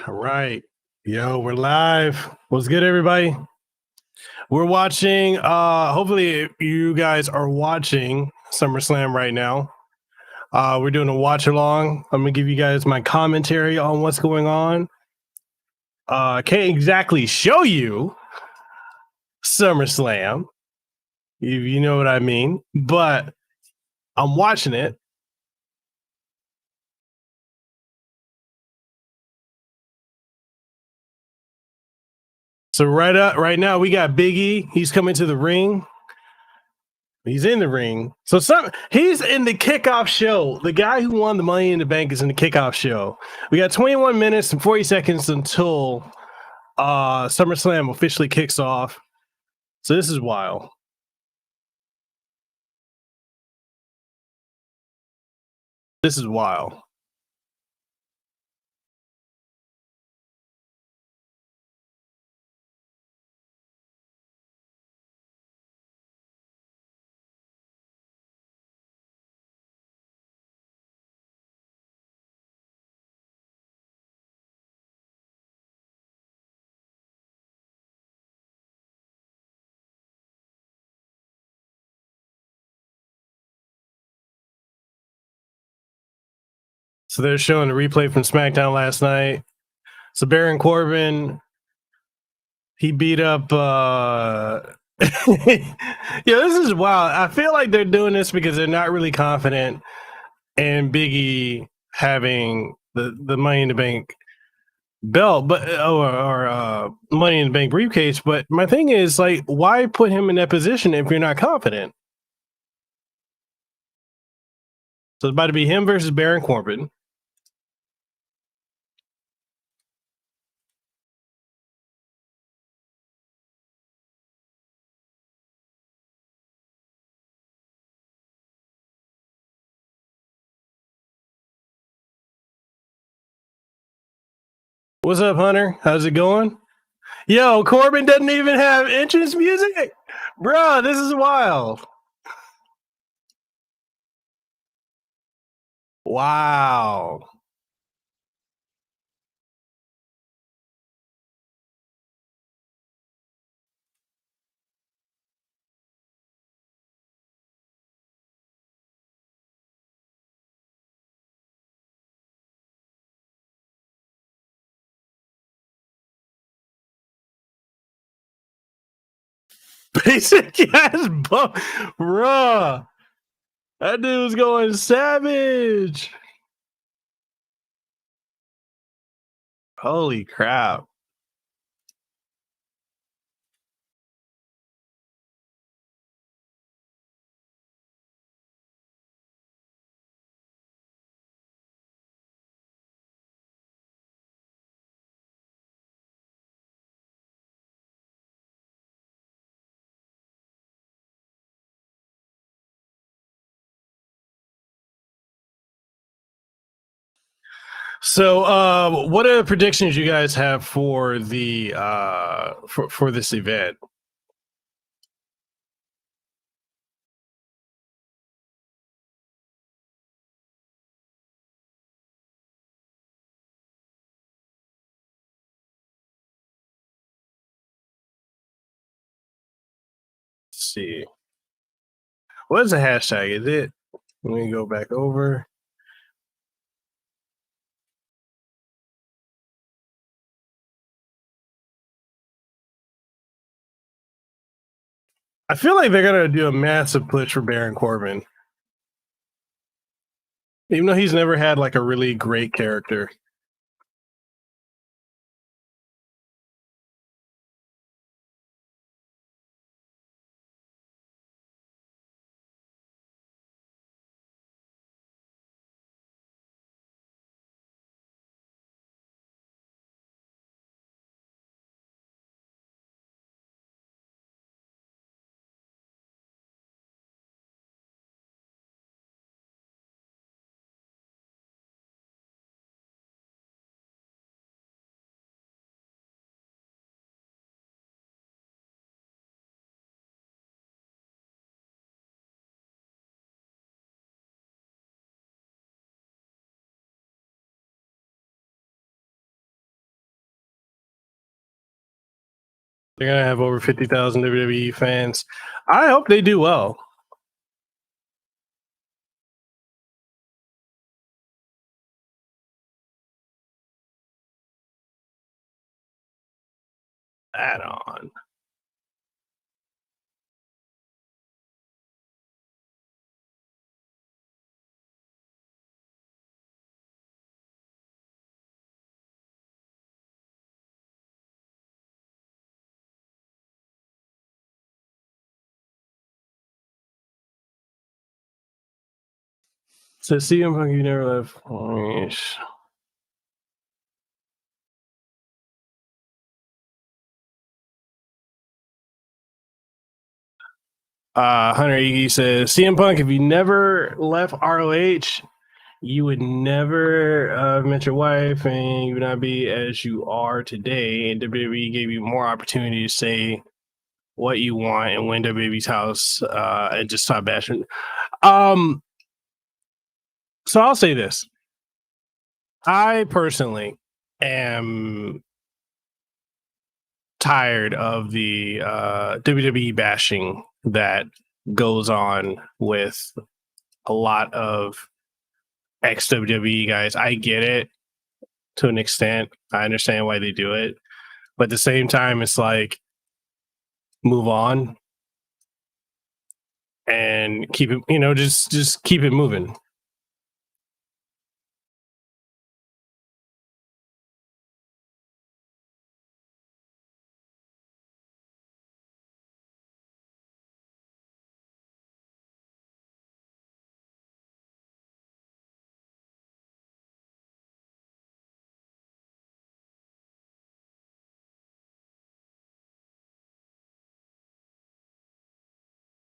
All right. Yo, we're live. What's good, everybody? We're watching. Hopefully you guys are watching SummerSlam right now. We're doing a watch along. I'm gonna give you guys my commentary on what's going on. Can't exactly show you SummerSlam, if you know what I mean, but I'm watching it. So right now we got Big E. He's coming to the ring. He's in the ring. So he's in the kickoff show. The guy who won the Money in the Bank is in the kickoff show. We got 21 minutes and 40 seconds until SummerSlam officially kicks off. So this is wild. This is wild. So they're showing the replay from SmackDown last night. So Baron Corbin, he beat up yeah, this is wild. I feel like they're doing this because they're not really confident in Big E having the Money in the Bank belt, but or Money in the Bank briefcase. But my thing is, like, why put him in that position if you're not confident? So it's about to be him versus Baron Corbin. What's up, Hunter? How's it going? Yo, Corbin doesn't even have entrance music, bro. This is wild. Wow. Basic ass bro. That dude's going savage. Holy crap. So, what are the predictions you guys have for the for this event? Let's see. What is the hashtag? Is it? Let me go back over. I feel like they're gonna do a massive push for Baron Corbin, even though he's never had like a really great character. They're gonna have over 50,000 WWE fans. I hope they do well. Add on. So CM Punk, you never left. Hunter Iggy says CM Punk, if you never left ROH, you would never met your wife and you would not be as you are today. And WWE gave you more opportunity to say what you want and win WWE's house and just stop bashing. So I'll say this. I personally am tired of the WWE bashing that goes on with a lot of ex WWE guys. I get it to an extent. I understand why they do it. But at the same time, it's like, move on and keep it, just keep it moving.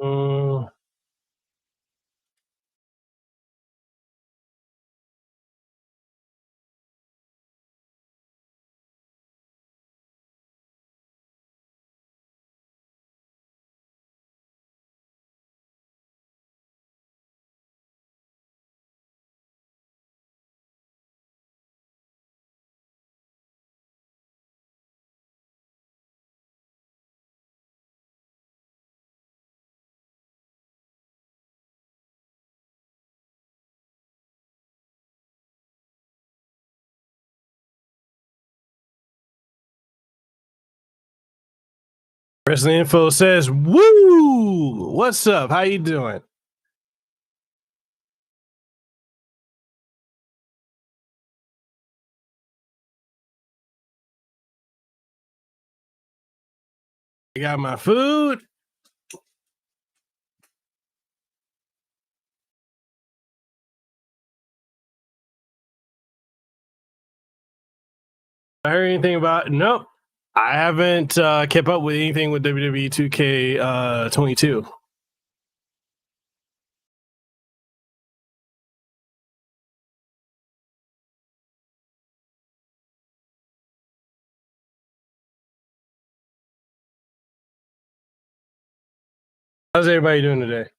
Mm, Wrestling Info says, "Woo! What's up? How you doing?" I got my food. I heard anything about? Nope. I haven't kept up with anything with WWE 2K22. How's everybody doing today?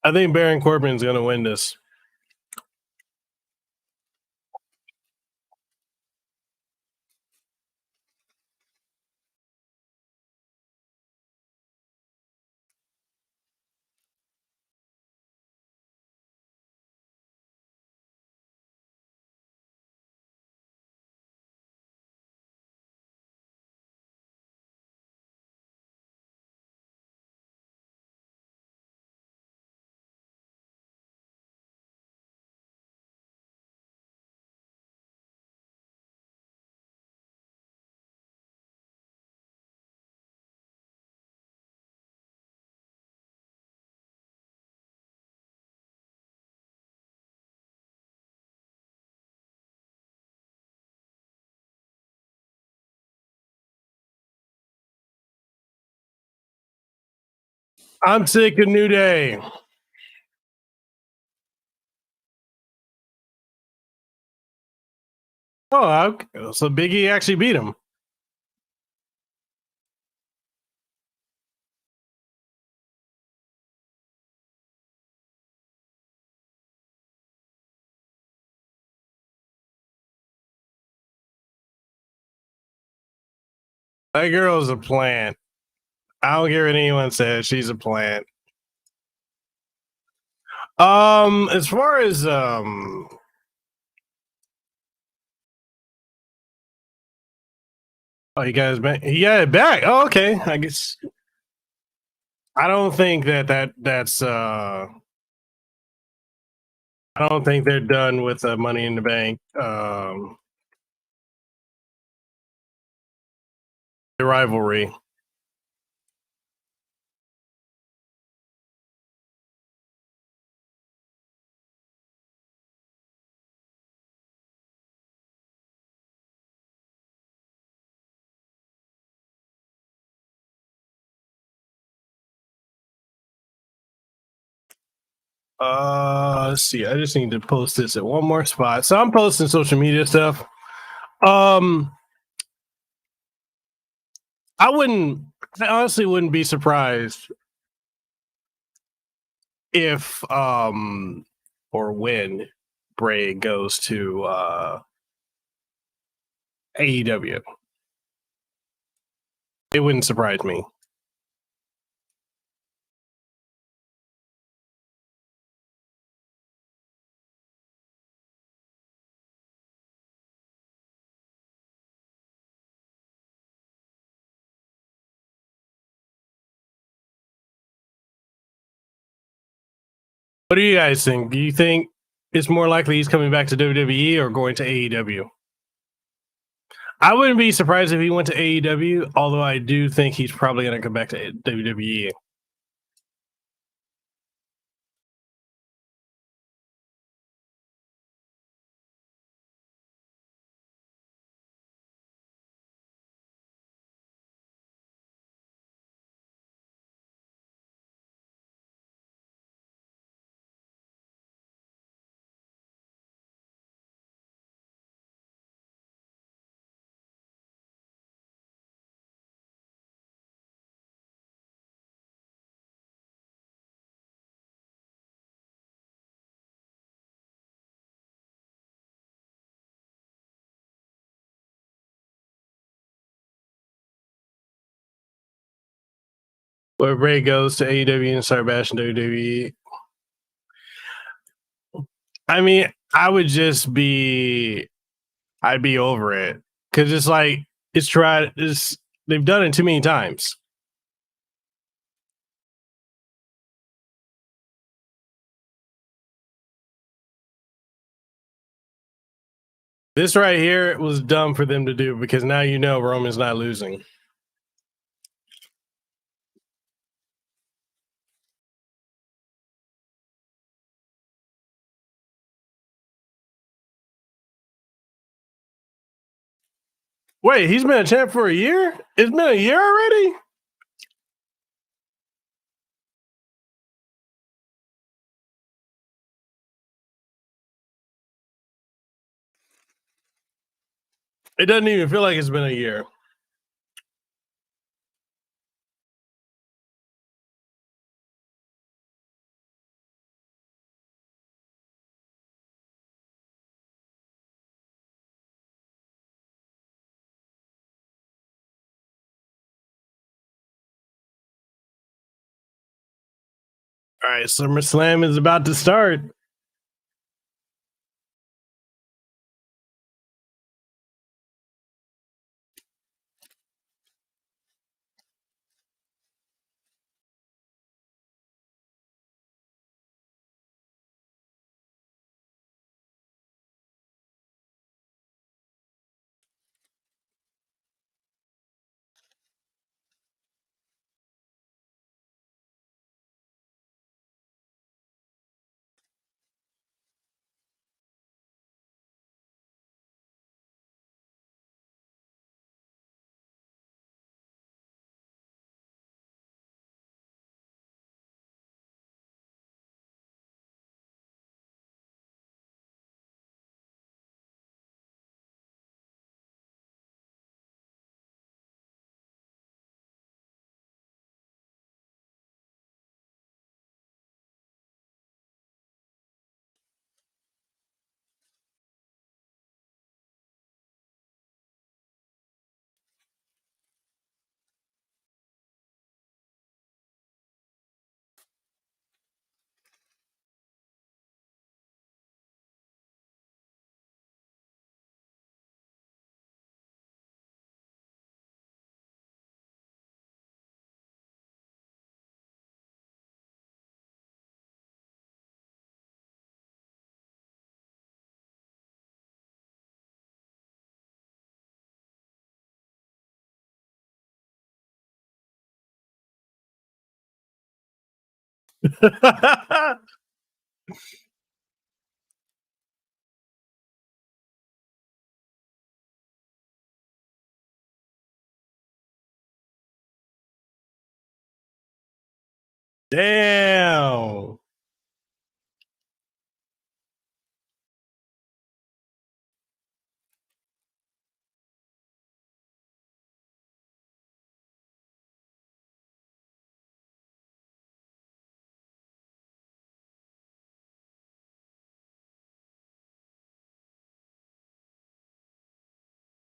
I think Baron Corbin's going to win this. I'm sick of New Day. Oh, okay. So Biggie actually beat him. That girl's a plant. I don't care what anyone says. She's a plant. As far as oh, he got his back. He got it back. Oh, okay. I guess I don't think that's I don't think they're done with Money in the Bank. The rivalry. Let's see. I just need to post this at one more spot. So I'm posting social media stuff. Um, I honestly wouldn't be surprised if or when Bray goes to AEW. It wouldn't surprise me. What do you guys think? Do you think it's more likely he's coming back to WWE or going to AEW? I wouldn't be surprised if he went to AEW, although I do think he's probably going to come back to WWE. Where Bray goes to AEW and start bashing WWE. I mean, I'd be over it because it's like they've done it too many times. This right here was dumb for them to do because now you know Roman's not losing. Wait, he's been a champ for a year? It's been a year already? It doesn't even feel like it's been a year. All right, SummerSlam is about to start. Damn.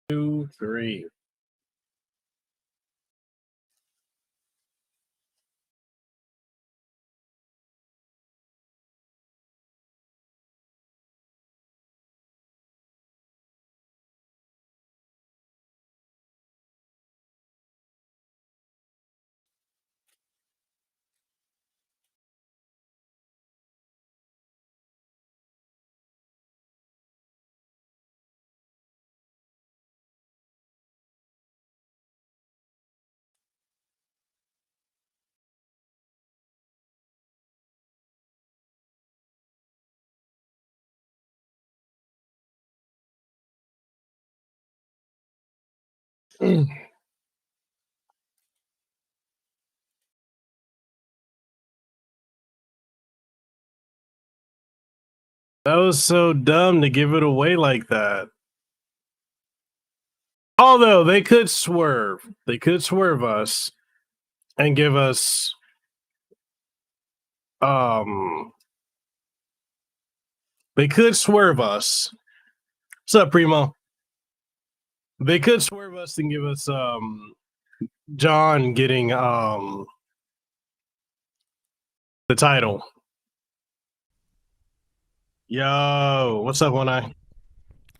Two, three. That was so dumb to give it away like that. Although they could swerve. They could swerve us and give us they could swerve us. What's up, Primo? They could swerve us and give us John getting the title. Yo, what's up, OneEye?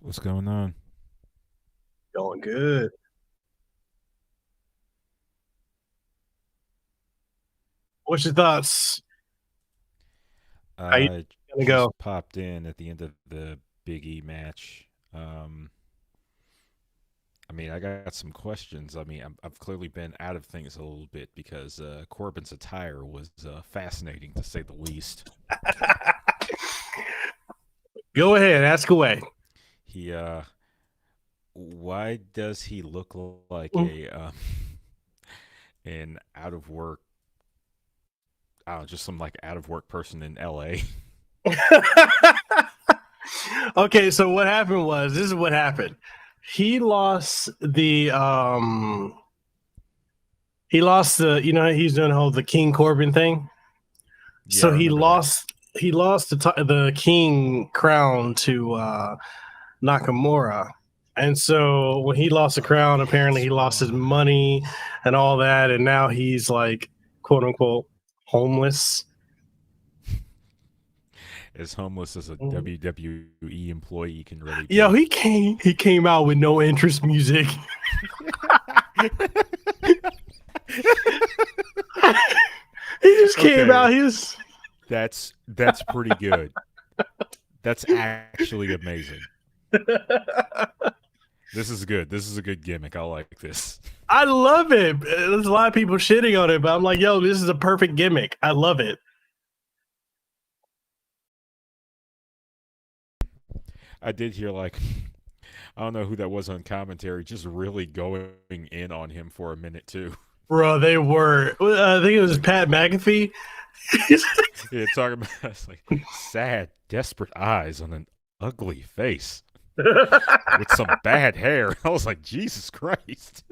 What's going on? Going good. What's your thoughts? How you I gonna just go? popped in at the end of the Big E match. I mean, I got some questions. I mean, I've clearly been out of things a little bit because Corbin's attire was fascinating to say the least. Go ahead, ask away. He, why does he look like a an out of work? I don't know, just some like out of work person in L.A. Okay, so what happened was this is what happened. He lost the you know he's doing the King Corbin thing. Yeah, I So remember that. he lost the King crown to Nakamura. And so when he lost the crown, apparently he lost his money and all that, and now he's like quote unquote homeless. As homeless as a WWE employee can really Yo, be. he came out with no interest music. He just came Okay, out. He was that's pretty good. That's actually amazing. This is good. This is a good gimmick. I like this. I love it. There's a lot of people shitting on it, but I'm like, yo, this is a perfect gimmick. I love it. I did hear like I don't know who that was on commentary, just really going in on him for a minute too. Bro, they were. I think it was Like, Pat McAfee. yeah, talking about it's like sad, desperate eyes on an ugly face with some bad hair. I was like, Jesus Christ.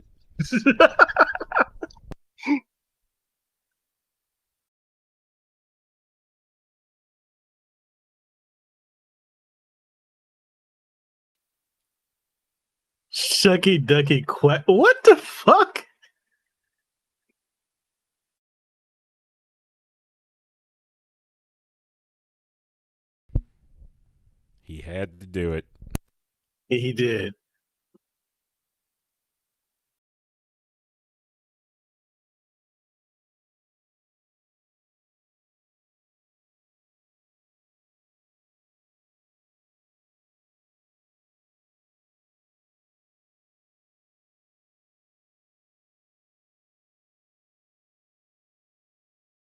Shucky Ducky Quack. What the fuck? He had to do it. He did.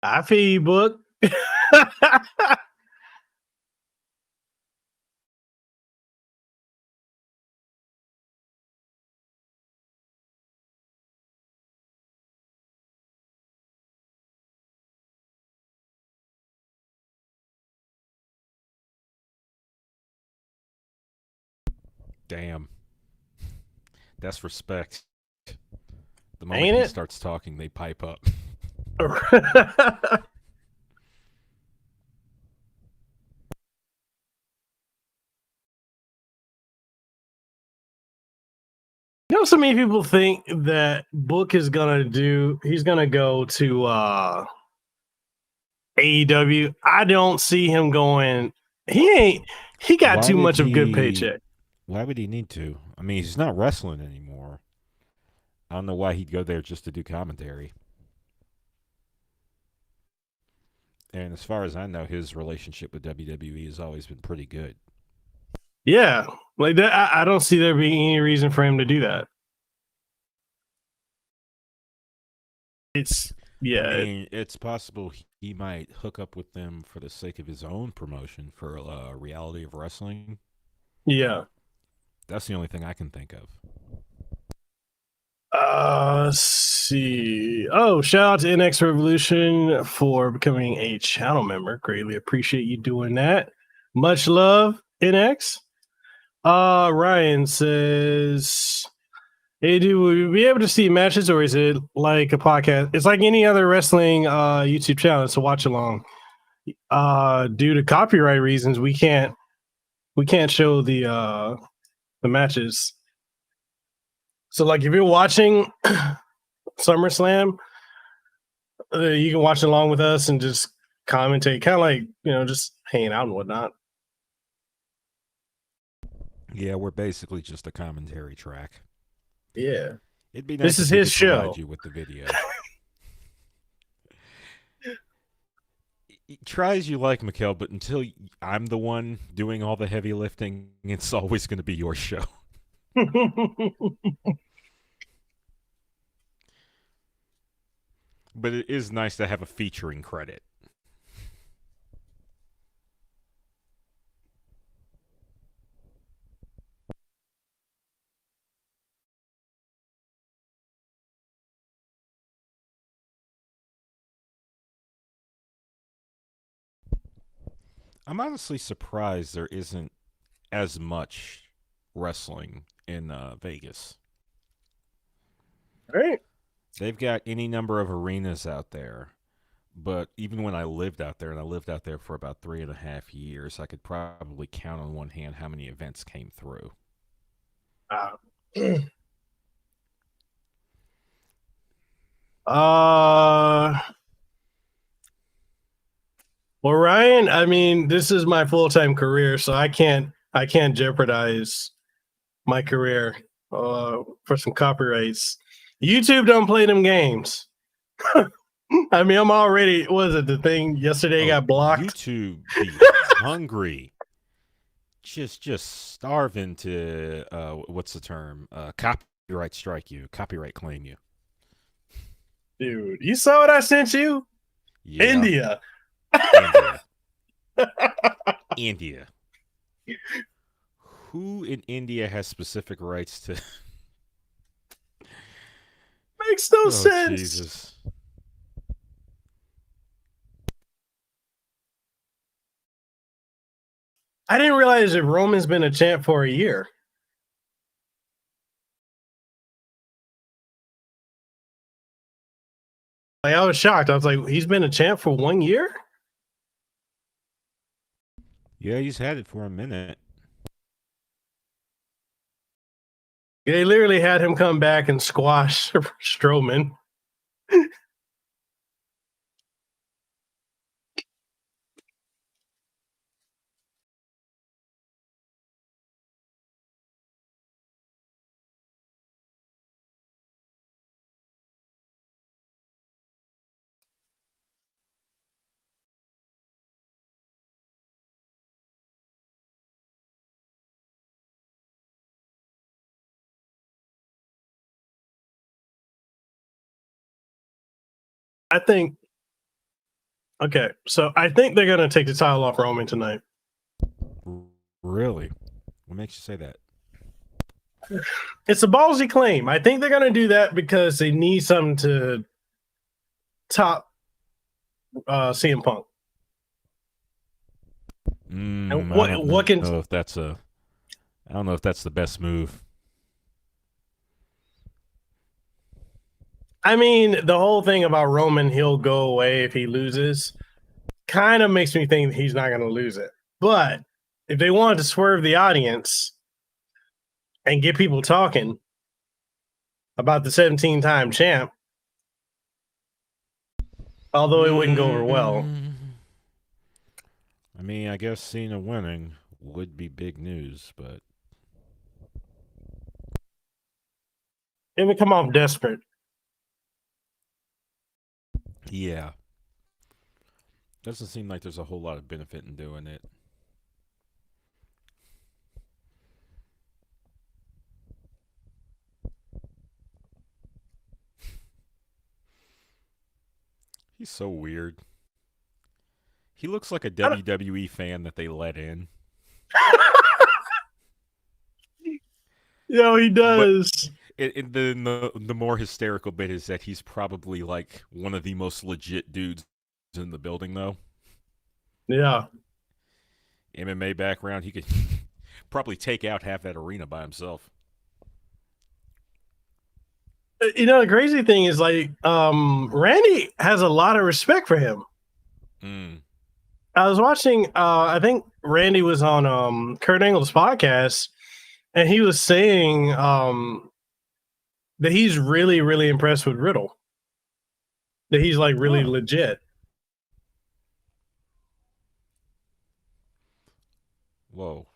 I feel you, book. Damn. That's respect. The moment Ain't he it? starts talking, they pipe up. You know, so many people think that Book is he's gonna go to AEW. I don't see him going. He got Why too did much of a good he? paycheck. Why would he need to? I mean, he's not wrestling anymore. I don't know why he'd go there just to do commentary. And as far as I know, his relationship with WWE has always been pretty good. Yeah, like that. I don't see there being any reason for him to do that. It's I yeah, mean, it's possible he might hook up with them for the sake of his own promotion for reality of wrestling. yeah. That's the only thing I can think of. Let's see. Oh, shout out to NX Revolution for becoming a channel member. Greatly appreciate you doing that. Much love, NX. Ryan says, "Hey, dude, will you be able to see matches, or is it like a podcast? It's like any other wrestling YouTube channel. It's a watch along. Due to copyright reasons, we can't show the matches. So, like, if you're watching SummerSlam, you can watch along with us and just commentate, kind of like just hanging out and whatnot. Yeah, we're basically just a commentary track. Yeah, It'd be this nice is if we his could provide show. you with the video. Try as you like, Mekel, but until I'm the one doing all the heavy lifting, it's always going to be your show. But it is nice to have a featuring credit. I'm honestly surprised there isn't as much wrestling in Vegas. Right? They've got any number of arenas out there. But even when I lived out there, and I lived out there for about 3.5 years, I could probably count on one hand how many events came through. Uh, uh, well, Ryan, I mean, this is my full-time career, so I can't jeopardize my career for some copyrights. YouTube don't play them games. I mean, I'm already, was it the thing yesterday got blocked? YouTube be hungry. Just starving to what's the term? Copyright strike you, copyright claim you. Dude, you saw what I sent you? Yeah. India. India. India. Who in India has specific rights to Makes no Oh, sense. Jesus. I didn't realize that Roman's been a champ for a year. Like, I was shocked. I was like, he's been a champ for 1 year? Yeah, he's had it for a minute. They literally had him come back and squash Strowman. I think Okay, so I think they're gonna take the title off Roman tonight. Really? What makes you say that? It's a ballsy claim. I think they're gonna do that because they need something to top CM Punk. And I don't what can know if that's a. I don't know if that's the best move. I mean, the whole thing about Roman, he'll go away if he loses, kind of makes me think he's not going to lose it. But if they wanted to swerve the audience and get people talking about the 17-time champ, although it wouldn't go over well. I mean, I guess Cena winning would be big news, but It would come off desperate. yeah. Doesn't seem like there's a whole lot of benefit in doing it. He's so weird. He looks like a WWE fan that they let in. He does. The more hysterical bit is that he's probably like one of the most legit dudes in the building, though. Yeah. MMA background, he could probably take out half that arena by himself. The crazy thing is like Randy has a lot of respect for him. I was watching I think Randy was on Kurt Angle's podcast, and he was saying that he's really, really impressed with Riddle. That he's like really legit. Whoa.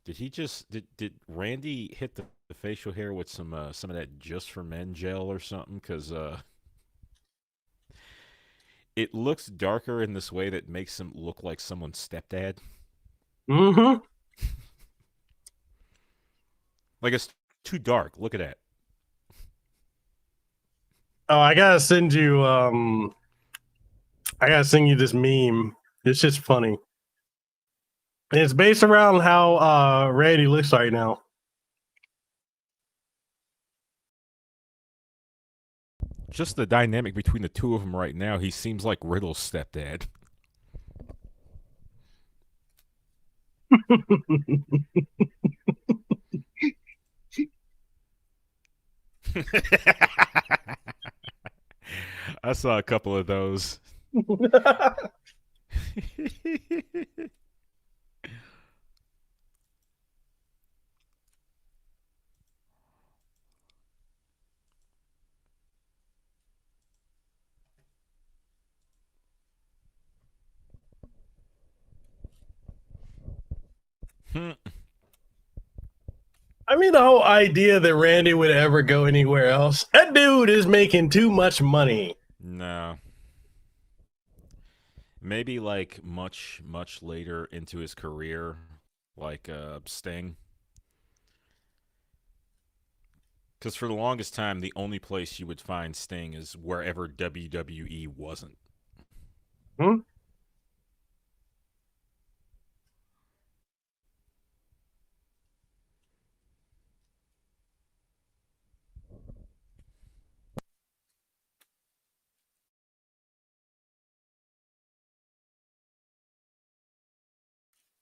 Did he just did Randy hit the facial hair with some of that Just for Men gel or something? Because it looks darker in this way that makes him look like someone's stepdad. Mm-hmm. Like it's too dark. Look at that. Oh, I gotta send you this meme. It's just funny. And it's based around how Randy looks right now. Just the dynamic between the two of them right now, he seems like Riddle's stepdad. I saw a couple of those. I mean, the whole idea that Randy would ever go anywhere else. That dude is making too much money. No. Maybe like much, much later into his career, like Sting. Because for the longest time, the only place you would find Sting is wherever WWE wasn't. Hmm?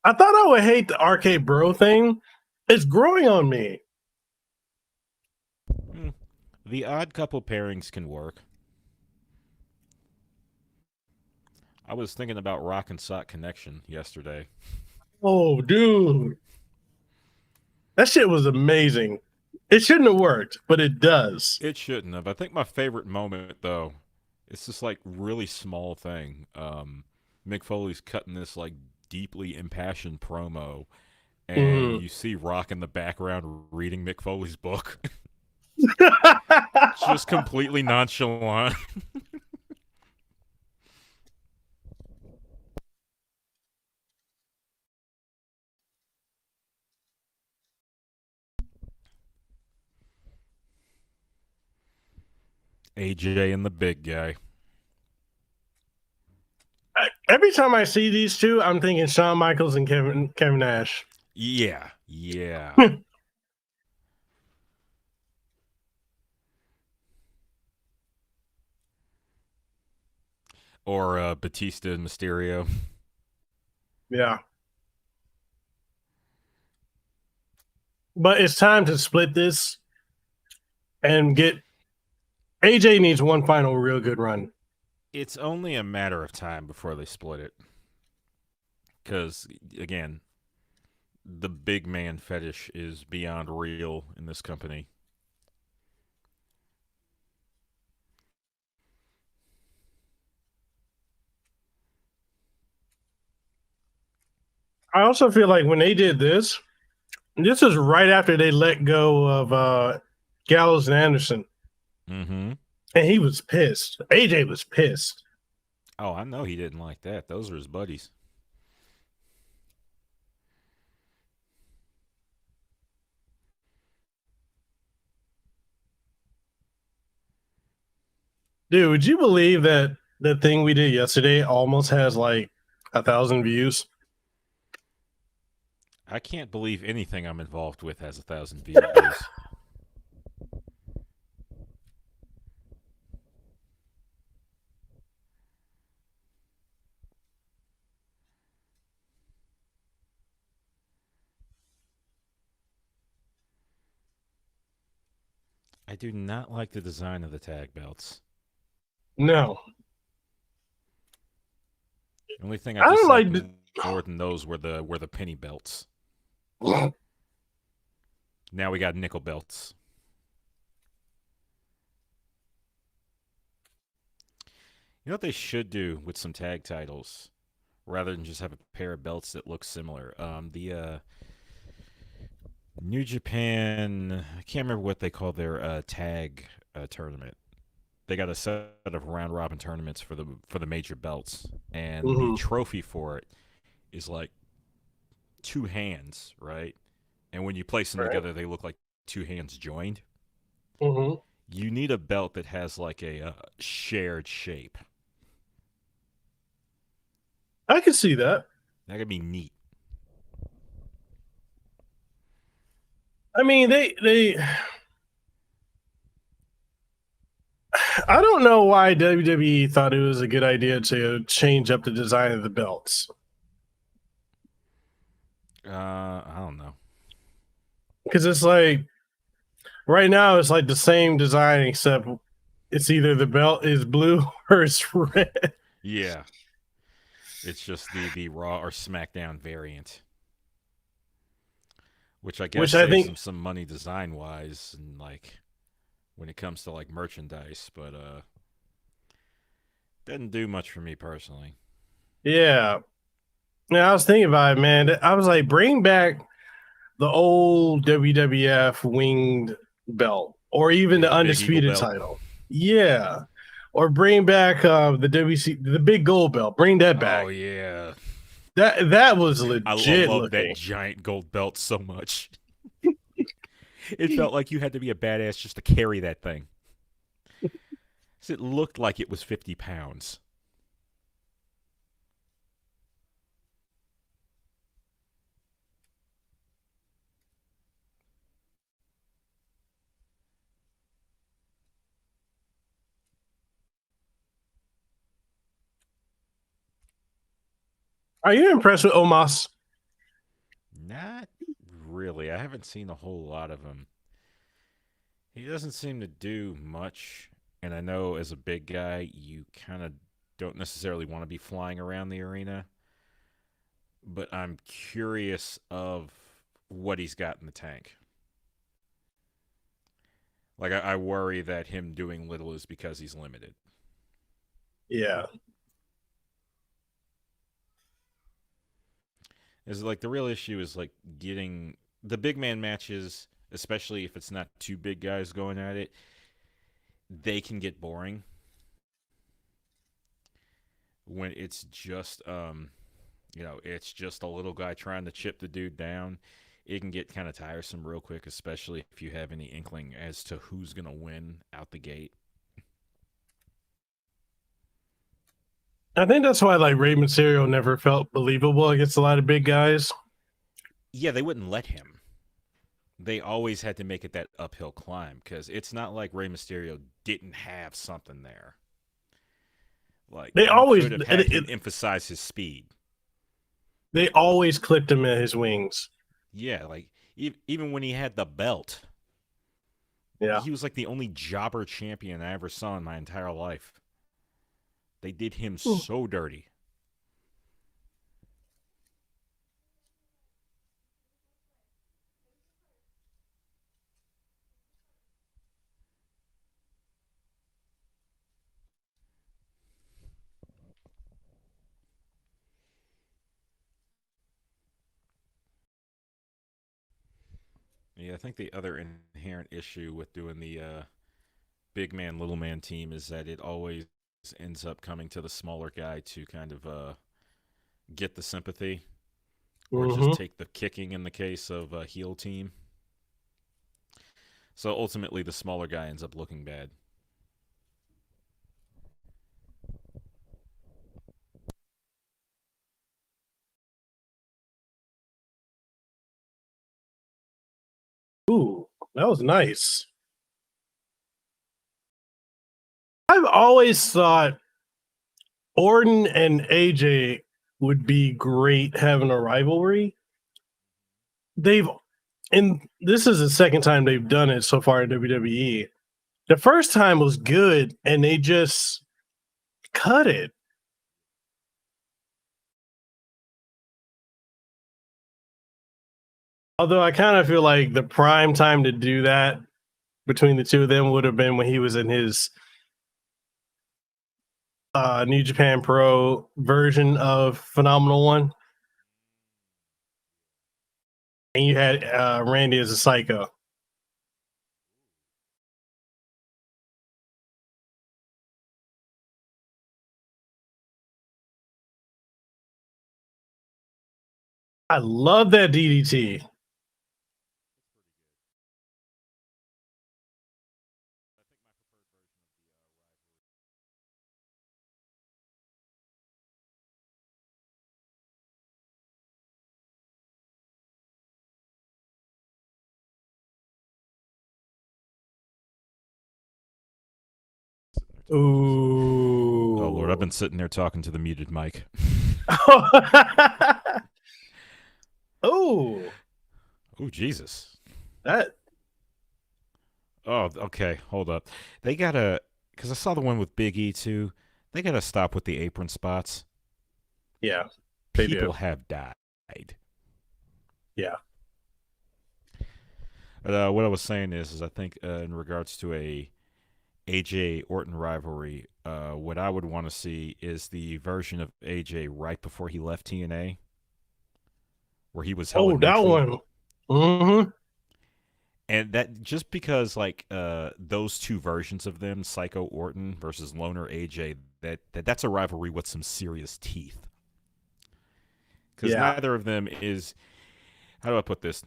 I thought I would hate the arcade bro thing. It's growing on me. The odd couple pairings can work. I was thinking about Rock and Sock Connection yesterday. Oh, dude. That shit was amazing. It shouldn't have worked, but it does. It shouldn't have. I think my favorite moment, though, it's this like really small thing. Mick Foley's cutting this like deeply impassioned promo, and you see Rock in the background reading Mick Foley's book. Just completely nonchalant. AJ and the big guy. Every time I see these two, I'm thinking Shawn Michaels and Kevin Nash. Yeah, yeah. Or Batista and Mysterio. Yeah. But it's time to split this and get AJ needs one final real good run. It's only a matter of time before they split it. Because, again, the big man fetish is beyond real in this company. I also feel like when they did this is right after they let go of Gallows and Anderson. Mm-hmm. And he was pissed. AJ was pissed. Oh, I know he didn't like that. Those are his buddies. Dude, would you believe that the thing we did yesterday almost has like 1,000 views? I can't believe anything I'm involved with has 1,000 views. I do not like the design of the tag belts. No. The only thing I I don't dislike like more than those were the penny belts. the... Now we got nickel belts. You know what they should do with some tag titles, rather than just have a pair of belts that look similar? The New Japan, I can't remember what they call their tag tournament. They got a set of round robin tournaments for the major belts, and the trophy for it is like two hands, right? And when you place them together, they look like two hands joined. Mm-hmm. You need a belt that has like a shared shape. I can see that. That could be neat. I mean, they I don't know why WWE thought it was a good idea to change up the design of the belts. I don't know. Because it's like right now it's like the same design except it's either the belt is blue or it's red. Yeah, it's just the Raw or SmackDown variant, which I guess Which I saves think them some money design wise, and like when it comes to like merchandise, but doesn't do much for me personally. yeah. Yeah, I was thinking about it, man. I was like, bring back the old WWF winged belt, or even Yeah, the the Big Eagle undisputed belt. title. Yeah, or bring back the WC, the big gold belt. Bring that Oh back. yeah, That was I legit love looking. that giant gold belt so much. It felt like you had to be a badass just to carry that thing. It looked like it was 50 pounds. Are you impressed with Omos? Not really. I haven't seen a whole lot of him. He doesn't seem to do much. And I know as a big guy, you kind of don't necessarily want to be flying around the arena. But I'm curious of what he's got in the tank. Like, I worry that him doing little is because he's limited. Yeah. Is like the real issue is like getting the big man matches, especially if it's not two big guys going at it, they can get boring when it's just it's just a little guy trying to chip the dude down. It can get kind of tiresome real quick, especially if you have any inkling as to who's going to win out the gate. I think that's why like Rey Mysterio never felt believable against a lot of big guys. Yeah, they wouldn't let him. They always had to make it that uphill climb because it's not like Rey Mysterio didn't have something there. Like They you always could have had him emphasize his speed. they always clipped him at his wings. Yeah, like even when he had the belt, Yeah. he was like the only jobber champion I ever saw in my entire life. They did him so dirty. Yeah, I think the other inherent issue with doing the big man, little man team is that it always ends up coming to the smaller guy to kind of get the sympathy or just Mm-hmm. take the kicking in the case of a heel team. So ultimately, the smaller guy ends up looking bad. Ooh, that was nice. I've always thought Orton and AJ would be great having a rivalry. They've and this is the second time they've done it so far in WWE. The first time was good and they just cut it. Although I kind of feel like the prime time to do that between the two of them would have been when he was in his New Japan Pro version of Phenomenal One. And you had Randy as a psycho. I love that DDT. Ooh. Oh Lord, I've been sitting there talking to the muted mic. Oh, Oh Jesus. that Oh, okay. Hold up. They gotta, because I saw the one with Big E too. They gotta stop with the apron spots. yeah, they do. People have died. Yeah. What I was saying is I think in regards to a AJ Orton rivalry, what I would want to see is the version of AJ right before he left TNA, where he was hella Oh, that neutral. one. Mm-hmm. And that just because like those two versions of them, Psycho Orton versus Loner AJ, that's a rivalry with some serious teeth. Because Yeah. neither of them is, how do I put this?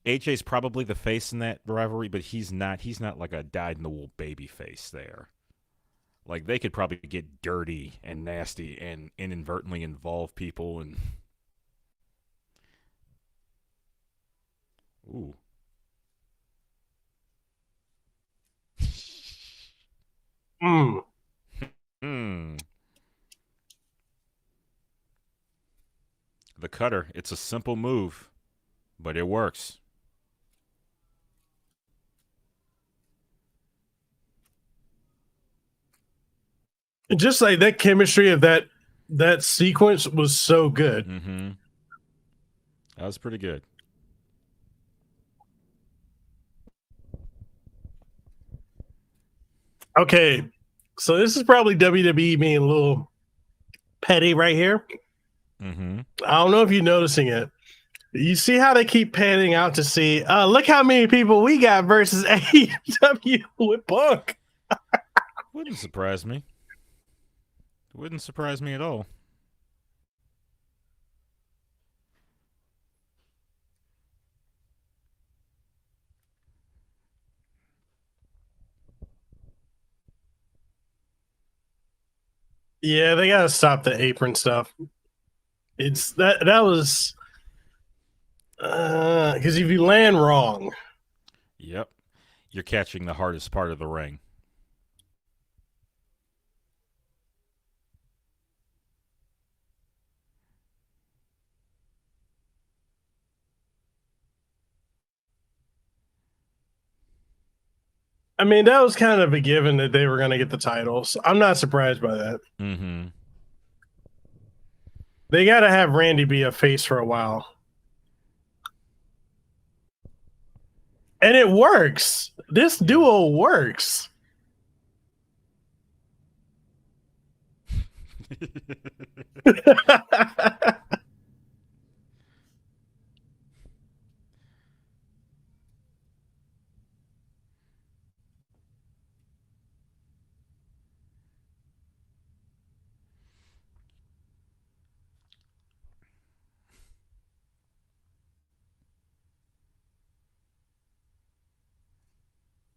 AJ's probably the face in that rivalry, but he's not. He's not like a dyed in the wool baby face there. Like they could probably get dirty and nasty and inadvertently involve people and ooh. Mm. Hmm. The cutter. It's a simple move, but it works. Just like that chemistry of that sequence was so good. Mm-hmm. That was pretty good. Okay, so this is probably WWE being a little petty right here. Mm-hmm. I don't know if you're noticing it. You see how they keep panning out to see, look how many people we got versus AEW with Punk. Wouldn't surprise me. Wouldn't surprise me at all. Yeah, they gotta stop the apron stuff. It's that was because if you land wrong, Yep. You're catching the hardest part of the ring. I mean, that was kind of a given that they were going to get the titles. I'm not surprised by that. Mm-hmm. They got to have Randy be a face for a while. And it works. This duo works.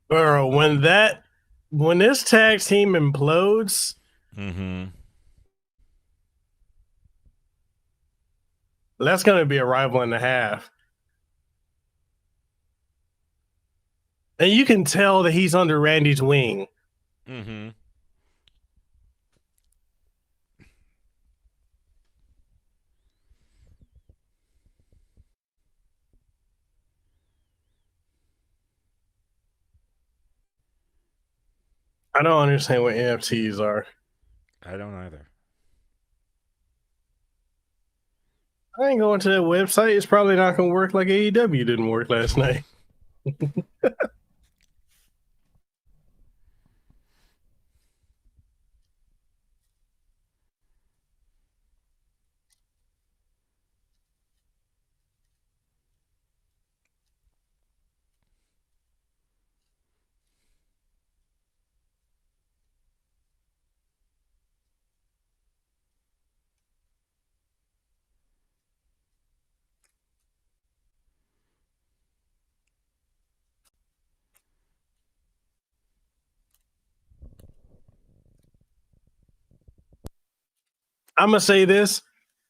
Bro, when this tag team implodes, Mm-hmm. that's going to be a rival and a half. And you can tell that he's under Randy's wing. Mm-hmm. I don't understand what NFTs are. I don't either. I ain't going to that website. It's probably not going to work like AEW didn't work last night. I'm gonna say this,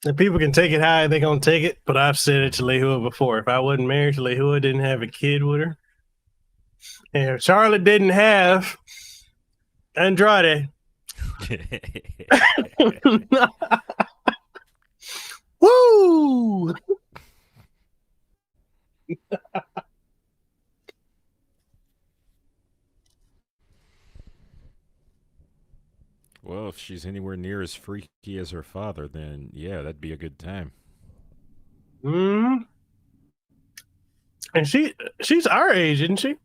and people can take it how they gonna take it, but I've said it to Lehua before. If I wasn't married to Lehua, didn't have a kid with her, and if Charlotte didn't have Andrade, woo! Well, if she's anywhere near as freaky as her father, then yeah, that'd be a good time. Mm. And she's our age, isn't she?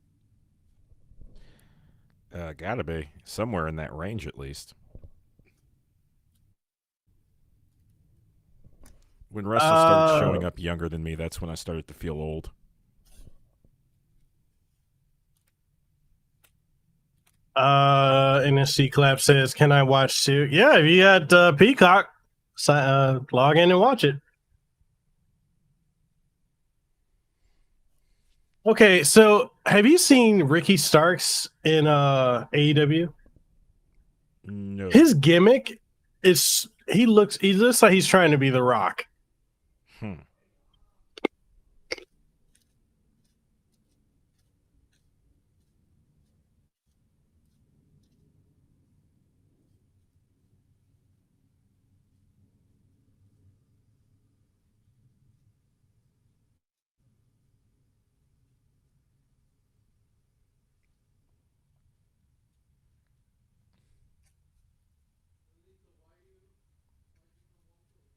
Gotta be somewhere in that range at least. When wrestlers started showing up younger than me, that's when I started to feel old. NSC Clap says, "Can I watch too?" Yeah, if you got Peacock, log in and watch it. Okay, so have you seen Ricky Starks in AEW? No. His gimmick is he looks like he's trying to be The Rock. Hmm.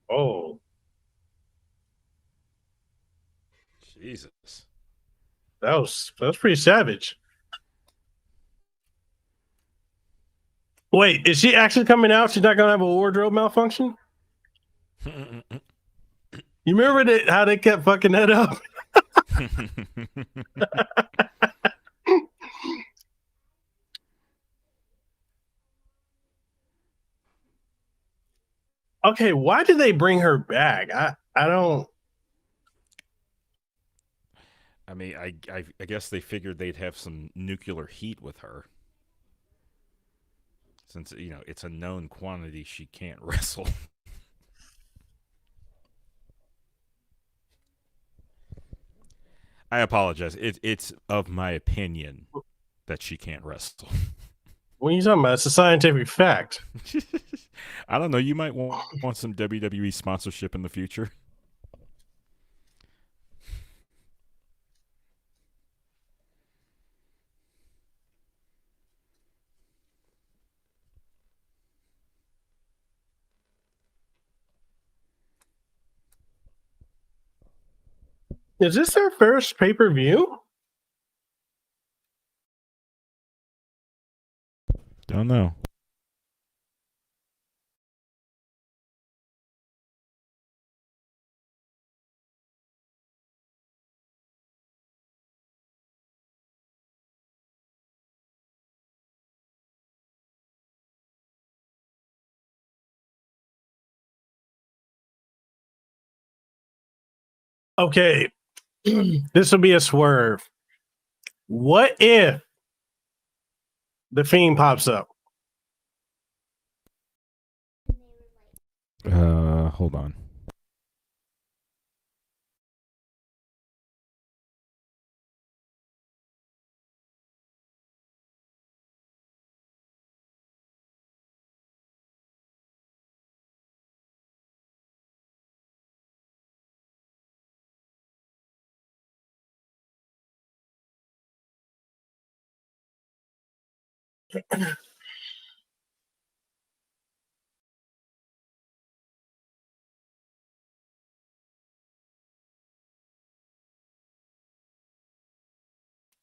Oh, Jesus. that's pretty savage. Wait, is she actually coming out? She's not gonna have a wardrobe malfunction? You remember how they kept fucking that up? Okay, why did they bring her back? I don't. I mean, I guess they figured they'd have some nuclear heat with her. since it's a known quantity she can't wrestle. I apologize. It's of my opinion that she can't wrestle. What are you talking about? It's a scientific fact. I don't know. You might want some WWE sponsorship in the future. Is this their first pay-per-view? Don't know. Okay, this will be a swerve. What if the Fiend pops up? Hold on.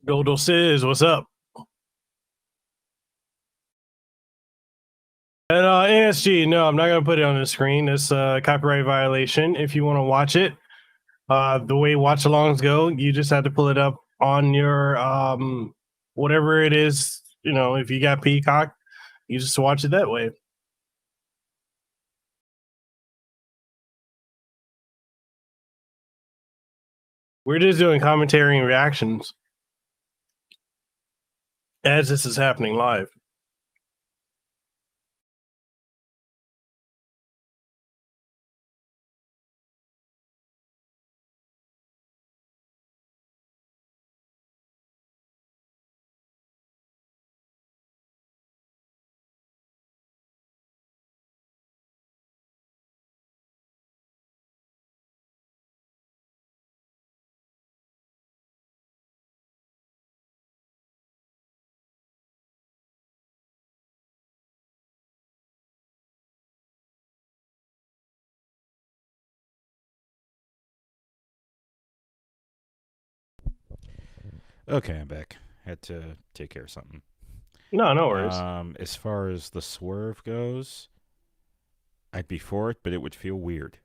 Goldo says, "What's up?" And A.S.H, no, I'm not going to put it on the screen. It's a copyright violation. If you want to watch it, the way watch alongs go, you just have to pull it up on your whatever it is. If you got Peacock, you just watch it that way. We're just doing commentary and reactions as this is happening live. Okay, I'm back. Had to take care of something. No worries. As far as the swerve goes, I'd be for it, but it would feel weird.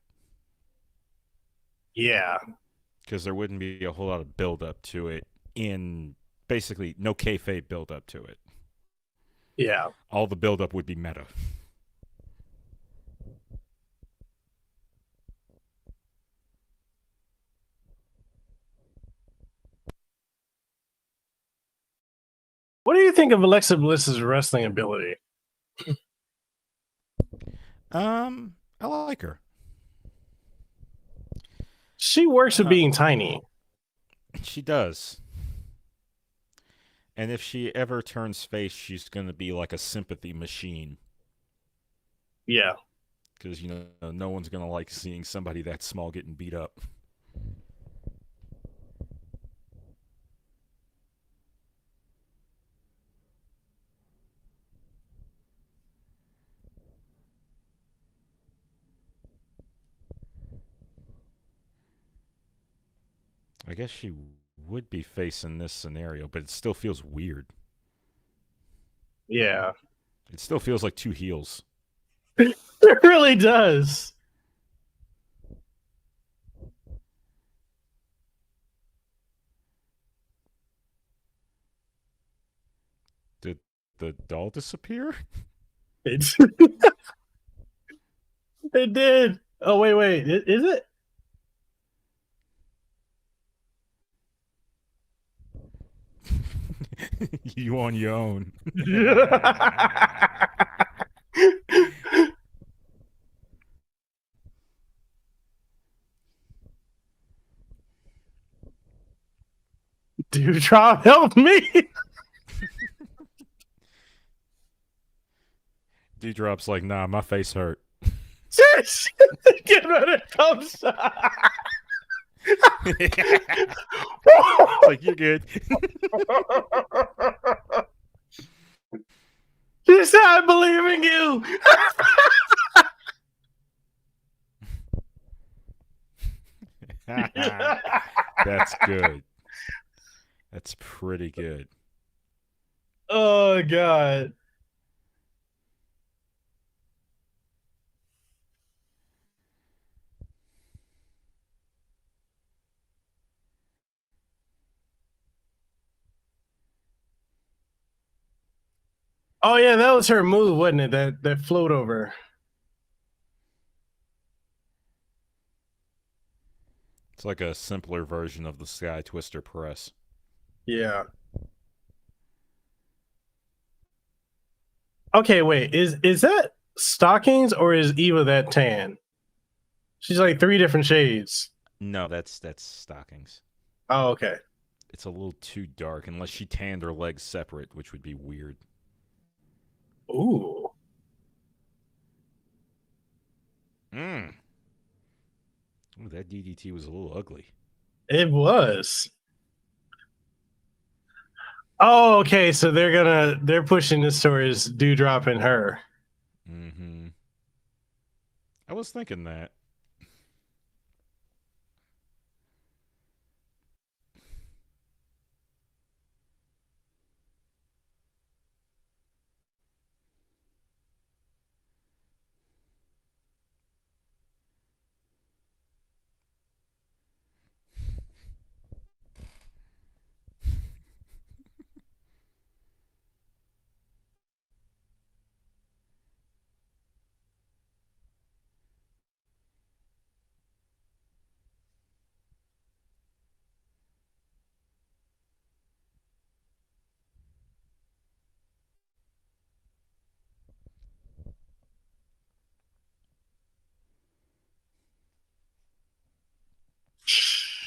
Yeah. Because there wouldn't be a whole lot of build up to it in basically no kayfabe build up to it. Yeah. All the build up would be meta. What do you think of Alexa Bliss's wrestling ability? I like her. She works with being tiny. She does. And if she ever turns face, she's going to be like a sympathy machine. Yeah. Because, no one's going to like seeing somebody that small getting beat up. I guess she would be facing this scenario, but it still feels weird. Yeah. It still feels like two heels. It really does. Did the doll disappear? It did. Oh, wait. Is it? You on your own. Dewdrop, help me. Dewdrop's like, nah, my face hurt. Get rid of thumbs. Like, you're good. She said, I believe in you. That's good. That's pretty good. Oh, God. Oh, yeah, that was her move, wasn't it? That float over. It's like a simpler version of the Sky Twister press. Yeah. Okay, wait. Is that stockings or is Eva that tan? She's like 3 different shades. No, that's stockings. Oh, okay. It's a little too dark unless she tanned her legs separate, which would be weird. Ooh. Ooh, that DDT was a little ugly. It was. Oh, okay. So they're pushing this towards Dewdrop and her. Mm-hmm. I was thinking that.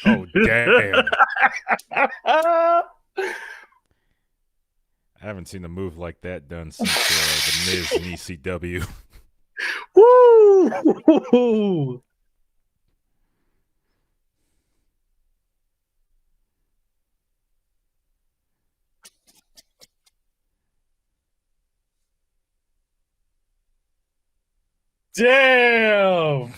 Oh, damn. I haven't seen a move like that done since the Miz and ECW. Woo! Damn!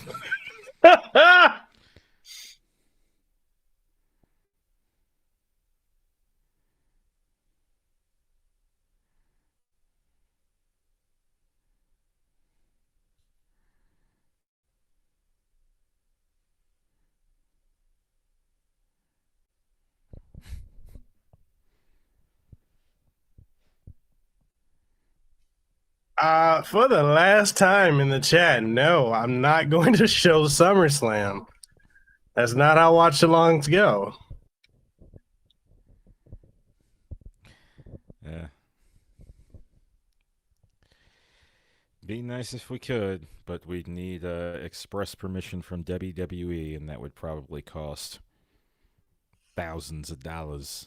For the last time in the chat, no, I'm not going to show SummerSlam. That's not how Watch Alongs go. Yeah. Be nice if we could, but we'd need express permission from WWE, and that would probably cost thousands of dollars.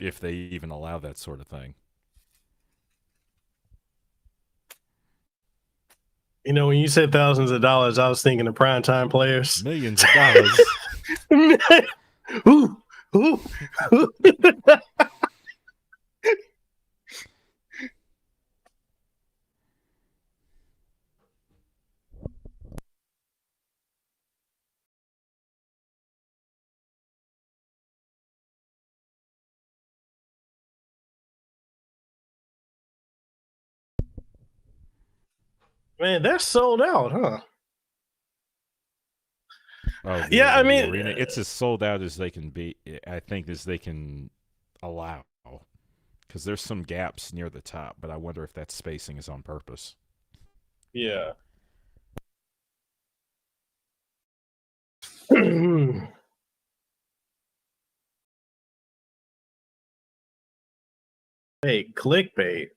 If they even allow that sort of thing. You know, when you said thousands of dollars, I was thinking of primetime players. Millions of dollars. Ooh, ooh, ooh. Man, that's sold out, huh? Oh, yeah, I mean, arena. It's as sold out as they can be. I think as they can allow, because there's some gaps near the top. But I wonder if that spacing is on purpose. Yeah. Hey, clickbait.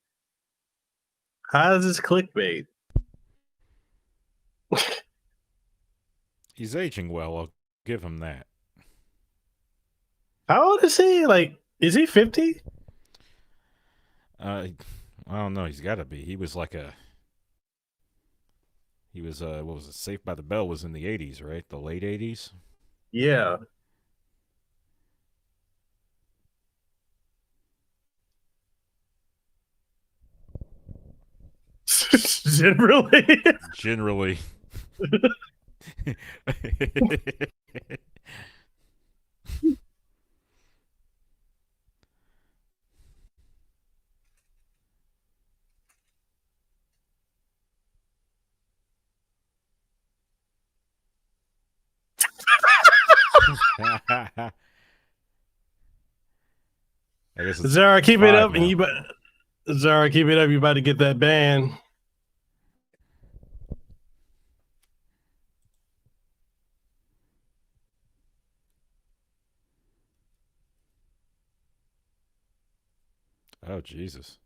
How is this clickbait? He's aging well. I'll give him that. How old is he? Like, is he 50? I don't know. He's got to be. He was like a. He was what was it? Saved by the Bell was in the '80s, right? The late '80s. Yeah. Generally. Generally. I guess it's Zara, keep it five up, and now. you. Zara, keep it up. You about to get that ban. Oh Jesus.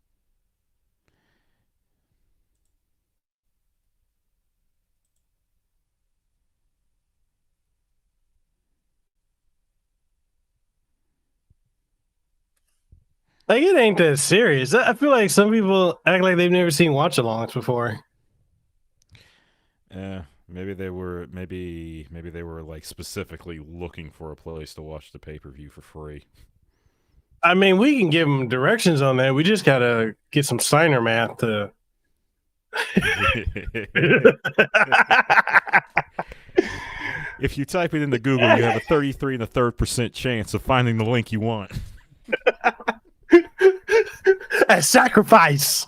Like, it ain't that serious. I feel like some people act like they've never seen watch-alongs before. Yeah, maybe they were maybe they were like specifically looking for a place to watch the pay-per-view for free. I mean, we can give them directions on that. We just gotta get some Steiner math to. If you type it into Google, you have a 33 and a third % chance of finding the link you want. A sacrifice.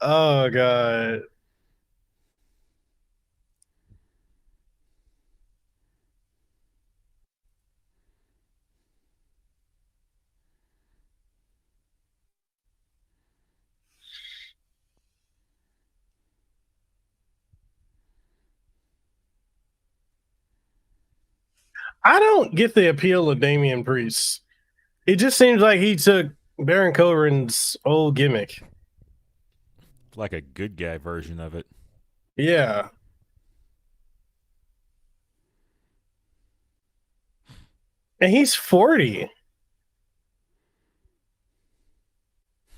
Oh god. I don't get the appeal of Damian Priest. It just seems like he took Baron Corbin's old gimmick. Like a good guy version of it. Yeah. And he's 40.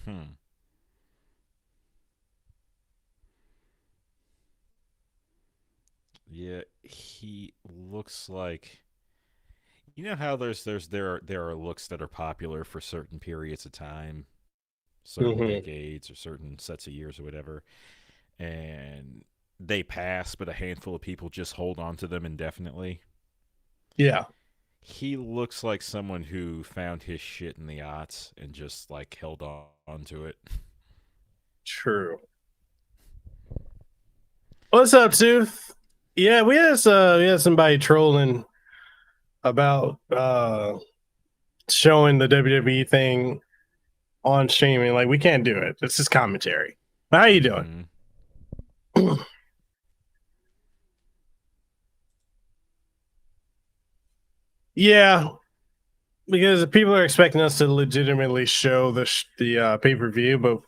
Hmm. Yeah, he looks like you know how there are looks that are popular for certain periods of time, certain Mm-hmm. decades or certain sets of years or whatever, and they pass, but a handful of people just hold on to them indefinitely. Yeah. He looks like someone who found his shit in the aughts and just like held on to it. True. What's up, Tooth? Yeah, we had somebody trolling about showing the WWE thing on streaming. Like, we can't do it. It's just commentary. How you doing? Mm-hmm. Yeah, because people are expecting us to legitimately show the pay per view, but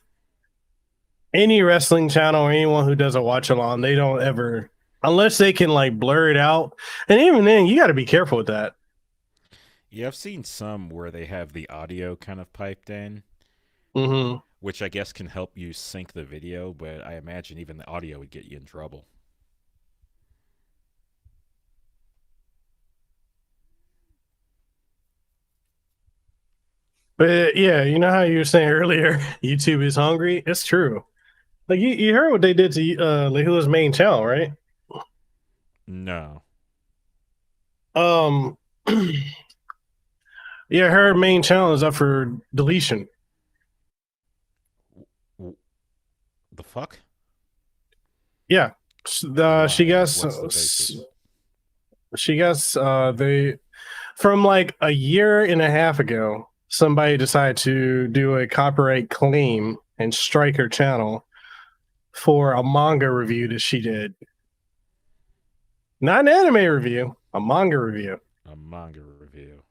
any wrestling channel or anyone who does a watch along, they don't ever, unless they can like blur it out. And even then, you got to be careful with that. Yeah, I've seen some where they have the audio kind of piped in, Mm-hmm. which I guess can help you sync the video, but I imagine even the audio would get you in trouble. But yeah, you know how you were saying earlier, YouTube is hungry. It's true. Like you heard what they did to Lahula's main channel, right? No. Um, yeah, her main channel is up for deletion. The fuck? Yeah, she Why? Like, got what's the basis? they from like a year and a half ago. Somebody decided to do a copyright claim and strike her channel for a manga review that she did. Not an anime review, a manga review. A manga review.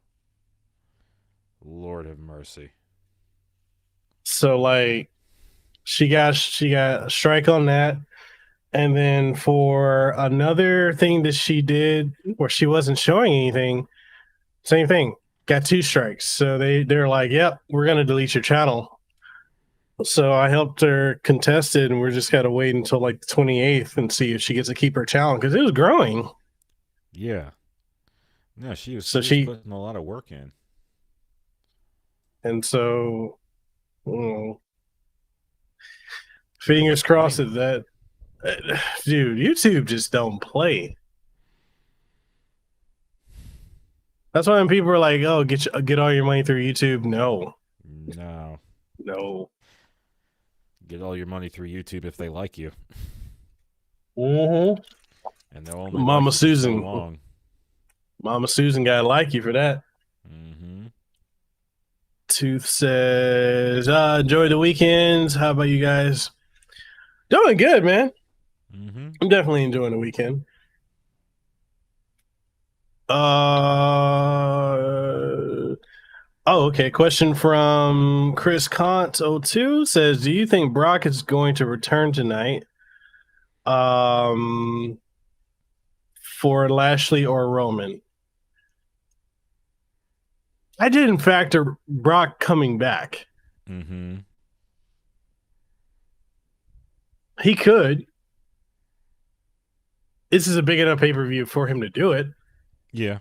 Lord have mercy. So like she got a strike on that, And then for another thing that she did where she wasn't showing anything, same thing. Got 2 strikes. So they're like, yep, we're gonna delete your channel. So I helped her contest it, and we're just gotta wait until like the 28th and see if she gets to keep her channel because it was growing. Yeah. No, she was So putting a lot of work in. And so fingers crossed that dude, YouTube just don't play. That's why when people are like, "Oh, get all your money through YouTube," no, Get all your money through YouTube if they like you. Mm-hmm. And they'll only Mama like you Susan, for so long. Mama Susan gotta like you for that. Mm-hmm. Tooth says, "Enjoy the weekends. How about you guys?" Doing good, man. Mm-hmm. I'm definitely enjoying the weekend. Okay. Question from Chris Kant02 says, "Do you think Brock is going to return tonight? For Lashley or Roman?" I didn't factor Brock coming back. Mm-hmm. He could. This is a big enough pay-per-view for him to do it. Yeah.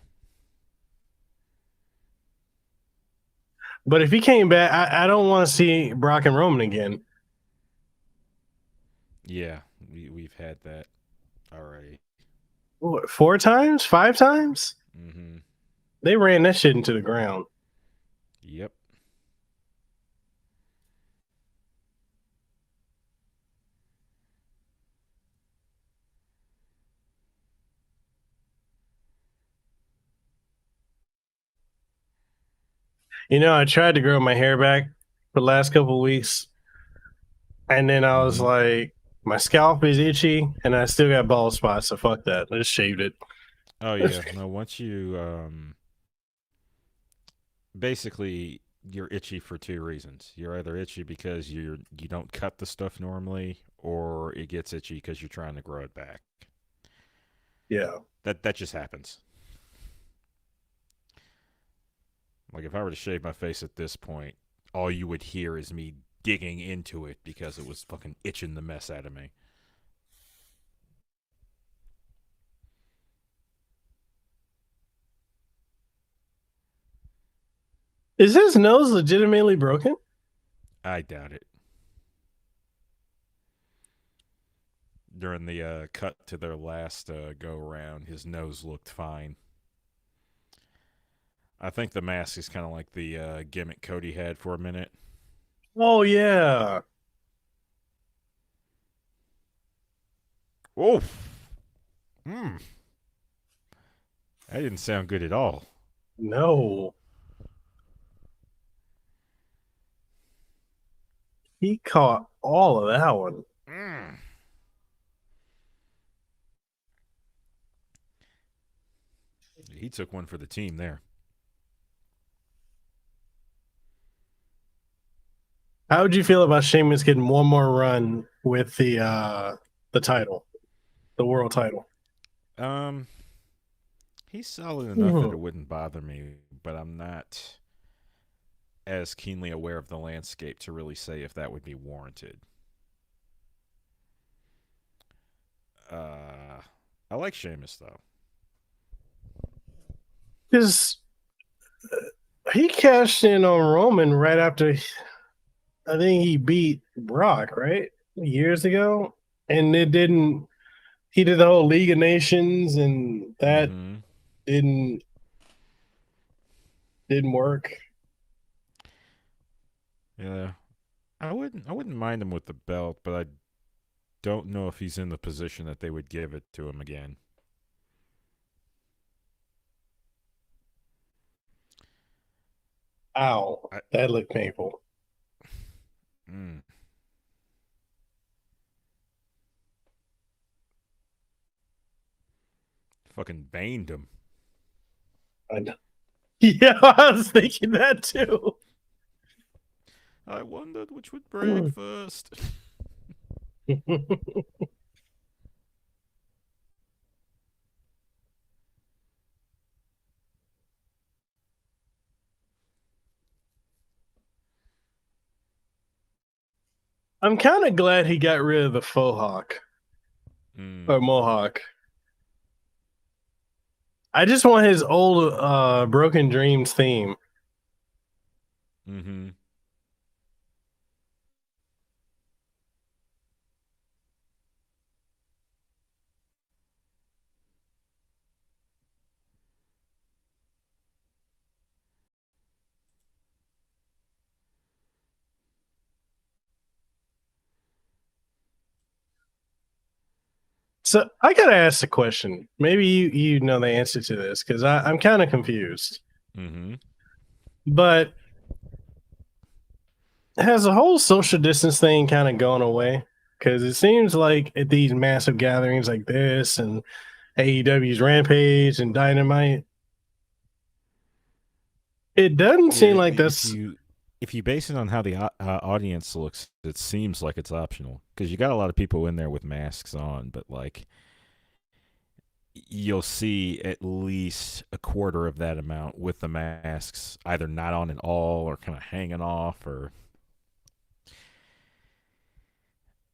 But if he came back, I don't want to see Brock and Roman again. Yeah, we've had that already. What, 4 times? 5 times? Mm-hmm. They ran that shit into the ground. Yep. You know, I tried to grow my hair back for the last couple of weeks, and then I was like, my scalp is itchy, and I still got bald spots, so fuck that. I just shaved it. Oh yeah. No, once you basically you're itchy for 2 reasons. You're either itchy because you don't cut the stuff normally, or it gets itchy because you're trying to grow it back. Yeah. That just happens. Like if I were to shave my face at this point, all you would hear is me digging into it because it was fucking itching the mess out of me. Is his nose legitimately broken? I doubt it. During the cut to their last go around, his nose looked fine. I think the mask is kind of like the gimmick Cody had for a minute. Oh, yeah. Oh, that didn't sound good at all. No. He caught all of that one. He took one for the team there. How would you feel about Sheamus getting one more run with the title, the world title? He's solid enough that it wouldn't bother me, but I'm not as keenly aware of the landscape to really say if that would be warranted. I like Sheamus though. Because he cashed in on Roman right after, I think he beat Brock, right? Years ago. And it didn't, he did the whole League of Nations, and that didn't work. Yeah. I wouldn't mind him with the belt, but I don't know if he's in the position that they would give it to him again. Ow. That looked painful. Fucking baned him. I know. Yeah, I was thinking that too. I wondered which would break first. I'm kind of glad he got rid of the faux hawk or mohawk. I just want his old Broken Dreams theme. Mm-hmm. So I gotta ask the question. Maybe you know the answer to this because I'm kind of confused. Mm-hmm. But has the whole social distance thing kind of gone away? Because it seems like at these massive gatherings like this and AEW's Rampage and Dynamite, it doesn't seem Yeah, like that's if you base it on how the audience looks, it seems like it's optional because you got a lot of people in there with masks on, but like you'll see at least a quarter of that amount with the masks either not on at all or kind of hanging off, or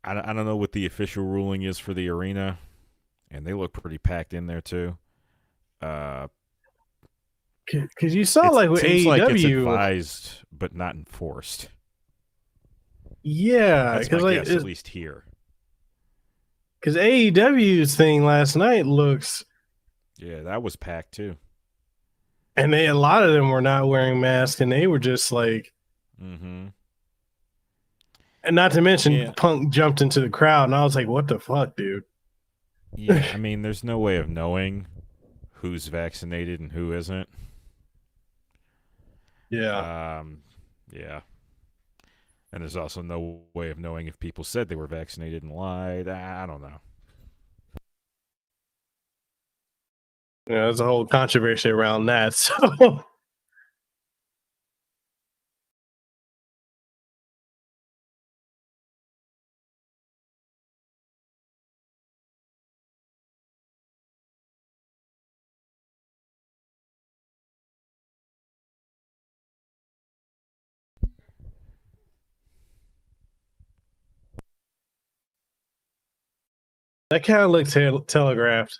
I don't know what the official ruling is for the arena, and they look pretty packed in there too. Uh, because you saw it like with seems like it's AEW, advised but not enforced. yeah, That's my because like guess, at least here. because AEW's thing last night looks, Yeah, that was packed too. and a lot of them were not wearing masks, and they were just like, Mm-hmm. and not to mention Yeah, Punk jumped into the crowd, and I was like, what the fuck, dude? yeah. I mean, there's no way of knowing who's vaccinated and who isn't. Yeah. Um, yeah. And there's also no way of knowing if people said they were vaccinated and lied. I don't know. Yeah, there's a whole controversy around that. So that kind of looked telegraphed.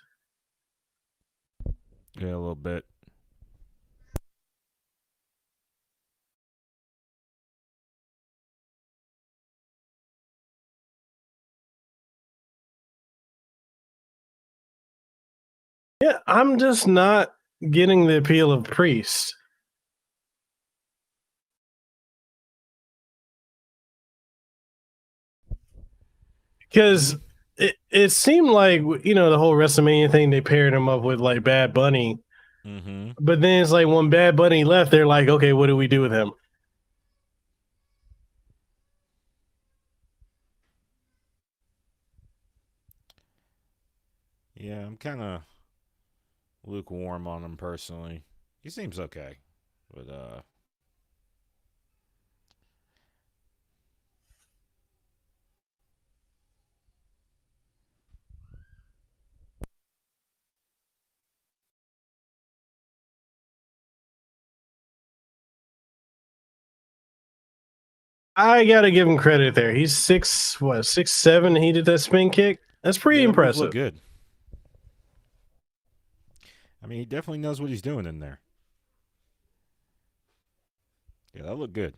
Yeah, a little bit. Yeah, I'm just not getting the appeal of Priest. Because it seemed like, the whole WrestleMania thing, they paired him up with like Bad Bunny. Mm-hmm. But then it's like when Bad Bunny left, they're like, okay, what do we do with him? Yeah, I'm kind of lukewarm on him personally. He seems okay, but I gotta give him credit there. He's 6'7", and he did that spin kick. That's pretty yeah, the moves look impressive. good. I mean, he definitely knows what he's doing in there. Yeah, that looked good.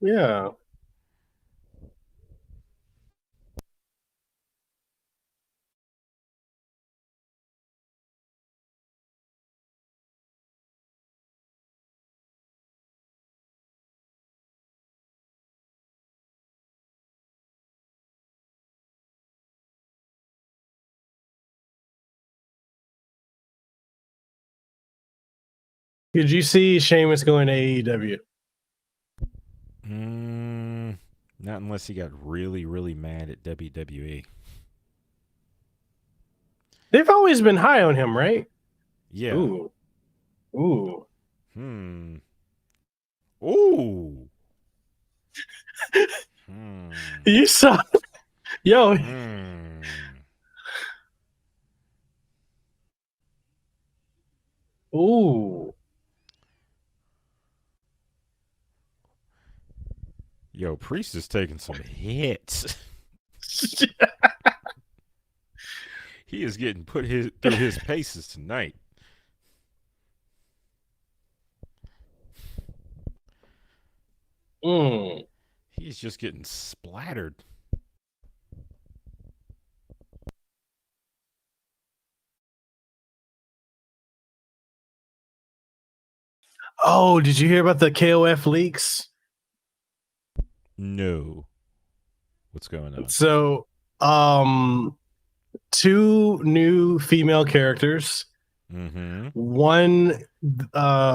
Yeah. Did you see Sheamus going to AEW? Not unless he got really, really mad at WWE. They've always been high on him, right? Yeah. Ooh. Ooh. Hmm. Ooh. Hmm. You saw, yo, Hmm. ooh. Yo, Priest is taking some hits. He is getting put through his paces tonight. He's just getting splattered. Oh, did you hear about the KOF leaks? No. What's going on? So, 2 new female characters. Mm-hmm. One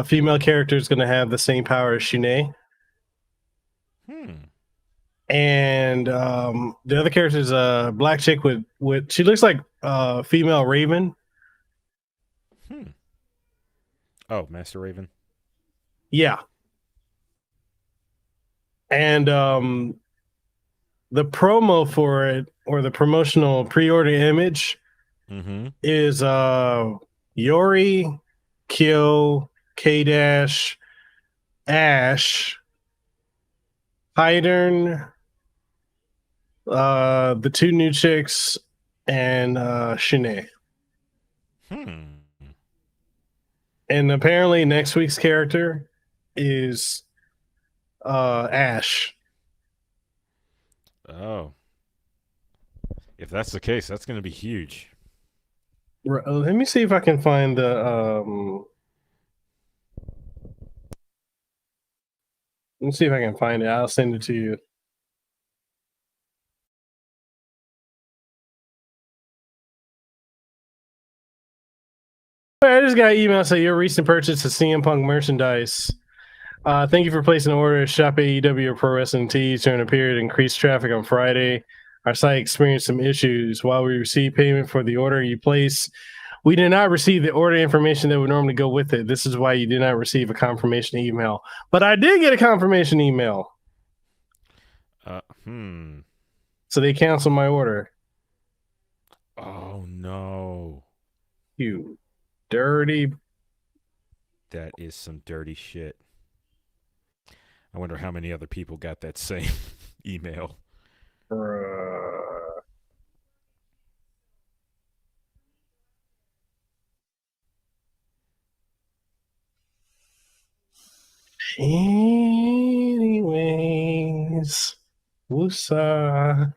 female character is going to have the same power as Shanae. And the other character is a black chick with she looks like female Raven. Oh, Master Raven. Yeah. And the promo for it, or the promotional pre-order image, is Yori, Kyo, K-Dash, A.S.H, Hydern, the 2 new chicks, and Shanae. And apparently next week's character is A.S.H. Oh. If that's the case, that's going to be huge. Let me see if I can find the let me see if I can find it. I'll send it to you. I just got an email saying your recent purchase of CM Punk merchandise. Thank you for placing an order at Shop AEW or Pro Wrestling Tees during a period of increased traffic on Friday. Our site experienced some issues. While we received payment for the order you placed, we did not receive the order information that would normally go with it. This is why you did not receive a confirmation email. But I did get a confirmation email. So they canceled my order. Oh, no. You dirty. That is some dirty shit. I wonder how many other people got that same email. Anyways, woosah.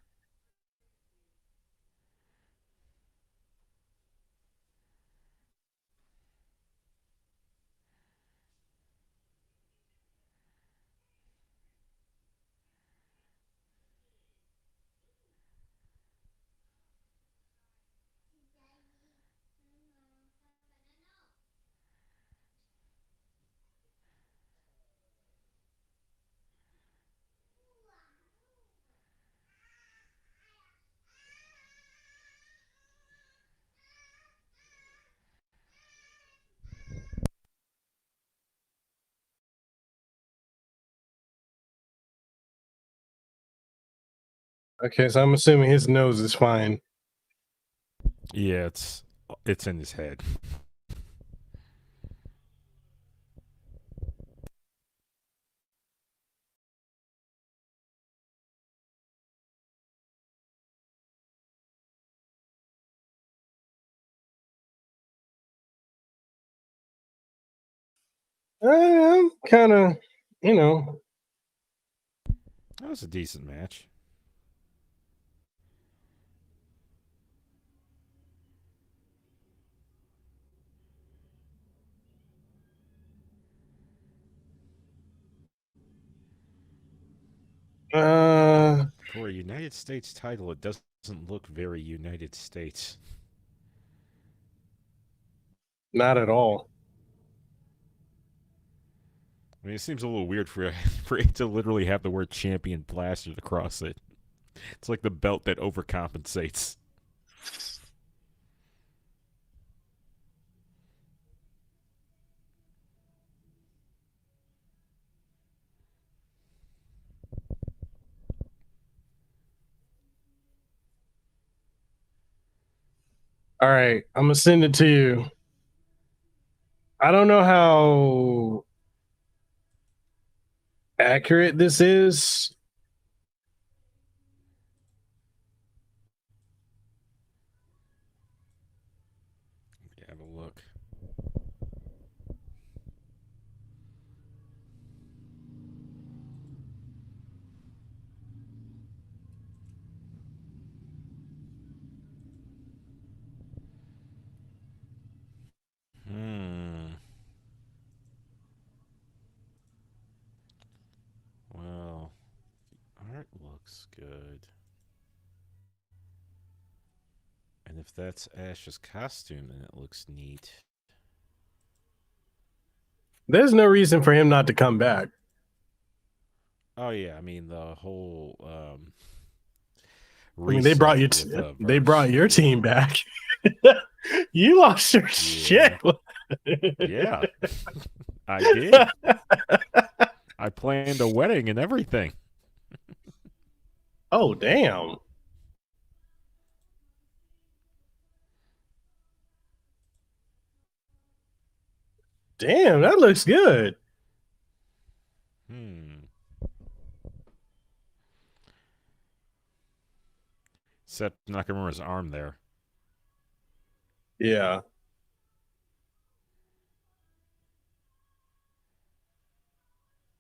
Okay, so I'm assuming his nose is fine. Yeah, it's in his head. I'm kind of, That was a decent match. For a United States title, it doesn't look very United States. Not at all. I mean, it seems a little weird for it to literally have the word champion plastered across it. It's like the belt that overcompensates. All right, I'm gonna send it to you. I don't know how accurate this is, good. And if that's Ash's costume, then it looks neat. There's no reason for him not to come back. Oh yeah, I mean the whole I mean, they brought reset with they verse. brought your team back. You lost your shit. Yeah, I did. I planned a wedding and everything. Oh, damn. Damn, that looks good. Seth Nakamura's arm there. Yeah.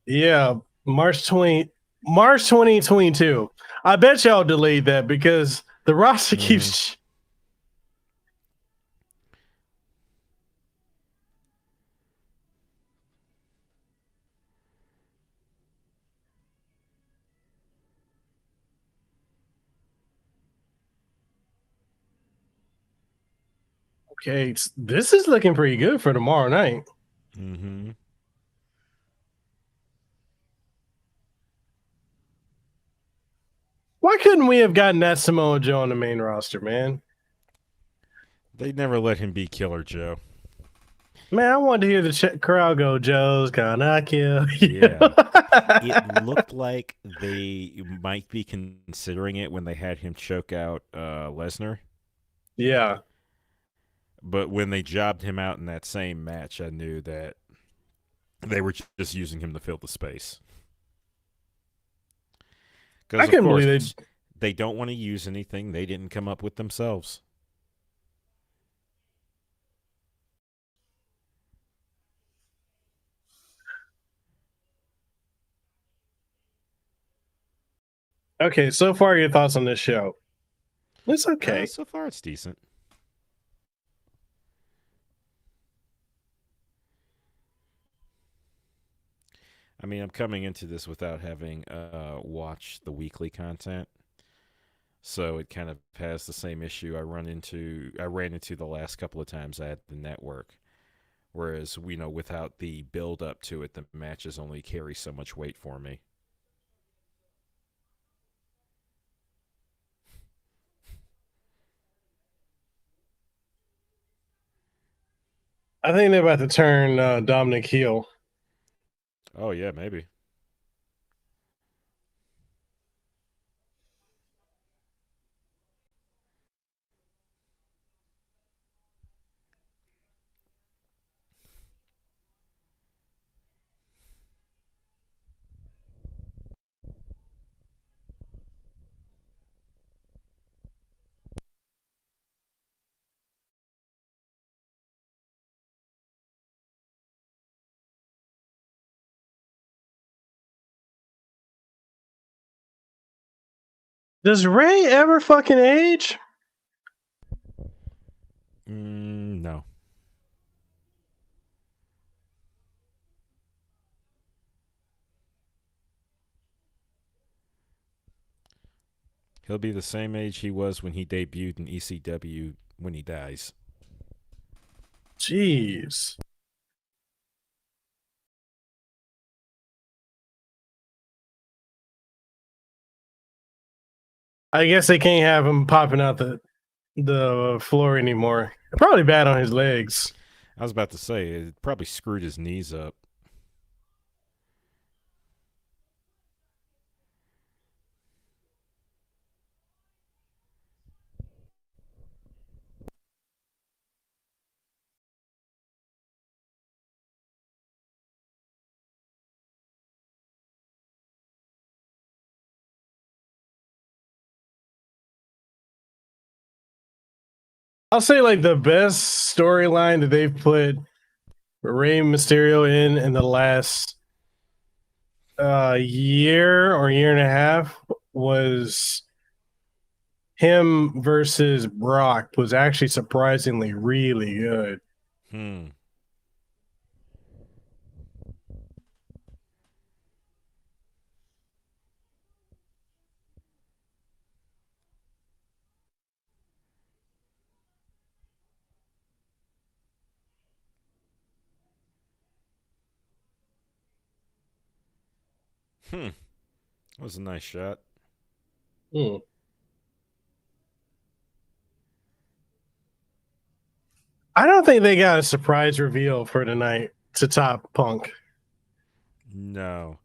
Yeah. March 2022. I bet y'all delayed that because the roster keeps. Okay, this is looking pretty good for tomorrow night. Mm-hmm. Why couldn't we have gotten that Samoa Joe on the main roster, man? They never let him be Killer Joe. Man, I wanted to hear the crowd go, Joe's gonna kill you. Yeah. It looked like they might be considering it when they had him choke out Lesnar. Yeah. But when they jobbed him out in that same match, I knew that they were just using him to fill the space. I couldn't believe they don't want to use anything they didn't come up with themselves. Okay, so far your thoughts on this show? It's okay. So far it's decent. I mean, I'm coming into this without having watched the weekly content, so it kind of has the same issue I ran into the last couple of times I had the network. Whereas, without the build up to it, the matches only carry so much weight for me. I think they're about to turn Dominik heel. Oh yeah, maybe. Does Ray ever fucking age? No. He'll be the same age he was when he debuted in ECW when he dies. Jeez. I guess they can't have him popping out the floor anymore. Probably bad on his legs. I was about to say, it probably screwed his knees up. I'll say like the best storyline that they've put Rey Mysterio in the last year or year and a half was him versus Brock was actually surprisingly really good. That was a nice shot. Hmm. I don't think they got a surprise reveal for tonight to top Punk. No,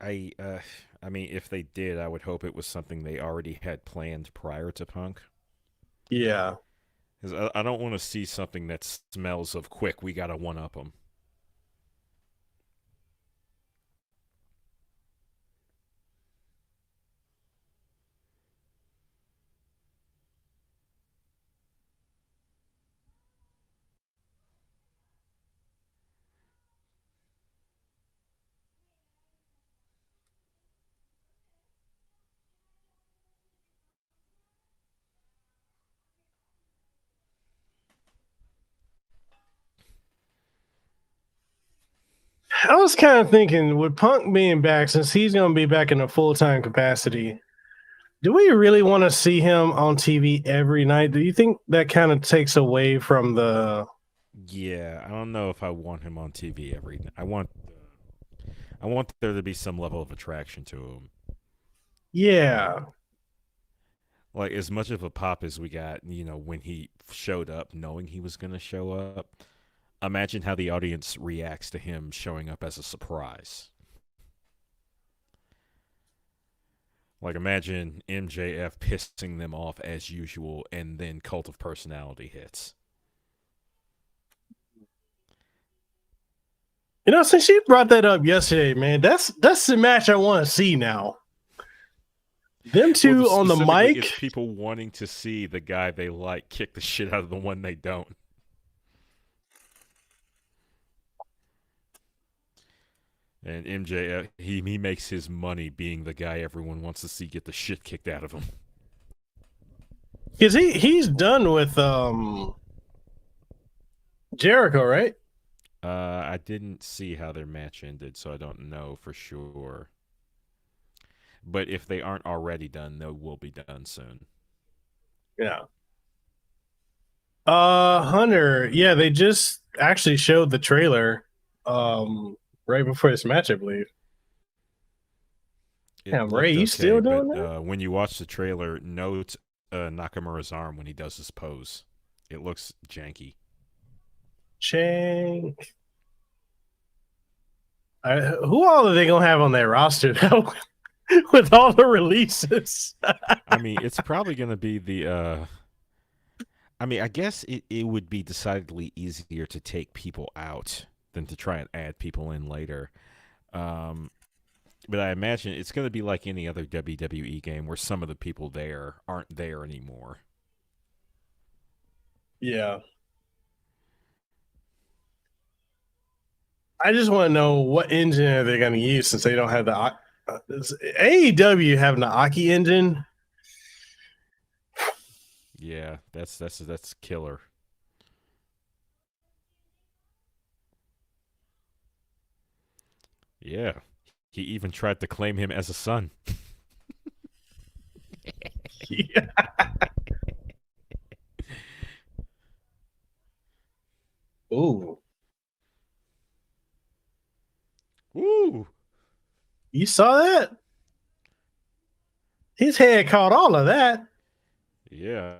I I mean, if they did, I would hope it was something they already had planned prior to Punk. Yeah. Because I don't want to see something that smells of quick. We gotta one up them. I was kind of thinking with Punk being back, since he's going to be back in a full time capacity, do we really want to see him on TV every night? Do you think that kind of takes away from the. Yeah, I don't know if I want him on TV every. I want there to be some level of attraction to him. Yeah. Like as much of a pop as we got, when he showed up, knowing he was gonna show up. Imagine how the audience reacts to him showing up as a surprise. Like imagine MJF pissing them off as usual, and then Cult of Personality hits. Since you brought that up yesterday, man, that's the match I want to see now. Them two on the mic. It's people wanting to see the guy they like kick the shit out of the one they don't. And MJF, he makes his money being the guy everyone wants to see get the shit kicked out of him. Because he's done with Jericho, right? I didn't see how their match ended, so I don't know for sure. But if they aren't already done, they will be done soon. Yeah. Hunter, yeah, they just actually showed the trailer right before this match, I believe. Damn, Ray, you still doing that? When you watch the trailer, note Nakamura's arm when he does his pose. It looks janky. Chang. Who all are they gonna have on that roster though? With all the releases. I mean, it's probably gonna be the I mean, I guess it would be decidedly easier to take people out than to try and add people in later. But I imagine it's going to be like any other WWE game where some of the people there aren't there anymore. Yeah. I just want to know what engine are they going to use since they don't have the AEW having the Aki engine. Yeah, that's killer. Yeah. He even tried to claim him as a son. Yeah. Ooh. Ooh. You saw that? His head caught all of that. Yeah.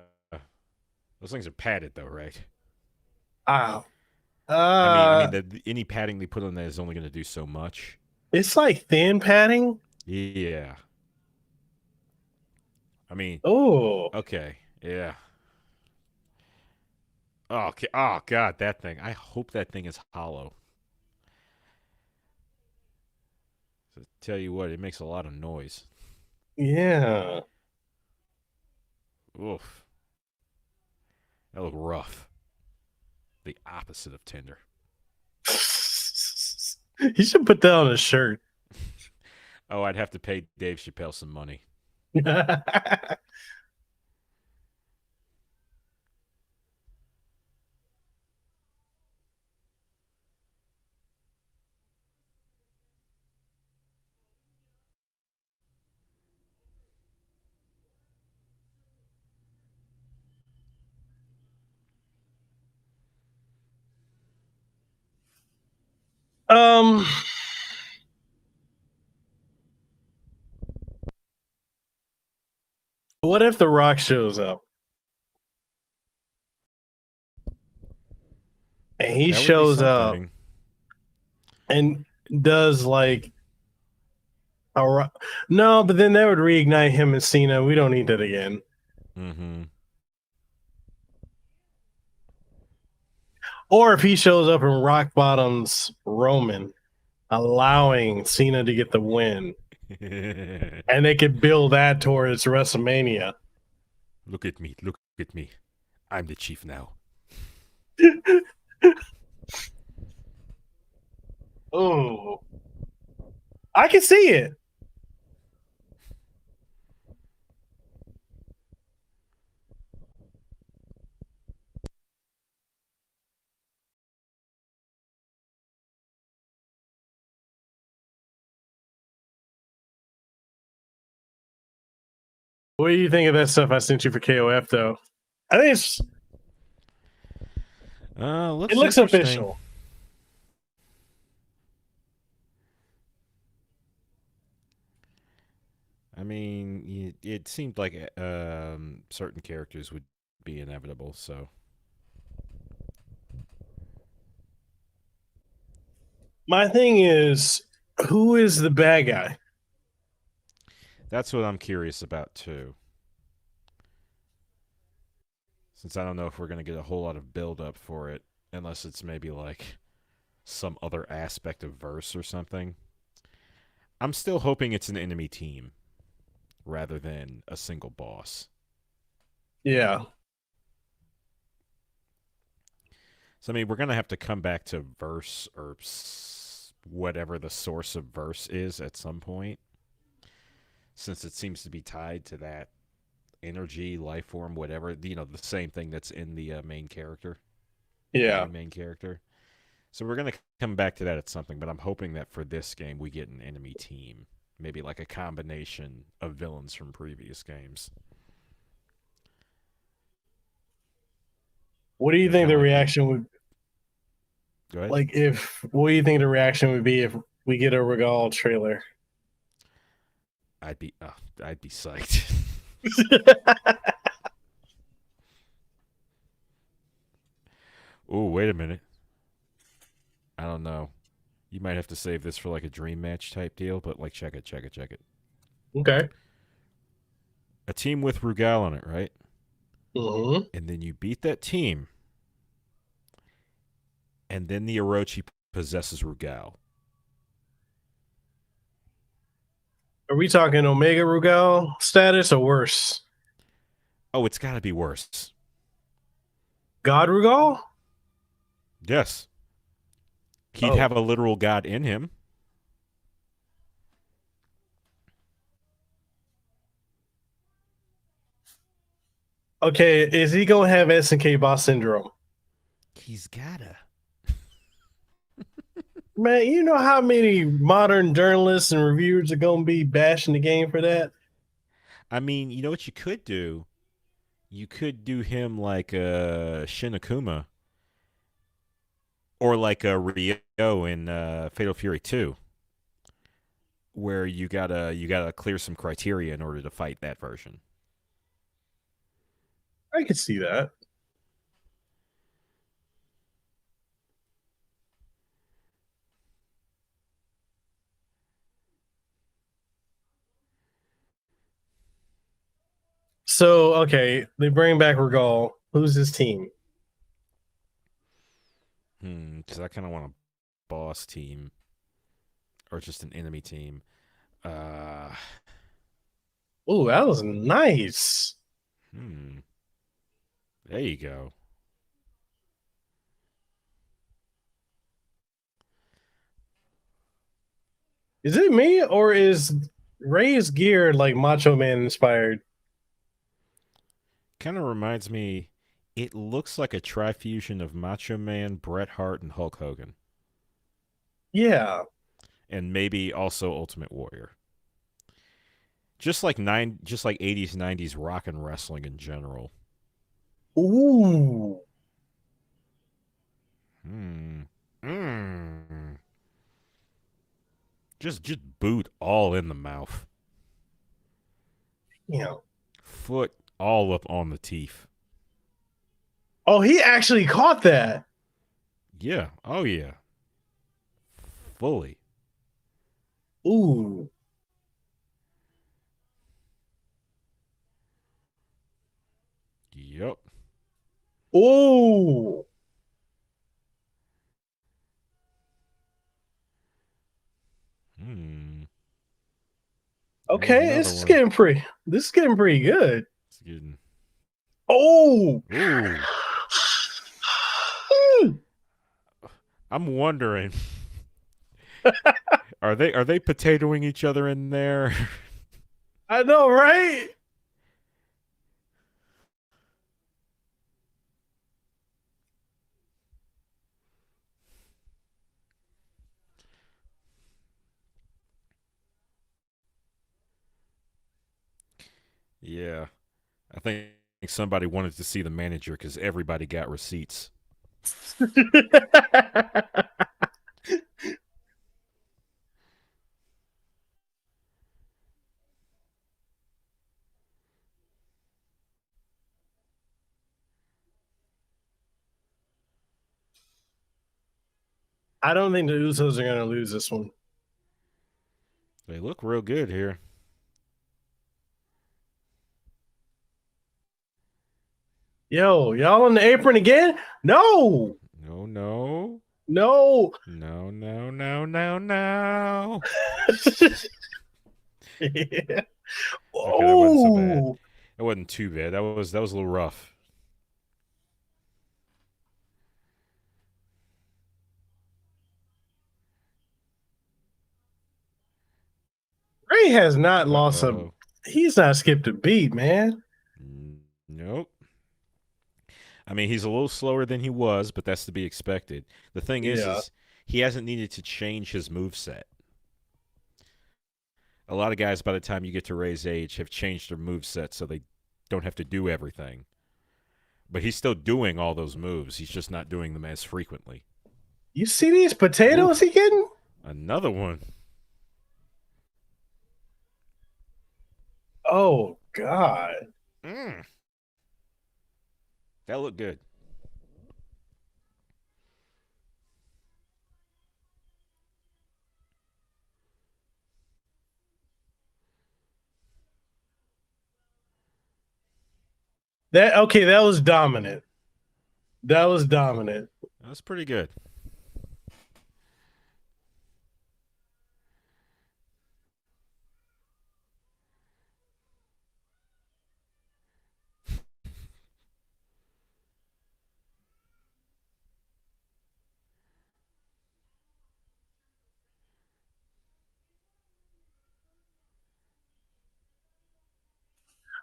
Those things are padded though, right? Wow. I mean, any padding they put on that is only going to do so much. It's like thin padding. Yeah. I mean, Oh. okay. Yeah. Oh, okay. Oh, God, that thing. I hope that thing is hollow. So, tell you what, it makes a lot of noise. Yeah. Oof. That look rough. The opposite of tender. You should put that on a shirt. Oh, I'd have to pay Dave Chappelle some money. um What if The Rock shows up? And he That would be shows up something. and does like no, but then that would reignite him and Cena. We don't need that again. Mm-hmm. Or if he shows up and rock bottoms Roman, allowing Cena to get the win, and they could build that towards WrestleMania. Look at me. Look at me. I'm the chief now. Oh, I can see it. What do you think of that stuff I sent you for KOF, though? I think it looks official. I mean, it seemed like certain characters would be inevitable, so. My thing is, who is the bad guy? That's what I'm curious about, too. Since I don't know if we're going to get a whole lot of build-up for it, unless it's maybe like some other aspect of verse or something. I'm still hoping it's an enemy team rather than a single boss. Yeah. So, I mean, we're going to have to come back to verse or whatever the source of verse is at some point, since it seems to be tied to that energy, life form, whatever, the same thing that's in the main character. Yeah. The main character. So we're going to come back to that at something, but I'm hoping that for this game we get an enemy team. Maybe like a combination of villains from previous games. What do you think the reaction would? Go ahead. Like, what do you think the reaction would be if we get a Regal trailer? I'd be psyched. Oh, wait a minute. I don't know. You might have to save this for like a dream match type deal, but like check it. Okay. A team with Rugal on it, right? Mm-hmm. And then you beat that team. And then the Orochi possesses Rugal. Are we talking Omega Rugal status or worse? Oh, it's got to be worse. God Rugal? Yes. He'd have a literal god in him. Okay, is he gonna have SNK boss syndrome? He's gotta. Man, you know how many modern journalists and reviewers are gonna be bashing the game for that? I mean, you know what you could do? You could do him like Shin Akuma. Or like a Rio in Fatal Fury 2. Where you gotta clear some criteria in order to fight that version. I could see that. So, okay, they bring back Regal. Who's his team? Because I kind of want a boss team. Or just an enemy team. Oh, that was nice. There you go. Is it me or is Ray's gear like Macho Man inspired? Kind of reminds me. It looks like a trifusion of Macho Man, Bret Hart, and Hulk Hogan. Yeah. And maybe also Ultimate Warrior. Just like 80s, 90s rock and wrestling in general. Ooh. Just boot all in the mouth. Yeah. foot all up on the teeth. Oh, he actually caught that. Yeah. Oh, yeah. Fully. Ooh. Yep. Ooh. Hmm. There's Okay, another this is one. getting pretty. This is getting pretty good. It's getting. Oh. Ooh. I'm wondering. Are they potatoing each other in there? I know, right? Yeah. I think somebody wanted to see the manager because everybody got receipts. I don't think the Usos are going to lose this one. They look real good here. Yo, y'all on the apron again? No. No, no. No. No, no, no, no, no. Yeah. Okay, that wasn't so bad. Oh. It wasn't too bad. That was a little rough. Ray has not lost a. Uh-oh. He's not skipped a beat, man. Nope. I mean, he's a little slower than he was, but that's to be expected. The thing Yeah. is he hasn't needed to change his move set. A lot of guys, by the time you get to Ray's age, have changed their move set so they don't have to do everything. But he's still doing all those moves. He's just not doing them as frequently. You see these potatoes Oof. he getting? Another one. Oh God. Mm. That looked good. That okay, that was dominant. That was dominant. That was pretty good.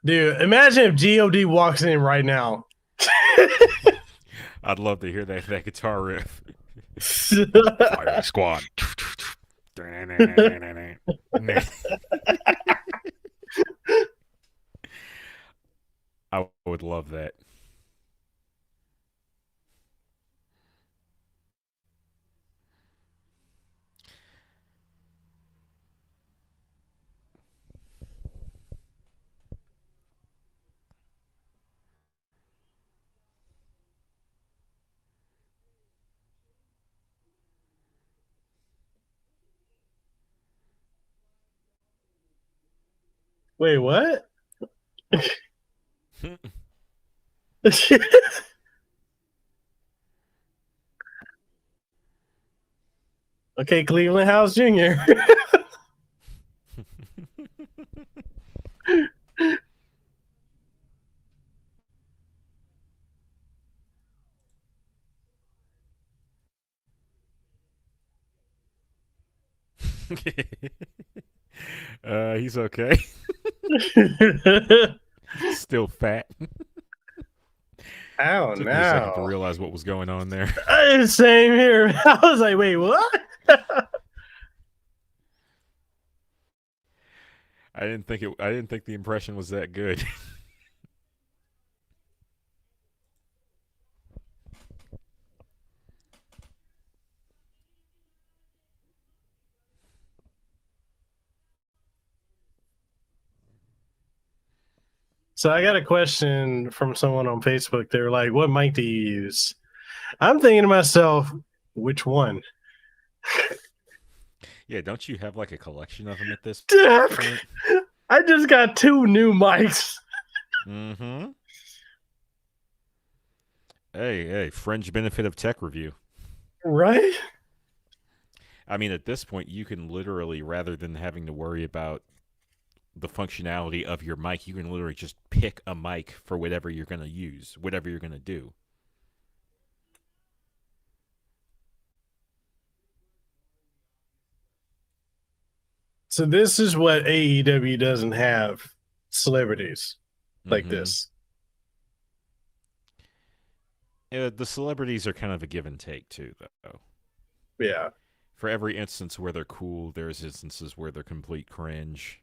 Dude, imagine if God walks in right now. I'd love to hear that guitar riff. Fire Squad. I would love that. Wait, what? Okay, Cleveland House Jr. He's okay. Still fat. Oh Took me a second to no. realize what was going on there. Same here. I was like, wait, what? I didn't think the impression was that good. So I got a question from someone on Facebook. They're like, "What mic do you use?" I'm thinking to myself, which one? Yeah, don't you have like a collection of them at this Dude, point? I just got two new mics. Mm-hmm. Hey, fringe benefit of tech review. Right? I mean, at this point, you can literally, rather than having to worry about the functionality of your mic, you can literally just pick a mic for whatever you're going to use, whatever you're going to do. So this is what AEW doesn't have: celebrities like Mm-hmm. this. The celebrities are kind of a give and take, too, though. Yeah. For every instance where they're cool, there's instances where they're complete cringe.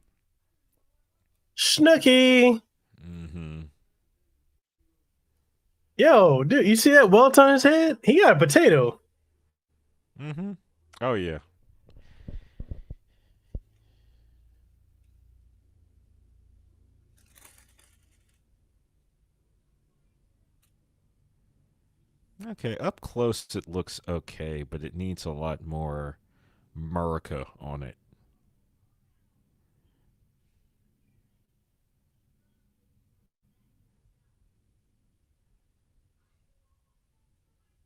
Snooky. Mm-hmm. Yo, dude, you see that welt on his head? He got a potato. Mm-hmm. Oh, yeah. Okay, up close it looks okay, but it needs a lot more Murica on it.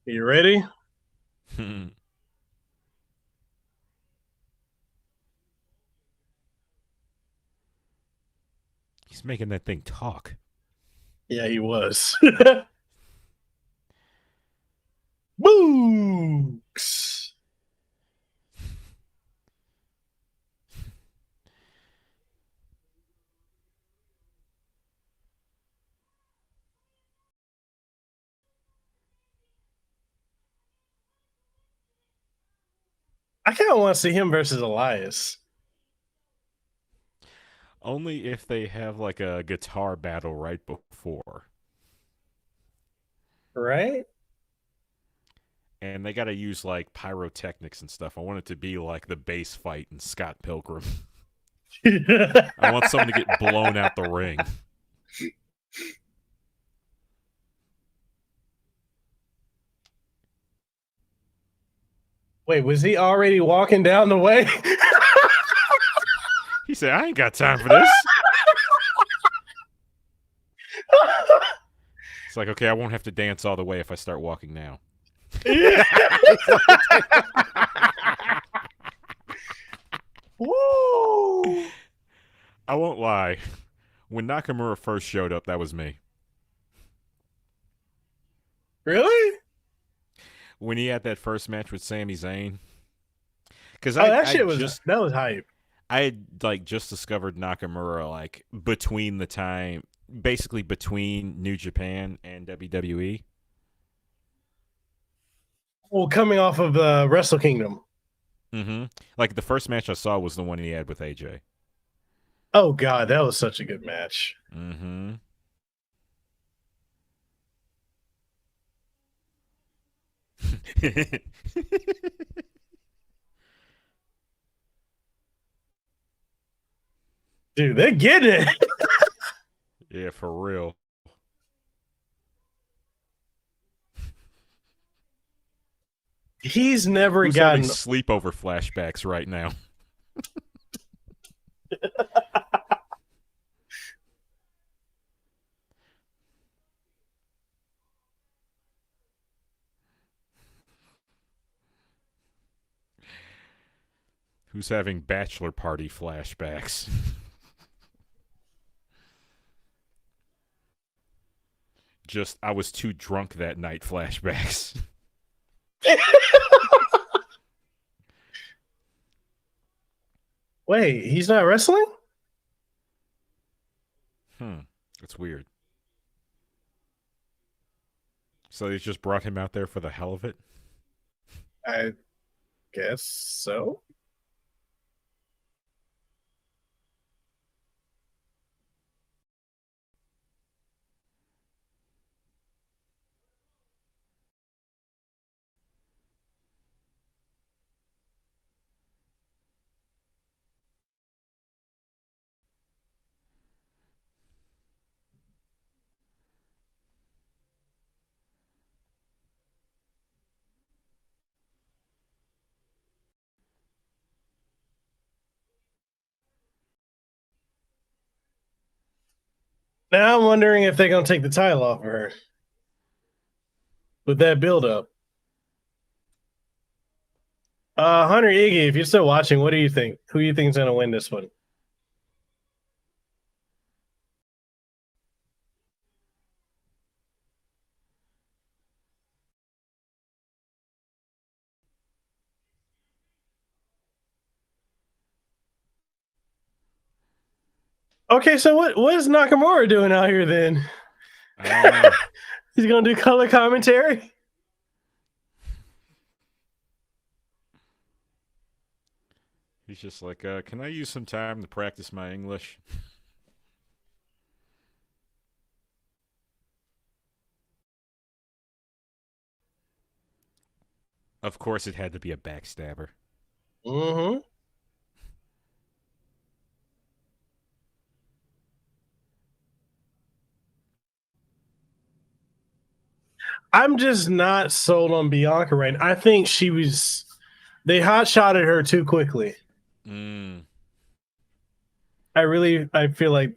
You ready? He's making that thing talk. Yeah, he was. Books. I kind of want to see him versus Elias. Only if they have like a guitar battle right before. Right? And they got to use like pyrotechnics and stuff. I want it to be like the bass fight in Scott Pilgrim. I want someone to get blown out the ring. Wait, was he already walking down the way? He said, I ain't got time for this. It's like, okay, I won't have to dance all the way if I start walking now. Woo! I won't lie. When Nakamura first showed up, that was me. Really? When he had that first match with Sami Zayn. Because Oh, that shit was that was hype. I had like just discovered Nakamura like between the time, basically between New Japan and WWE. Well, coming off of Wrestle Kingdom. Mm-hmm. Like the first match I saw was the one he had with AJ. Oh god, that was such a good match. Mm-hmm. Dude, they're getting it. Yeah, for real. He's never Who's having gotten sleepover flashbacks right now? Who's having bachelor party flashbacks? Just, I was too drunk that night flashbacks. Wait, he's not wrestling? That's weird. So they just brought him out there for the hell of it? I guess so. Now I'm wondering if they're gonna take the title off of her with that build up. Hunter Iggy, if you're still watching, what do you think? Who do you think is gonna win this one? Okay, so what is Nakamura doing out here then? I don't know. He's gonna do color commentary. He's just like, can I use some time to practice my English? Of course, it had to be a backstabber. Mm-hmm. I'm just not sold on Bianca right now. I think they hot shotted her too quickly. Mm. I feel like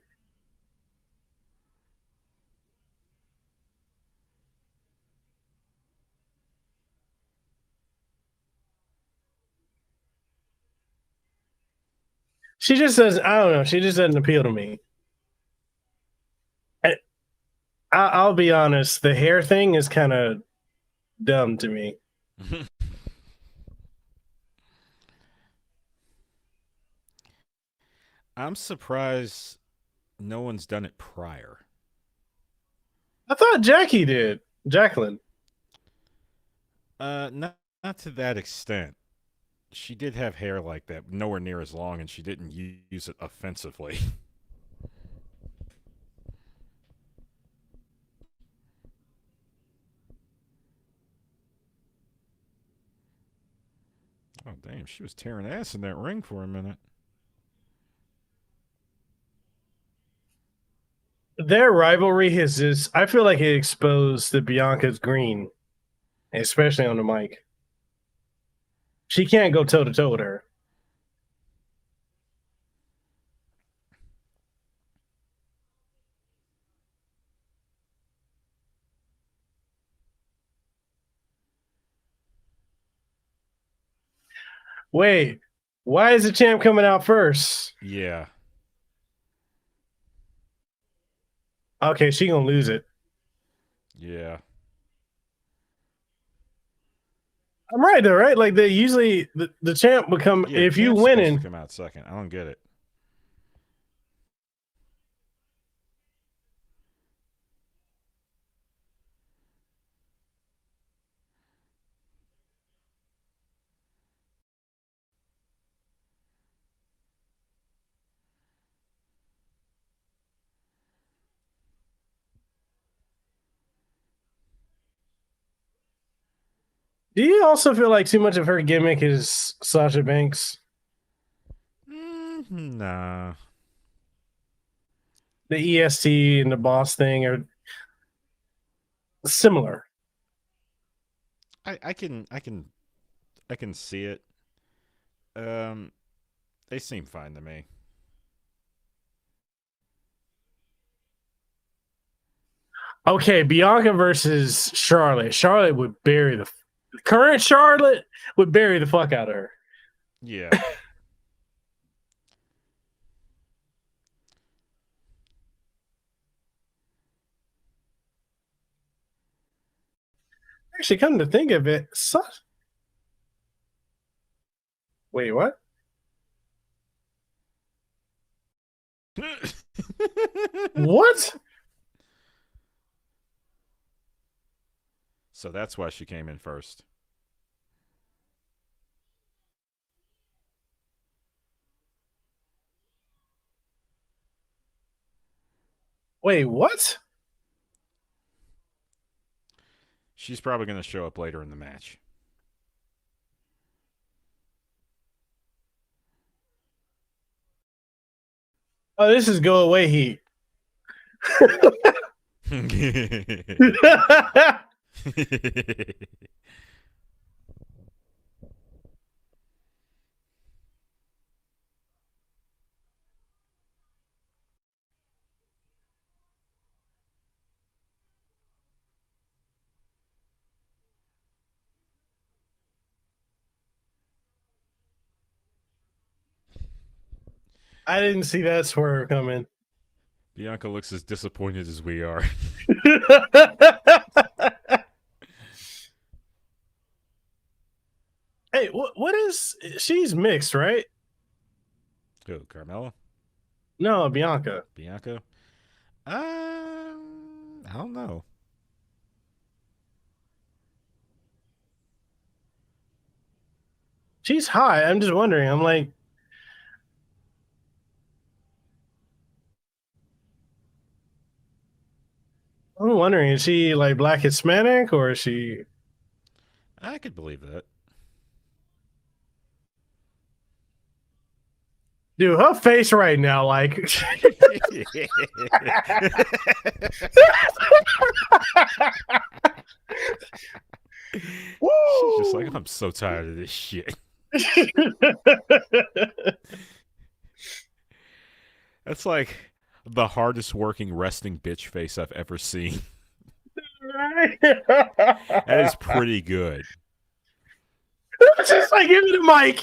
she just doesn't. I don't know. She just doesn't appeal to me. I'll be honest. The hair thing is kind of dumb to me. I'm surprised no one's done it prior. I thought Jackie did. Jacqueline. Not to that extent. She did have hair like that, nowhere near as long, and she didn't use it offensively. Oh, damn, she was tearing ass in that ring for a minute. Their rivalry has just. I feel like it exposed the Bianca's green, especially on the mic. She can't go toe to toe with her. Wait, why is the champ coming out first? Yeah. Okay, she gonna lose it. Yeah. I'm right though, right? Like they usually the champ would come Yeah, if you champ's supposed to winning. come out second. I don't get it. Do you also feel like too much of her gimmick is Sasha Banks? Nah. The EST and the boss thing are similar. I can see it. Um, they seem fine to me. Okay, Bianca versus Charlotte. Charlotte would bury the current Charlotte would bury the fuck out of her. Yeah. Actually, come to think of it, wait, what? What? So that's why she came in first. Wait, what? She's probably going to show up later in the match. Oh, this is go away heat. I didn't see that swerve coming. Bianca looks as disappointed as we are. Hey, what is she's mixed, right? Who, Carmella? No, Bianca. Bianca? I don't know. She's hot. I'm just wondering. I'm like, I'm wondering, is she like black Hispanic or is she? I could believe that. Dude, her face right now, like, She's just like, I'm so tired of this shit. That's like the hardest working resting bitch face I've ever seen. That is pretty good. Just like, give me the mic.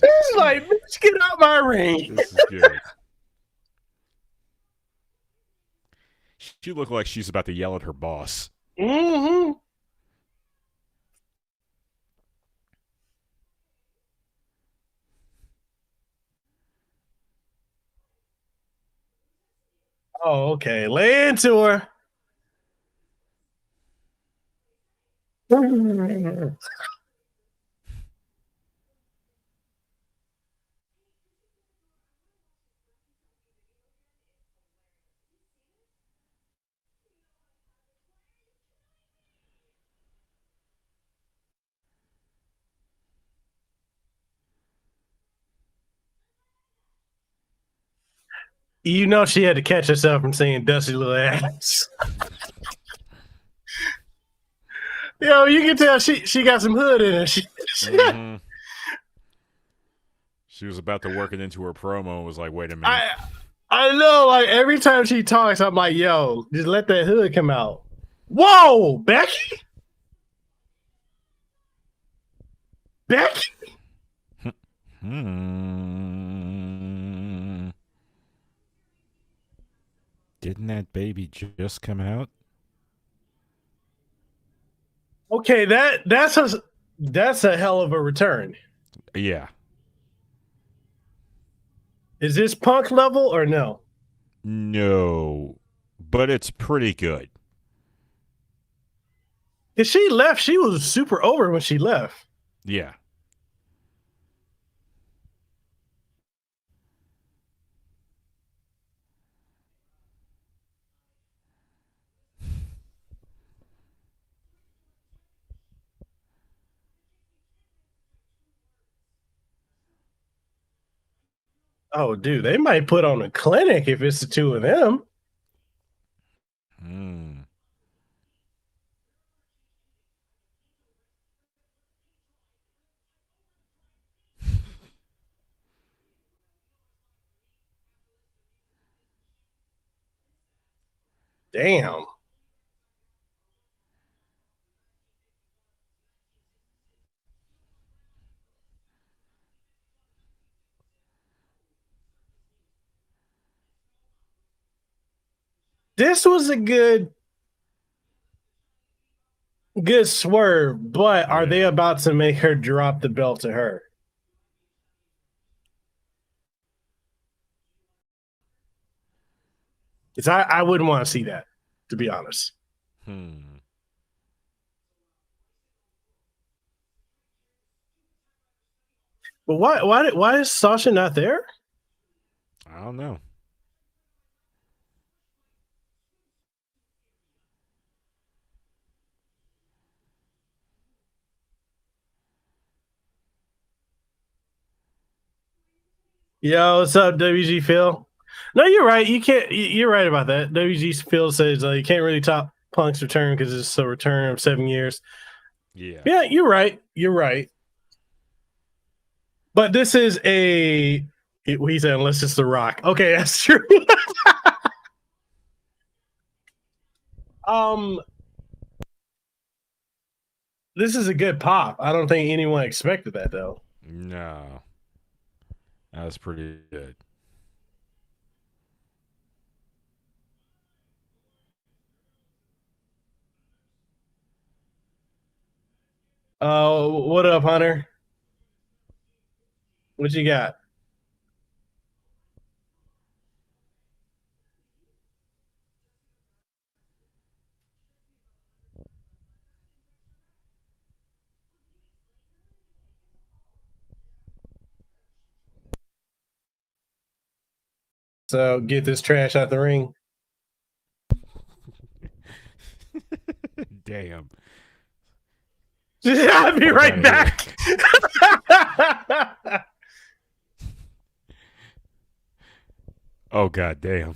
She's like, bitch, get out my ring. This is good. She looked like she's about to yell at her boss. Mm-hmm. Oh, okay. Lay into her. You know she had to catch herself from saying dusty little ass. Yo, you can tell she got some hood in her. Mm-hmm. She was about to work it into her promo and was like, wait a minute. I know, like every time she talks, I'm like, yo, just let that hood come out. Whoa, Becky? Becky? Didn't that baby just come out? Okay, that's a hell of a return. Yeah. Is this Punk level or no? No. But it's pretty good. If she left, she was super over when she left. Yeah. Oh, dude, they might put on a clinic if it's the two of them. Hmm. Damn. This was a good swerve, but are they about to make her drop the belt to her? Because I wouldn't want to see that, to be honest. But why is Sasha not there? I don't know. Yo, what's up, WG Phil? No, you're right. You can't. You're right about that. WG Phil says you can't really top Punk's return because it's a return of 7 years. Yeah. Yeah, you're right. You're right. But this is he said, unless it's The Rock. Okay, that's true. This is a good pop. I don't think anyone expected that though. No, that was pretty good. What up, Hunter? What you got? So get this trash out the ring. Damn. I'll be right back. Oh, god damn.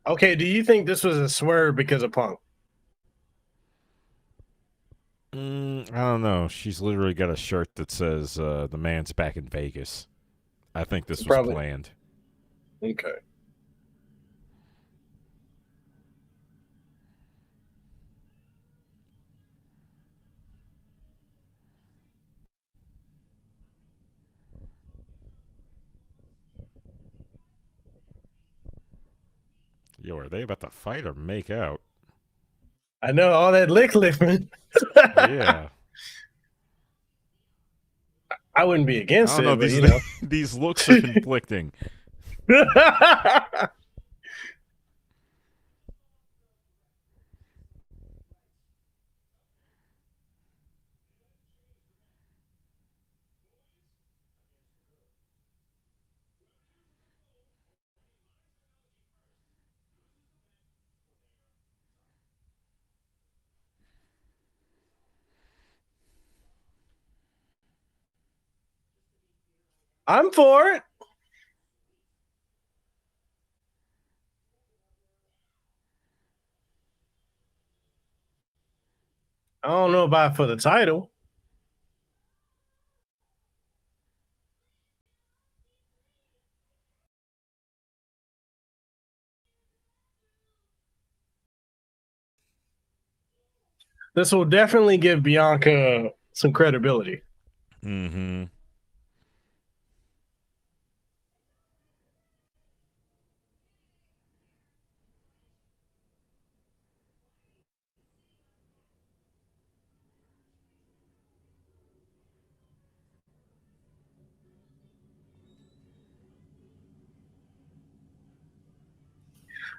Okay, do you think this was a swerve because of Punk? I don't know. She's literally got a shirt that says the man's back in Vegas. I think this was Probably. planned. Okay. Yo, are they about to fight or make out? I know all that lick lifting. Yeah. I wouldn't be against I don't it, but these, you know. these looks are conflicting. I'm for it. I don't know about for the title. This will definitely give Bianca some credibility. Mm-hmm.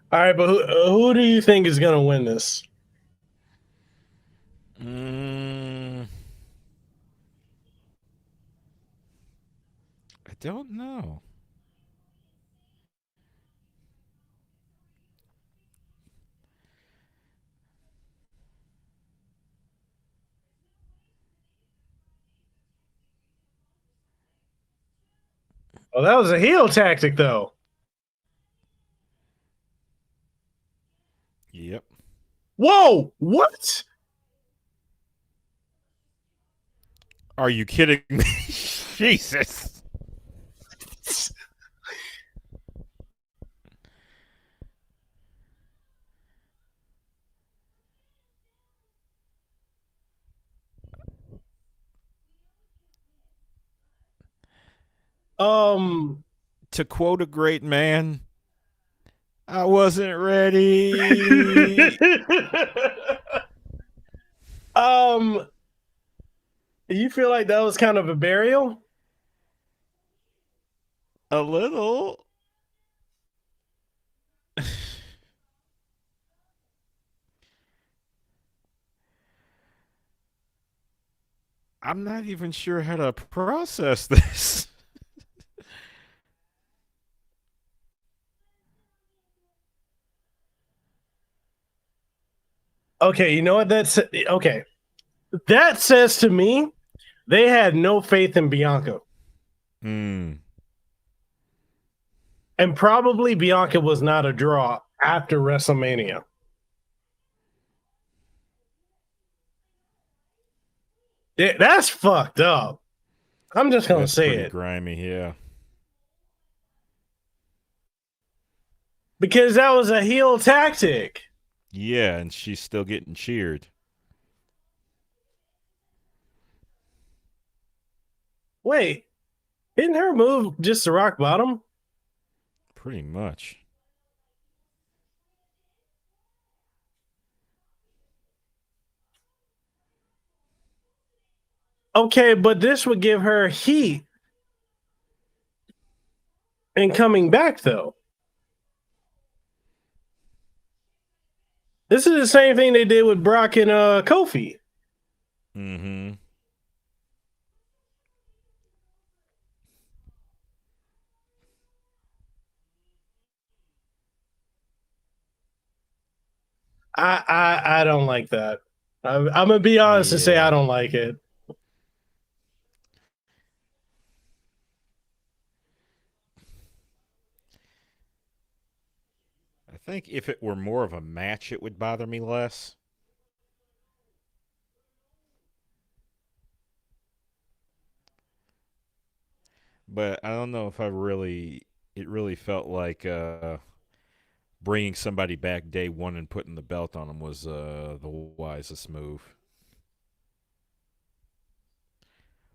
All right, but who do you think is going to win this? I don't know. Oh, that was a heel tactic, though. Yep. Whoa! What? Are you kidding me? Jesus. To quote a great man, I wasn't ready. You feel like that was kind of a burial? A little. I'm not even sure how to process this. Okay, you know what that's okay. That says to me they had no faith in Bianca. Hmm. And probably Bianca was not a draw after WrestleMania. Yeah, that's fucked up. I'm just gonna That's say pretty it. grimy, yeah. Because that was a heel tactic. Yeah, and she's still getting cheered. Wait, isn't her move just the rock bottom? Pretty much. Okay, but this would give her heat and coming back though. This is the same thing they did with Brock and Kofi. Mm-hmm. I don't like that. I'm gonna be honest and say I don't like it. I think if it were more of a match, it would bother me less. But I don't know if it really felt like bringing somebody back day one and putting the belt on them was the wisest move.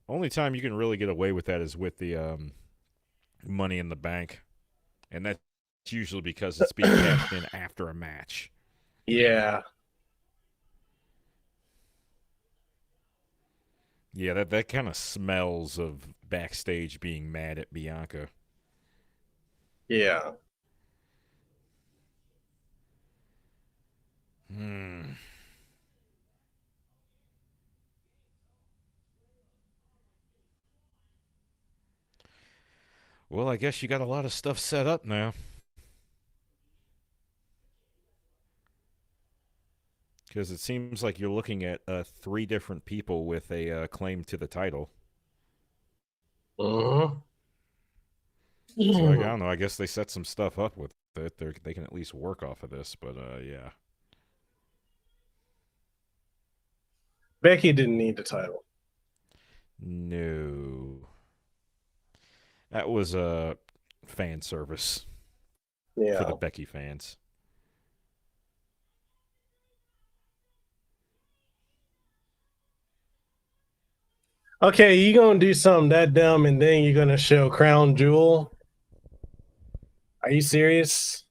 Only time you can really get away with that is with the Money in the Bank, and that's usually because it's being cashed in after a match. Yeah. Yeah, that kind of smells of backstage being mad at Bianca. Yeah. Hmm. Well, I guess you got a lot of stuff set up now. Because it seems like you're looking at three different people with a claim to the title. Uh-huh. So I don't know. I guess they set some stuff up with it. They can at least work off of this. But yeah. Becky didn't need the title. No. That was fan service for the Yeah. Becky fans. Okay, you gonna do something that dumb and then you're gonna show Crown Jewel? Are you serious?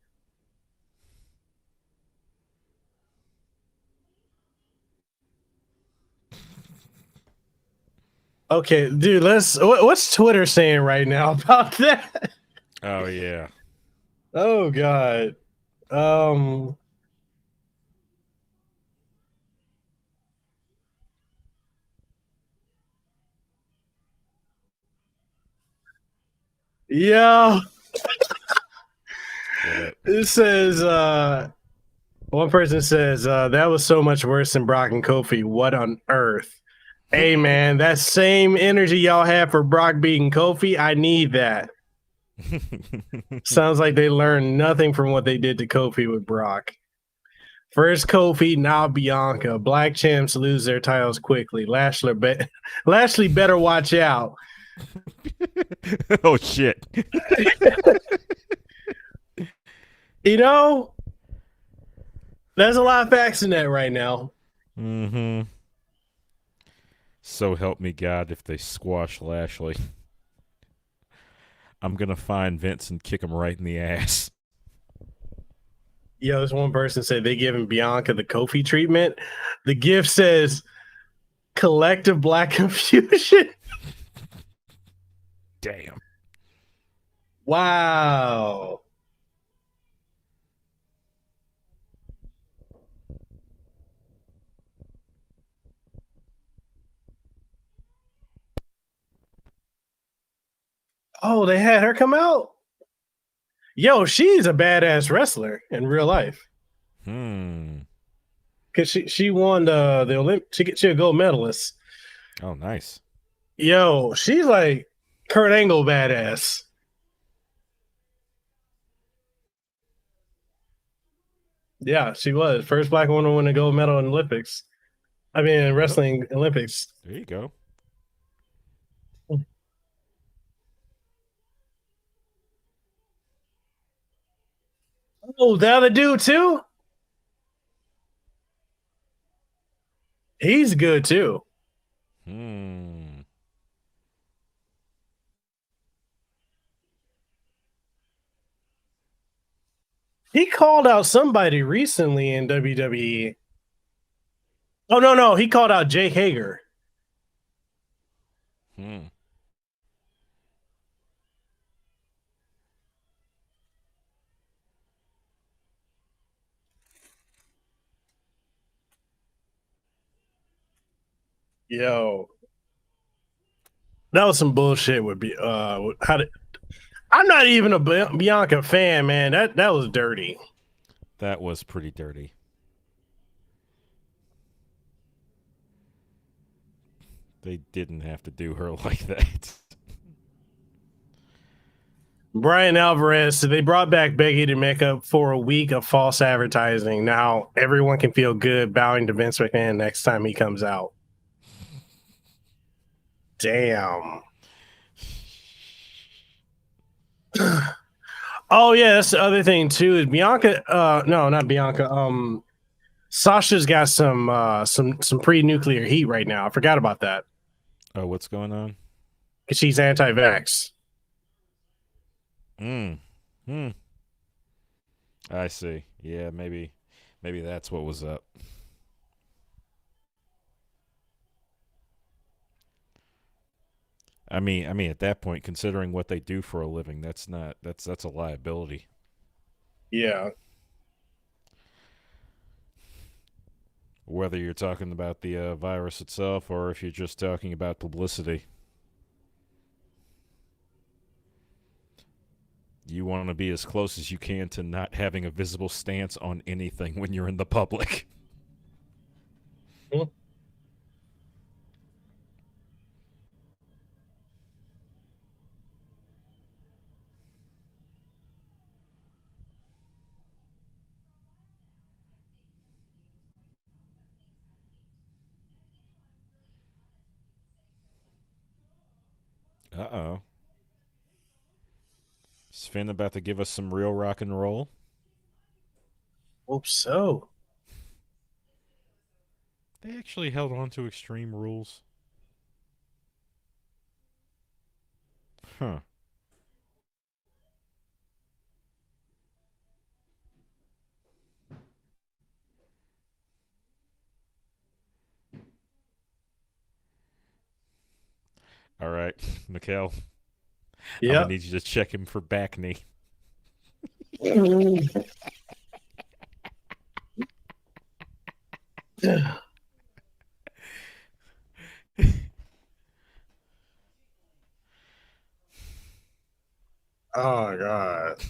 Okay, dude, what's Twitter saying right now about that? Oh yeah. Oh god. Um yeah. What up? It says one person says that was so much worse than Brock and Kofi. What on earth? Hey man, that same energy y'all have for Brock beating Kofi, I need that. Sounds like they learned nothing from what they did to Kofi with Brock. First Kofi, now Bianca. Black champs lose their titles quickly. Lashley better watch out. Oh shit. You know, there's a lot of facts in that right now. Mm-hmm. So help me God if they squash Lashley. I'm gonna find Vince and kick him right in the ass. Yo, this one person said they giving Bianca the Kofi treatment. The gift says collective black confusion. Damn. Wow. Oh, they had her come out? Yo, she's a badass wrestler in real life. Cause she won the Olymp. She a gold medalist. Oh, nice. Yo, she's like Kurt Angle badass. Yeah, she was first black woman to win a gold medal in Olympics. I mean, wrestling Olympics. There you go. Oh, the other dude too. He's good too. Hmm. He called out somebody recently in WWE. Oh no, he called out Jake Hager. Hmm. Yo, that was some bullshit. Would be how did I'm not even a Bianca fan, man. That was dirty. That was pretty dirty. They didn't have to do her like that. Brian Alvarez, so they brought back Becky to make up for a week of false advertising. Now everyone can feel good bowing to Vince McMahon next time he comes out. Damn. Oh yeah, that's the other thing too. Is Bianca? No, not Bianca. Sasha's got some pre-nuclear heat right now. I forgot about that Oh, what's going on? because she's anti-vax. Hmm. Hmm. I see. Yeah, maybe that's what was up. I mean, at that point, considering what they do for a living, that's a liability. Yeah. Whether you're talking about the virus itself or if you're just talking about publicity, you want to be as close as you can to not having a visible stance on anything when you're in the public. Uh oh. Is Finn about to give us some real rock and roll? Hope so. They actually held on to Extreme Rules. Huh. All right, Mekel, I'm gonna Yep. need you to check him for back knee. Oh my god.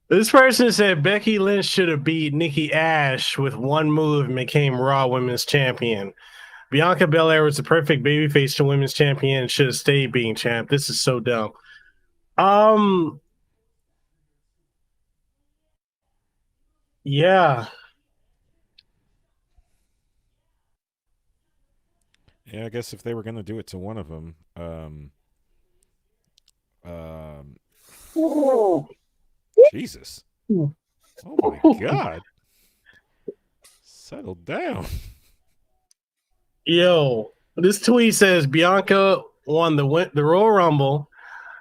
This person said Becky Lynch should have beat Nikki A.S.H with one move and became Raw Women's Champion. Bianca Belair was the perfect babyface to Women's Champion and should have stayed being champ. This is so dumb. Um, yeah, Yeah, I guess if they were gonna do it to one of them, um, Jesus, oh my God, settle down. yo, this tweet says Bianca won the Royal Rumble.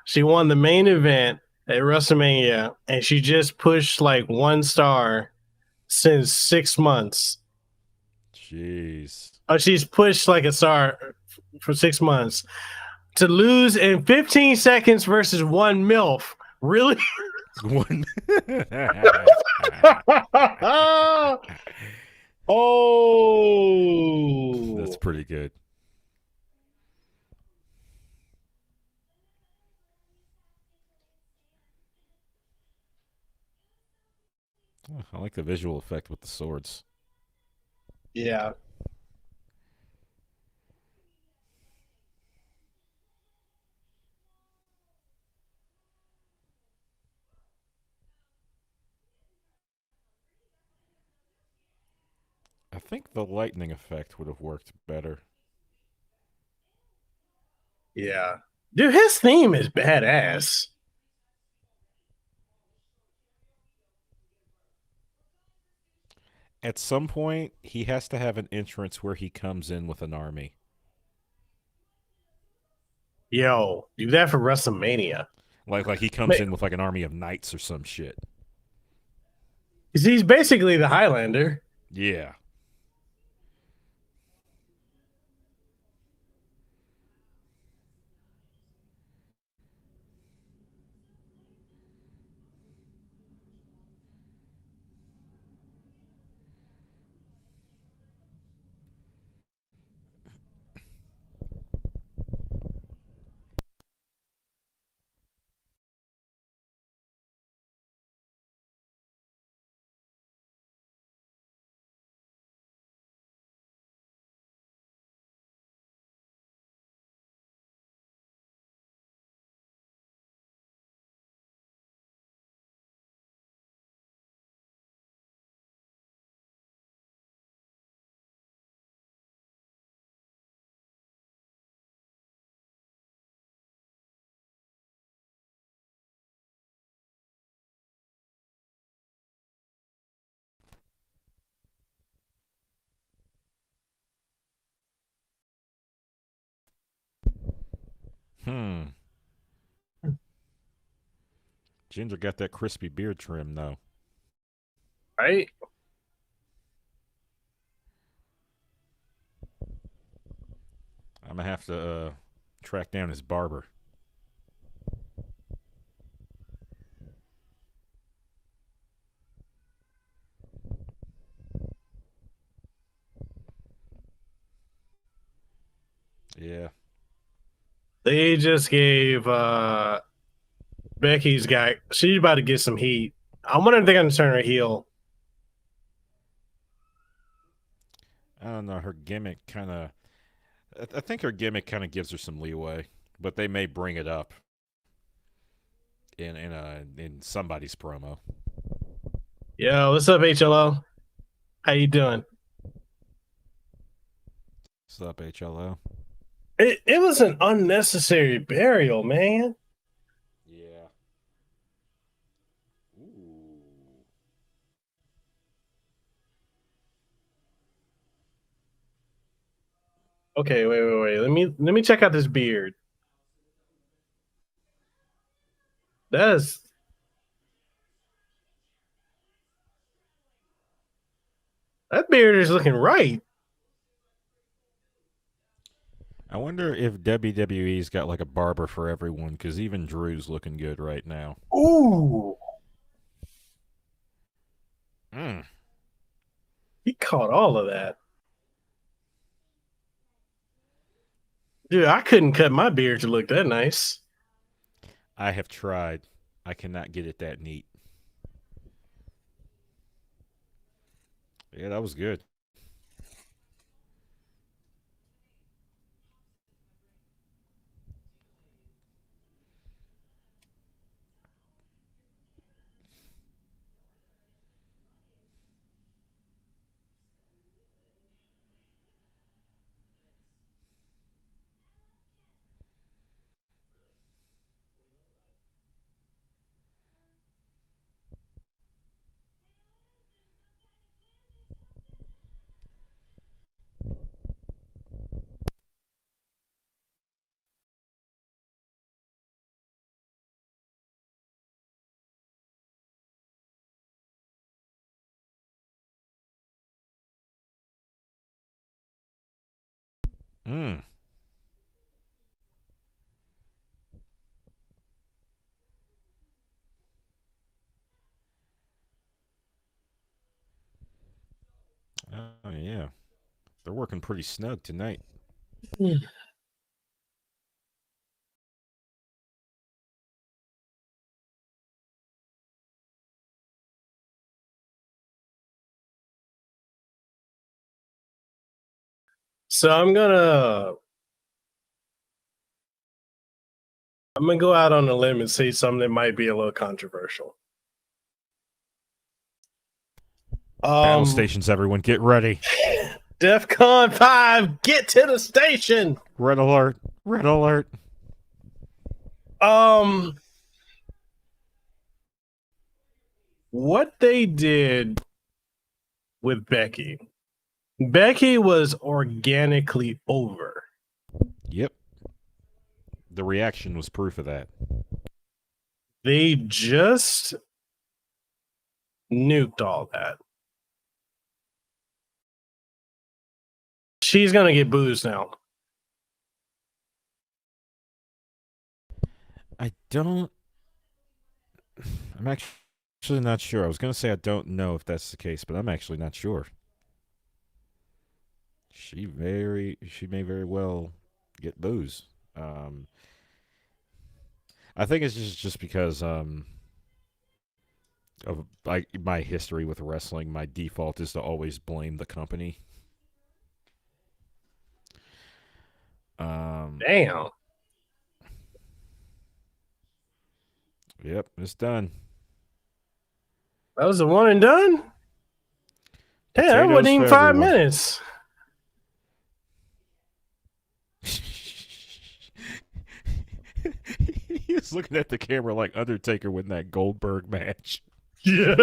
She won the main event at WrestleMania, and she just pushed like 1 star since 6 months. Jeez. Oh, she's pushed like a star for 6 months to lose in 15 seconds versus one MILF. Really? One. That's Oh, pretty good. Oh, I like the visual effect with the swords. yeah. I think the lightning effect would have worked better. Yeah. Dude, his theme is badass. At some point, he has to have an entrance where he comes in with an army. Yo, do that for WrestleMania. Like he comes in with like an army of knights or some shit. He's basically the Highlander. Yeah. Hmm. Jinder got that crispy beard trim though. Right? I'm gonna have to track down his barber. Yeah. They just gave Becky's guy, she's about to get some heat. I wonder if they're gonna turn her heel. I don't know. Her gimmick kind of. I think her gimmick kind of gives her some leeway, but they may bring it up in somebody's promo. Yo, what's up, HLO? How you doing? What's up, HLO? It was an unnecessary burial, man. Yeah. Ooh. Okay, wait. Let me check out this beard. That beard is looking right. I wonder if WWE's got like a barber for everyone, because even Drew's looking good right now. Ooh, Mm. he caught all of that. Dude, I couldn't cut my beard to look that nice. I have tried. I cannot get it that neat. Yeah, that was good. Mm. Oh, yeah. They're working pretty snug tonight. So I'm gonna go out on a limb and say something that might be a little controversial. Battle stations, everyone, get ready. DEFCON 5, get to the station. Red alert. Red alert. What they did with Becky was organically over. Yep. The reaction was proof of that. They just nuked all that. She's gonna get boozed now. I'm actually not sure. I was going to say I don't know if that's the case, but I'm actually not sure. She may very well get booze. I think it's just because of my history with wrestling. My default is to always blame the company. Damn. Yep, it's done. That was the one and done? Damn, that wasn't even 5 minutes. He was looking at the camera like Undertaker with that Goldberg match. Yeah.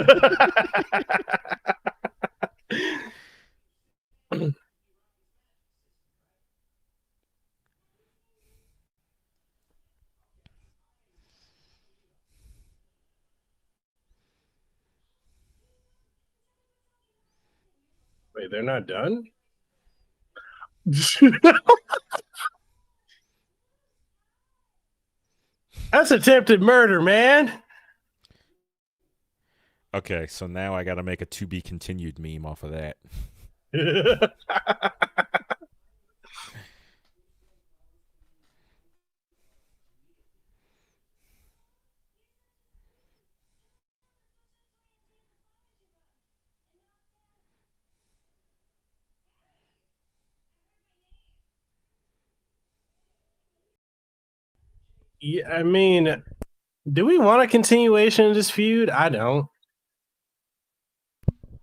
Wait, they're not done? That's attempted murder, man. Okay, so now I got to make a to be continued meme off of that. Yeah, I mean, do we want a continuation of this feud? I don't.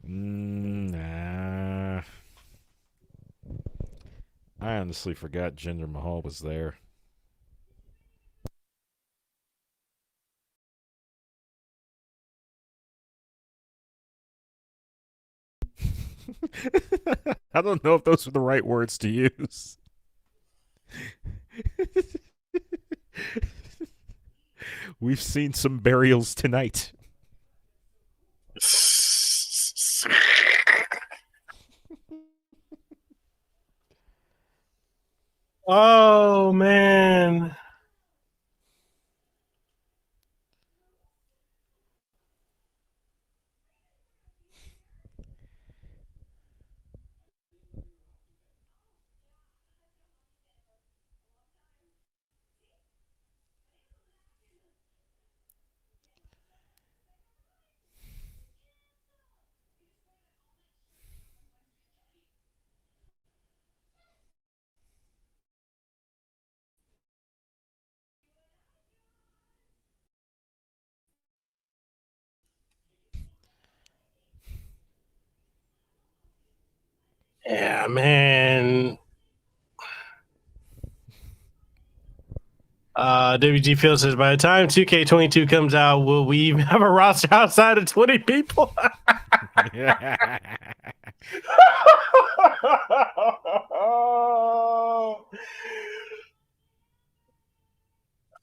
Nah. I honestly forgot Jinder Mahal was there. I don't know if those were the right words to use. We've seen some burials tonight. Oh, man. Yeah, man. WG Phil says, by the time 2K22 comes out, will we even have a roster outside of 20 people?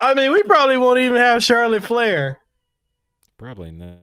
I mean, we probably won't even have Charlotte Flair. Probably not.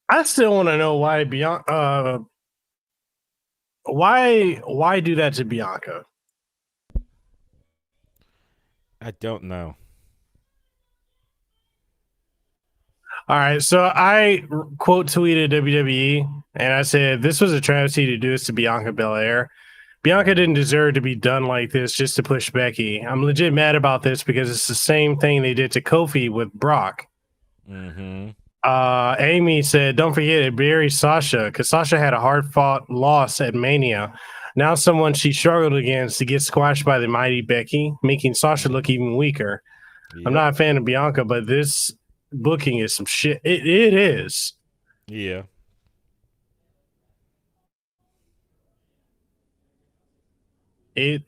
I still want to know why Bianca. Why do that to Bianca? I don't know. All right, so I quote tweeted WWE and I said this was a travesty to do this to Bianca Belair. Bianca didn't deserve to be done like this just to push Becky. I'm legit mad about this because it's the same thing they did to Kofi with Brock. Mm-hmm. Amy said, don't forget it buried Sasha because Sasha had a hard fought loss at Mania. Now someone she struggled against to get squashed by the mighty Becky, making Sasha look even weaker. I'm Yep. not a fan of Bianca, but this booking is some shit. It is. Yeah. It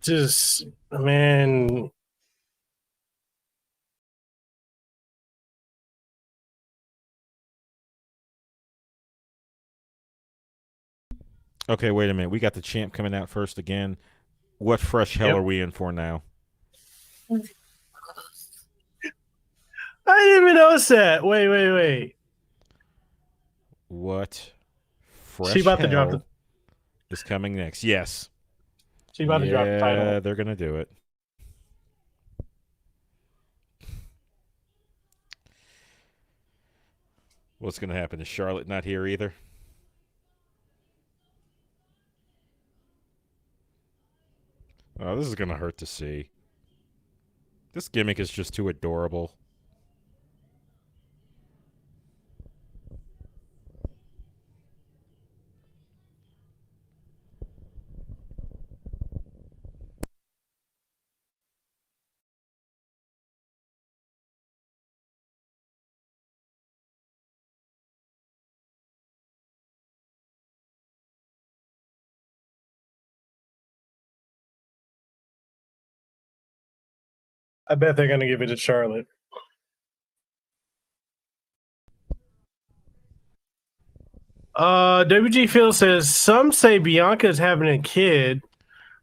just, man. Okay, wait a minute. We got the champ coming out first again. What fresh hell Yep. are we in for now? I didn't even notice that. Wait. What She fresh about to drop the. hell is coming next? Yes. She about to drop the Yeah, title. they're gonna do it. What's gonna happen? Is Charlotte not here either? Oh, this is gonna hurt to see. This gimmick is just too adorable. I bet they're gonna give it to Charlotte. WG Phil says some say Bianca is having a kid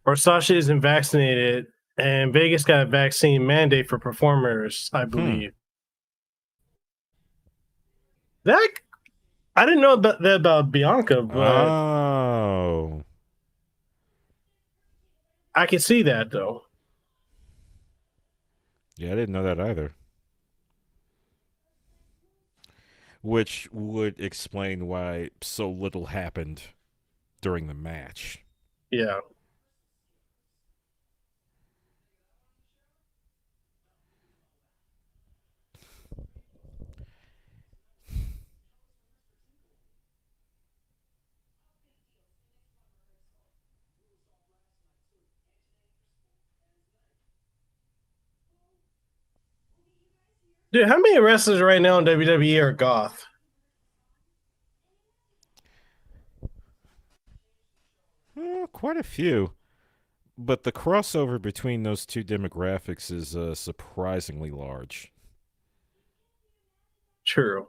or Sasha isn't vaccinated, and Vegas got a vaccine mandate for performers, I believe. That I didn't know that about Bianca, but Oh. I can see that though. Yeah, I didn't know that either. Which would explain why so little happened during the match. Yeah. Dude, how many wrestlers right now in WWE are goth? Quite a few. But the crossover between those two demographics is surprisingly large. True.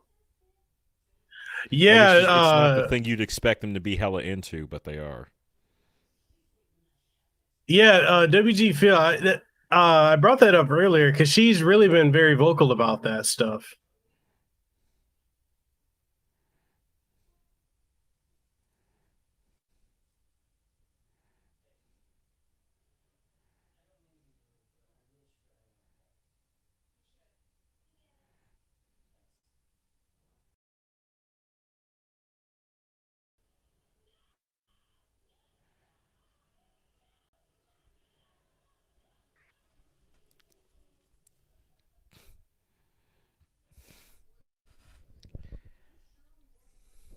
Like Yeah, it's not the thing you'd expect them to be hella into, but they are. WG Phil. I brought that up earlier because she's really been very vocal about that stuff.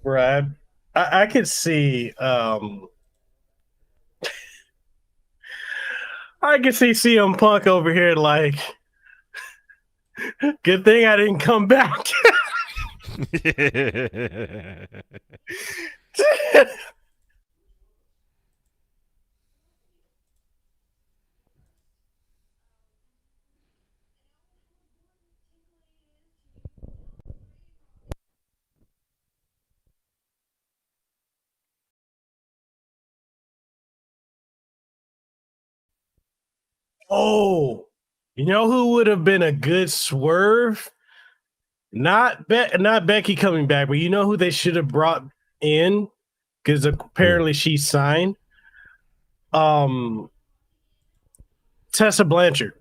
Brad, I could see I could see CM Punk over here like, good thing I didn't come back. Oh, You know who would have been a good swerve? Not Becky coming back, but you know who they should have brought in because apparently she signed Tessa Blanchard.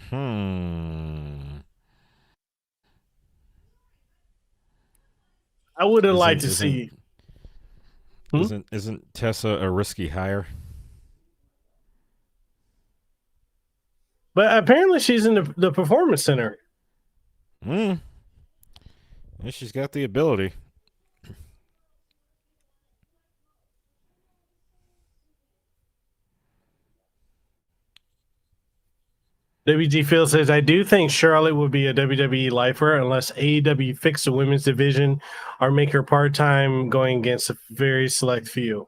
Hmm. I would have liked Isn't to see. isn't isn't Tessa a risky hire? But apparently she's in the performance center. Hmm. Yeah, she's got the ability. WG Phil says, I do think Charlotte would be a WWE lifer unless AEW fix the women's division or make her part-time going against a very select few.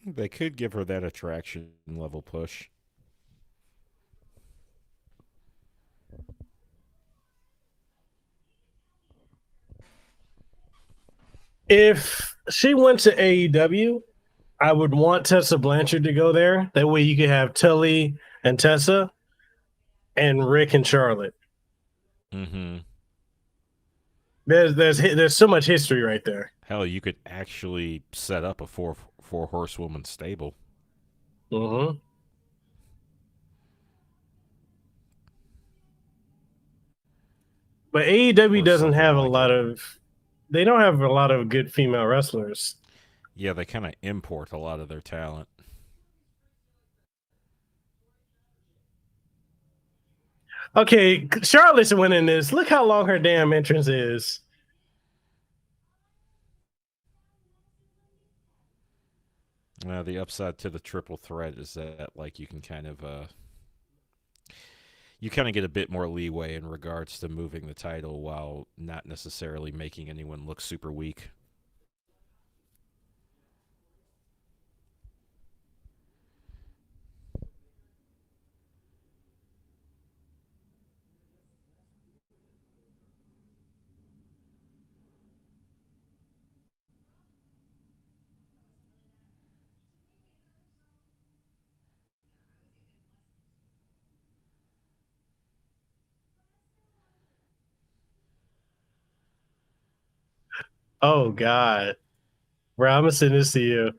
They could give her that attraction level push. If she went to AEW, I would want Tessa Blanchard to go there. That way you could have Tully and Tessa and Rick and Charlotte. Mm-hmm. There's so much history right there. Hell, you could actually set up a four horsewoman stable. Mm-hmm. But AEW Or doesn't something have a like lot it. of. They don't have a lot of good female wrestlers. Yeah, they kind of import a lot of their talent. Okay, Charlotte's winning this. Look how long her damn entrance is. The upside to the triple threat is that like you kind of get a bit more leeway in regards to moving the title while not necessarily making anyone look super weak. Oh God, bro, I'm gonna send this to you.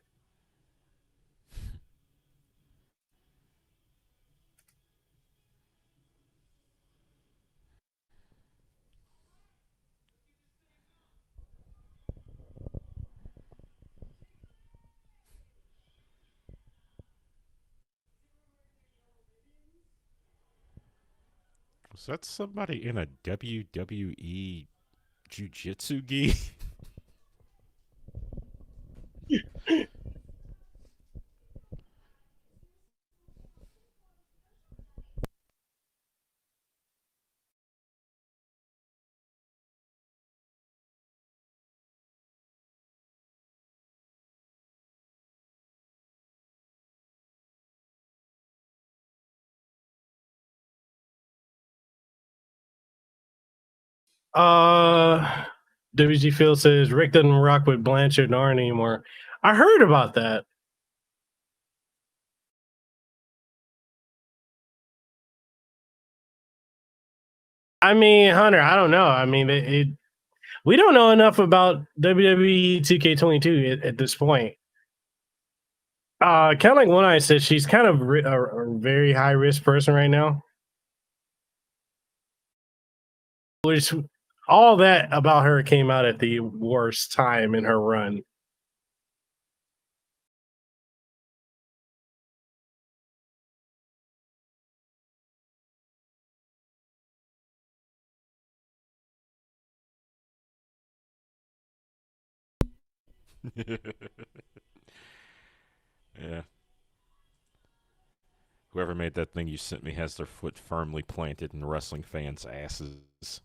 Was that somebody in a WWE Jiu-Jitsu gi? Uh, WG Phil says Rick doesn't rock with Blanchard and Arn anymore. I heard about that. I mean, Hunter, I don't know. I mean, we don't know enough about WWE 2K22 at this point. Kind of like OneEye said, she's kind of a very high risk person right now. Which all that about her came out at the worst time in her run. Yeah. Whoever made that thing you sent me has their foot firmly planted in wrestling fans' asses.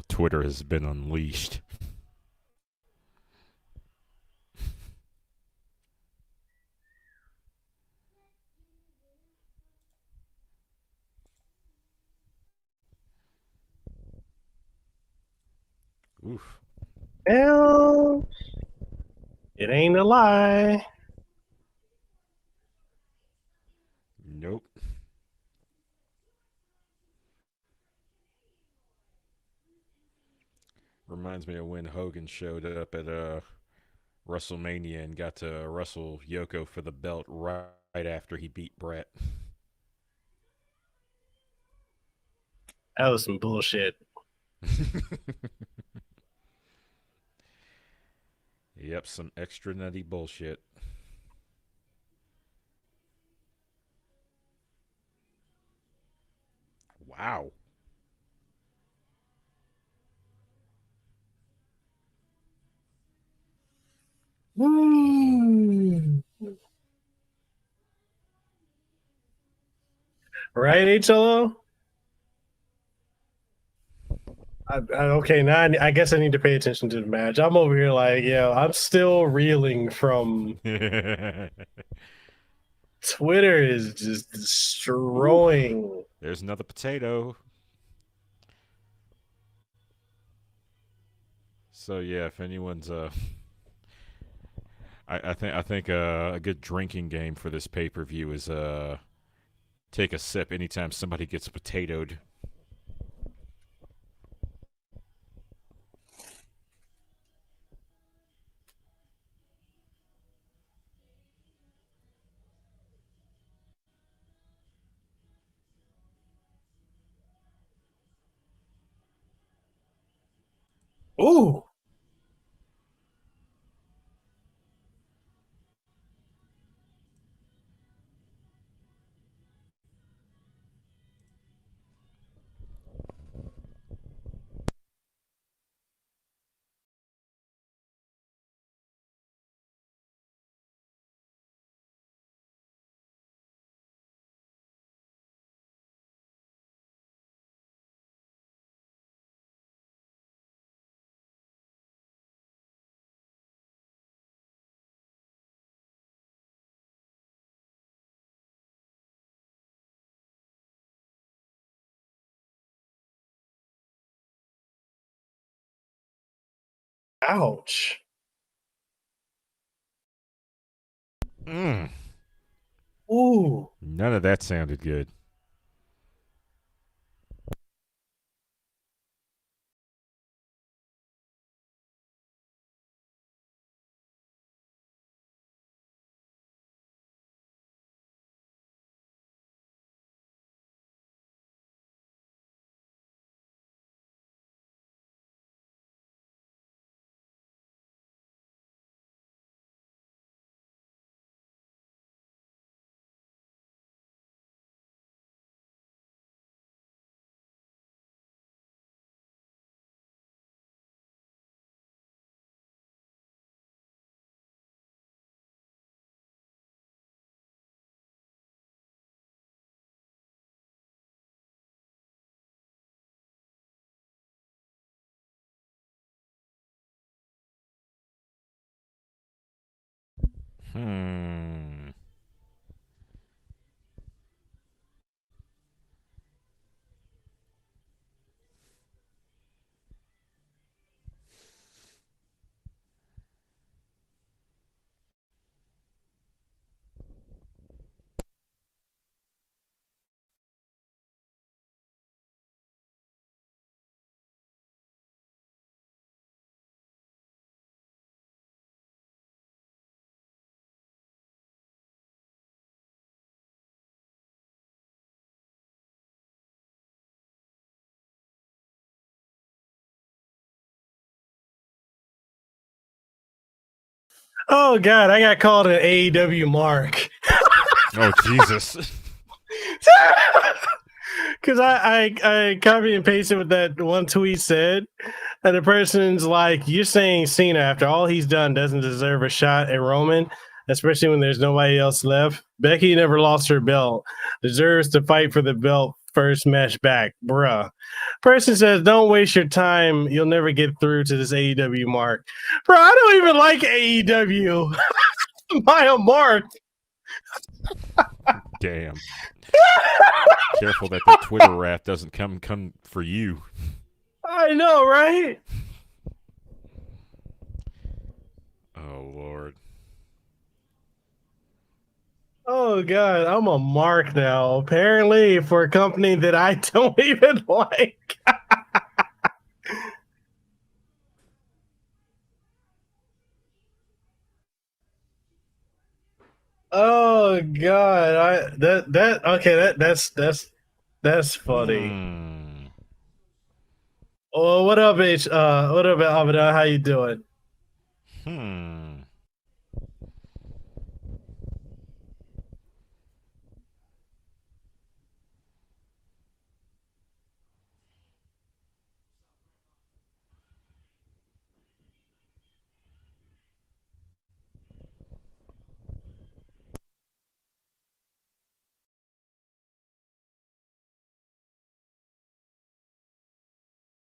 Twitter has been unleashed. Oof. Well, it ain't a lie. Nope. Reminds me of when Hogan showed up at WrestleMania and got to wrestle Yoko for the belt right after he beat Brett. That was some bullshit. Yep, some extra nutty bullshit. Wow. Right, HLO? Okay, now I guess I need to pay attention to the match. I'm over here like, I'm still reeling from Twitter is just destroying. There's another potato. So yeah, if anyone's I think a good drinking game for this pay-per-view is take a sip anytime somebody gets potatoed. Ooh. Ouch. Ooh. None of that sounded good. Hmm. Oh god, I got called an AEW mark. Oh Jesus. Because I copy and pasted what that one tweet said, and the person's like, "You're saying Cena, after all he's done, doesn't deserve a shot at Roman, especially when there's nobody else left. Becky never lost her belt, deserves to fight for the belt First match back, bruh. Person says, don't waste your time. You'll never get through to this AEW mark. Bro, I don't even like AEW. By a mark. Damn. Careful that the Twitter wrath doesn't come for you. I know, right? Oh, Lord. Oh, God. I'm a mark now. Apparently, for a company that I don't even like. Oh God! That's funny. Oh, what up, H? What up, Abada? How you doing?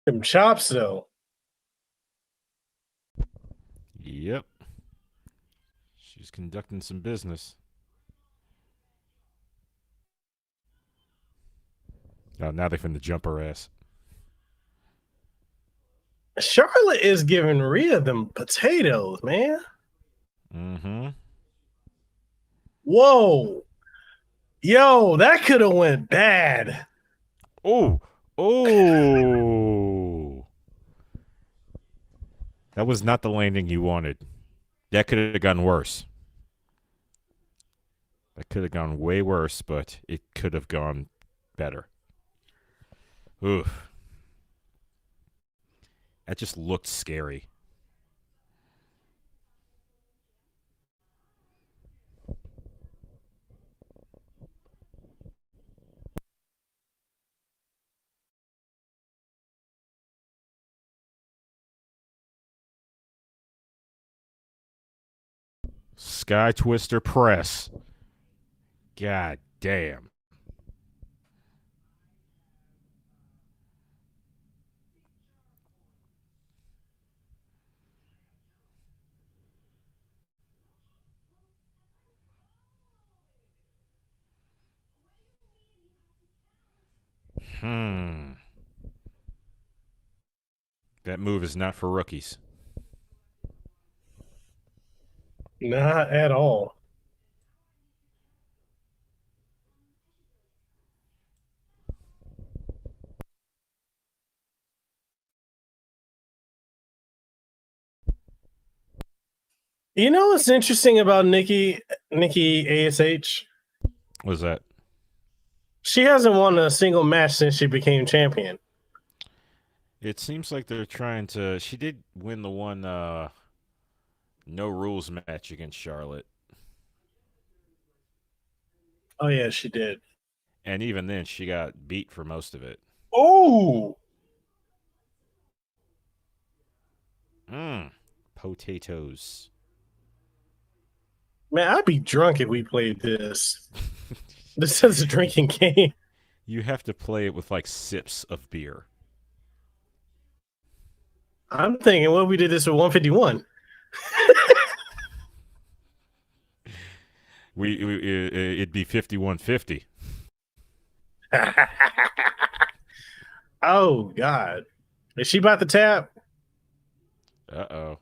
Them chops, though. Yep. She's conducting some business. Oh, now they finna jump her ass. Charlotte is giving Rhea them potatoes, man. Mm-hmm. Whoa, yo, that could have went bad. Oh, oh. That was not the landing you wanted. That could have gone worse. That could have gone way worse, but it could have gone better. Oof. That just looked scary. Sky Twister press. God damn. That move is not for rookies. Not at all. You know what's interesting about Nikki A.S.H? What is that? She hasn't won a single match since she became champion. It seems like they're trying to. She did win the one no rules match against Charlotte. Oh yeah, she did. And even then, she got beat for most of it. Oh, Potatoes. man, I'd be drunk if we played this. This is a drinking game. You have to play it with like sips of beer. I'm thinking, what if we did this with 151? It'd be 5150. Oh God, is she about to tap? Uh-oh.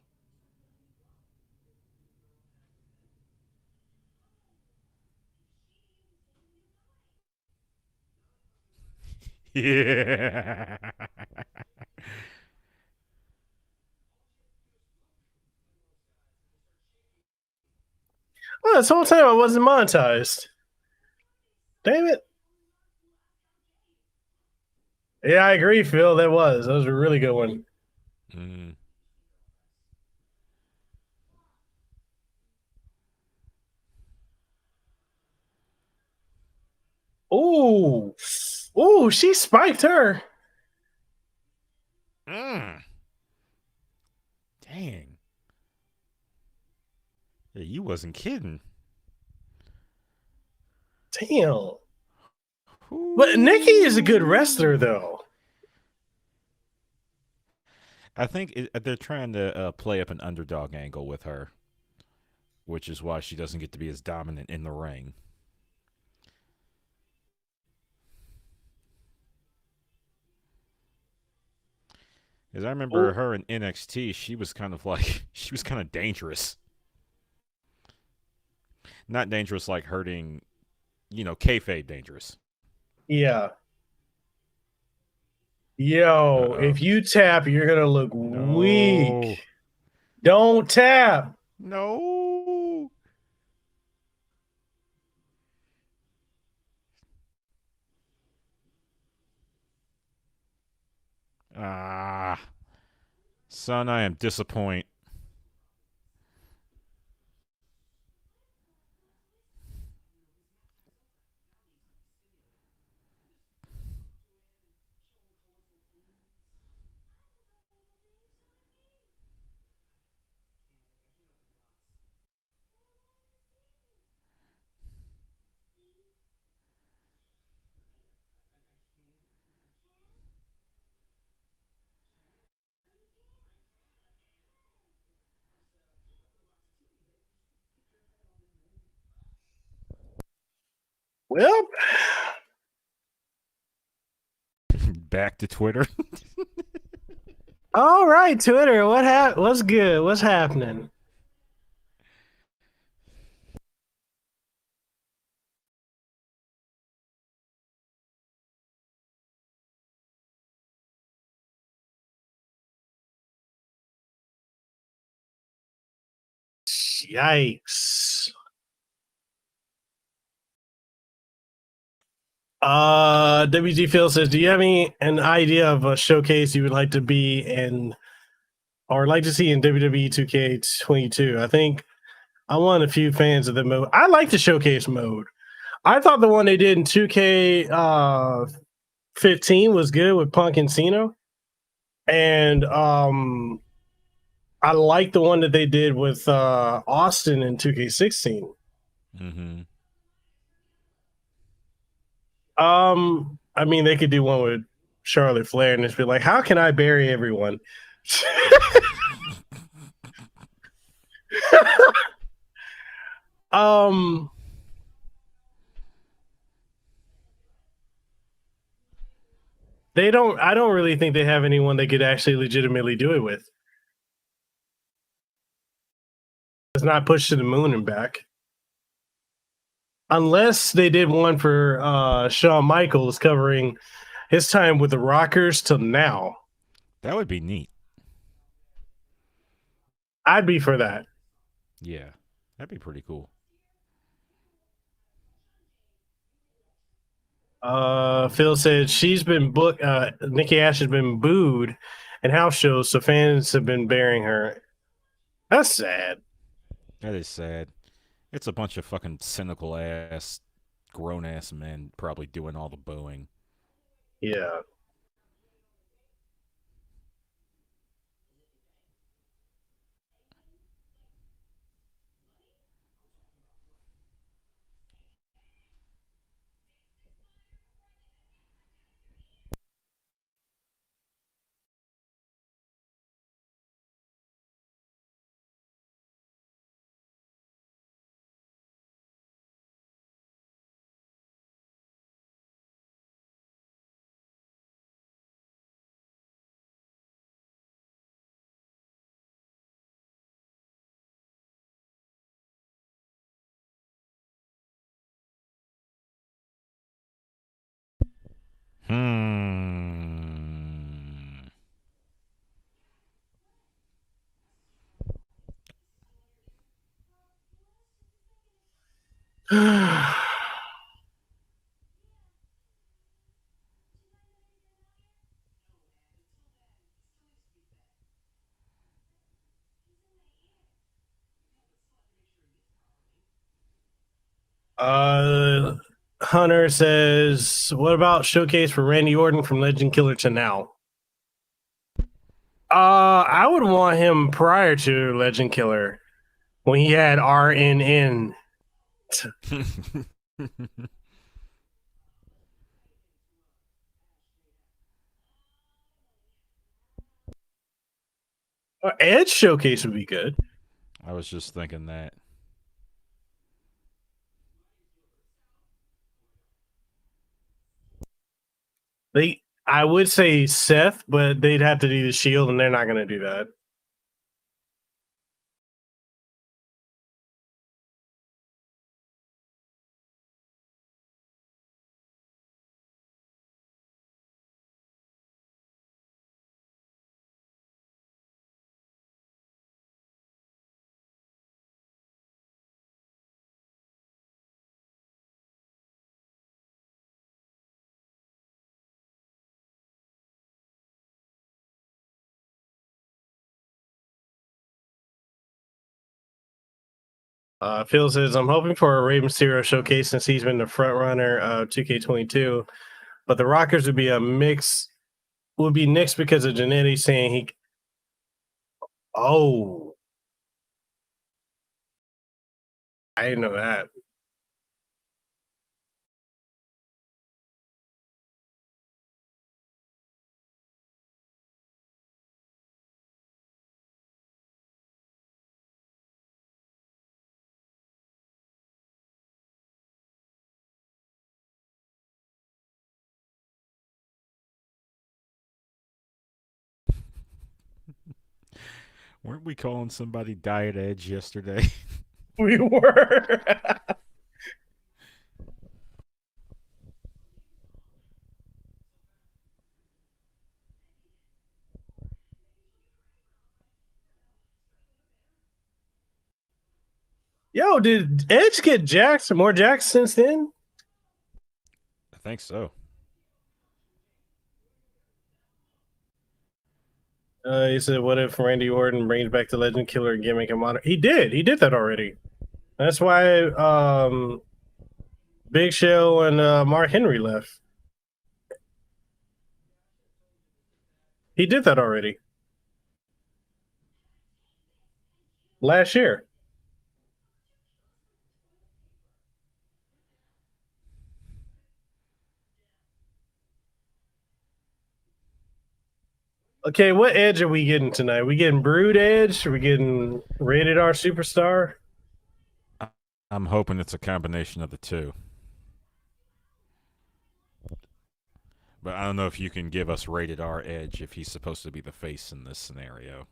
Yeah. Well, this whole time I wasn't monetized. Damn it. Yeah, I agree, Phil. That was a really good one. Ooh, ooh, she spiked her. Dang. Yeah, you wasn't kidding. Damn. But Nikki is a good wrestler, though. I think they're trying to play up an underdog angle with her, which is why she doesn't get to be as dominant in the ring. Because I remember her in NXT, she was kind of dangerous. Not dangerous like hurting, kayfabe dangerous. Yeah. Yo, Uh-oh. if you tap, you're going to look weak. Don't tap. No. Son, I am disappointed. Well, Back to Twitter. all right, Twitter. What's good? What's happening? Yikes. WG Phil says, do you have an idea of a showcase you would like to be in or like to see in WWE 2K22? I think I'm one of the few fans of the mode. I like the showcase mode. I thought the one they did in 2K 15 was good with Punk and Cena. And I like the one that they did with Austin in 2K16. Mm-hmm. I mean, they could do one with Charlotte Flair and just be like, how can I bury everyone? I don't really think they have anyone they could actually legitimately do it with. It's not pushed to the moon and back. Unless they did one for Shawn Michaels covering his time with the Rockers till now. That would be neat. I'd be for that. Yeah, that'd be pretty cool. Phil said she's been booked. Nikki A.S.H has been booed in house shows, so fans have been burying her. That's sad. That is sad. It's a bunch of fucking cynical ass, grown ass men probably doing all the booing. Yeah. Hunter says, what about showcase for Randy Orton from Legend Killer to now? I would want him prior to Legend Killer when he had RNN. Edge showcase would be good. I was just thinking that. I would say Seth, but they'd have to do the Shield, and they're not going to do that. Phil says, I'm hoping for a Rey Mysterio showcase since he's been the front runner of 2K22, but the Rockers would be a mix. Would be next because of Jannetty saying he. Oh, I didn't know that. Weren't we calling somebody Diet Edge yesterday? We were. Yo, did Edge get jacked? More jacked since then? I think so. He said, "What if Randy Orton brings back the Legend Killer gimmick and modern?" He did. He did that already. That's why Big Show and Mark Henry left. He did that already last year. Okay, what Edge are we getting tonight? We getting Brood Edge? Are we getting Rated R Superstar? I'm hoping it's a combination of the two. But I don't know if you can give us Rated R Edge if he's supposed to be the face in this scenario.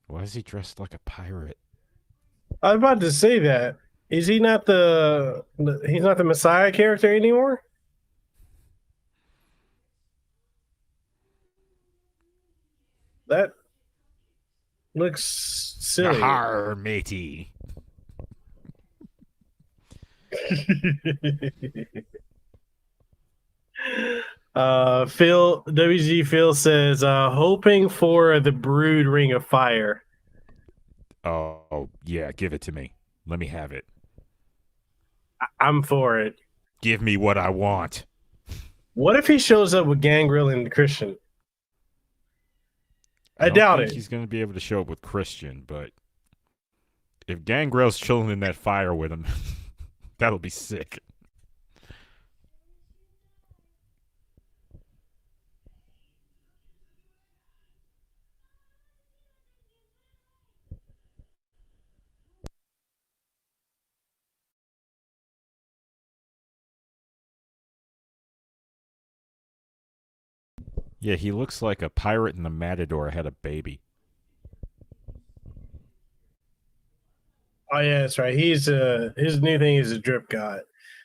Why is he dressed like a pirate? I was about to say that. Is he not he's not the Messiah character anymore? That looks silly. Yahar, matey. Phil WG Phil says, hoping for the Brood Ring of Fire. Oh, yeah, give it to me. Let me have it. I'm for it. Give me what I want. What if he shows up with Gangrel and Christian? I doubt it. He's going to be able to show up with Christian, but if Gangrel's chilling in that fire with him, that'll be sick. Yeah, he looks like a pirate and the matador had a baby. Oh yeah, that's right. He's his new thing is a drip god.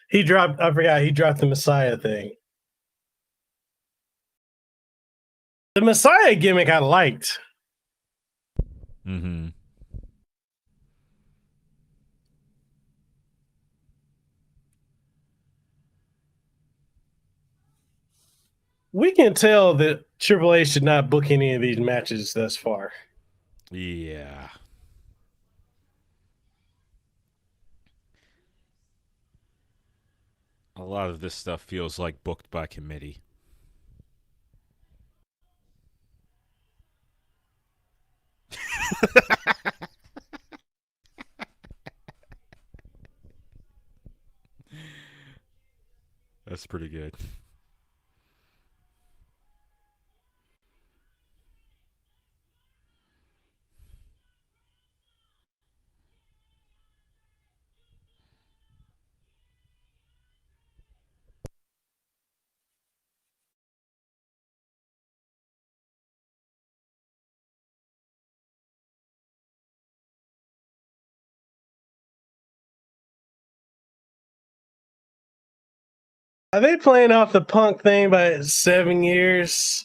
He dropped the Messiah thing. The Messiah gimmick I liked. Mm-hmm. We can tell that Triple H did not book any of these matches thus far. Yeah. A lot of this stuff feels like booked by committee. That's pretty good. Are they playing off the Punk thing by 7 years?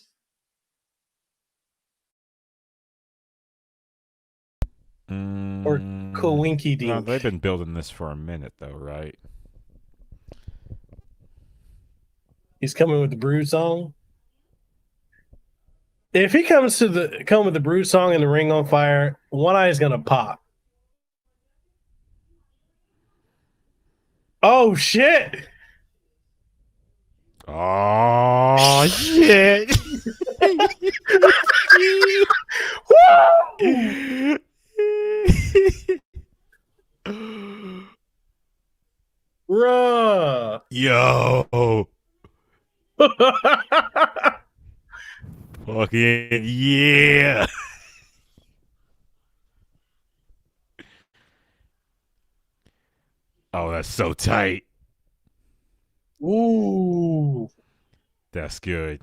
Or Coinky No, Dink? they've been building this for a minute, though, right? He's coming with the Brood song. If he come with the Brood song and the Ring on Fire, One Eye is gonna pop. Oh shit! Oh shit! Woo! Bruh. Yo! Fucking yeah! Oh, that's so tight. Ooh. That's good.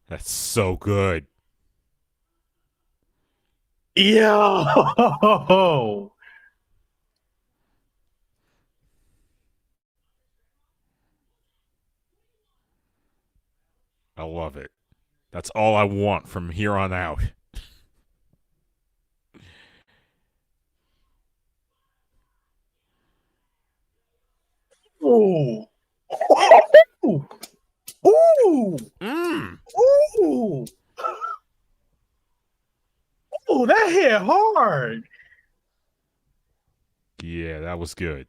That's so good. Yo. I love it. That's all I want from here on out. Ooh. Ooh. Ooh. Mmm. Ooh. Ooh, that hit hard. Yeah, that was good.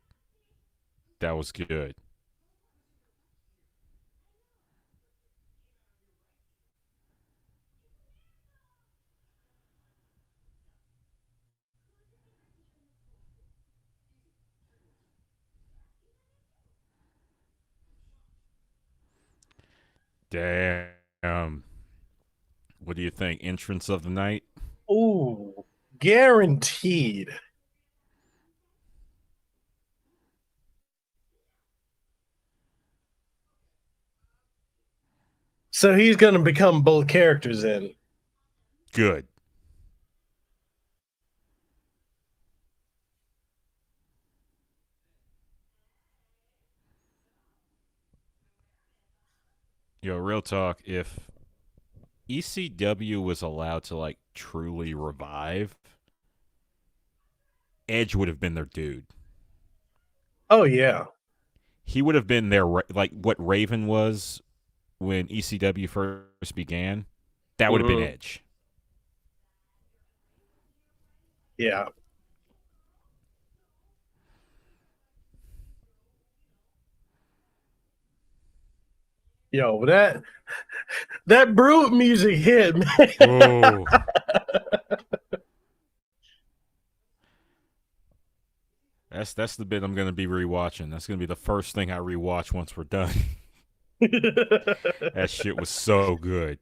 That was good. Damn. What do you think? Entrance of the night? Ooh. Guaranteed. So he's going to become both characters then. Good. Yo, real talk, if ECW was allowed to like truly revive, Edge would have been their dude. Oh yeah. He would have been their like what Raven was when ECW first began. That would have been Mm-hmm. Edge. Yeah. Yo, that Brute music hit, man. Oh. That's the bit I'm gonna be rewatching. That's gonna be the first thing I rewatch once we're done. That shit was so good.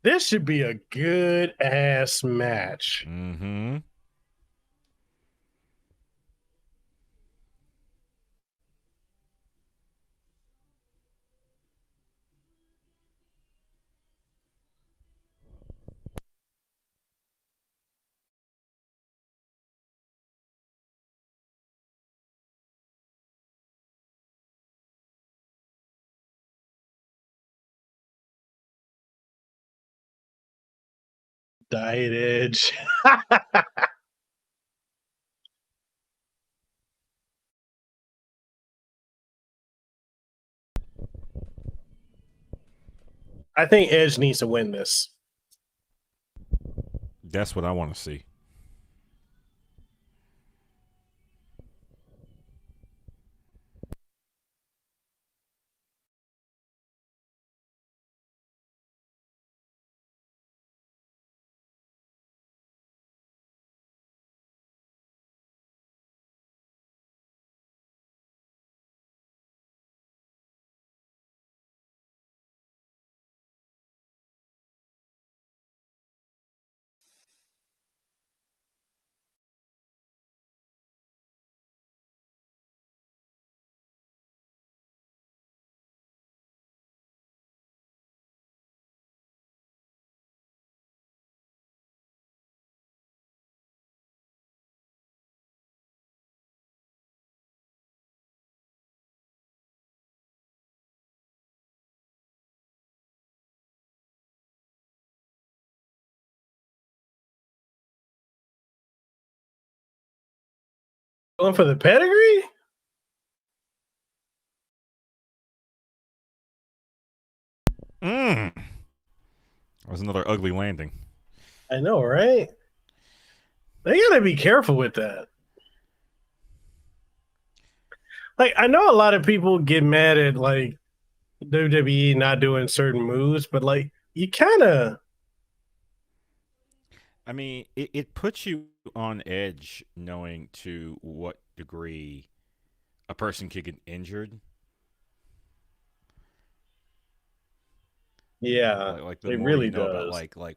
This should be a good ass match. Mm-hmm. Diet Edge. I think Edge needs to win this. That's what I want to see. Going for the pedigree? That was another ugly landing. I know, right? They gotta be careful with that. Like, I know a lot of people get mad at like WWE not doing certain moves, but like you kind of I mean, it puts you on edge knowing to what degree a person could get injured. yeah, Like the it more you really know about does. like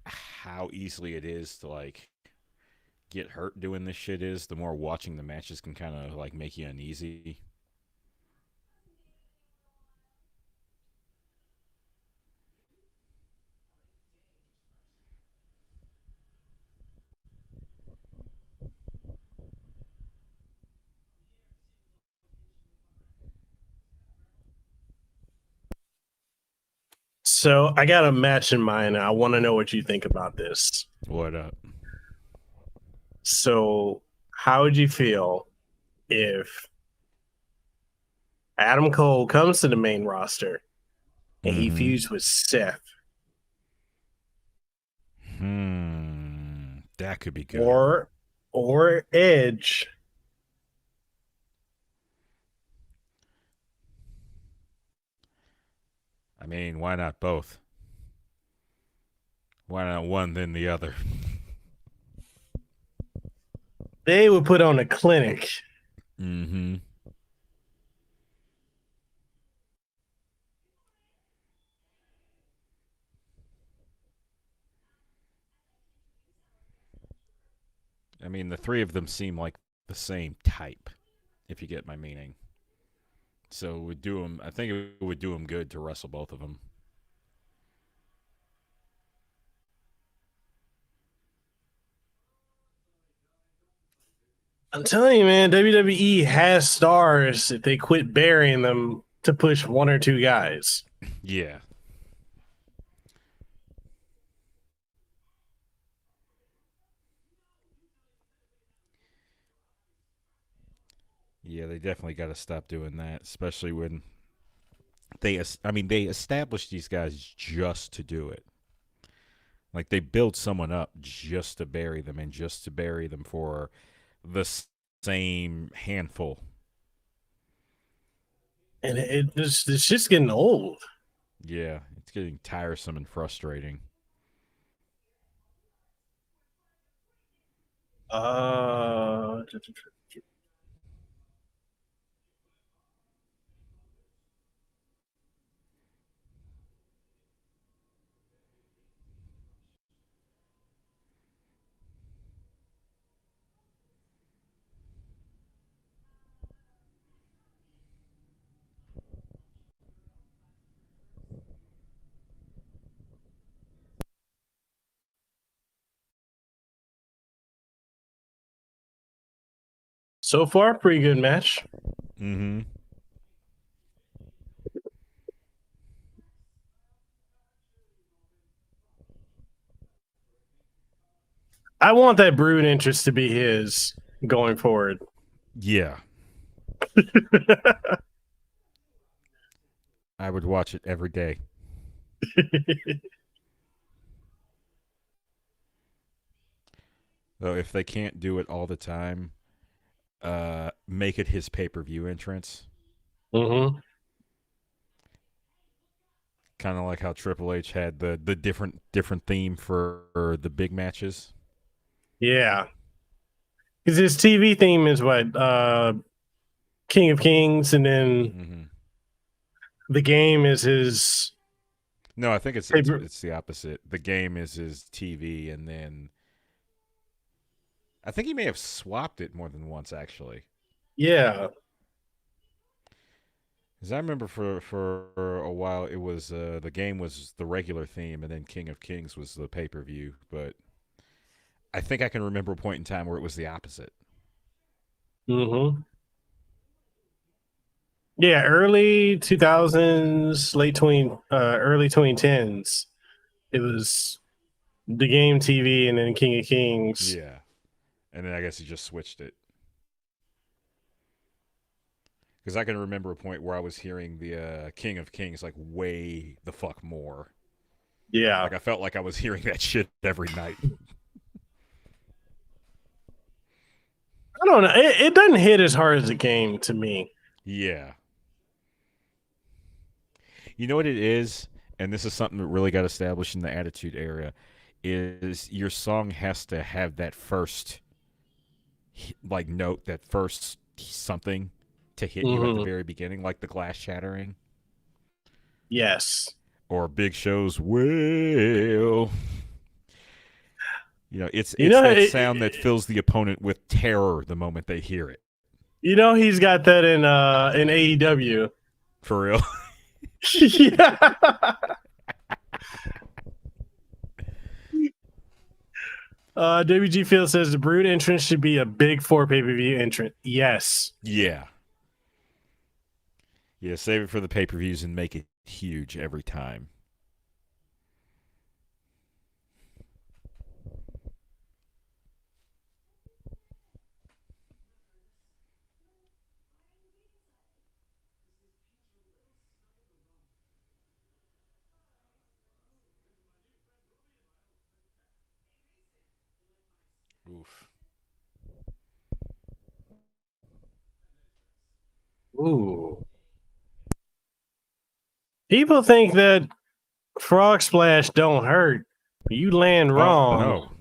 how easily it is to like get hurt doing this shit is, the more watching the matches can kind of like make you uneasy. So I got a match in mind. I want to know what you think about this. What up? So, how would you feel if Adam Cole comes to the main roster and he Mm-hmm. feuds with Seth That could be good. or Edge? I mean, why not both? Why not one then the other? They would put on a clinic. Mm-hmm. I mean, the three of them seem like the same type, if you get my meaning. So it would do them. I think it would do them good to wrestle both of them. I'm telling you, man, WWE has stars if they quit burying them to push one or two guys. Yeah. Yeah, they definitely got to stop doing that, especially when they established these guys just to do it. Like they build someone up just to bury them and just to bury them for the same handful. And it's just getting old. Yeah, it's getting tiresome and frustrating. Uh, so far, pretty good match. Mm-hmm. I want that Brood interest to be his going forward. Yeah. I would watch it every day. Though if they can't do it all the time, make it his pay-per-view entrance. Mm-hmm. Kind of like how Triple H had the different theme for the big matches. Yeah. Because his TV theme is what? King of Kings, and then the game is his. No, I think it's the opposite. The game is his TV, and then I think he may have swapped it more than once, actually. Yeah. Because I remember for a while it was the game was the regular theme, and then King of Kings was the pay-per-view. But I think I can remember a point in time where it was the opposite. Mm-hmm. Yeah, early 2000s, early 2010s. It was the game TV and then King of Kings. Yeah, and then I guess he just switched it. Because I can remember a point where I was hearing the King of Kings like way the fuck more. Yeah. Like I felt like I was hearing that shit every night. I don't know. It doesn't hit as hard as the game to me. Yeah. You know what it is? And this is something that really got established in the Attitude Era, is your song has to have that first like note, that first something to hit you at the very beginning, like the glass shattering. Yes. Or Big Show's "Well." You know, it's sound that fills the opponent with terror the moment they hear it. You know, he's got that in AEW. For real. Yeah. WG Field says the Brood entrance should be a big 4 pay-per-view entrant. Yes. Yeah. Yeah, save it for the pay-per-views and make it huge every time. Oof. Ooh. People think that frog splash don't hurt. You land wrong. No.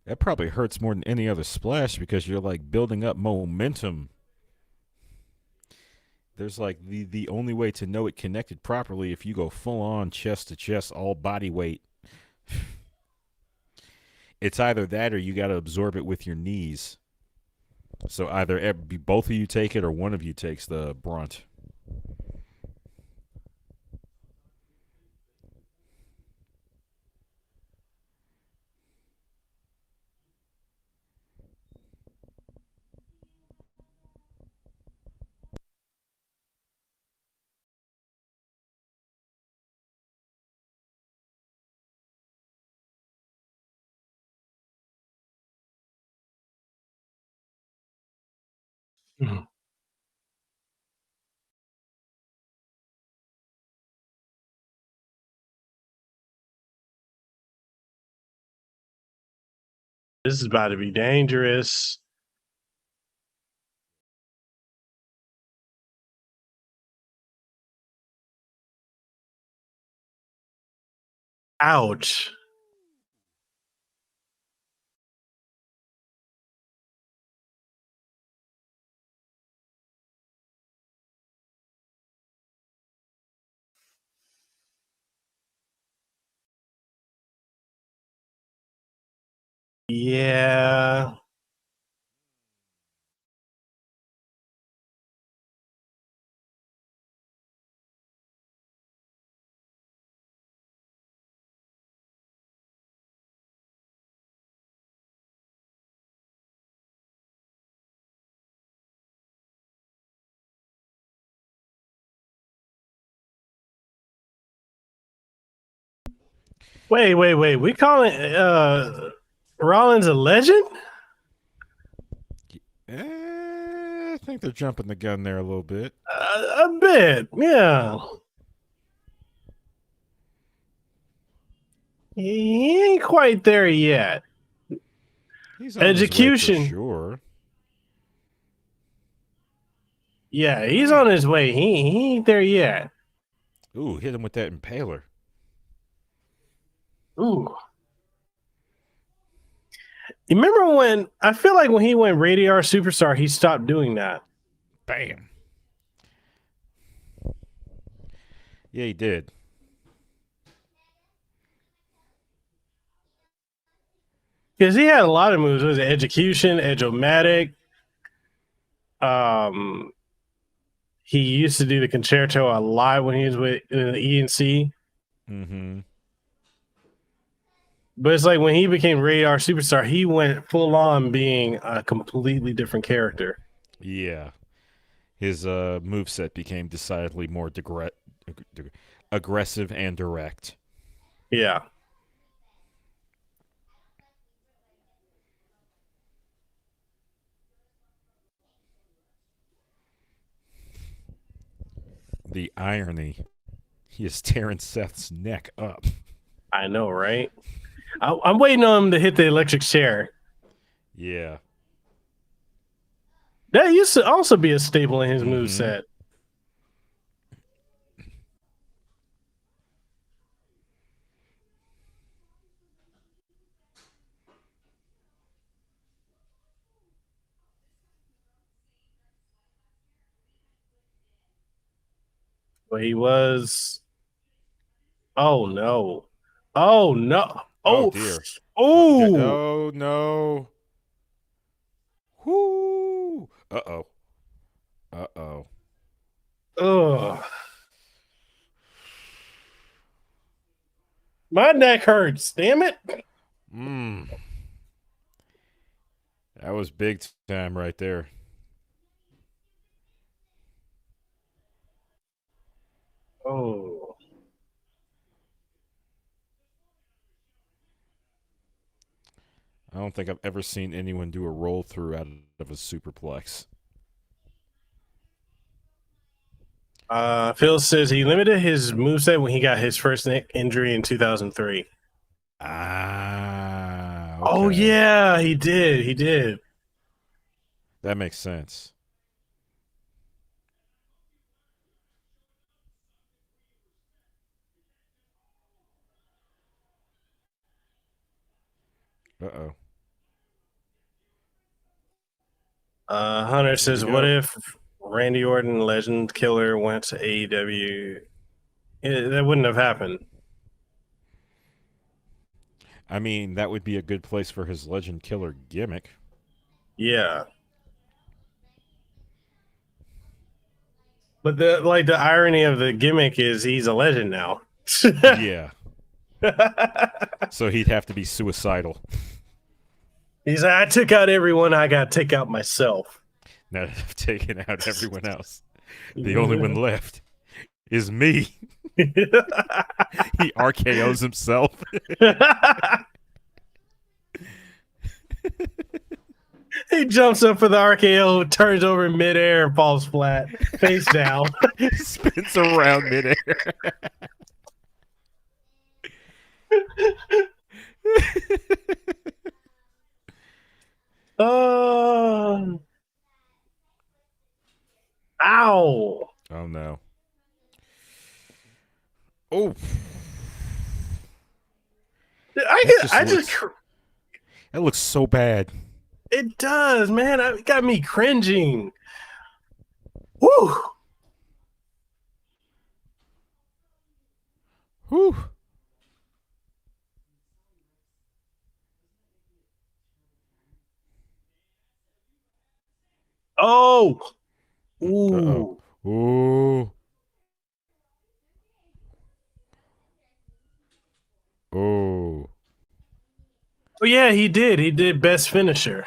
That probably hurts more than any other splash because you're like building up momentum. There's like the only way to know it connected properly if you go full on chest to chest, all body weight. It's either that or you got to absorb it with your knees. So either both of you take it or one of you takes the brunt. Mhm. This is about to be dangerous. Ouch. Yeah. Wait. We calling Rollins a legend? I think they're jumping the gun there a little bit. A bit, yeah. He ain't quite there yet. He's on Execution. his way for sure. Yeah, he's on his way. He ain't there yet. Ooh, hit him with that impaler. Ooh. You remember when I feel like when he went Radar Superstar, he stopped doing that. Bam. Yeah, he did. Because he had a lot of moves. It was Execution, Edge-O-Matic. He used to do the concerto a lot when he was with the ENC. Mm-hmm. But it's like when he became Radar Superstar, he went full on being a completely different character. Yeah. His moveset became decidedly more aggressive and direct. Yeah. The irony. He is tearing Seth's neck up. I know, right? I'm waiting on him to hit the electric chair. Yeah. That used to also be a staple in his moveset. But he was. Oh no! Oh no! Oh dear! Oh! Oh no! Whoo! Uh-oh. Uh-oh. Ugh. My neck hurts. Damn it! That was big time right there. Oh. I don't think I've ever seen anyone do a roll through out of a superplex. Phil says he limited his moveset when he got his first neck injury in 2003. Ah. Okay. Oh yeah, he did. He did. That makes sense. Uh-oh. Hunter says, what if Randy Orton, Legend Killer, went to AEW? That wouldn't have happened. I mean, that would be a good place for his Legend Killer gimmick. Yeah. But the irony of the gimmick is he's a legend now. Yeah. So he'd have to be suicidal. He's like, I took out everyone, I got to take out myself. Now that I've taken out everyone else, the only one left is me. He RKO's himself. He jumps up for the RKO, turns over in midair, and falls flat, face down. Spins around midair. Oh. Ow. Oh, no. Oh. That looks so bad. It does, man. It got me cringing. Woo. Whew. Oh. Ooh. Uh-oh. Ooh. Oh. Oh yeah, he did. He did best finisher.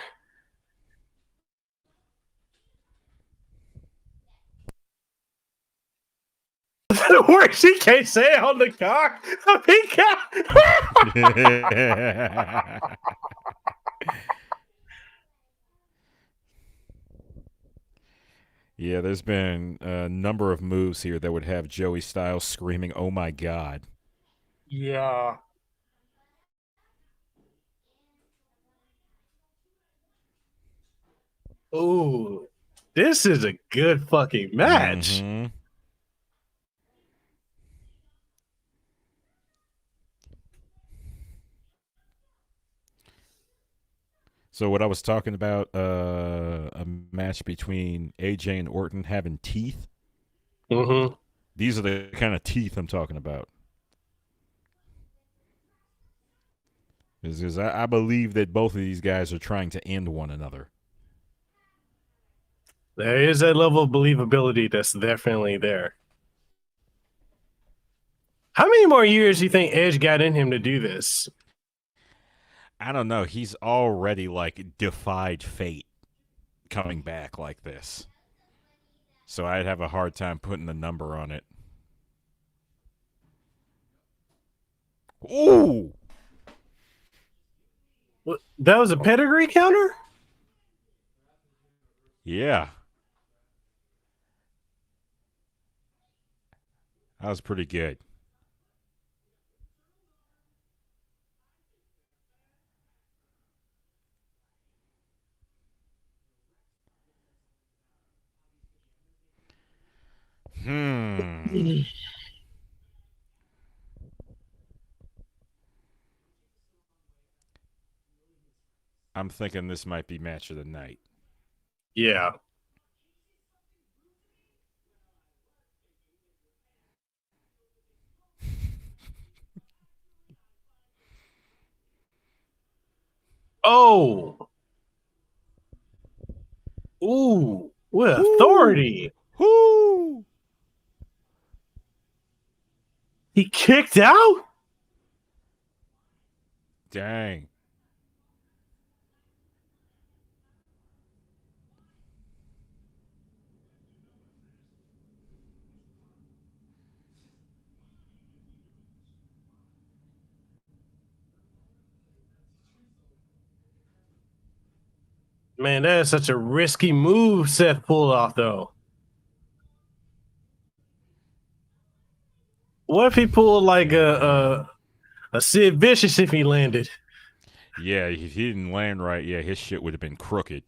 The worst he can't say on the cock. Yeah, there's been a number of moves here that would have Joey Styles screaming, "Oh my God." Yeah. Ooh, this is a good fucking match. Mm-hmm. So what I was talking about, a match between AJ and Orton having teeth. Mm-hmm. These are the kind of teeth I'm talking about. Because I believe that both of these guys are trying to end one another. There is that level of believability that's definitely there. How many more years do you think Edge got in him to do this? I don't know. He's already like defied fate coming back like this. So I'd have a hard time putting a number on it. Ooh! What, that was a pedigree counter? Yeah. That was pretty good. Hmm. I'm thinking this might be match of the night. Yeah. Oh. Ooh. With Whoo! authority. Whoo! He kicked out? Dang. Man, that is such a risky move Seth pulled off, though. What if he pulled like a Sid Vicious if he landed? Yeah, if he didn't land right, yeah, his shit would have been crooked.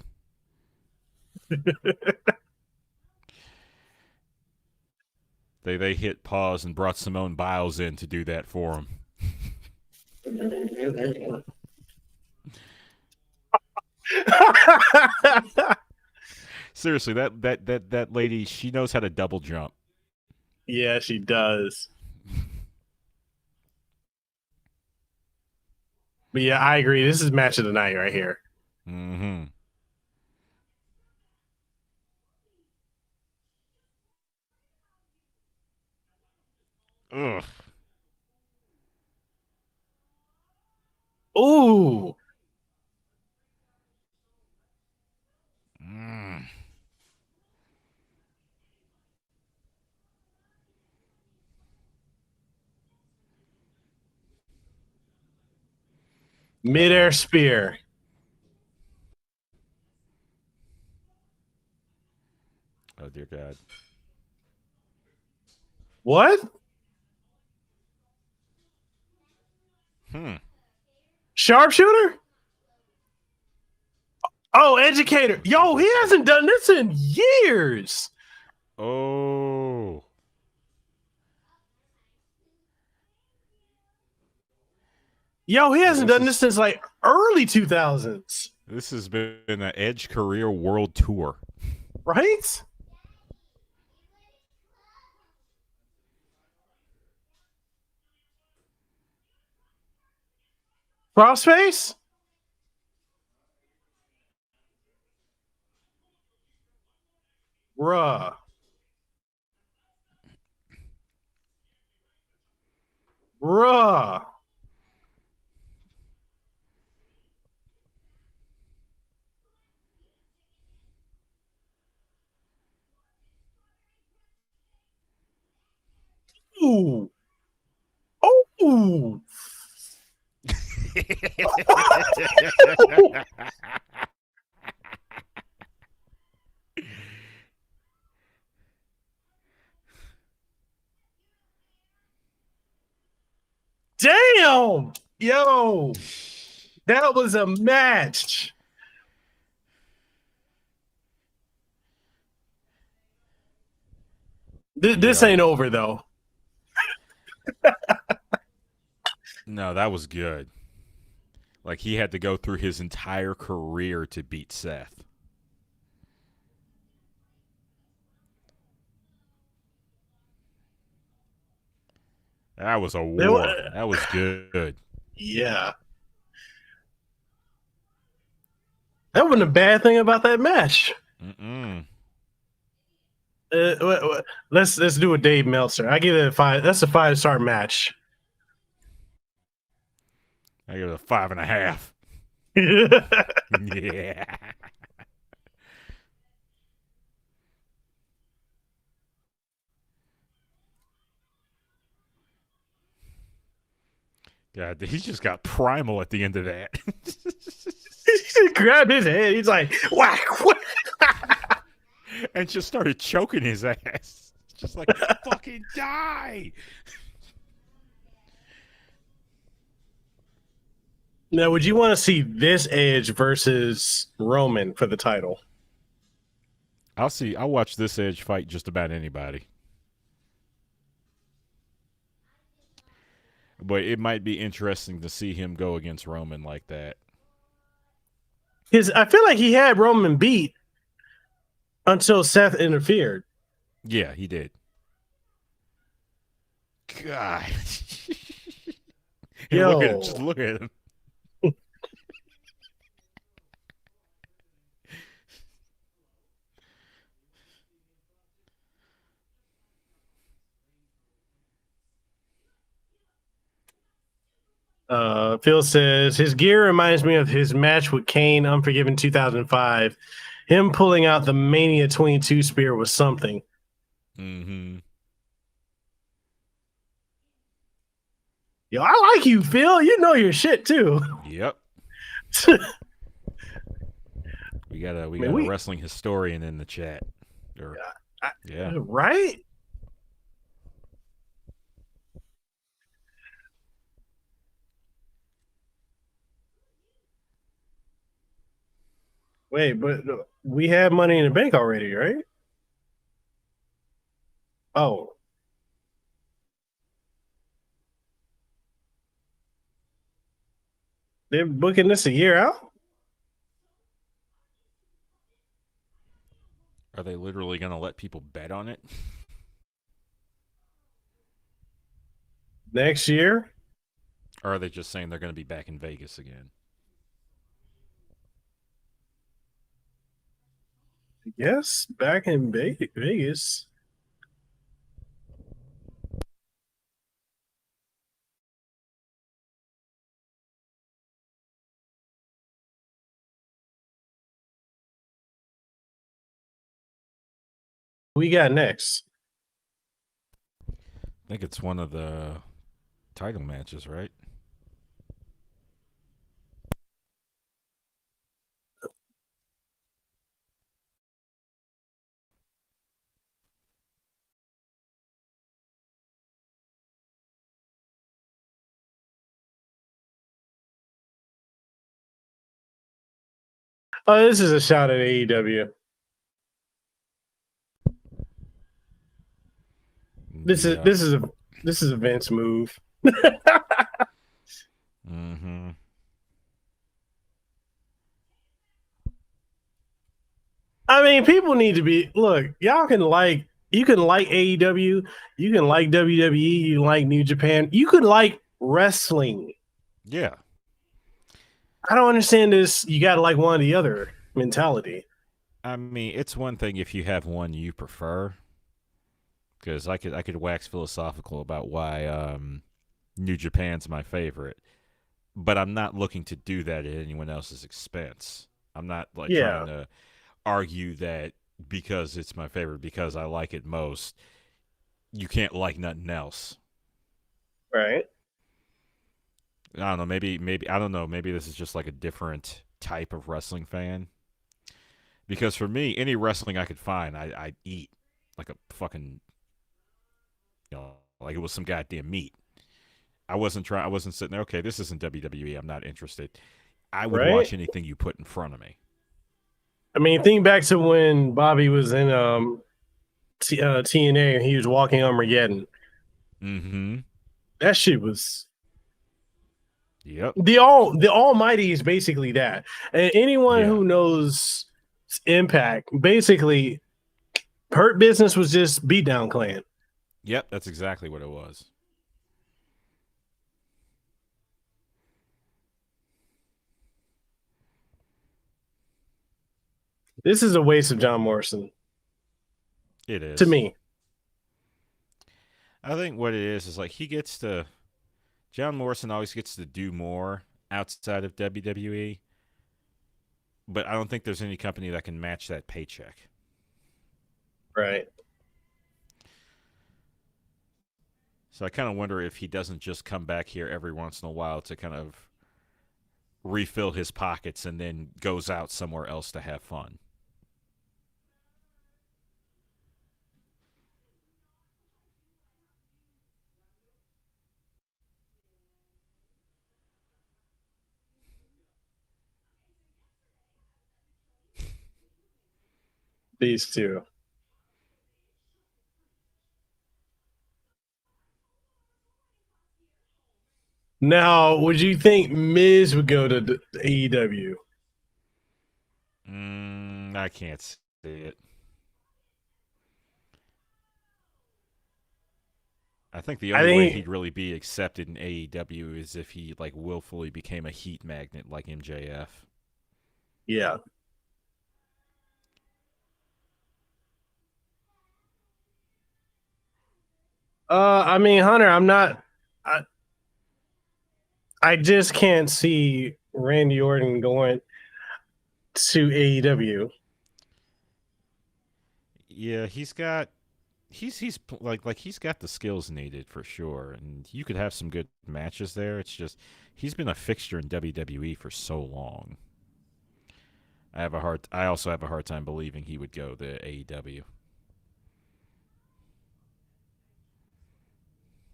They hit pause and brought Simone Biles in to do that for him. Seriously, that lady, she knows how to double jump. Yeah, she does. But yeah, I agree. This is match of the night right here. Mm-hmm. Ugh. Ooh. Mm. Midair spear. Oh dear God. What? Hmm. Sharpshooter? Oh, educator. Yo, he hasn't done this in years. Oh. Yo, he hasn't done is this since like early 2000s. This has been an Edge career world tour. Right? Crossface? Bruh. Bruh. Ooh. Ooh. Damn, yo, that was a match. This Yeah. ain't over though. No, that was good. Like, he had to go through his entire career to beat Seth. That was a war. That was good. Yeah. That wasn't a bad thing about that match. Mm-mm. Let's do a Dave Meltzer. I give it a 5. That's a 5-star match. I give it a 5.5. Yeah. God, he just got primal at the end of that. He grabbed his head. He's like, whack, whack. And just started choking his ass. Just like, fucking die. Now, would you want to see this Edge versus Roman for the title? I'll watch this Edge fight just about anybody. But it might be interesting to see him go against Roman like that. Because I feel like he had Roman beat until Seth interfered. Yeah, he did. God. Yo. Look at him. Just look at him. Phil says his gear reminds me of his match with Kane, Unforgiven 2005. Him pulling out the Mania 22 spear was something. Mm-hmm. Yo, I like you, Phil. You know your shit too. Yep. we got a wrestling historian in the chat. Yeah. Right? Wait, but we have Money in the Bank already, right? Oh. They're booking this a year out? Are they literally going to let people bet on it? Next year? Or are they just saying they're going to be back in Vegas again? Yes, back in Vegas. We got next. I think it's one of the title matches, right? Oh, this is a shot at AEW. This is a Vince move. Mm-hmm. I mean, people need to be look, you can like AEW, you can like WWE, you can like New Japan, you can like wrestling. Yeah. I don't understand this. You got to like one or the other mentality. I mean, it's one thing if you have one you prefer, because I could wax philosophical about why New Japan's my favorite, but I'm not looking to do that at anyone else's expense. I'm not like trying to argue that because it's my favorite, because I like it most, you can't like nothing else. Right. I don't know. Maybe I don't know. Maybe this is just like a different type of wrestling fan. Because for me, any wrestling I could find, I'd eat like a fucking, like it was some goddamn meat. I wasn't trying. I wasn't sitting there. Okay, this isn't WWE. I'm not interested. I would right? watch anything you put in front of me. I mean, think back to when Bobby was in TNA and he was walking Armageddon. Mm-hmm. That shit was Yep. the Almighty is basically that. And anyone Yeah. who knows Impact, basically, Hurt Business was just Beatdown Clan. Yep. That's exactly what it was. This is a waste of John Morrison It to is. me. I think what it is like he gets to. John Morrison always gets to do more outside of WWE, but I don't think there's any company that can match that paycheck. Right. So I kind of wonder if he doesn't just come back here every once in a while to kind of refill his pockets and then goes out somewhere else to have fun. These two. Now, would you think Miz would go to AEW? I can't see it. I think the I only way think, he'd really be accepted in AEW is if he like willfully became a heat magnet like MJF. yeah. I mean, Hunter, I'm not. I, I just can't see Randy Orton going to AEW. Yeah, he's like he's got the skills needed for sure, and you could have some good matches there. It's just he's been a fixture in WWE for so long. I also have a hard time believing he would go to AEW.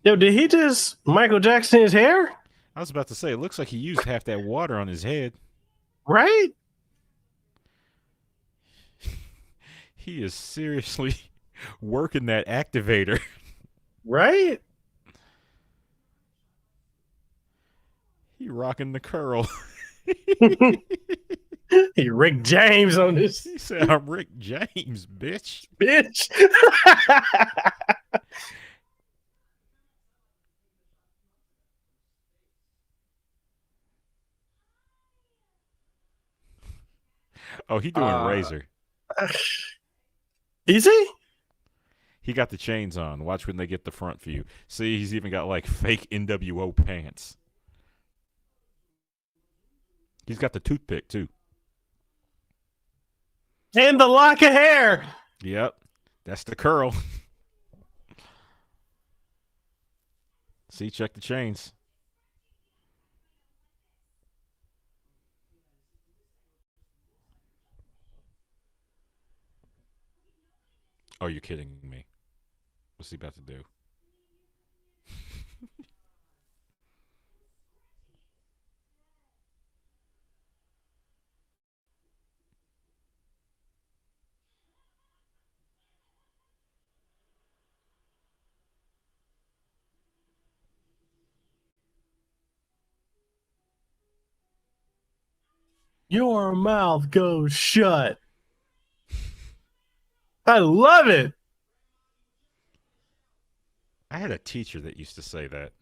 Yo, did he just Michael Jackson his hair? I was about to say, it looks like he used half that water on his head. Right? He is seriously working that activator. Right? He rocking the curl. He Rick James on this He said, "I'm Rick James, bitch." bitch. Oh, he doing Razor. Is he? He got the chains on. Watch when they get the front view. See, he's even got like fake NWO pants. He's got the toothpick too. And the lock of hair. Yep, that's the curl. See, check the chains. Oh, you're kidding me. What's he about to do? Your mouth goes shut. I love it. I had a teacher that used to say that.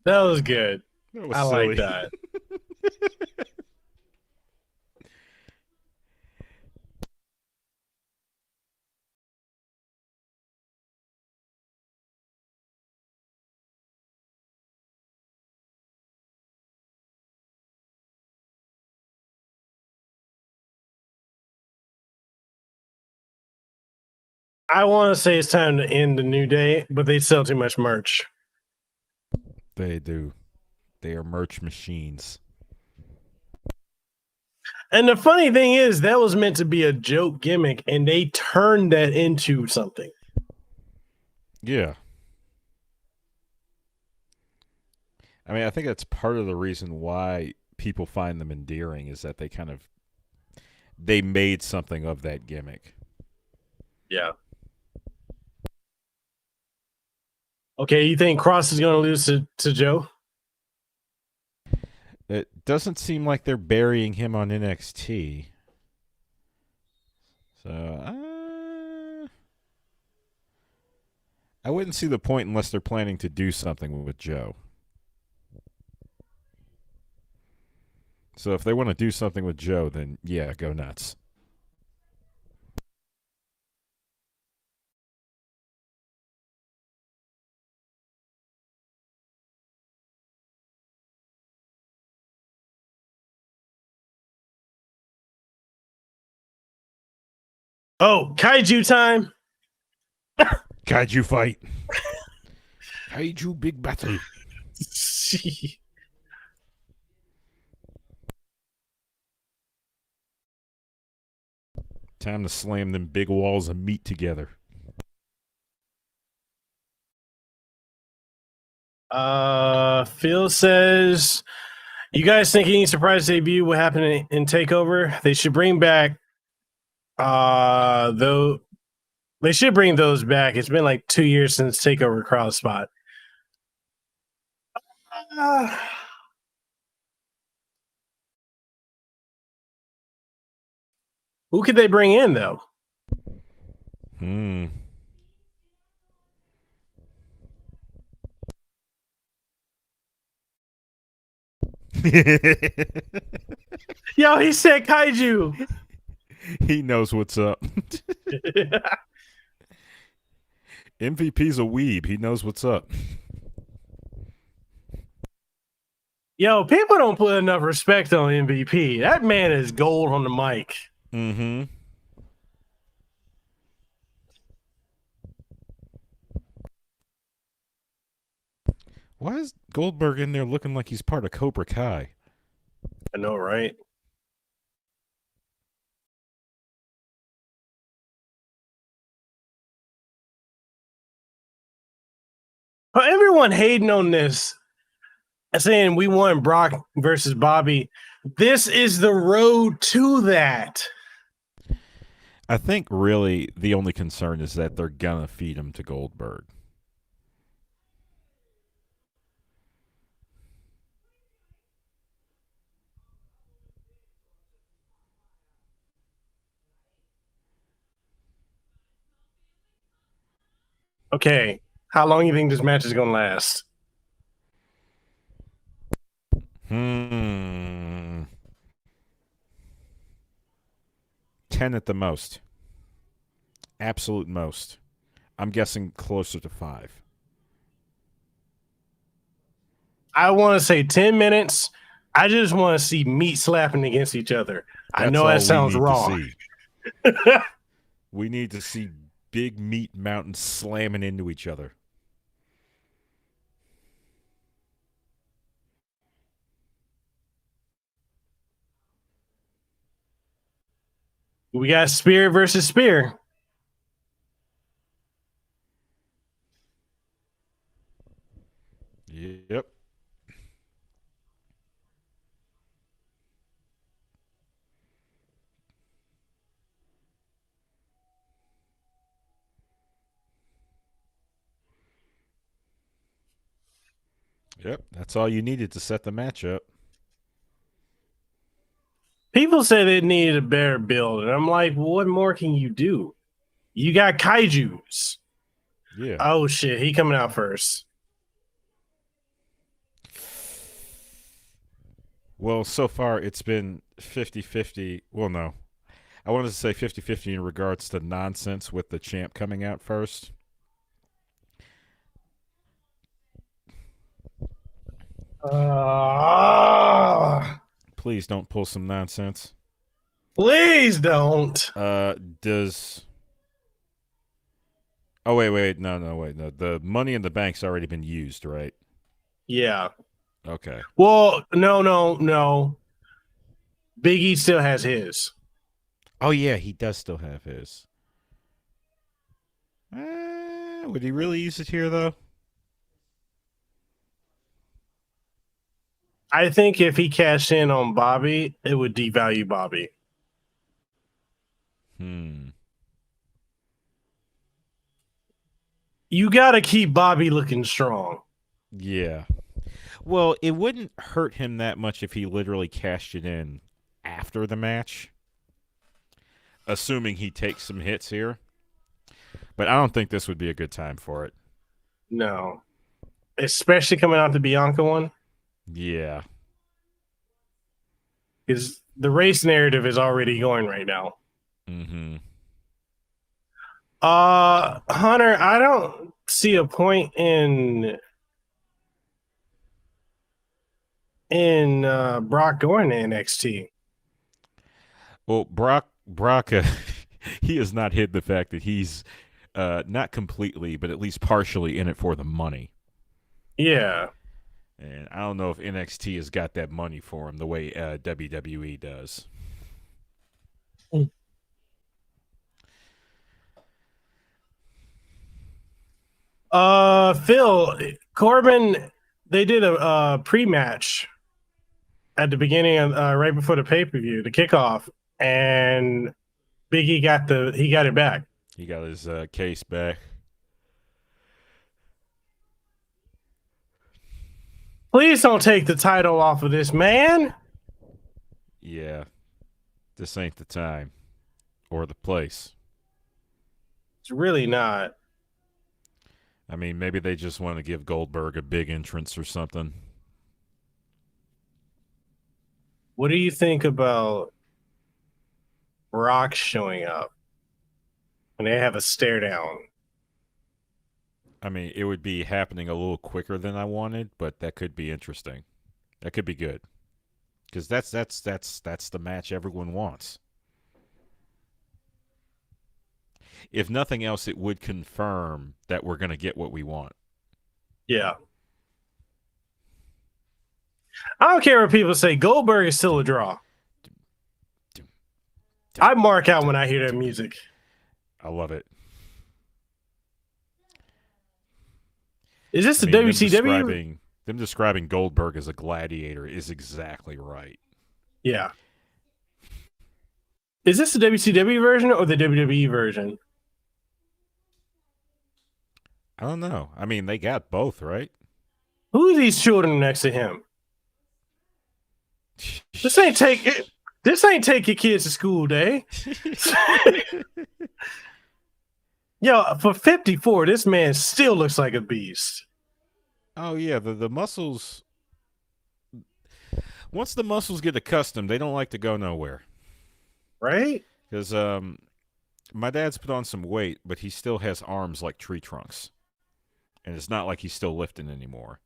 That was good. That was I silly. like that. I want to say it's time to end the New Day, but they sell too much merch. They do. They are merch machines. And the funny thing is, that was meant to be a joke gimmick, and they turned that into something. Yeah. I mean, I think that's part of the reason why people find them endearing is that they made something of that gimmick. Yeah. Okay, you think Cross is going to lose to Joe? It doesn't seem like they're burying him on NXT. So, I wouldn't see the point unless they're planning to do something with Joe. So if they want to do something with Joe, then yeah, go nuts. Oh, kaiju time. Kaiju fight. Kaiju big battle. Time to slam them big walls of meat together. Phil says, you guys think any surprise debut will happen in Takeover? They should bring back though they should bring those back. It's been like 2 years since Takeover crowd spot. Who could they bring in though? Yo, he said kaiju. He knows what's up. MVP's a weeb. He knows what's up. Yo, people don't put enough respect on MVP. That man is gold on the mic. Mm-hmm. Why is Goldberg in there looking like he's part of Cobra Kai? I know, right? But everyone hating on this, saying we want Brock versus Bobby. This is the road to that. I think really the only concern is that they're gonna feed him to Goldberg. Okay, how long do you think this match is going to last? 10 at the most. Absolute most. I'm guessing closer to 5. I want to say 10 minutes. I just want to see meat slapping against each other. That's I know that sounds wrong. We need to see big meat mountains slamming into each other. We got spear versus spear. Yep. Yep, that's all you needed to set the match up. People say they needed a better build, and I'm like, well, what more can you do? You got kaijus. Yeah. Oh shit, he coming out first. Well, so far it's been 50-50. Well, no. I wanted to say 50-50 in regards to nonsense with the champ coming out first. Uh, Please don't pull some nonsense. Please don't. Does Oh, wait. No, wait. No. The money in the bank's already been used, right? Yeah. Okay. Well, no. Biggie still has his. Oh, yeah, he does still have his. Would he really use it here, though? I think if he cashed in on Bobby, it would devalue Bobby. You got to keep Bobby looking strong. Yeah. Well, it wouldn't hurt him that much if he literally cashed it in after the match, assuming he takes some hits here. But I don't think this would be a good time for it. No. Especially coming out the Bianca one. Yeah. Because the race narrative is already going right now. Mm-hmm. Hunter, I don't see a point in Brock going to NXT. Well, Brock, he has not hid the fact that he's not completely, but at least partially in it for the money. Yeah. And I don't know if NXT has got that money for him the way WWE does. Phil, Corbin, they did a pre-match at the beginning of right before the pay-per-view, the kickoff, and Biggie got it back. He got his case back. Please don't take the title off of this man. Yeah. This ain't the time or the place. It's really not. I mean, maybe they just want to give Goldberg a big entrance or something. What do you think about Brock showing up when they have a stare down? I mean, it would be happening a little quicker than I wanted, but that could be interesting. That could be good. Because that's the match everyone wants. If nothing else, it would confirm that we're going to get what we want. Yeah. I don't care what people say. Goldberg is still a draw. I mark out when I hear that music. I love it. Is this the WCW? Them describing Goldberg as a gladiator is exactly right. Yeah. Is this the WCW version or the WWE version? I don't know. I mean, they got both, right? Who are these children next to him? This ain't take your kids to school day. Yo, for 54, this man still looks like a beast. Oh yeah, the muscles. Once the muscles get accustomed, they don't like to go nowhere. Right? Because my dad's put on some weight, but he still has arms like tree trunks. And it's not like he's still lifting anymore.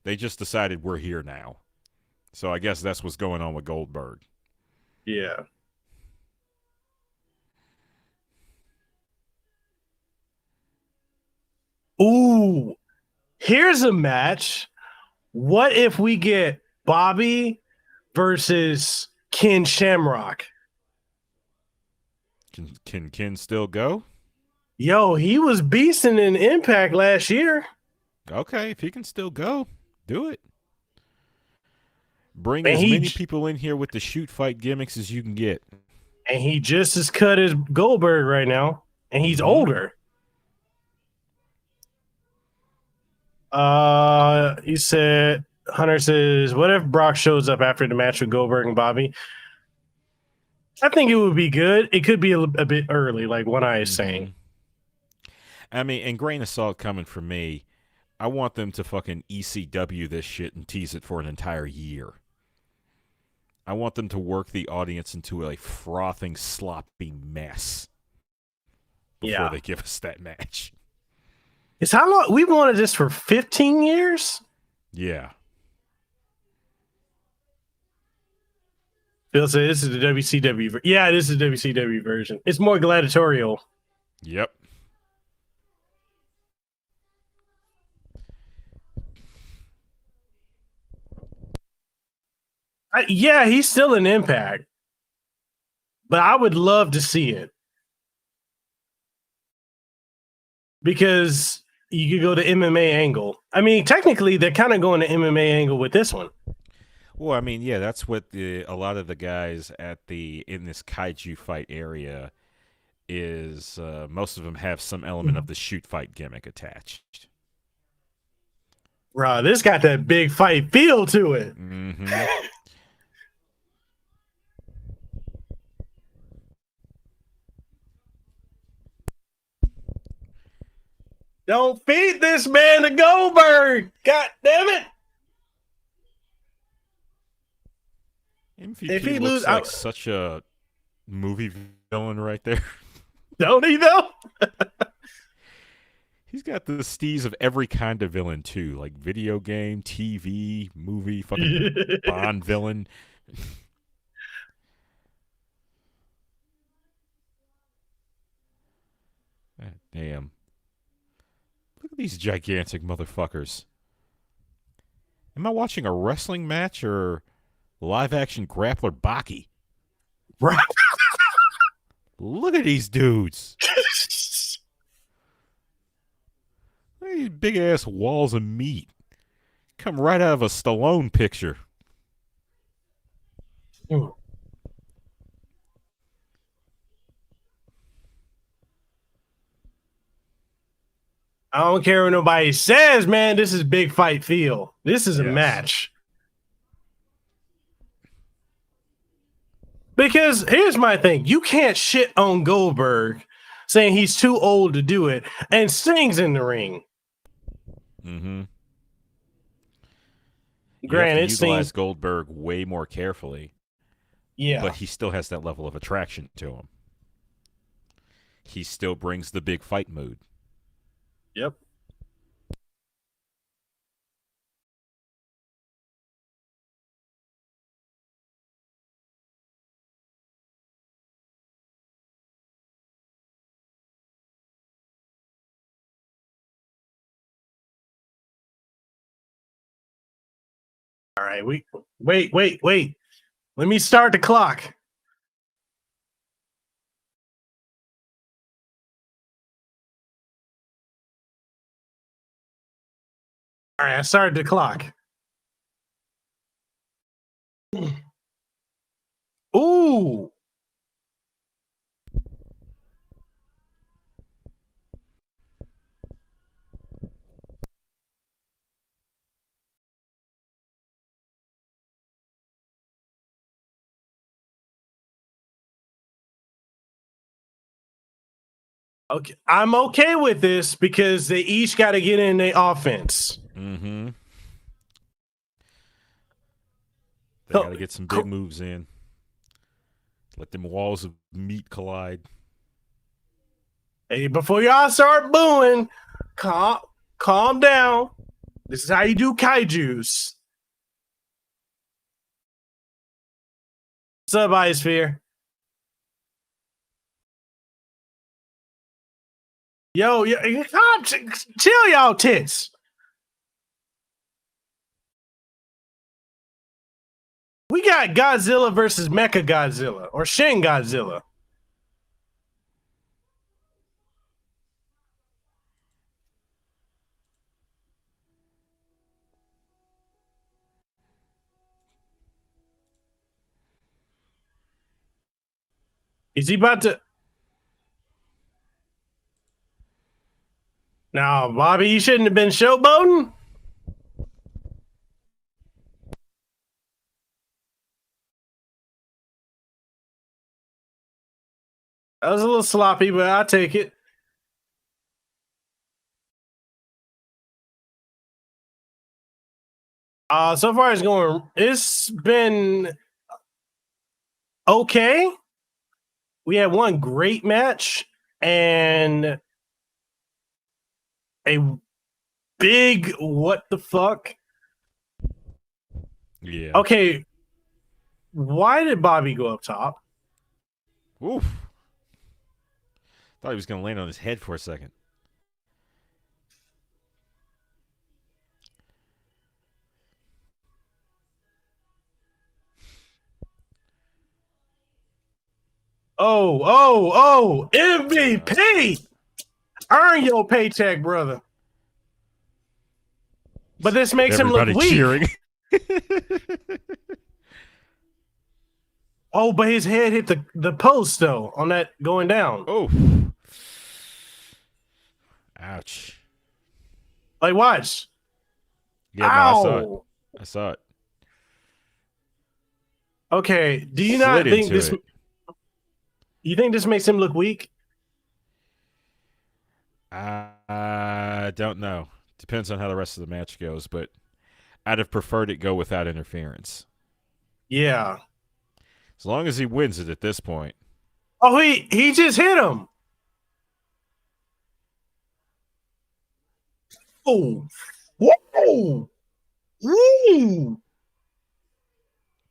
They just decided we're here now. So I guess that's what's going on with Goldberg. Yeah. Ooh, here's a match. What if we get Bobby versus Ken Shamrock? Can Ken still go? Yo, he was beasting in Impact last year. Okay, if he can still go, do it. Bring as many people in here with the shoot fight gimmicks as you can get. And he just as cut as Goldberg right now. And he's older. He said, Hunter says, what if Brock shows up after the match with Goldberg and Bobby? I think it would be good. It could be a bit early, like OneEye is saying. I mean, and grain of salt coming from me, I want them to fucking ECW this shit and tease it for an entire year. I want them to work the audience into a frothing, sloppy mess before they give us that match. It's how long we wanted this for 15 years? Yeah. Phil said this is the WCW. Yeah, this is the WCW version. It's more gladiatorial. Yep. Yeah, he's still an Impact, but I would love to see it because you could go the MMA angle. I mean, technically, they're kind of going the MMA angle with this one. Well, I mean, yeah, that's what a lot of the guys in this kaiju fight area is. Most of them have some element of the shoot fight gimmick attached. Bro, this got that big fight feel to it. Mm-hmm. Don't feed this man to Goldberg. God damn it. MVP If he looks lose, like such a movie villain right there. Don't he though? He's got the steez of every kind of villain too, like video game, TV, movie, fucking Bond villain. God damn. Look at these gigantic motherfuckers. Am I watching a wrestling match or live action grappler Baki? Right. Look at these dudes. Look at these big ass walls of meat. Come right out of a Stallone picture. Ooh. I don't care what nobody says, man. This is big fight feel. This is a match. Because here's my thing. You can't shit on Goldberg saying he's too old to do it and Sting's in the ring. Mm-hmm. Granted, you have to utilize Goldberg way more carefully. Yeah. But he still has that level of attraction to him. He still brings the big fight mood. Yep. All right, wait. Let me start the clock. All right, I started the clock. Ooh. Okay, I'm okay with this because they each got to get in the offense. Mm-hmm. They got to get some big moves in. Let them walls of meat collide. Hey, before y'all start booing, calm down. This is how you do kaijus. What's up, Iosphere? Yo, chill, y'all tits. We got Godzilla versus Mecha Godzilla or Shin Godzilla. Is he about to? No, Bobby, you shouldn't have been showboating. That was a little sloppy, but I'll take it. So far it's been okay. We had one great match and a big what the fuck. Yeah. Okay. Why did Bobby go up top? Oof. Thought he was going to land on his head for a second. Oh, MVP. Earn your paycheck, brother. But this makes him look weak. Cheering. Oh, but his head hit the post, though, on that going down. Oh. Ouch. Like, watch. Yeah, no, I saw it. Okay, do you not think this... You think this makes him look weak? I don't know. Depends on how the rest of the match goes, but I'd have preferred it go without interference. Yeah. As long as he wins it at this point. Oh, he just hit him. Oh. Whoa. Woo.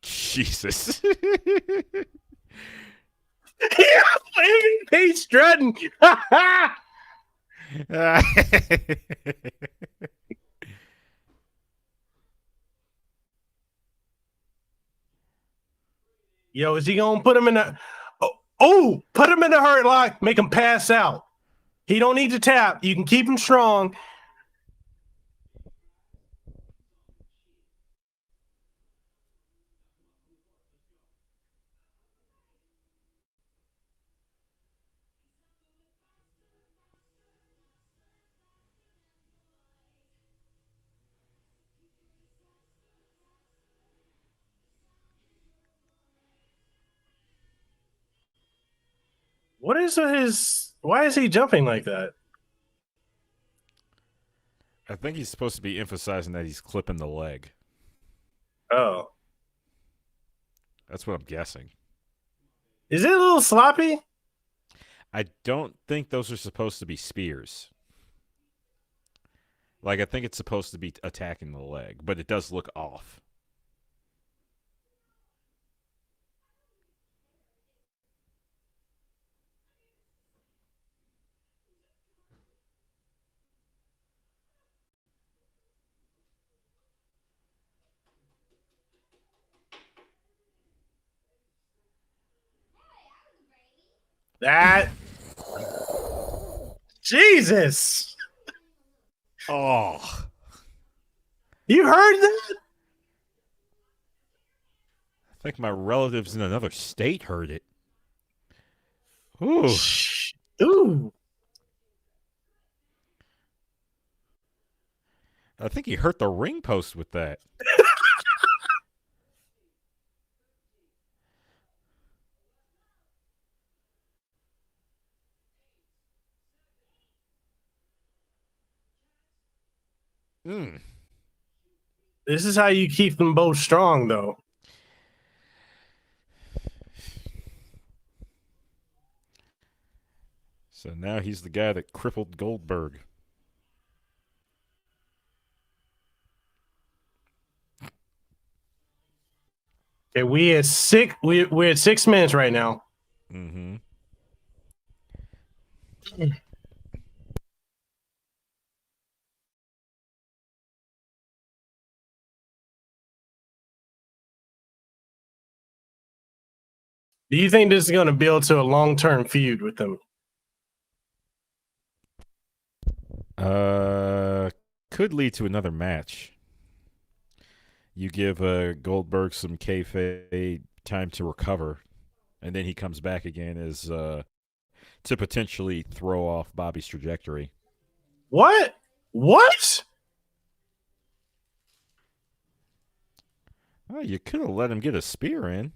Jesus. Yeah, MVP strutting. Yo, is he gonna put him in a... Oh, put him in a hurt lock, make him pass out. He don't need to tap. You can keep him strong. What is his... Why is he jumping like that? I think he's supposed to be emphasizing that he's clipping the leg. Oh. That's what I'm guessing. Is it a little sloppy? I don't think those are supposed to be spears. Like, I think it's supposed to be attacking the leg, but it does look off. That... Jesus. Oh. You heard that? I think my relatives in another state heard it. Ooh. Ooh. I think he hurt the ring post with that. This is how you keep them both strong, though. So now he's the guy that crippled Goldberg. Okay, we're at 6 minutes right now. Mm-hmm. Do you think this is going to build to a long-term feud with them? Could lead to another match. You give Goldberg some kayfabe time to recover, and then he comes back again as to potentially throw off Bobby's trajectory. What? What? Oh, you could have let him get a spear in.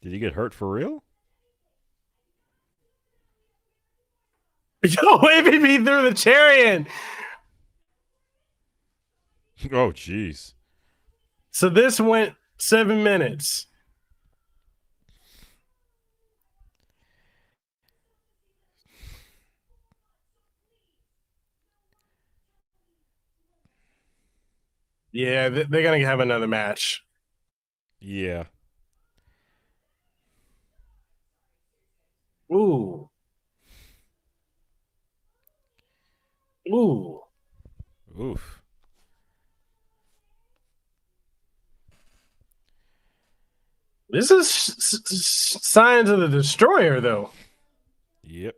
Did he get hurt for real? Yo, MVP threw the chair in. Oh, jeez. So this went 7 minutes. Yeah, they're going to have another match. Yeah. Ooh. Ooh. Oof. This is signs of the Destroyer, though. Yep.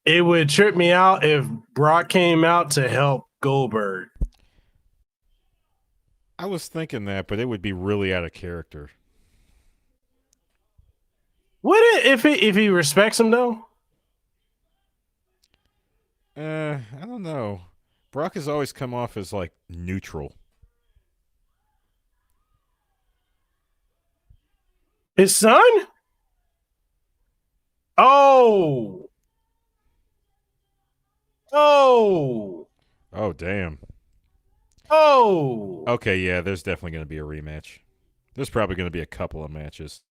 It would trip me out if Brock came out to help Goldberg. I was thinking that, but it would be really out of character. Would it if he respects him though? I don't know. Brock has always come off as like neutral. His son? Oh. Oh. Oh, damn. Oh. Okay, yeah, there's definitely going to be a rematch. There's probably going to be a couple of matches.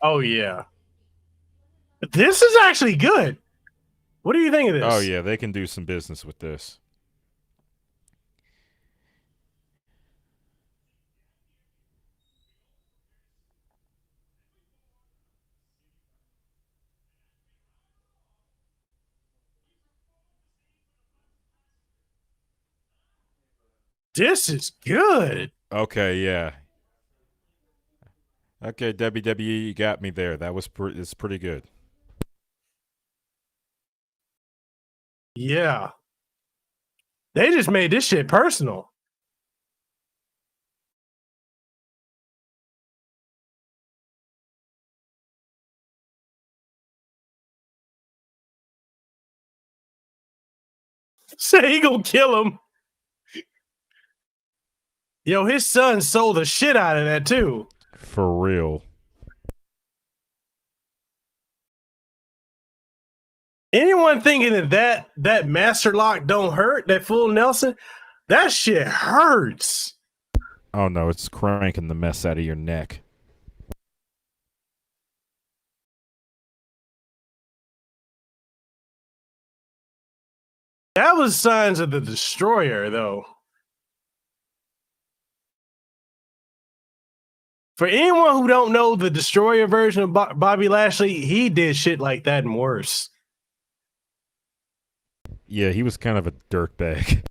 Oh yeah. This is actually good. What do you think of this? Oh, yeah, they can do some business with this. This is good. Okay, yeah. Okay, WWE, you got me there. That was it's pretty good. Yeah. They just made this shit personal. Say he gonna kill him. Yo, his son sold the shit out of that too. For real. Anyone thinking that master lock don't hurt, that full Nelson, that shit hurts. Oh, no, it's cranking the mess out of your neck. That was signs of the Destroyer, though. For anyone who don't know the Destroyer version of Bobby Lashley, he did shit like that and worse. Yeah, he was kind of a dirtbag.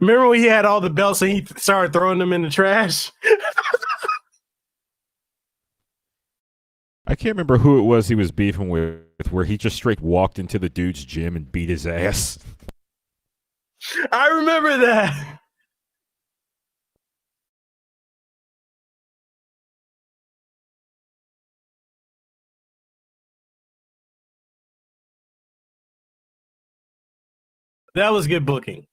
Remember when he had all the belts and he started throwing them in the trash? I can't remember who it was he was beefing with, where he just straight walked into the dude's gym and beat his ass. I remember that. That was good booking.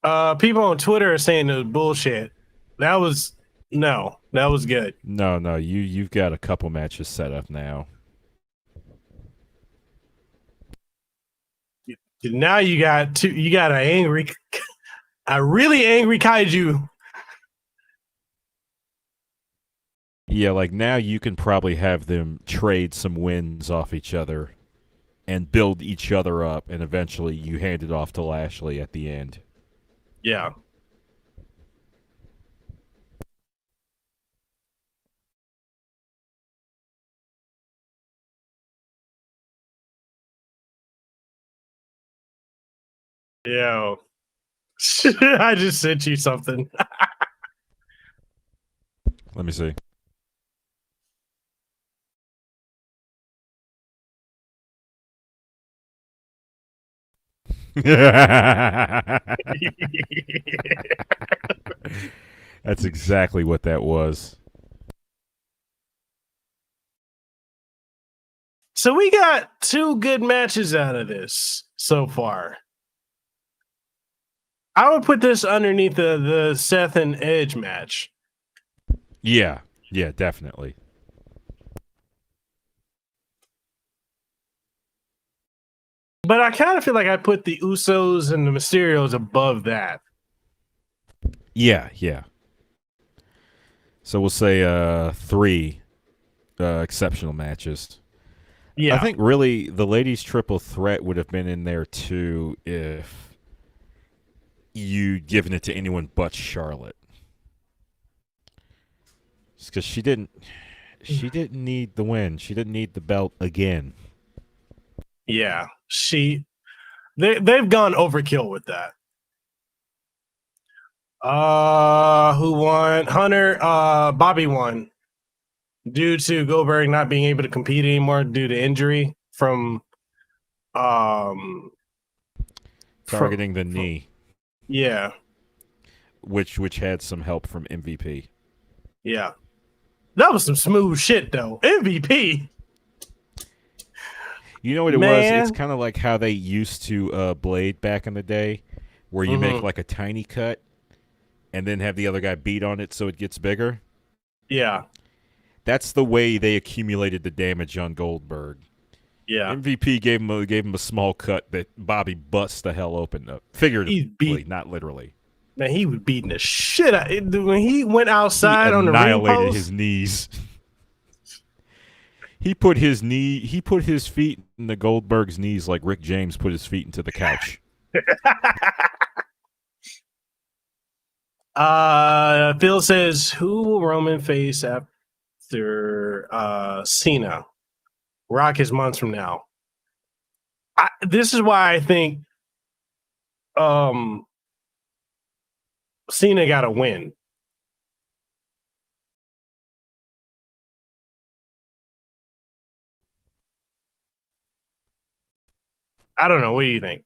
People on Twitter are saying it was bullshit. That was good. No, you've got a couple matches set up now. Now you got a really angry kaiju. Yeah, like now you can probably have them trade some wins off each other and build each other up, and eventually you hand it off to Lashley at the end. Yeah. Yeah. I just sent you something. Let me see. That's exactly what that was. So we got 2 good matches out of this so far. I would put this underneath the Seth and Edge match. Yeah, definitely. But I kind of feel like I put the Usos and the Mysterios above that. Yeah. So we'll say 3 exceptional matches. Yeah. I think really the ladies' triple threat would have been in there too if you'd given it to anyone but Charlotte. Because she didn't need the win. She didn't need the belt again. Yeah. They've gone overkill with that. Who won? Hunter, Bobby won due to Goldberg not being able to compete anymore due to injury from Targeting the knee. Yeah. Which had some help from MVP. Yeah. That was some smooth shit though. MVP. You know what it was? It's kind of like how they used to blade back in the day, where you make like a tiny cut and then have the other guy beat on it so it gets bigger. Yeah. That's the way they accumulated the damage on Goldberg. Yeah. MVP gave him a small cut that Bobby busts the hell open. Figuratively, not literally. Man, he was beating the shit out. When he went outside on the ring post, annihilated his knees. He put his feet in the Goldberg's knees like Rick James put his feet into the couch. Phil says, who will Roman face after Cena? Rock is months from now. This is why I think Cena got to win. I don't know. What do you think?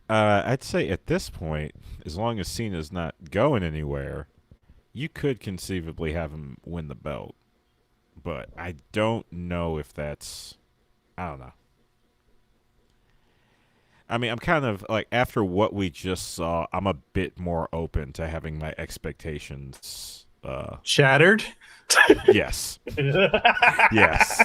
I'd say at this point, as long as Cena's not going anywhere, you could conceivably have him win the belt. But I don't know if that's... I don't know. I mean, I'm kind of like, after what we just saw, I'm a bit more open to having my expectations shattered. Yes. Yes.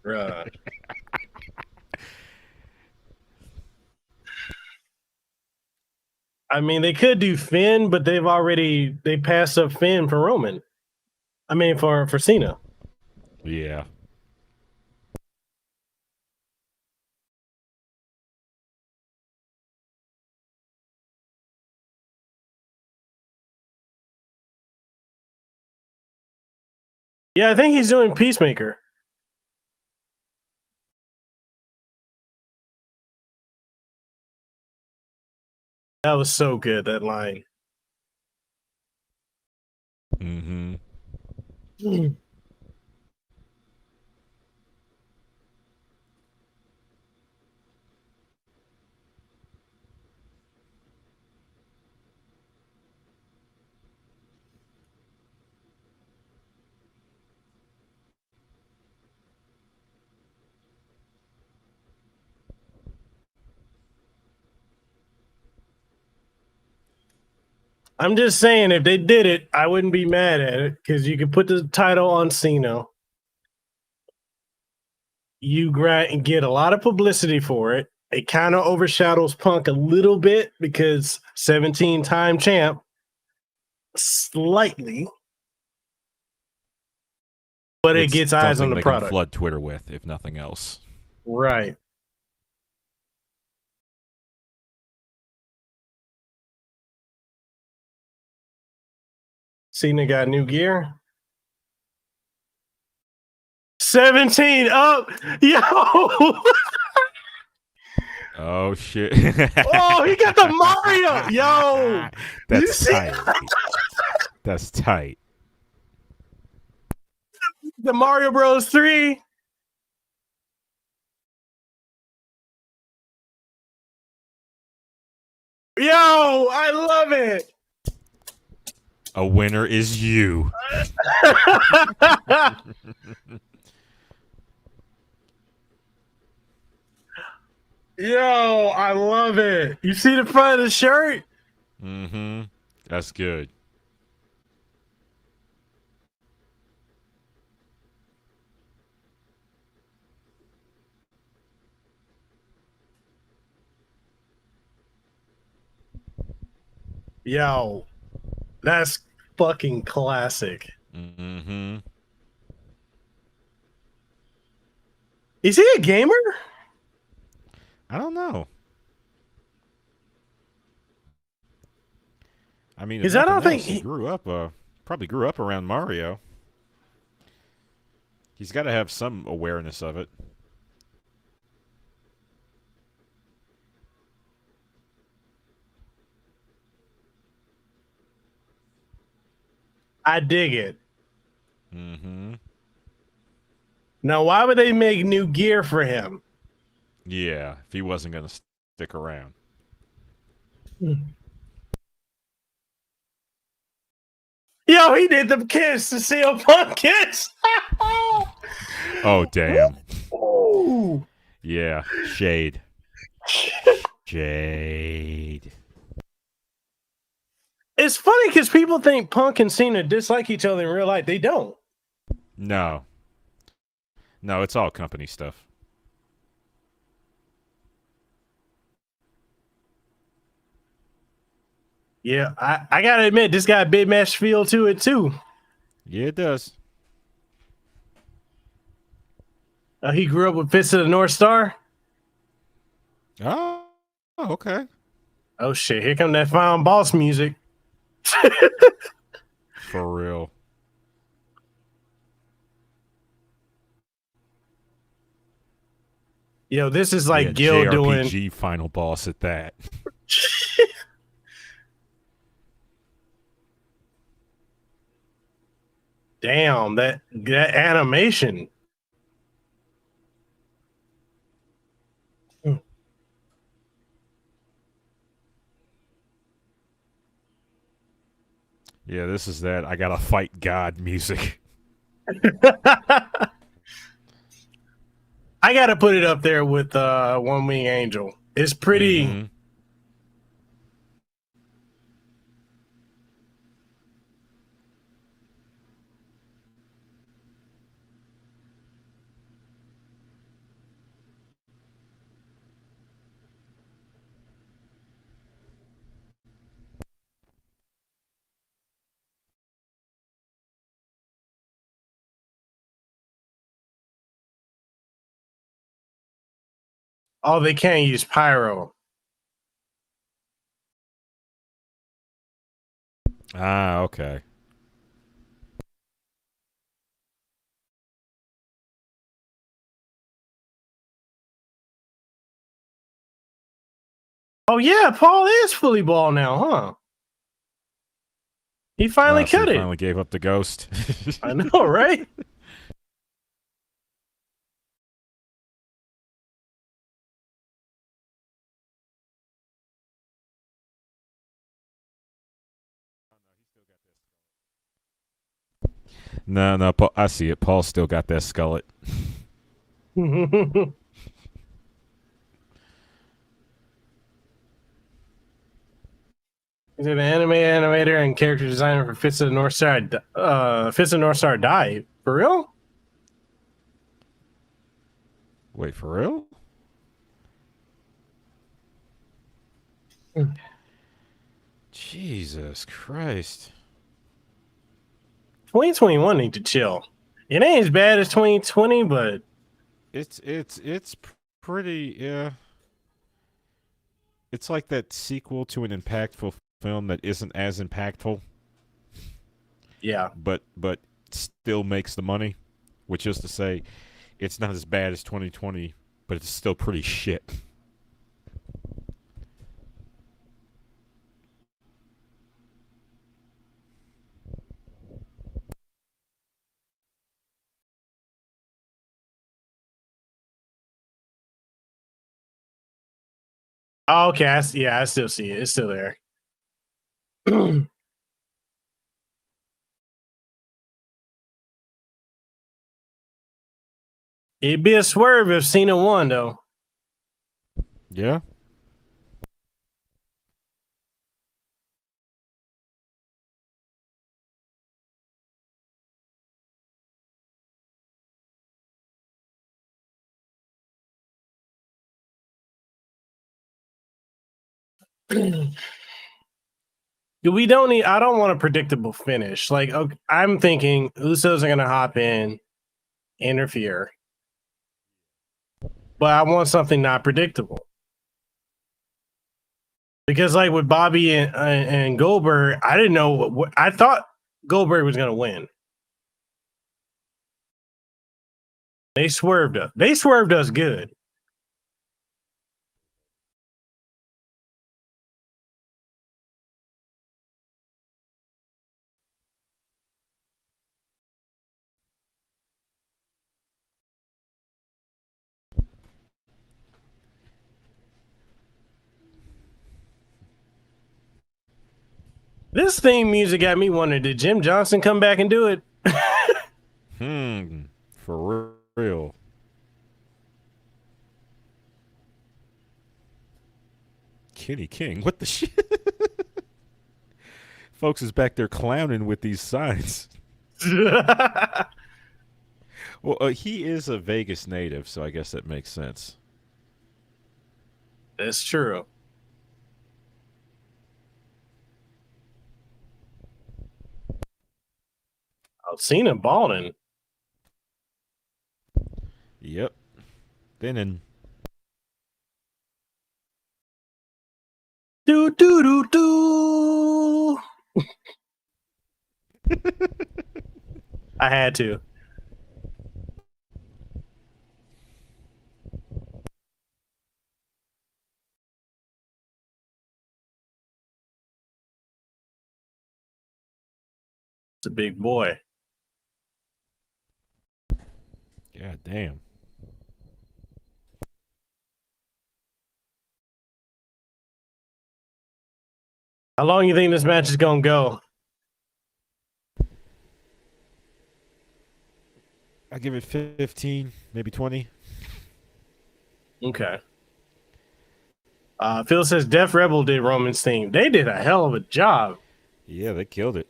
Right. I mean, they could do Finn, but they passed up Finn for Roman. I mean, for Cena. Yeah. Yeah, I think he's doing Peacemaker. That was so good, that line. Mm-hmm. I'm just saying, if they did it, I wouldn't be mad at it because you could put the title on Cena. You get a lot of publicity for it. It kind of overshadows Punk a little bit because 17-time champ, slightly, but it gets eyes on the they product. Can flood Twitter with, if nothing else. Right. Cena got new gear. 17 up. Yo. Oh shit! Oh, he got the Mario. Yo. That's tight. That's tight. The Mario Bros. 3. Yo, I love it. A winner is you. Yo, I love it. You see the front of the shirt? Mm-hmm. That's good. Yo, that's fucking classic. Mm-hmm. Is he a gamer? I don't know. I mean, Because I don't think he grew up. Probably grew up around Mario. He's got to have some awareness of it. I dig it. Mm-hmm. Now, why would they make new gear for him? Yeah, if he wasn't going to stick around. Yo, he did the kiss, the CM Punk kiss. Oh, damn. Ooh. Yeah, shade. Shade. It's funny because people think Punk and Cena dislike each other in real life. They don't. No. No, it's all company stuff. Yeah, I gotta admit, this got a big match feel to it too. Yeah, it does. He grew up with Fist of the North Star. Oh, okay. Oh shit! Here come that Final Boss music. For real. Yo, this is like Yeah, Gil JRPG doing final boss at that. Damn, that animation. Yeah, this is that I gotta fight God music. I gotta put it up there with One Wing Angel. It's pretty. Mm-hmm. Oh, they can't use pyro. Ah, okay. Oh yeah, Paul is fully ball now, huh? He finally So cut he it. finally gave up the ghost. I know, right? No, I see it. Paul still got that skullet. He's an animator and character designer for Fist of the North Star. Fist of the North Star died. For real? Wait, for real? Jesus Christ. 2021 need to chill. It ain't as bad as 2020, but It's pretty it's like that sequel to an impactful film that isn't as impactful, yeah. but still makes the money which is to say, it's not as bad as 2020, but it's still pretty shit. Oh, okay, I still see it. It's still there. It'd be a swerve if Cena won, though. Yeah. We don't need. I don't want a predictable finish. Like, okay, I'm thinking Usos are gonna hop in, interfere, but I want something not predictable. Because, like with Bobby and Goldberg, I didn't know what I thought Goldberg was gonna win. They swerved us. They swerved us good. This theme music got me wondering: did Jim Johnson come back and do it? For real. Kenny King, what the shit? Folks is back there clowning with these signs. Well, he is a Vegas native, so I guess that makes sense. That's true. I've seen him balling. Yep. Then Do do do do. I had to. It's a big boy. God damn. How long you think this match is gonna go? I give it 15, maybe 20. Okay. Phil says Def Rebel did Roman's theme. They did a hell of a job. Yeah, they killed it.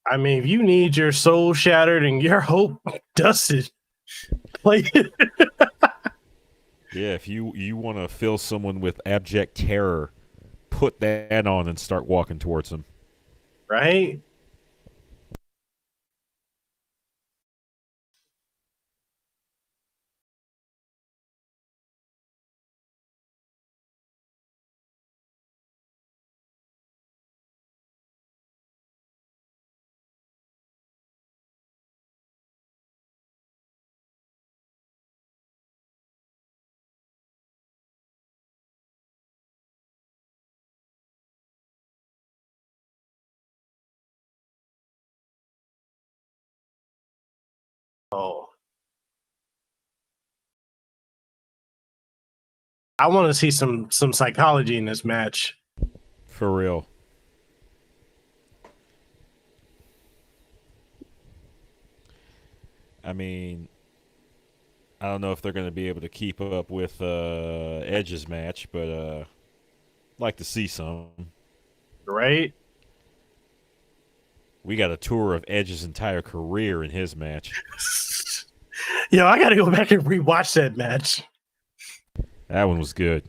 I mean, if you need your soul shattered and your hope dusted, play it. Yeah, if you want to fill someone with abject terror, put that on and start walking towards them. Right? Oh. I want to see some psychology in this match. For real. I mean, I don't know if they're going to be able to keep up with Edge's match, but like to see some. Right? We got a tour of Edge's entire career in his match. Yo, I gotta go back and rewatch that match. That one was good.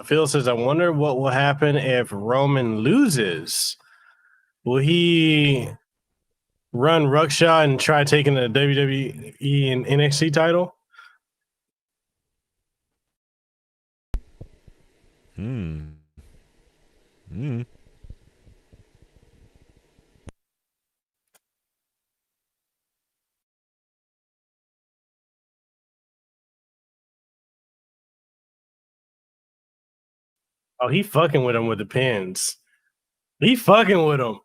Phil says, I wonder what will happen if Roman loses. Will he run ruckshot and try taking the WWE and NXT title? Oh, he fucking with him with the pins. He fucking with him.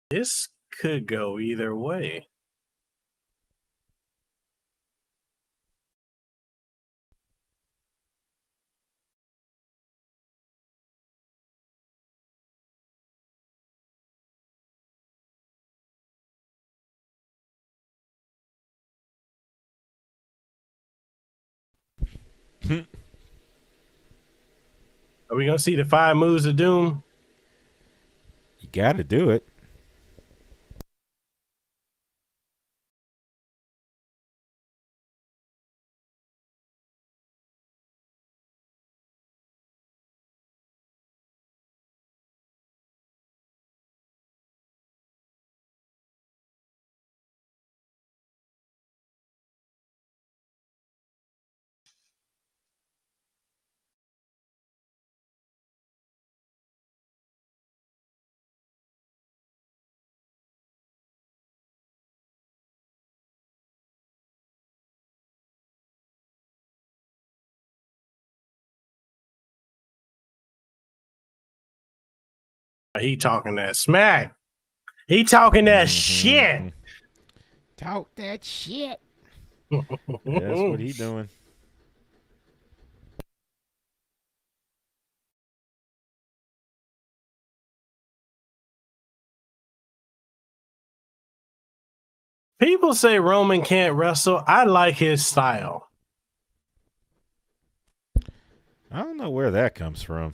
This could go either way. Are we gonna see the 5 moves of doom? You got to do it. He talking that smack. He talking that shit. Talk that shit. That's what he doing. People say Roman can't wrestle. I like his style. I don't know where that comes from.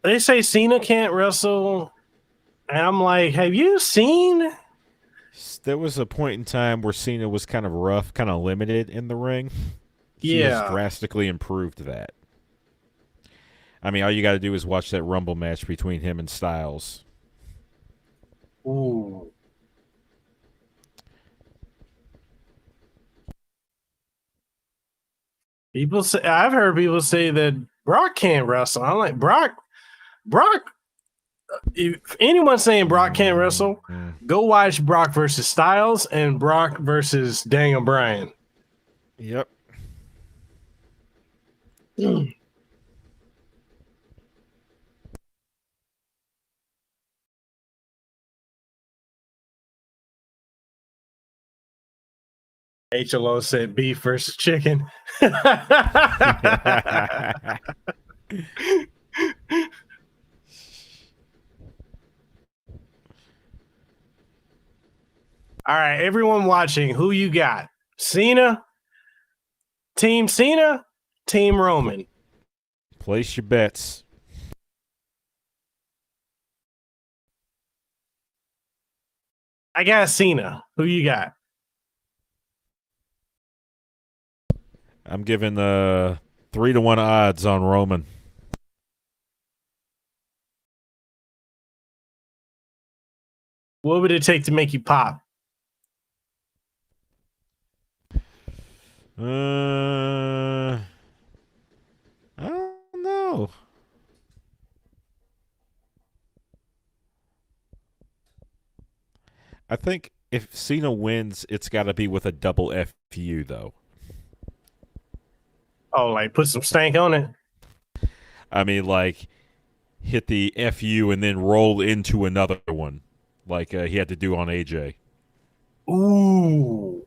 They say Cena can't wrestle. And I'm like, have you seen? There was a point in time where Cena was kind of rough, kind of limited in the ring. He has drastically improved that. I mean, all you got to do is watch that Rumble match between him and Styles. Ooh. People say, I've heard people say that Brock can't wrestle. I'm like, Brock. If anyone's saying Brock can't wrestle, go watch Brock versus Styles and Brock versus Daniel Bryan. Yep. HLO said beef versus chicken. All right, everyone watching, who you got? Cena? Team Roman? Place your bets. I got Cena. Who you got? I'm giving 3-1 odds on Roman. What would it take to make you pop? I don't know. I think if Cena wins, it's got to be with a double FU though. Oh, like put some stank on it. I mean, like hit the FU and then roll into another one, like he had to do on AJ. Ooh.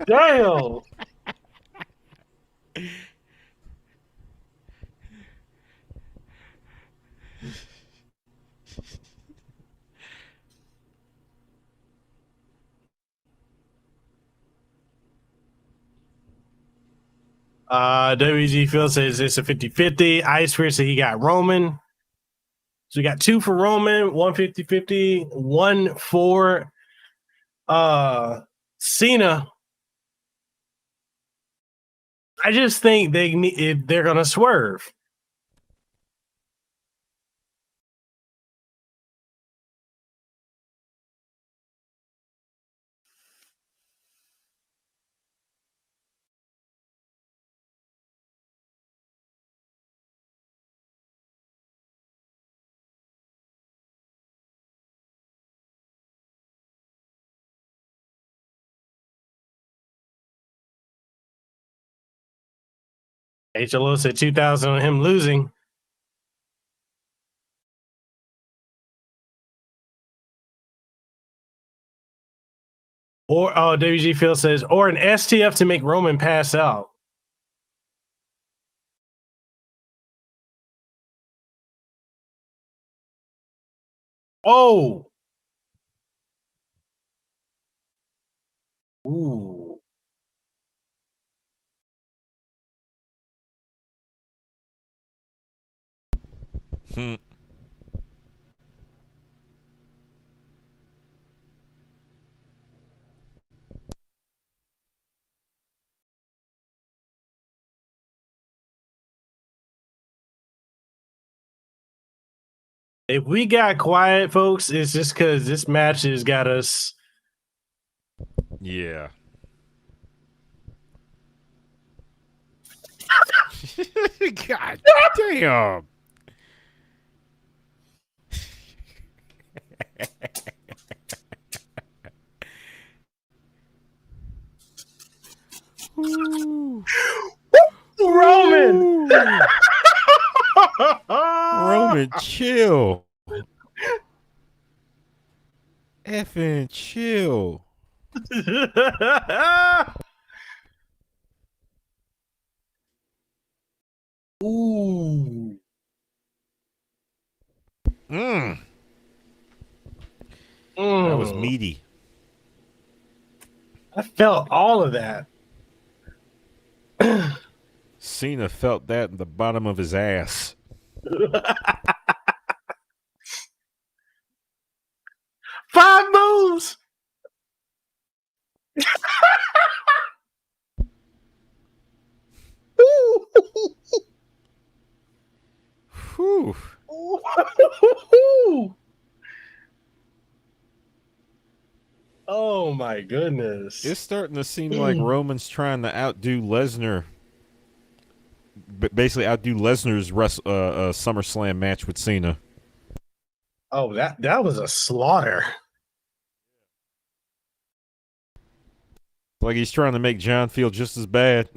Damn. WG Phil says it's a 50-50. Ice Fear said he got Roman. So we got 2 for Roman, 1 50-50, 1 for Cena. I just think they're gonna swerve. HLO said 2,000 on him losing. Or WG Phil says, or an STF to make Roman pass out. Oh. Ooh. If we got quiet, folks, it's just because this match has got us. Yeah. God damn. Roman! Roman, chill. Effing chill. Ooh. That was meaty. I felt all of that. Cena felt that in the bottom of his ass. 5 moves. Whew. Oh my goodness. It's starting to seem like Roman's trying to outdo Lesnar. Basically outdo Lesnar's SummerSlam match with Cena. Oh, that was a slaughter. Like he's trying to make John feel just as bad.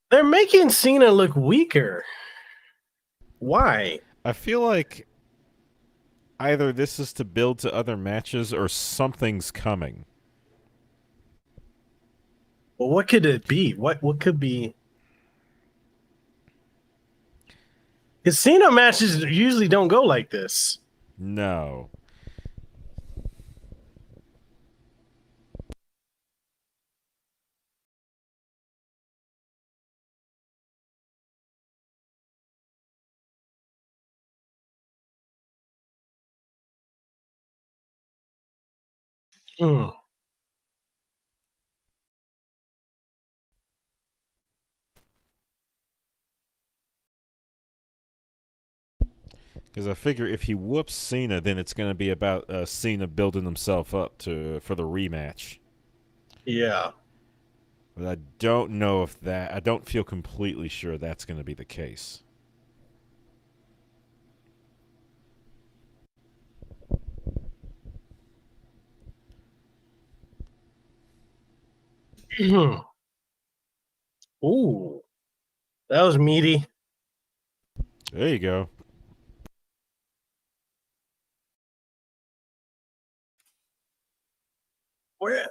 They're making Cena look weaker. Why? I feel like either this is to build to other matches or something's coming. Well, what could it be? What could be? Because Cena matches usually don't go like this. No. Mm. Because I figure if he whoops Cena, then it's going to be about Cena building himself up for the rematch. Yeah. But I don't know if that. I don't feel completely sure that's going to be the case. Ooh, that was meaty. There you go.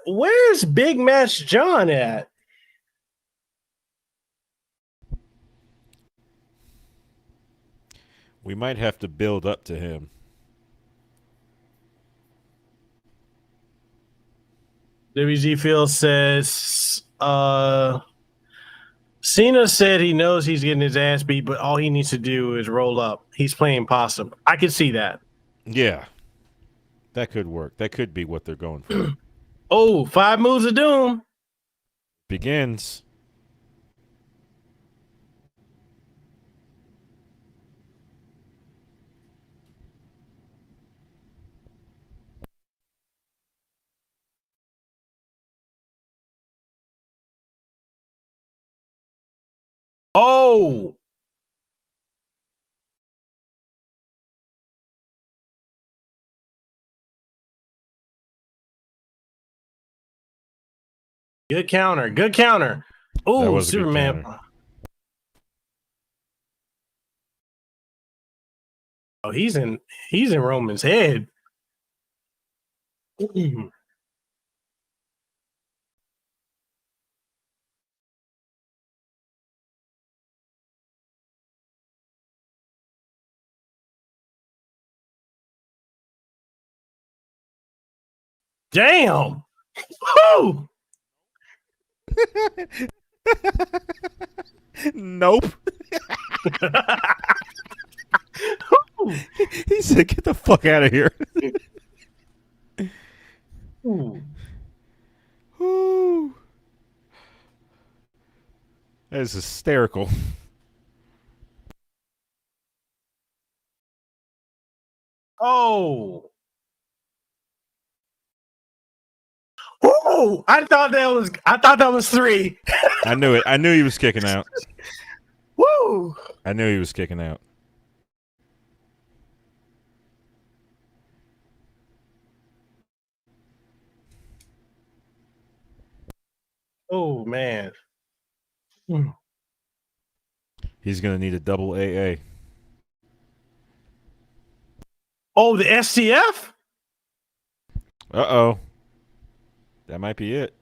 Where's Big Match John at? We might have to build up to him. WG Phil says Cena said he knows he's getting his ass beat, but all he needs to do is roll up. He's playing possum. I can see that. Yeah. That could work. That could be what they're going for. Oh, 5 moves of doom. Begins. Oh. Good counter. Good counter. Oh, Superman. Oh, he's in Roman's head. Damn. Oh. Nope. He said, "Get the fuck out of here." Ooh. Ooh. That is hysterical. Oh. Oh, I thought that was 3. I knew it. I knew he was kicking out. Woo! I knew he was kicking out. Oh man. He's gonna need a double AA. Oh, the SCF? Uh-oh. That might be it.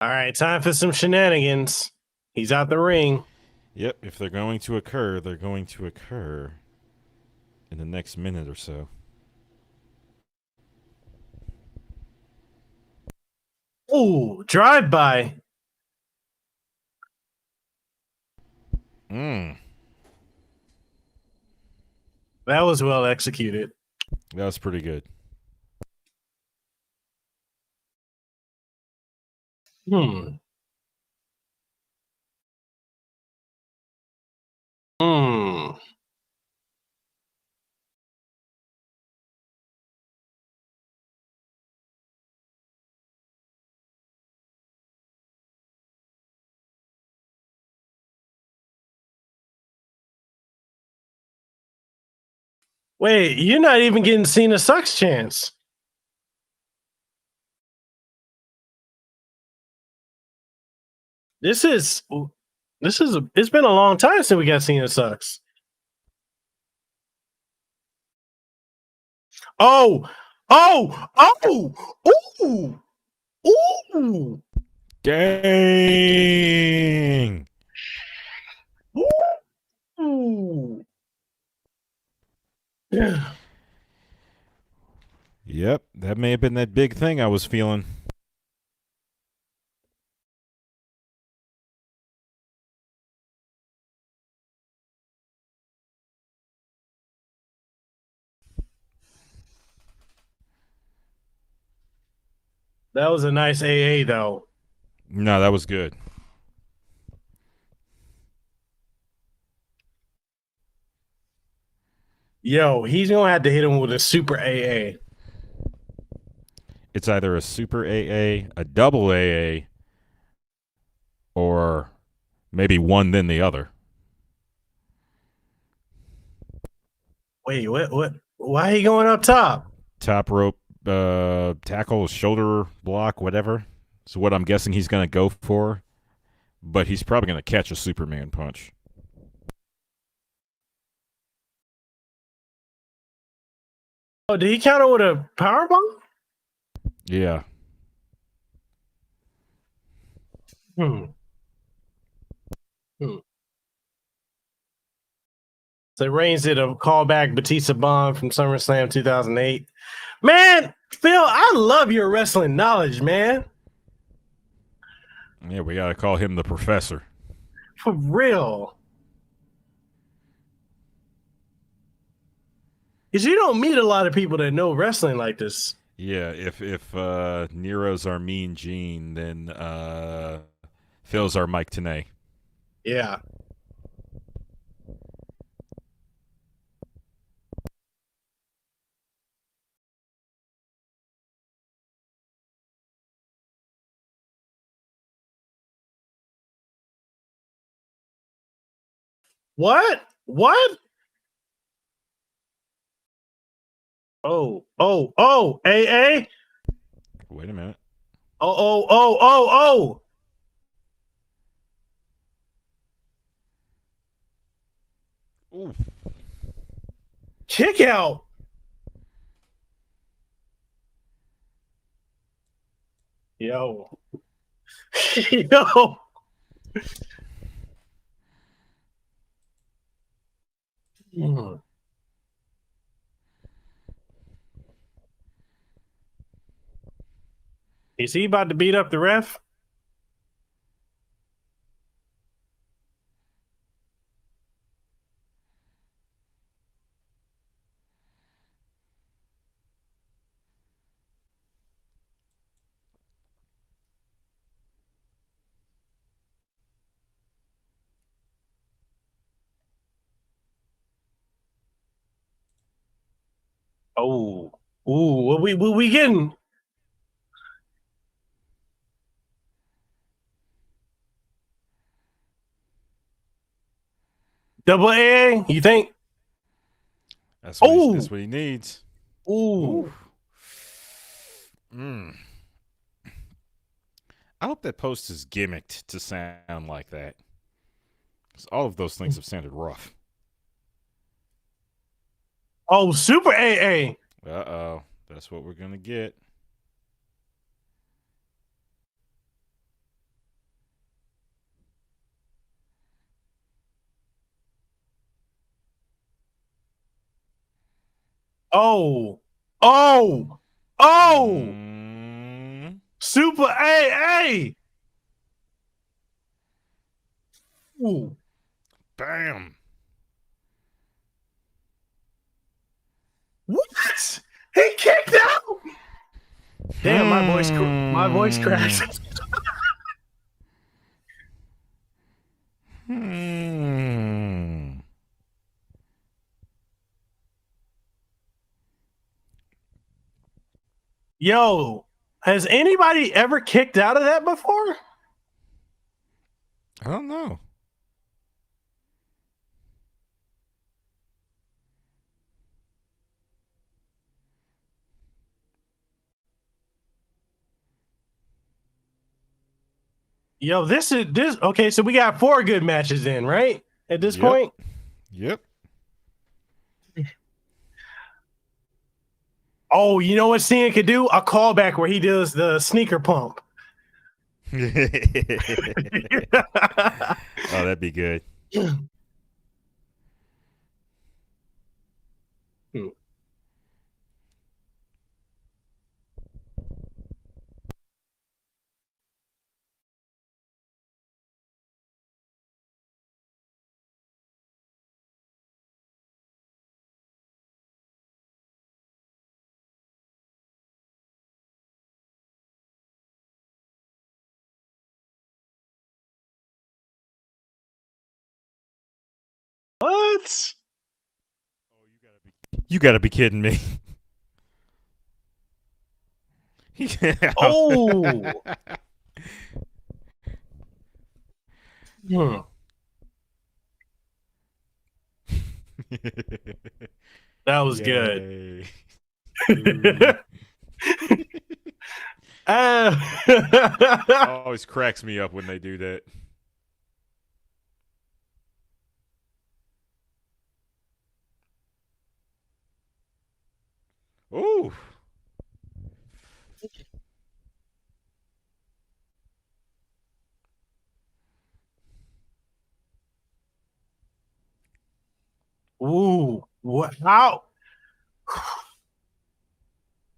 All right, time for some shenanigans. He's out the ring. Yep, if they're going to occur, they're going to occur in the next minute or so. Ooh, drive by. That was well executed. That was pretty good. Hmm. Wait, you're not even getting Cena sucks chance. It's been a long time since we got Cena sucks. Oh, ooh, ooh. Dang. Ooh. Yeah. Yep, that may have been that big thing I was feeling. That was a nice AA though. No, that was good. Yo, he's gonna have to hit him with a super AA. It's either a super AA, a double AA, or maybe one then the other. Wait, what? Why are he going up top? Top rope, tackle, shoulder block, whatever. So what I'm guessing he's going to go for, but he's probably going to catch a Superman punch. Oh, did he counter with a powerbomb? Yeah. Hmm. So Reigns did a callback Batista Bond from SummerSlam 2008. Man, Phil, I love your wrestling knowledge, man. Yeah, we got to call him the professor. For real. Because you don't meet a lot of people that know wrestling like this. Yeah, if Nero's our Mean Gene, then Phil's our Mike Tenay. Yeah. What? What? Oh, AA. Wait a minute. Oh. Ooh. Kick out. Yo. Yo. Mm. Is he about to beat up the ref? Oh. Ooh, what we getting? Double AA? You think? That's Oh. what he needs. Ooh. Mm. I hope that post is gimmicked to sound like that. Because all of those things have sounded rough. Oh, super AA. Uh-oh. That's what we're going to get. Oh. Super AA. Ooh. Bam. What? He kicked out. Damn, my voice cracked. Yo, has anybody ever kicked out of that before? I don't know. Yo, this okay, so we got 4 good matches in, right? At this point? Yep. Oh, you know what Cena could do? A callback where he does the sneaker pump. Oh, that'd be good. What? You gotta be kidding me. Yeah. Oh. Hmm. That was good. Yay. Ooh. Always cracks me up when they do that. Ooh. Ooh. What? How?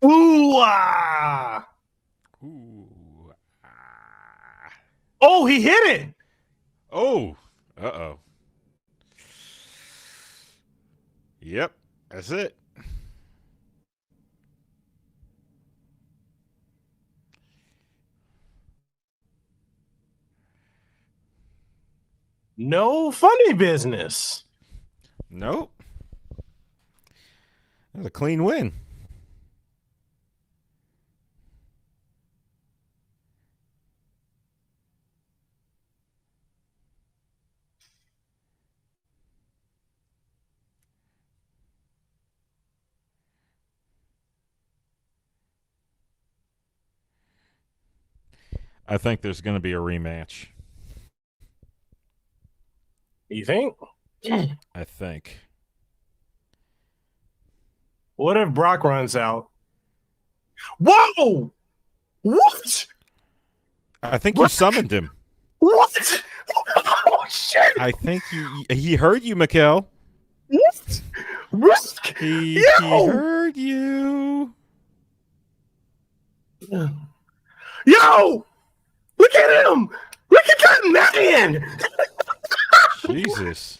Ooh. Ah. Ooh. Ah. Oh, he hit it. Oh. Uh-oh. Yep. That's it. No funny business. Nope. That was a clean win. I think there's going to be a rematch. You think? I think. What if Brock runs out? Whoa! What? I think you summoned him. What? Oh shit! I think he heard you, Mekel. What? Risk? He heard you. Yo! Look at him! Look at that man! Jesus.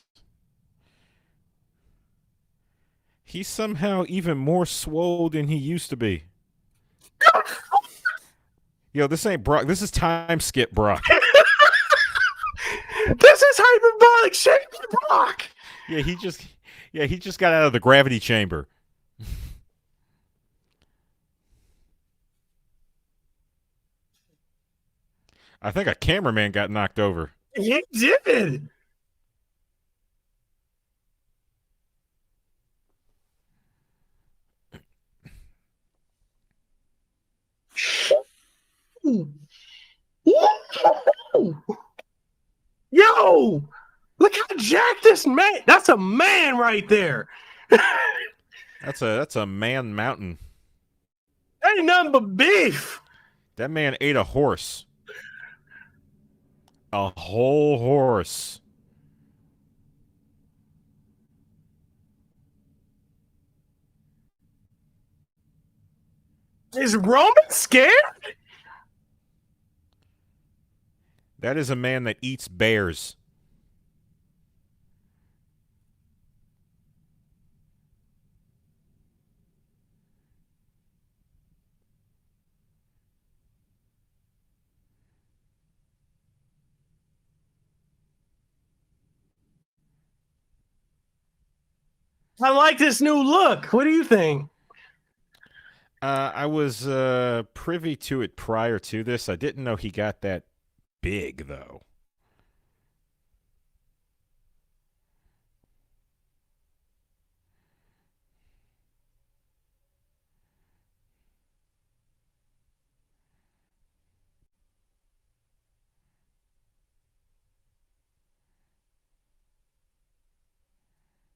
He's somehow even more swole than he used to be. Yo, this ain't Brock. This is time skip Brock. This is hyperbolic shape Brock. Yeah, he just got out of the gravity chamber. I think a cameraman got knocked over. He did. Yo, look how jacked this man. That's a man right there. That's a man mountain. Ain't nothing but beef. That man ate a horse. A whole horse. Is Roman scared? That is a man that eats bears. I like this new look. What do you think? I was privy to it prior to this. I didn't know he got that big, though.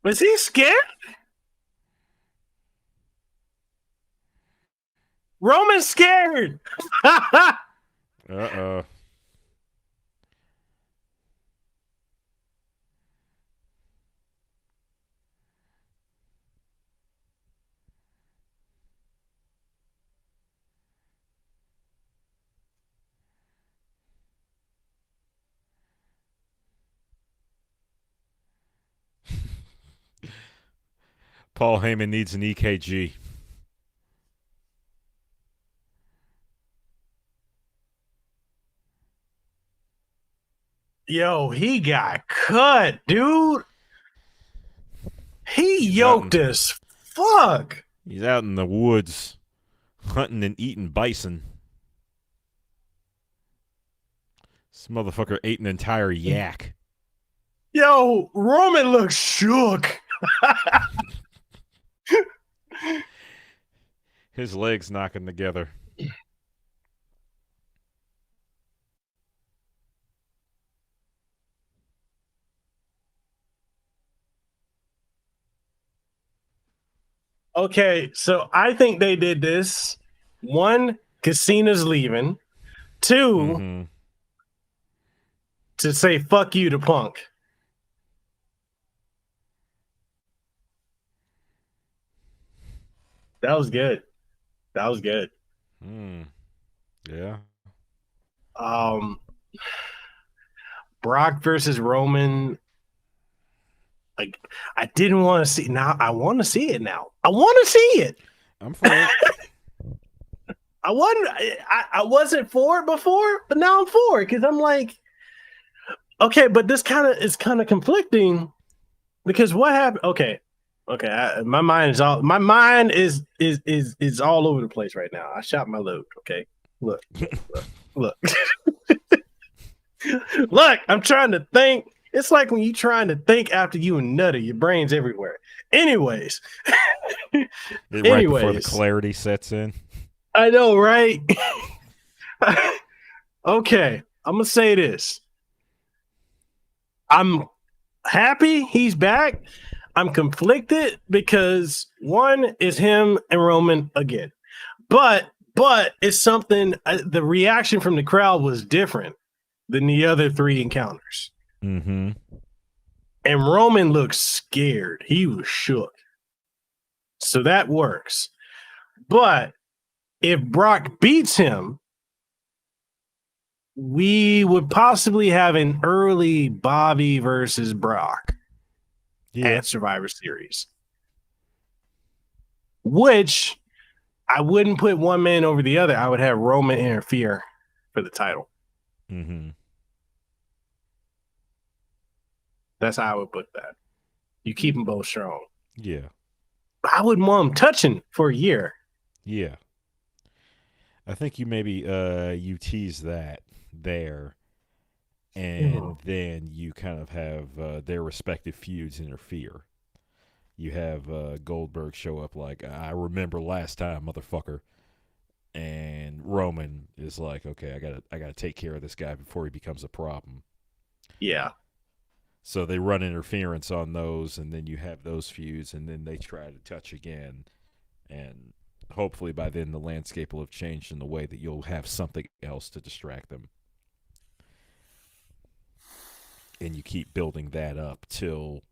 Was he scared? Roman's scared. Uh-oh. Paul Heyman needs an EKG. Yo, he got cut, dude. He He's out yoked in as fuck. he's out in the woods hunting and eating bison. This motherfucker ate an entire yak. Yo, Roman looks shook. His legs knocking together. Okay, so I think they did this. One, because Cena's leaving. Two, Mm-hmm. to say fuck you to Punk. That was good. That was good. Yeah. Um, Brock versus Roman. Like, I didn't want to see. Now I want to see it. Now I want to see it. I'm for it. I wasn't for it before, but now I'm for it because I'm like, okay, but this kind of is kind of conflicting because what happened? Okay, my mind is all over the place right now. I shot my load. Okay, look. Look, I'm trying to think. It's like when you're trying to think after you and nutty, your brain's everywhere. Anyways, Right before the clarity sets in. I know, right? Okay, I'm gonna say this. I'm happy he's back. I'm conflicted because one is him and Roman again, but it's something. The reaction from the crowd was different than the other three encounters. Mm-hmm. And Roman looked scared. He was shook. So that works. But if Brock beats him, we would possibly have an early Bobby versus Brock at Survivor Series. Which I wouldn't put one man over the other. I would have Roman interfere for the title. Mm-hmm. That's how I would put that. You keep them both strong. Yeah. I wouldn't want them touching for a year. Yeah. I think you maybe you tease that there, and then you kind of have their respective feuds interfere. You have Goldberg show up like, I remember last time, motherfucker. And Roman is like, okay, I gotta take care of this guy before he becomes a problem. Yeah. So they run interference on those, and then you have those feuds, and then they try to touch again. And hopefully by then the landscape will have changed in the way that you'll have something else to distract them. And you keep building that up till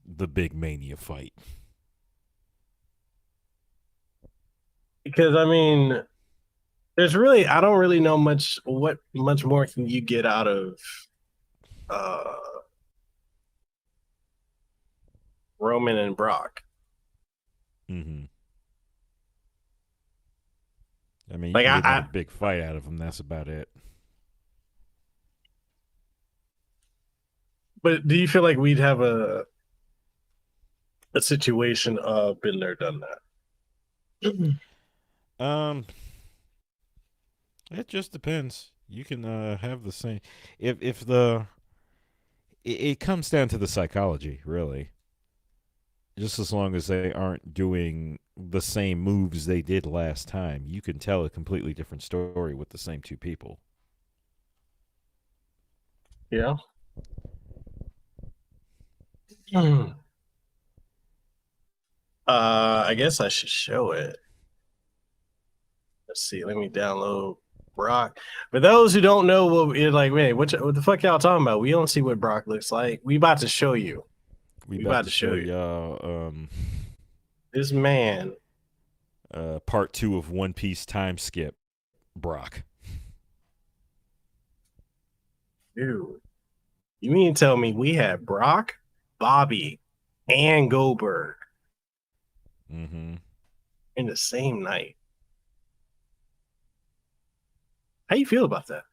the big Mania fight. Because I mean, I don't really know much more can you get out of Roman and Brock. Mm-hmm. I mean, you Like can get another big fight out of them. That's about it. But do you feel like we'd have a situation of been there, done that? It just depends. You can have the same. If the it comes down to the psychology, really. Just as long as they aren't doing the same moves they did last time, you can tell a completely different story with the same two people. Yeah. I guess I should show it. Let's see. Let me download Brock. For those who don't know, what you're like, man, what the fuck y'all talking about? We don't see what Brock looks like. We about to show you. We about to show y'all this man. Part 2 of One Piece time skip, Brock. Dude, you mean to tell me we had Brock, Bobby, and Goldberg in the same night? How you feel about that?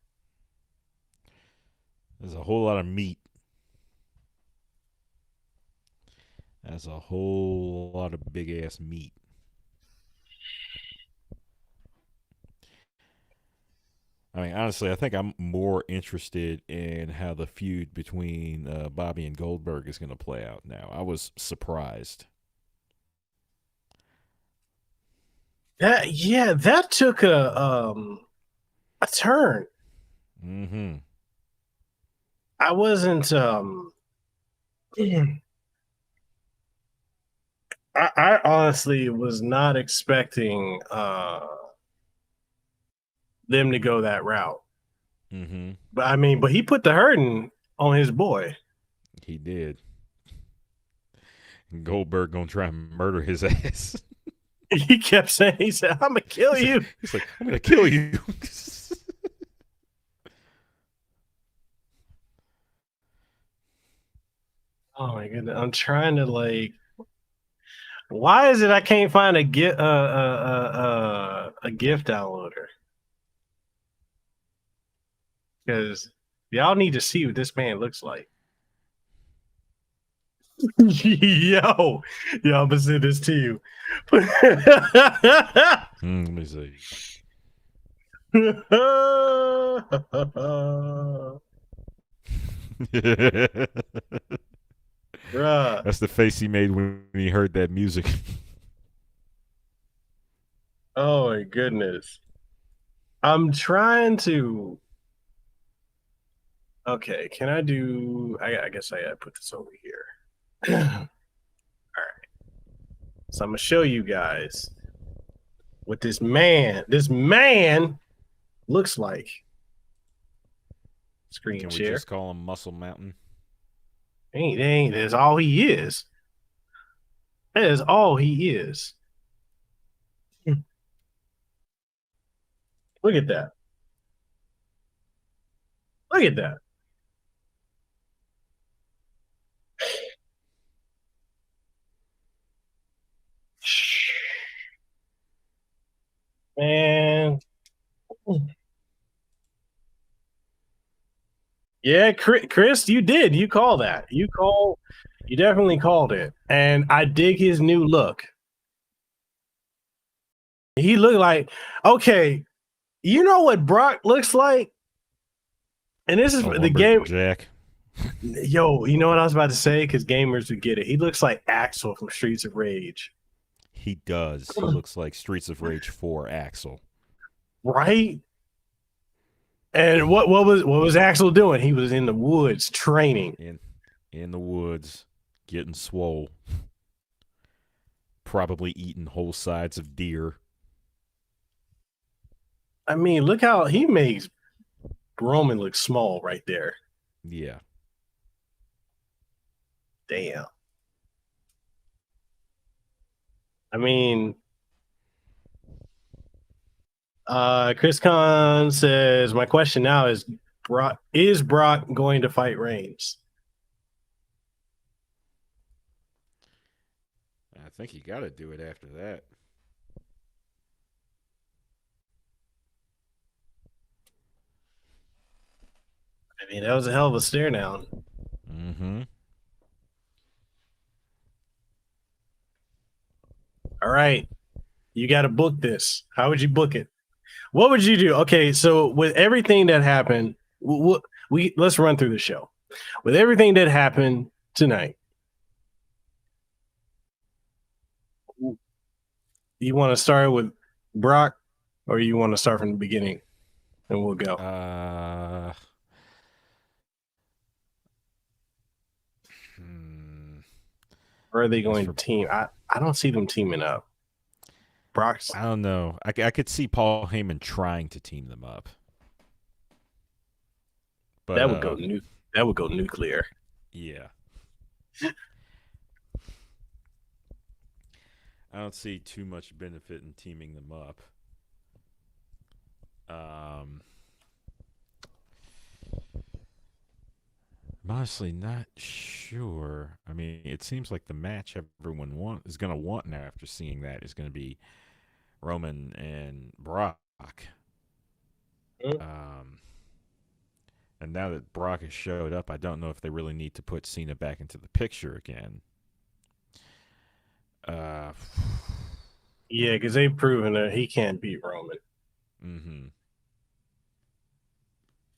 There's a whole lot of meat. That's a whole lot of big ass meat. I mean, honestly, I think I'm more interested in how the feud between Bobby and Goldberg is going to play out now. I was surprised. That took a turn. Mm-hmm. I wasn't I honestly was not expecting them to go that route. Mm-hmm. But he put the hurting on his boy. He did. Goldberg gonna try and murder his ass. He kept saying, he said, I'm gonna kill you. He's like, I'm gonna kill you. Oh my goodness. I'm trying to like why is it I can't find a gift downloader? Because y'all need to see what this man looks like. Yo, I'm gonna send this to you. Let me see. Bruh. That's the face he made when he heard that music. Oh my goodness. I'm trying to. Okay, can I do? I guess I gotta put this over here. All right. So I'm gonna show you guys what this man looks like. Screen Can we share. just call him Muscle Mountain? Ain't. That's all he is. That is all he is. Look at that. Look at that. Man. Yeah, Chris, you did. You call that. You definitely called it. And I dig his new look. He looked like, okay, you know what Brock looks like? And this is the game. Jack. Yo, you know what I was about to say? Because gamers would get it. He looks like Axel from Streets of Rage. He does. He looks like Streets of Rage 4 Axel. Right? And what was Axel doing? He was in the woods training. In the woods, getting swole. Probably eating whole sides of deer. I mean, look how he makes Roman look small right there. Yeah. Damn. I mean, Chris Khan says, my question now is Brock going to fight Reigns? I think you got to do it after that. I mean, that was a hell of a stare down. Mm-hmm. All right. You got to book this. How would you book it? What would you do? Okay, so with everything that happened, let's run through the show. With everything that happened tonight, you want to start with Brock, or you want to start from the beginning, and we'll go. Or are they going to team? I don't see them teaming up. Brock's. I don't know. I could see Paul Heyman trying to team them up. But that would go nuclear. Yeah. I don't see too much benefit in teaming them up. I'm honestly not sure. I mean, it seems like the match everyone is going to want now after seeing that is going to be Roman and Brock. And now that Brock has showed up, I don't know if they really need to put Cena back into the picture again. Uh, Yeah, because they've proven that he can't beat Roman. mm-hmm.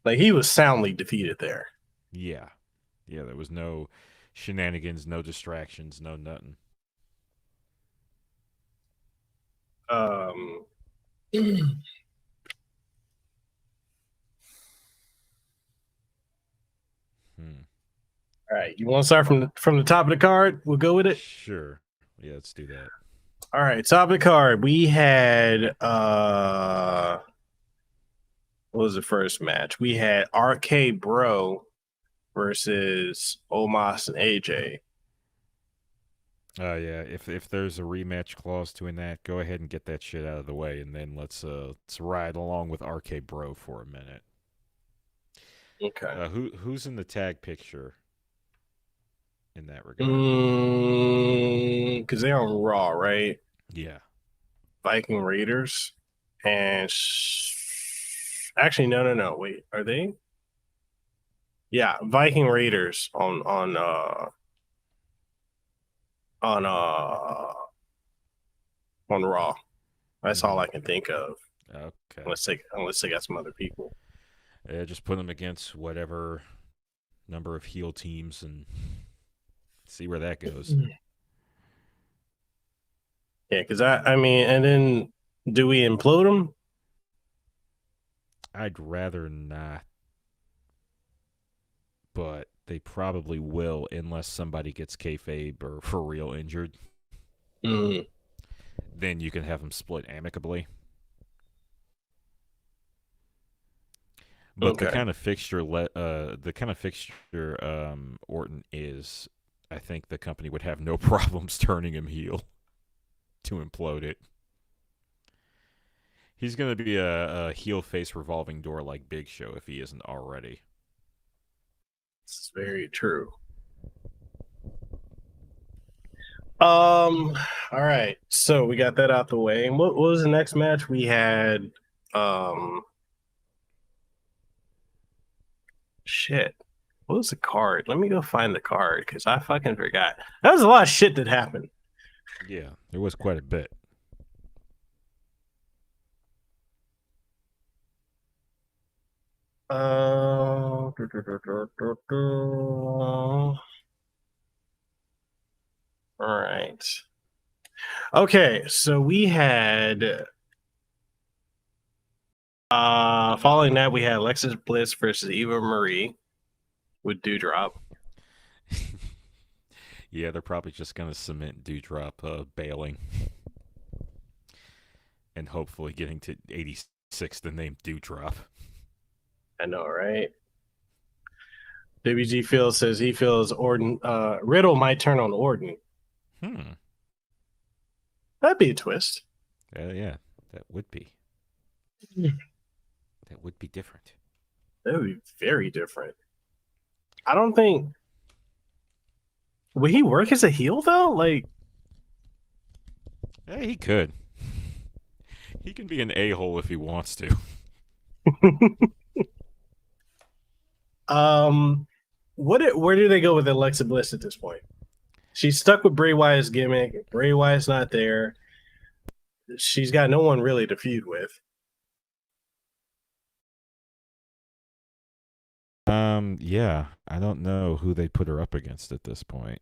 Like, he was soundly defeated there. Yeah. Yeah, there was no shenanigans, no distractions, no nothing. Um, Hmm. all right, you want to start from the top of the card? We'll go with it. Sure. Yeah, let's do that. All right, top of the card. We had what was the first match? We had RK Bro versus Omos and AJ. Yeah, if there's a rematch clause to in that, go ahead and get that shit out of the way, and then let's ride along with RK Bro for a minute. Okay. Who's in the tag picture in that regard? Because they're on Raw, right? Yeah. Viking Raiders and actually no. Wait, are they? Yeah, Viking Raiders on on Raw. That's all Mm-hmm. I can think of. Okay. Unless they got some other people. Just put them against whatever number of heel teams and see where that goes. Yeah, because I mean, and then do we implode them? I'd rather not, but they probably will unless somebody gets kayfabe or for real injured. Mm, Then you can have them split amicably. But the okay. kind of fixture, Orton is, I think the company would have no problems turning him heel to implode it. He's going to be a heel face revolving door like Big Show if he isn't already. This is very true. All right. So we got that out the way. And what was the next match? We had shit. What was the card? Let me go find the card because I fucking forgot. That was a lot of shit that happened. Yeah, there was quite a bit. Du- du- du- du- du- du. All right. Okay, so we had following that we had Alexis Bliss versus Eva Marie with Dewdrop. Yeah, they're probably just going to cement Dewdrop bailing and hopefully getting to 86 the name Dewdrop. I know, right? WG Phil says he feels Orton Riddle might turn on Orton. Hmm. That'd be a twist. Yeah, that would be. Hmm. That would be different. That would be very different. I don't think would he work as a heel though? Like Yeah, he could. He can be an a-hole if he wants to. where do they go with Alexa Bliss at this point? She's stuck with Bray Wyatt's gimmick. Bray Wyatt's not there. She's got no one really to feud with. Yeah, I don't know who they put her up against at this point.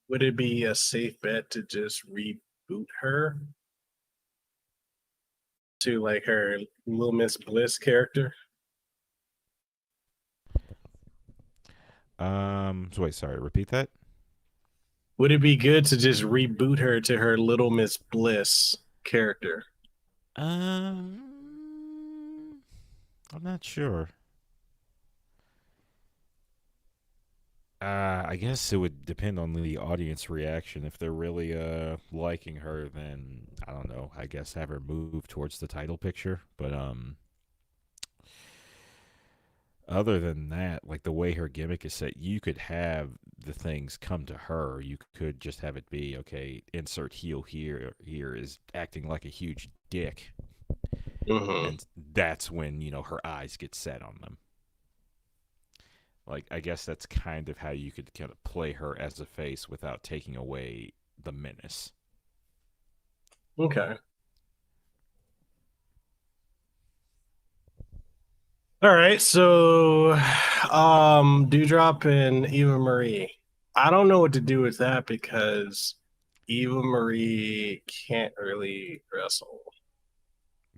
Would it be a safe bet to just reboot her to like her Little Miss Bliss character? So wait, sorry, repeat that? Would it be good to just reboot her to her Little Miss Bliss character? I'm not sure. I guess it would depend on the audience reaction. If they're really liking her, then I don't know. I guess have her move towards the title picture. But other than that, like the way her gimmick is set, you could have the things come to her. You could just have it be okay. Insert heel here. Here is acting like a huge dick, Mm-hmm. and that's when her eyes get set on them. Like, I guess that's kind of how you could kind of play her as a face without taking away the menace. Okay. All right. So, Dewdrop and Eva Marie. I don't know what to do with that because Eva Marie can't really wrestle,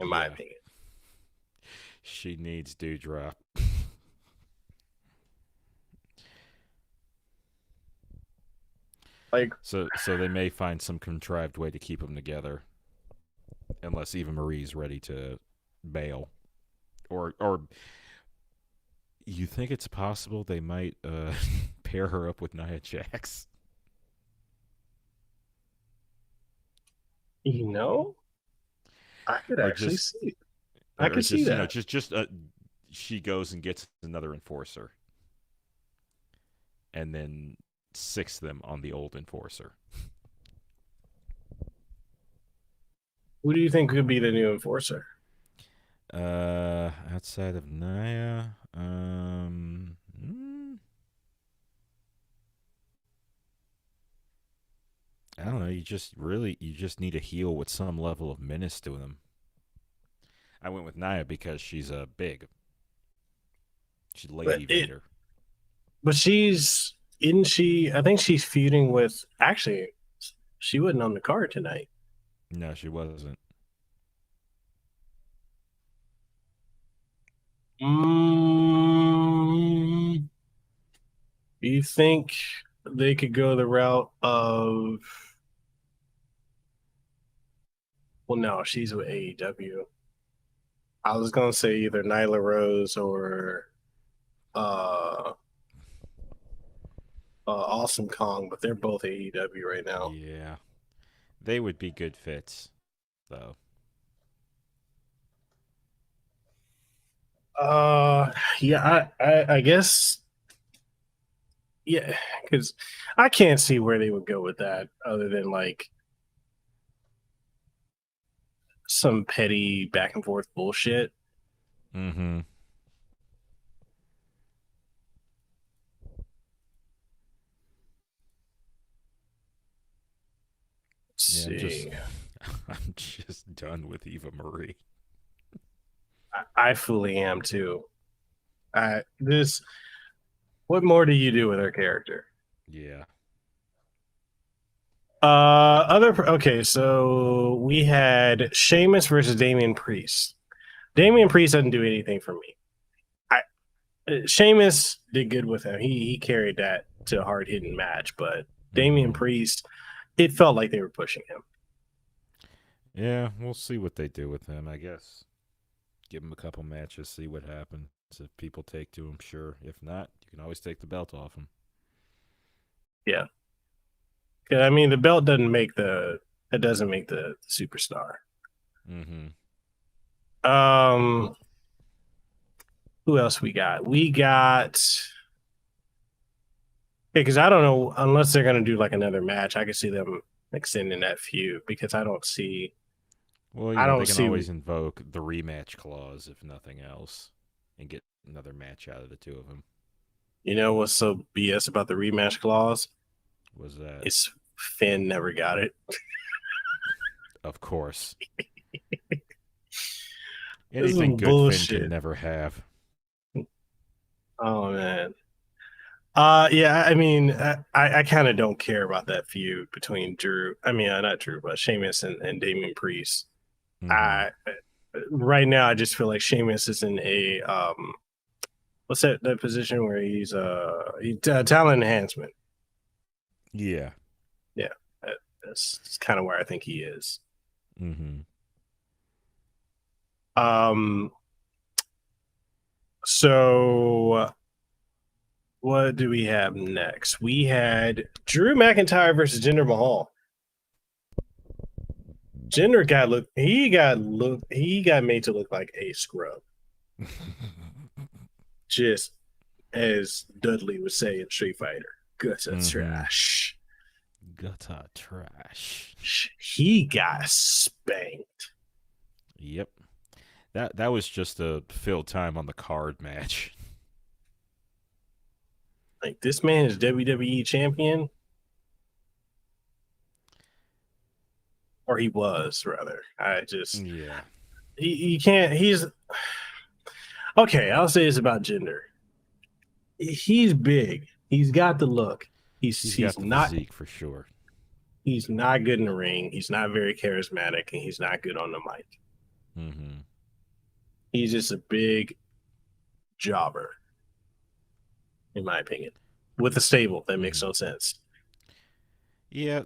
in my Yeah, opinion. she needs Dewdrop. Like, So they may find some contrived way to keep them together, unless Eva Marie's ready to bail, or you think it's possible they might pair her up with Nia Jax? you know, I could Or actually just see. I or could see just that. just she goes and gets another enforcer, and then six them on the old enforcer. Who do you think could be the new enforcer? Outside of Nia, I don't know. You just need a heel with some level of menace to them. I went with Nia because she's big. She's But Lady it, Vader. but she's isn't she? I think she's feuding with. Actually, she wasn't on the card tonight. No, she wasn't. Mm, do you think they could go the route of? Well, no, she's with AEW. I was gonna say either Nyla Rose or uh, Awesome Kong, but they're both AEW right now. Yeah, they would be good fits, though. Uh, yeah, I guess, yeah, because I can't see where they would go with that other than like some petty back and forth bullshit. Mm-hmm. Let's Yeah, see. I'm just done with Eva Marie. I fully am too. This. What more do you do with her character? Yeah. Other okay, so we had Sheamus versus Damian Priest. Damian Priest doesn't do anything for me. I Sheamus did good with him. He carried that to a hard hitting match, but Damian Mm-hmm. Priest, it felt like they were pushing him. Yeah, we'll see what they do with him. I guess give him a couple matches, see what happens. If people take to him, sure. If not, you can always take the belt off him. Yeah, I mean the belt doesn't make the it doesn't make the superstar. Mm-hmm. Um, who else we got? We got because I don't know unless they're gonna do like another match. I could see them extending that feud because Well, I they don't can see always invoke the rematch clause if nothing else, and get another match out of the two of them. what's so BS about the rematch clause? Was that? It's Finn never got it. Of course. This is Anything good Finn can bullshit. never have. Oh man. Yeah, I mean, I kind of don't care about that feud between Drew. I mean, not Drew, but Sheamus and Damian Priest. Mm-hmm. I right now I just feel like Sheamus is in a what's that position where he's talent enhancement. Yeah. Yeah, that's kind of where I think he is. Mm-hmm. Um, so what do we have next? We had Drew McIntyre versus Jinder Mahal. Jinder he got made to look like a scrub. Just as Dudley would say in Street Fighter, gutter mm-hmm. trash. Gutter trash. He got spanked. Yep. That was just a fill time on the card match. Like this man is WWE champion, or he was rather. I just Yeah, he can't. He's okay. I'll say this about Jinder. He's big. He's got the look. he's He's got the not physique for sure. he's not good in the ring. He's not very charismatic, and he's not good on the mic. Mm-hmm. He's just a big jobber, in my opinion. With a stable, that makes Mm-hmm. no sense. Yeah,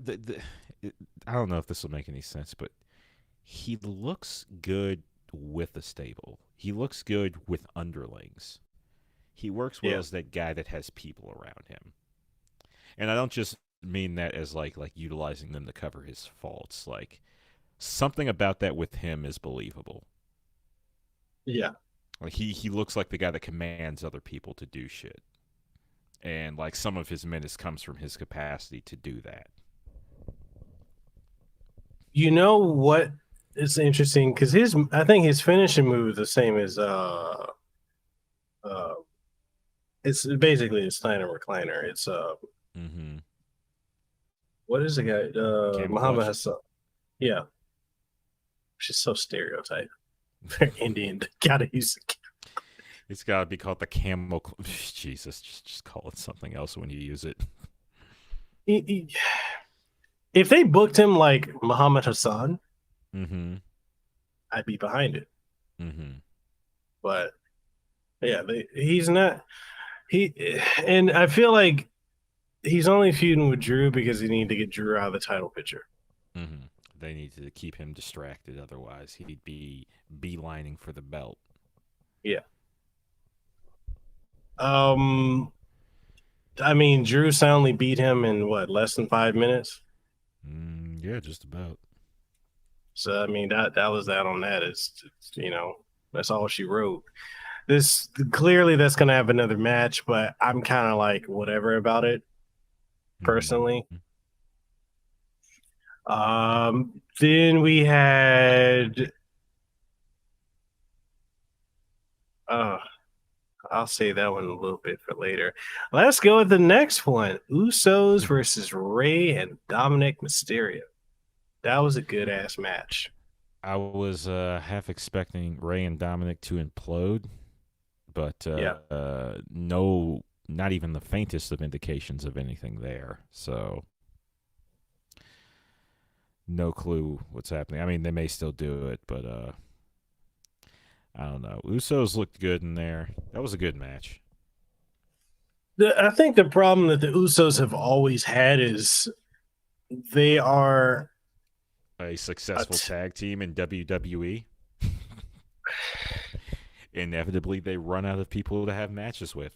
I don't know if this will make any sense, but he looks good with a stable. He looks good with underlings. He works well Yeah. as that guy that has people around him. And I don't just mean that as like utilizing them to cover his faults. Like something about that with him is believable. Yeah. Like he looks like the guy that commands other people to do shit. And like some of his menace comes from his capacity to do that. You know what is interesting? Because I think his finishing move is the same as uh it's basically a Steiner recliner. It's Mm-hmm. what is the guy? Camel Muhammad clutch. Hassan. Yeah. She's so stereotype. They're Indian. Gotta use It's got to be called the camel. Jesus, just call it something else when you use it. if they booked him like Muhammad Hassan, Mm-hmm. I'd be behind it. Mm-hmm. But yeah, he's not. He and I feel like he's only feuding with Drew because he needed to get Drew out of the title picture. Mm-hmm. They need to keep him distracted, otherwise he'd be beelining for the belt. Yeah. I mean, Drew soundly beat him in what, less than 5 minutes. Yeah, just about. So I mean, that was that on that. It's that's all she wrote. This clearly that's gonna have another match, but I'm kind of like whatever about it personally. Mm-hmm. Then we had uh I'll say that one a little bit for later. Let's go with the next one. Usos versus Rey and Dominik Mysterio. That was a good ass match. I was half expecting Ray and Dominic to implode, but Yeah. no, not even the faintest of indications of anything there. So no clue what's happening. I mean, they may still do it, but I don't know. Usos looked good in there. That was a good match. I think the problem that the Usos have always had is they are A a successful t- tag team in WWE. Inevitably, they run out of people to have matches with.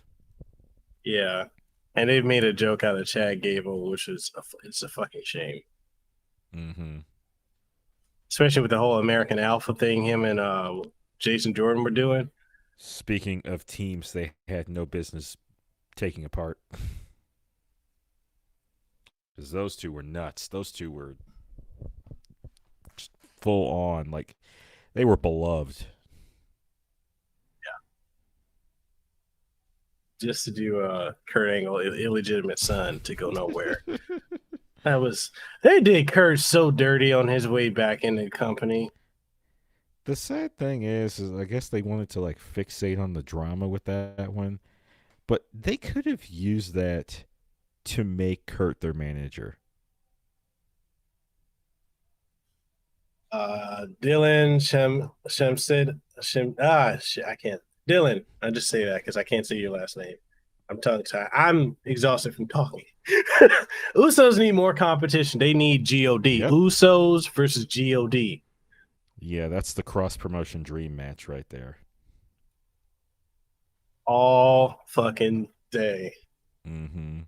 yeah, and they've made a joke out of Chad Gable, which is it's a fucking shame, Mm-hmm. especially with the whole American Alpha thing him and Jason Jordan were doing. Speaking of teams they had no business taking apart, because those two were nuts. Those two were just full on, like they were beloved. Just to do Kurt Angle illegitimate son to go nowhere. They did Kurt so dirty on his way back into the company. The sad thing is I guess they wanted to like fixate on the drama with that one, but they could have used that to make Kurt their manager. Dylan I can't. Dylan, I just say that because I can't say your last name. I'm tongue tied. I'm exhausted from talking. Usos need more competition. They need God. Yep. Usos versus God Yeah, that's the cross promotion dream match right there. all fucking day. Mm-hmm.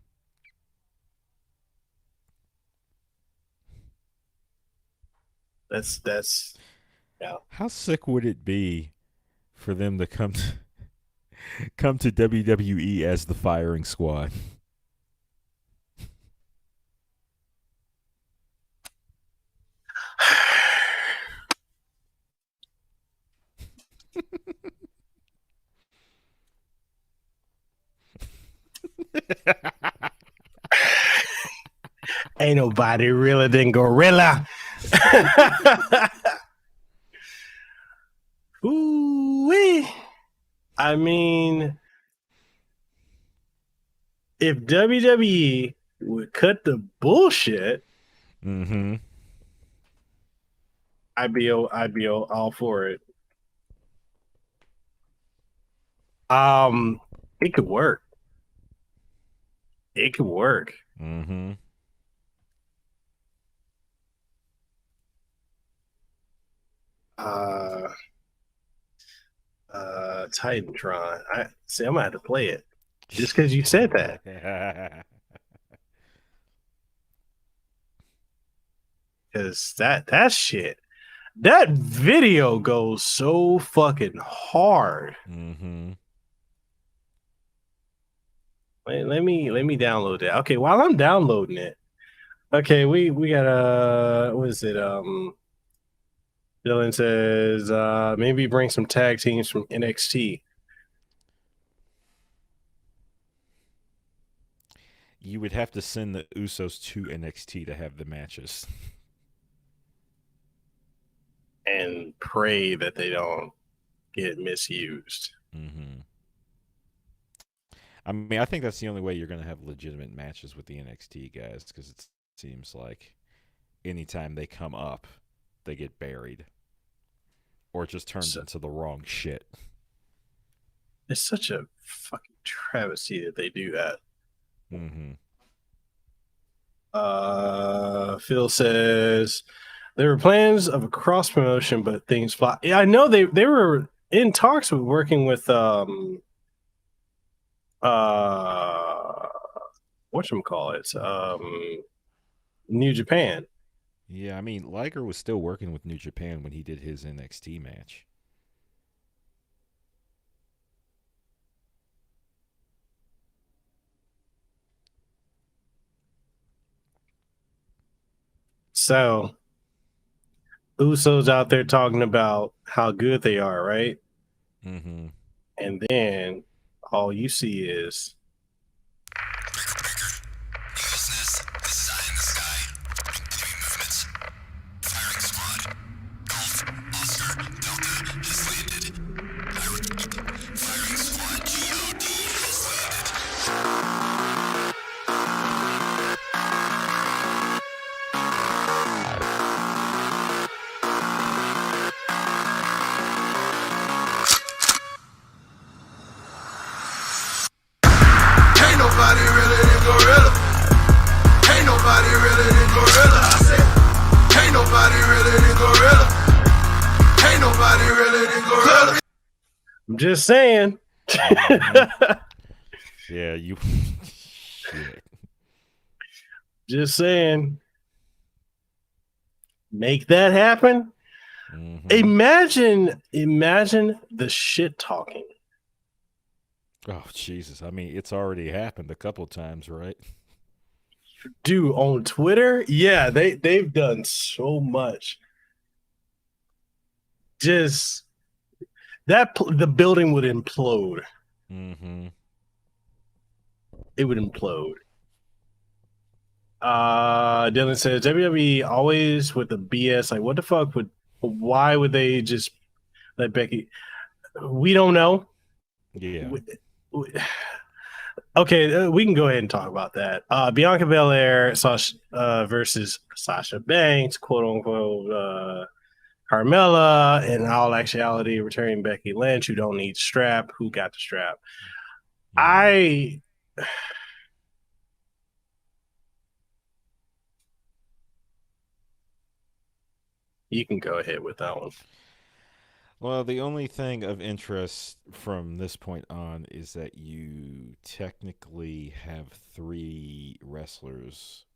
That's yeah. How sick would it be for them to come to WWE as the firing squad? Ain't nobody realer than Gorilla. Ooh-wee. I mean, if WWE would cut the bullshit, Mm-hmm. I'd be all for it. It could work. It could work. Mm-hmm. Uh, Titantron. I see. I'm gonna have to play it just because you said that. Because that shit, that video goes so fucking hard. Mm-hmm. Let me download that. Okay, while I'm downloading it, okay, we got what is it? Dylan says maybe bring some tag teams from NXT. You would have to send the Usos to NXT to have the matches. And pray that they don't get misused. Mm-hmm. I mean, I think that's the only way you're going to have legitimate matches with the NXT guys, because it seems like anytime they come up, they get buried. Or it just turns into the wrong shit. It's such a fucking travesty that they do that. Mm-hmm. Phil says there were plans of a cross promotion, but things flopped. Yeah, I know they were in talks with working with whatchamacallit, New Japan. Yeah, I mean, Liger was still working with New Japan when he did his NXT match. So Usos out there talking about how good they are, right? Mm-hmm. And then all you see is I'm just saying. Yeah, you. Shit. Just saying. Make that happen. Mm-hmm. Imagine the shit talking. Oh, Jesus. I mean, it's already happened a couple times, right? Dude, on Twitter, yeah, they've done so much. Just the building would implode. Mm-hmm. It would implode. Dylan says WWE always with the BS. Like, what the fuck why would they just let Becky? We don't know. Yeah. Okay, we can go ahead and talk about that. Bianca Belair versus Sasha Banks, quote unquote, Carmella, in all actuality, returning Becky Lynch, who don't need strap. Who got the strap? Mm-hmm. You can go ahead with that one. Well, the only thing of interest from this point on is that you technically have 3 wrestlers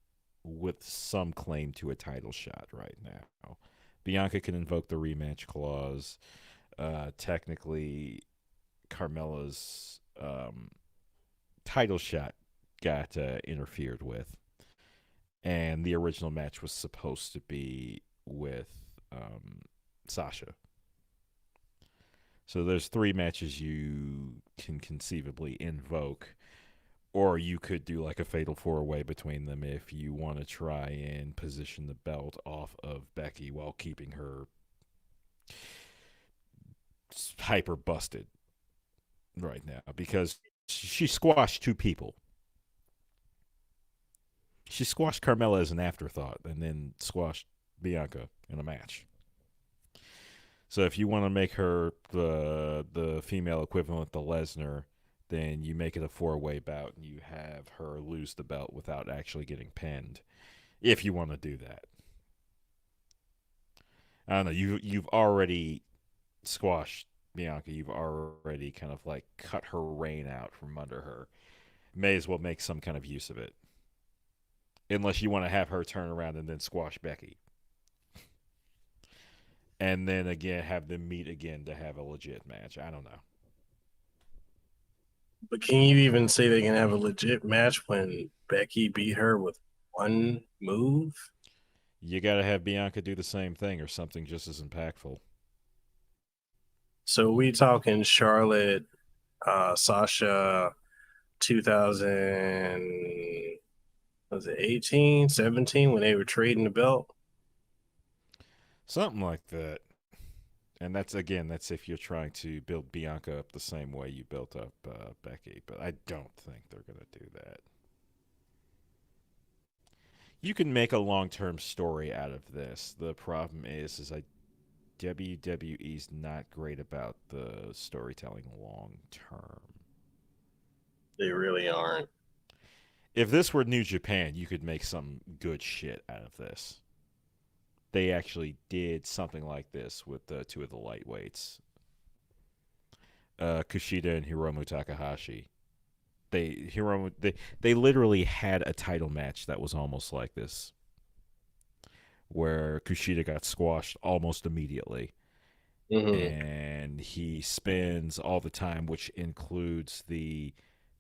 with some claim to a title shot right now. Bianca can invoke the rematch clause. Technically, Carmella's title shot got interfered with. And the original match was supposed to be with Sasha. So there's 3 matches you can conceivably invoke. Or you could do like a fatal 4-way between them if you want to try and position the belt off of Becky while keeping her hyper busted right now, because she squashed 2 people. She squashed Carmella as an afterthought and then squashed Bianca in a match. So if you want to make her the female equivalent to Lesnar, then you make it a 4-way bout and you have her lose the belt without actually getting pinned. If you want to do that, I don't know. You've already squashed Bianca. You've already kind of like cut her reign out from under her. May as well make some kind of use of it. Unless you want to have her turn around and then squash Becky. And then again, have them meet again to have a legit match. I don't know. But can you even say they can have a legit match when Becky beat her with one move? You got to have Bianca do the same thing or something just as impactful. So we talking Charlotte, Sasha, 2000, was it 18, 17 when they were trading the belt? Something like that. And that's if you're trying to build Bianca up the same way you built up Becky. But I don't think they're going to do that. You can make a long-term story out of this. The problem is WWE's not great about the storytelling long-term. They really aren't. If this were New Japan, you could make some good shit out of this. They actually did something like this with 2 of the lightweights, Kushida and Hiromu Takahashi. They literally had a title match that was almost like this, where Kushida got squashed almost immediately, and he spends all the time, which includes the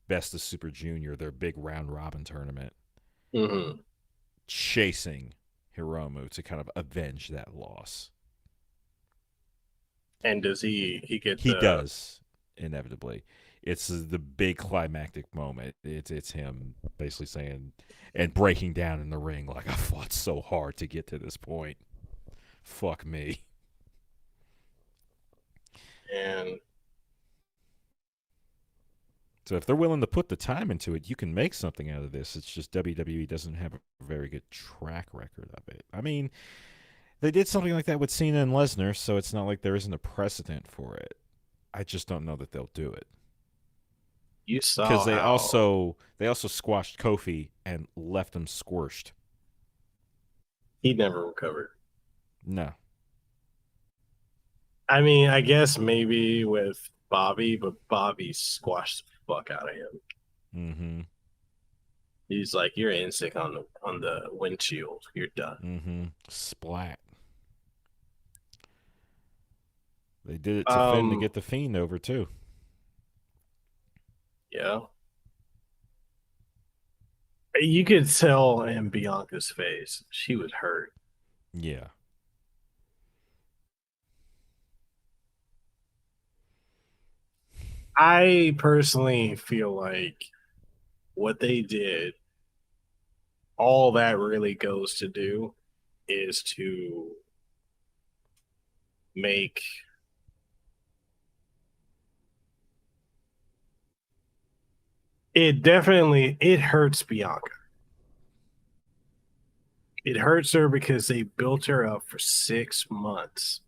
Best of Super Junior, their big round robin tournament, chasing Hiromu to kind of avenge that loss. And does he get? He does, inevitably. It's the big climactic moment. It's him basically saying and breaking down in the ring like, I fought so hard to get to this point. Fuck me. And so if they're willing to put the time into it, you can make something out of this. It's just WWE doesn't have a very good track record of it. I mean, they did something like that with Cena and Lesnar, so it's not like there isn't a precedent for it. I just don't know that they'll do it. You saw because they also squashed Kofi and left him squished. He never recovered. No. I mean, I guess maybe with Bobby, but Bobby squashed the fuck out of him. Mm-hmm. He's like, you're instinct on the windshield. You're done. Mm-hmm. Splat. They did it to Finn to get the Fiend over too. Yeah. You could tell in Bianca's face. She was hurt. Yeah. I personally feel like what they did, all that really goes to do is to make it hurts Bianca. It hurts her because they built her up for 6 months.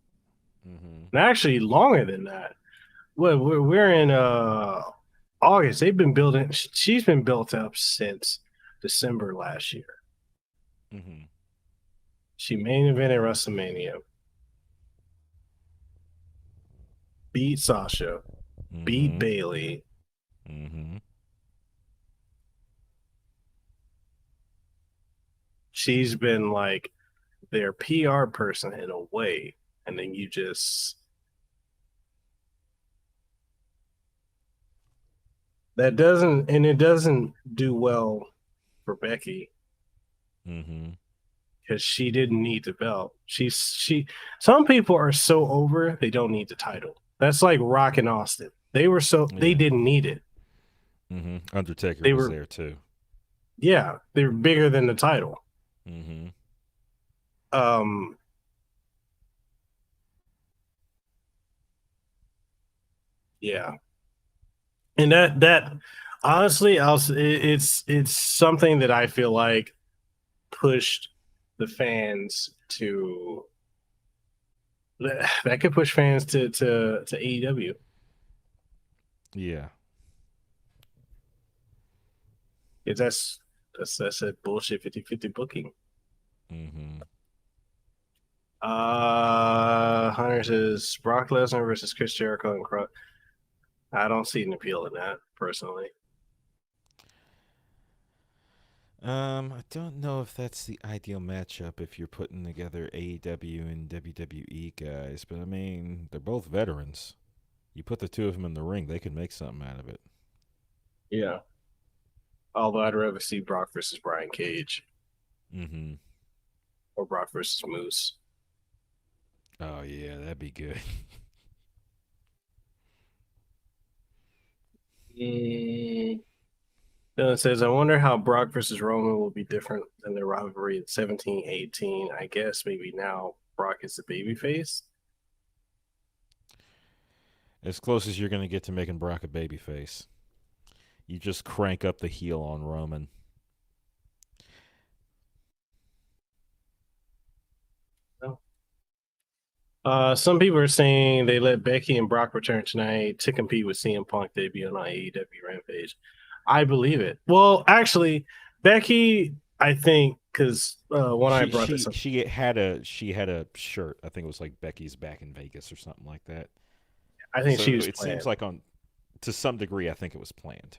Mm-hmm. And actually longer than that. Well, we're in August. She's been built up since December last year. Mm-hmm. She main evented WrestleMania. Beat Sasha. Mm-hmm. Beat Bayley. Mm-hmm. She's been like their PR person in a way. And then you just it doesn't do well for Becky. Mm-hmm. Because she didn't need the belt. Some people are so over they don't need the title. That's like Rock and Austin. They didn't need it. Undertaker They was were, there too. yeah, they were bigger than the title. Mm-hmm. Um, yeah, and that honestly, it's something that I feel like pushed the fans to that could push fans to AEW. Yeah. If that's a bullshit 50-50 booking. Mm-hmm. Hunter says Brock Lesnar versus Chris Jericho and I don't see an appeal in that personally. I don't know if that's the ideal matchup if you're putting together AEW and WWE guys, but I mean, they're both veterans. You put the two of them in the ring, they can make something out of it. Yeah. Although I'd rather see Brock versus Brian Cage Mm-hmm. or Brock versus Moose. Oh yeah, that'd be good. Mm. Dylan says, I wonder how Brock versus Roman will be different than their rivalry in 17-18. I guess maybe now Brock is the babyface. As close as you're gonna get to making Brock a babyface. You just crank up the heel on Roman. Some people are saying they let Becky and Brock return tonight to compete with CM Punk debut on AEW Rampage. I believe it. Well, actually, Becky, I think, because OneEye brought this up. She had a shirt. I think it was like Becky's back in Vegas or something like that. I think she So was it seems planned, like on to some degree, I think it was planned.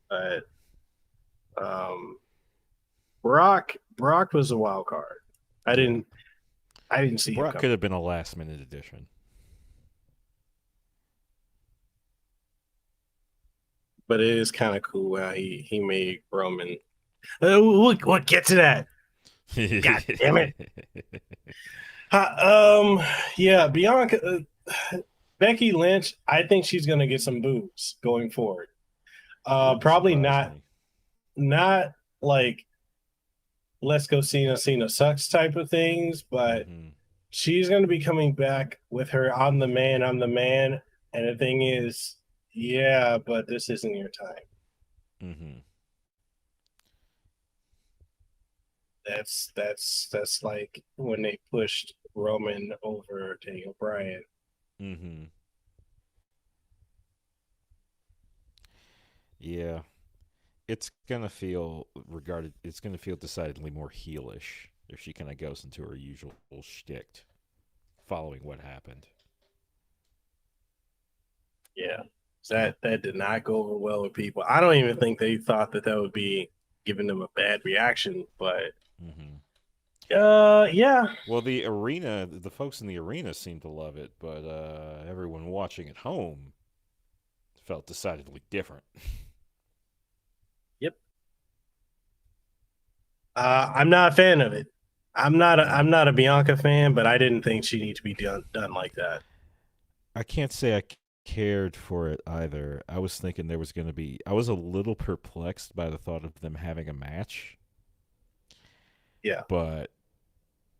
but Brock was a wild card. I Yeah. didn't I didn't see him Brock coming. could have been a last minute addition. But it is kind of cool how he made Roman. We'll get to that. God damn it. Yeah, Bianca, Becky Lynch. I think she's gonna get some boobs going forward. Wouldn't Probably surprise not me. not like let's go Cena sucks type of things, but Mm-hmm. she's gonna be coming back with her I'm the man, and the thing is, yeah, but this isn't your time. Mm-hmm. That's like when they pushed Roman over Daniel Bryan. Mm-hmm. Yeah. It's gonna feel decidedly more heelish if she kinda goes into her usual shtick following what happened. Yeah, that did not go over well with people. I don't even think they thought that would be giving them a bad reaction, but Mm-hmm. yeah, Well, the folks in the arena seemed to love it, but everyone watching at home felt decidedly different. yep. I'm not a fan of it. I'm Mm. not a Bianca fan, but I didn't think she needed to be done like that. I can't say I cared for it either. I was thinking there was going to be. I was a little perplexed by the thought of them having a match, Yeah, but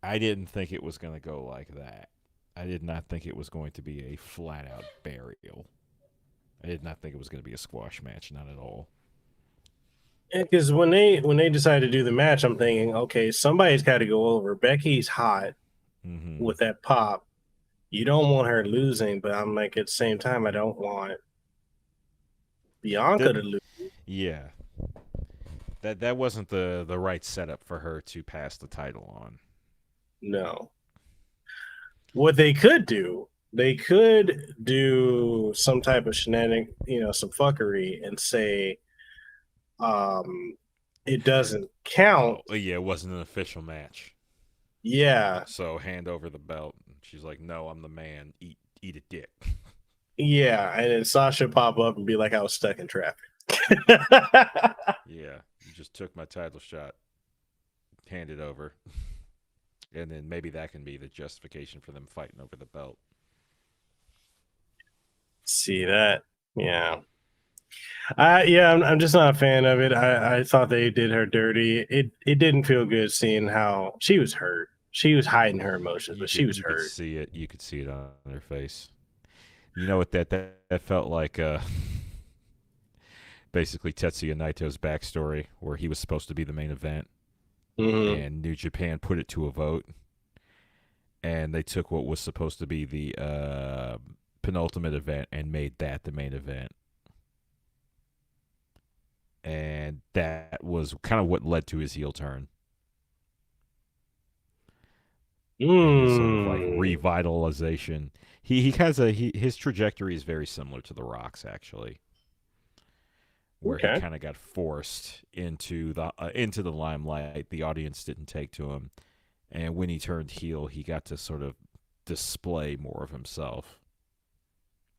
I didn't think it was going to go like that. I did not think it was going to be a flat out burial. I did not think it was going to be a squash match, not at all. because when they decided to do the match, I'm thinking, okay, somebody's got to go over. Becky's hot Mm-hmm. with that pop. You don't want her losing, but I'm like at the same time, I don't want Bianca That to lose. yeah, that wasn't the right setup for her to pass the title on. No. What they could do some type of shenanigan, some fuckery, and say, um, it doesn't count. Oh yeah, it wasn't an official match. Yeah, So hand over the belt. She's like, "No, I'm the man. Eat a dick." yeah, and then Sasha pop up and be like, "I was stuck in traffic." Yeah, you just took my title shot. Hand it over, and then maybe that can be the justification for them fighting over the belt. See that? Yeah. I'm just not a fan of it. I thought they did her dirty. It didn't feel good seeing how she was hurt. She was hiding her emotions, but she was You could hurt. see it. You could see it on her face. You know what that felt like? Basically Tetsuya Naito's backstory, where he was supposed to be the main event, Hmm. and New Japan put it to a vote, and they took what was supposed to be the penultimate event and made that the main event, and that was kind of what led to his heel turn and his sort of like Mm. revitalization. His trajectory is very similar to The Rock's actually, where he Okay. kind of got forced into the limelight. The audience didn't take to him, and when he turned heel, he got to sort of display more of himself,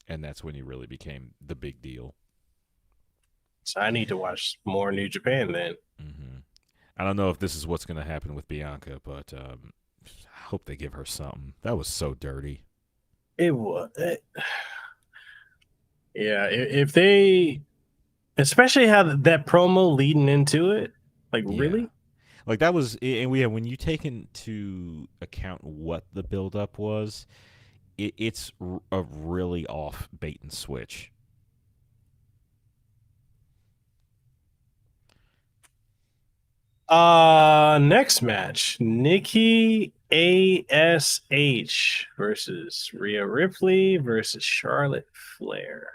and that's when he really became the big deal. So I need to watch more New Japan then. Hmm. I don't know if this is what's going to happen with Bianca, but I hope they give her something. That was so dirty. It was. Yeah. If they, especially how that promo leading into it, like Yeah. really. Like that was, and we have when you take into account what the buildup was, it's a really off bait and switch. Next match, Nikki A.S.H versus Rhea Ripley versus Charlotte Flair.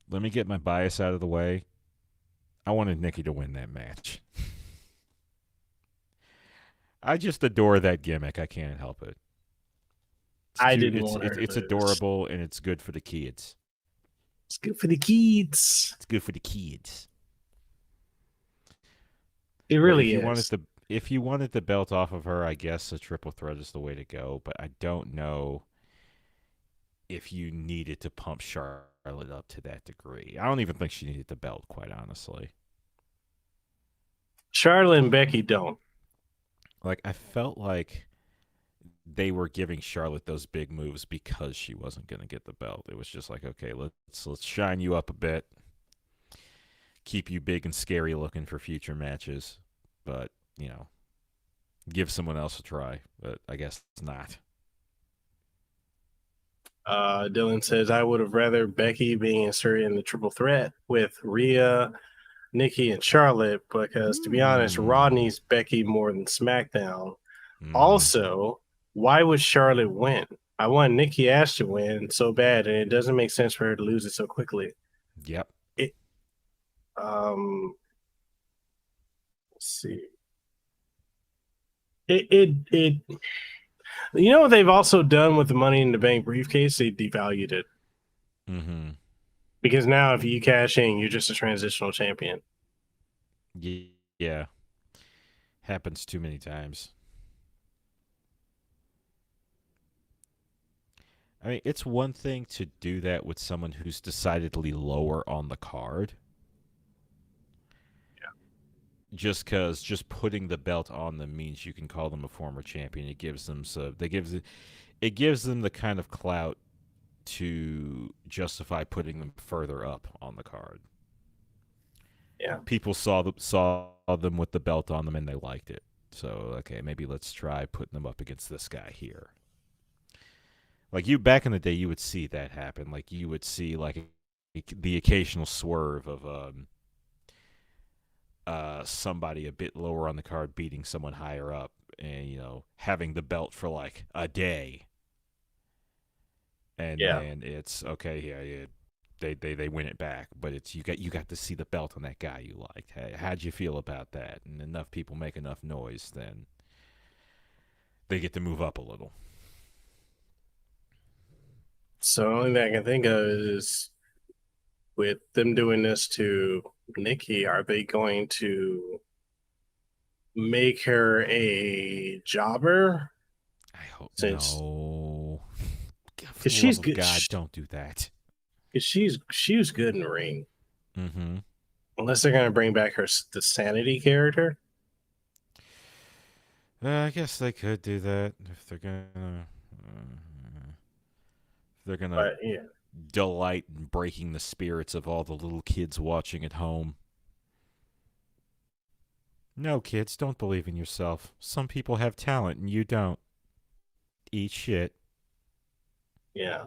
Let me get my bias out of the way. I wanted Nikki to win that match. I just adore that gimmick. I can't help it. I didn't want her to It's lose. adorable and it's good for the kids. It's good for the kids. It's good for the kids. It But really is. if you wanted the belt off of her, I guess a triple threat is the way to go. But I don't know if you needed to pump Charlotte up to that degree. I don't even think she needed the belt, quite honestly. Charlotte and Becky don't. Like I felt like they were giving Charlotte those big moves because she wasn't going to get the belt. It was just like, okay, let's shine you up a bit, keep you big and scary looking for future matches, but give someone else a try. But I guess it's not. Dylan says I would have rather Becky being inserted in the triple threat with Rhea, Nikki, and Charlotte because to be honest, Raw Mm. needs Becky more than SmackDown. Mm-hmm. Also, why would Charlotte win? I want Nikki Ash to win so bad, and it doesn't make sense for her to lose it so quickly. Yep. It, um, let's see. It. You know what they've also done with the Money in the Bank briefcase? They devalued it Mm-hmm. because now if you cash in, you're just a transitional champion. Yeah. Happens too many times. I mean, it's one thing to do that with someone who's decidedly lower on the card. Just putting the belt on them means you can call them a former champion. It gives them it gives them the kind of clout to justify putting them further up on the card. Yeah. People saw them with the belt on them and they liked it. So okay, maybe let's try putting them up against this guy here. Like you back in the day, you would see that happen. Like you would see like the occasional swerve of somebody a bit lower on the card beating someone higher up, and having the belt for like a day, and Yeah. then it's okay. Yeah. They win it back, but it's you got to see the belt on that guy you liked. Hey, how'd you feel about that? And enough people make enough noise, then they get to move up a little. So the only thing I can think of is with them doing this to Nikki, are they going to make her a jobber? I hope Since no. For because the love she's of good, God, don't do that. because she was good in the ring. Mm-hmm. Unless they're gonna bring back the sanity character, I guess they could do that if they're gonna. If they're gonna but yeah. delight in breaking the spirits of all the little kids watching at home. No, kids, don't believe in yourself. Some people have talent and you don't. Eat shit. Yeah.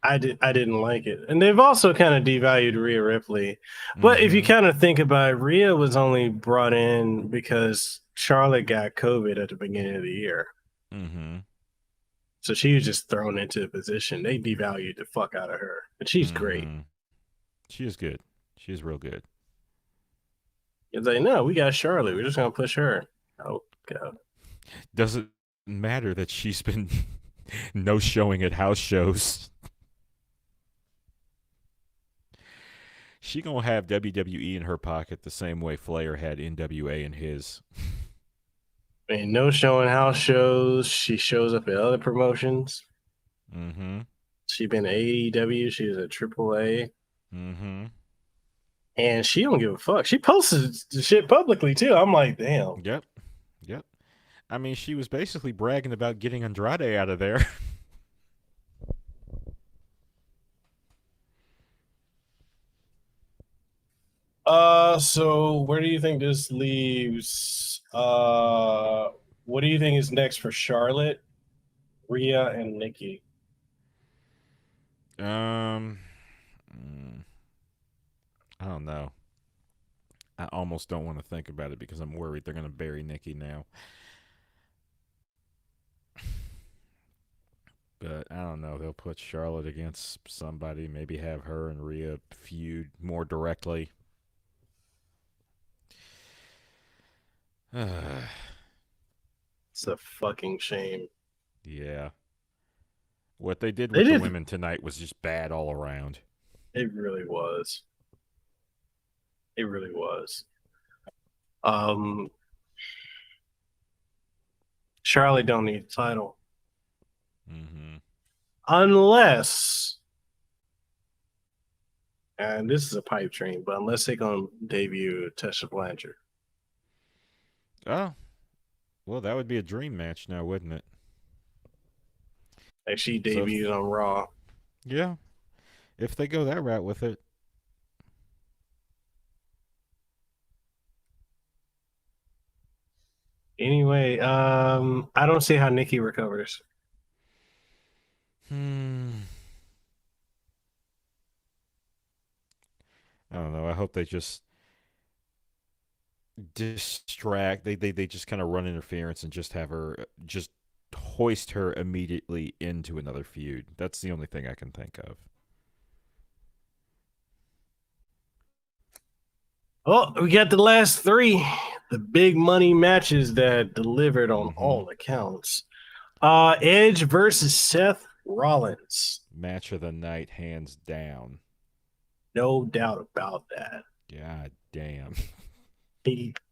I didn't like it. And they've also kind of devalued Rhea Ripley. But if you kind of think about it, Rhea was only brought in because Charlotte got COVID at the beginning of the year. Mm-hmm. So she was just thrown into a position. They devalued the fuck out of her. But she's great. She is good. She is real good. It's like, no, we got Charlotte. We're just gonna push her. Oh god. Doesn't matter that she's been no showing at house shows. She gonna have WWE in her pocket the same way Flair had NWA in his. I mean, no showing house shows. She shows up at other promotions. Mm-hmm. She been at AEW. She was at AAA. Mm-hmm. And she don't give a fuck. She posted the shit publicly too. I'm like, damn. Yep. Yep. I mean, she was basically bragging about getting Andrade out of there. So where do you think this leaves? What do you think is next for Charlotte, Rhea, and Nikki? I don't know. I almost don't want to think about it because I'm worried they're going to bury Nikki now. But I don't know. They'll put Charlotte against somebody. Maybe have her and Rhea feud more directly. It's a fucking shame. Yeah. What they did with the women tonight was just bad all around. It really was. It really was. Charlotte don't need a title. Mm-hmm. Unless, and this is a pipe dream, but unless they gonna debut Tessa Blanchard. Oh. Well, that would be a dream match now, wouldn't it? Like she debuted on Raw. Yeah. If they go that route with it. Anyway, I don't see how Nikki recovers. I don't know. I hope they just distract. They just kind of run interference and just have her just hoist her immediately into another feud. That's the only thing I can think of. Oh, we got the last three, the big money matches that delivered on all accounts. Edge versus Seth Rollins. Match of the night, hands down. No doubt about that. God damn.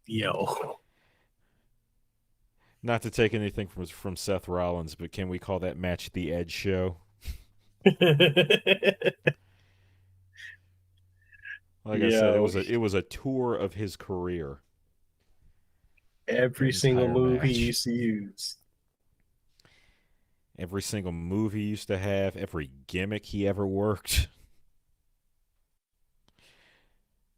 Yo. Not to take anything from Seth Rollins, but can we call that match the Edge show? Like I said, it was a tour of his career. Every single move he used to use. Every single move he used to have, every gimmick he ever worked.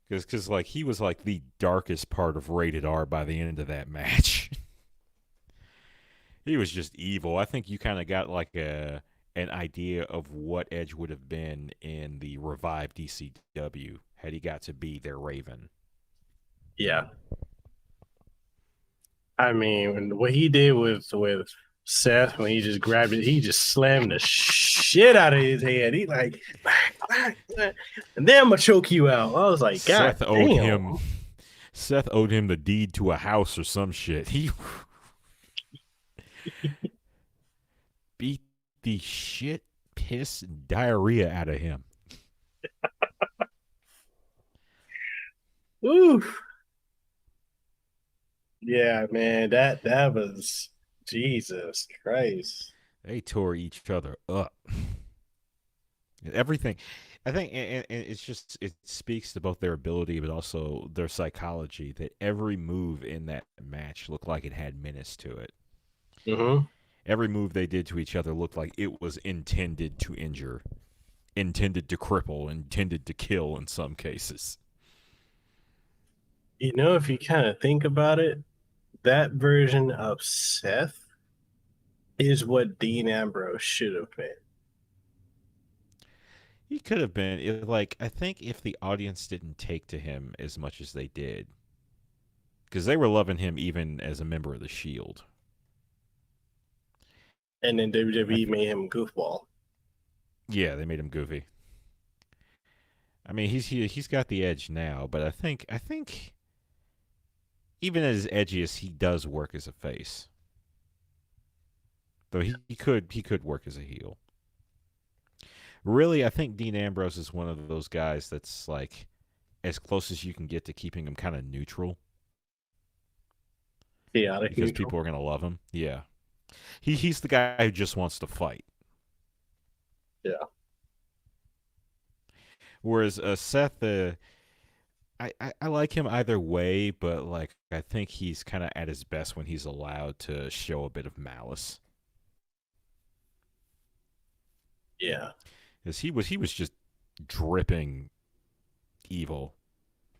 Because like he was like the darkest part of Rated R by the end of that match. He was just evil. I think you kind of got like an idea of what Edge would have been in the revived DCW had he got to be their Raven. Yeah. I mean, what he did with Seth, when he just grabbed it, he just slammed the shit out of his head. He like, and then I'm gonna choke you out. I was like, God damn. Seth owed him the deed to a house or some shit. He beat the shit, piss, and diarrhea out of him. Oof. Yeah, man, that was Jesus Christ. They tore each other up. Everything. I think, and it's just, it speaks to both their ability, but also their psychology, that every move in that match looked like it had menace to it. Mm-hmm. Every move they did to each other looked like it was intended to injure, intended to cripple, intended to kill in some cases. You know, if you kind of think about it, that version of Seth is what Dean Ambrose should have been. He could have been like I think if the audience didn't take to him as much as they did, because they were loving him even as a member of the Shield. And then I WWE th- made him goofball. yeah, they made him goofy. I mean, he's got the edge now, but I think even as edgy as he does work as a face, though he could work as a heel. Really, I think Dean Ambrose is one of those guys that's like as close as you can get to keeping him kind of neutral Chaotic because neutral. people are gonna love him. Yeah, he's the guy who just wants to fight. Yeah. Whereas Seth, I like him either way, but like I think he's kind of at his best when he's allowed to show a bit of malice. Yeah. Because he was just dripping evil,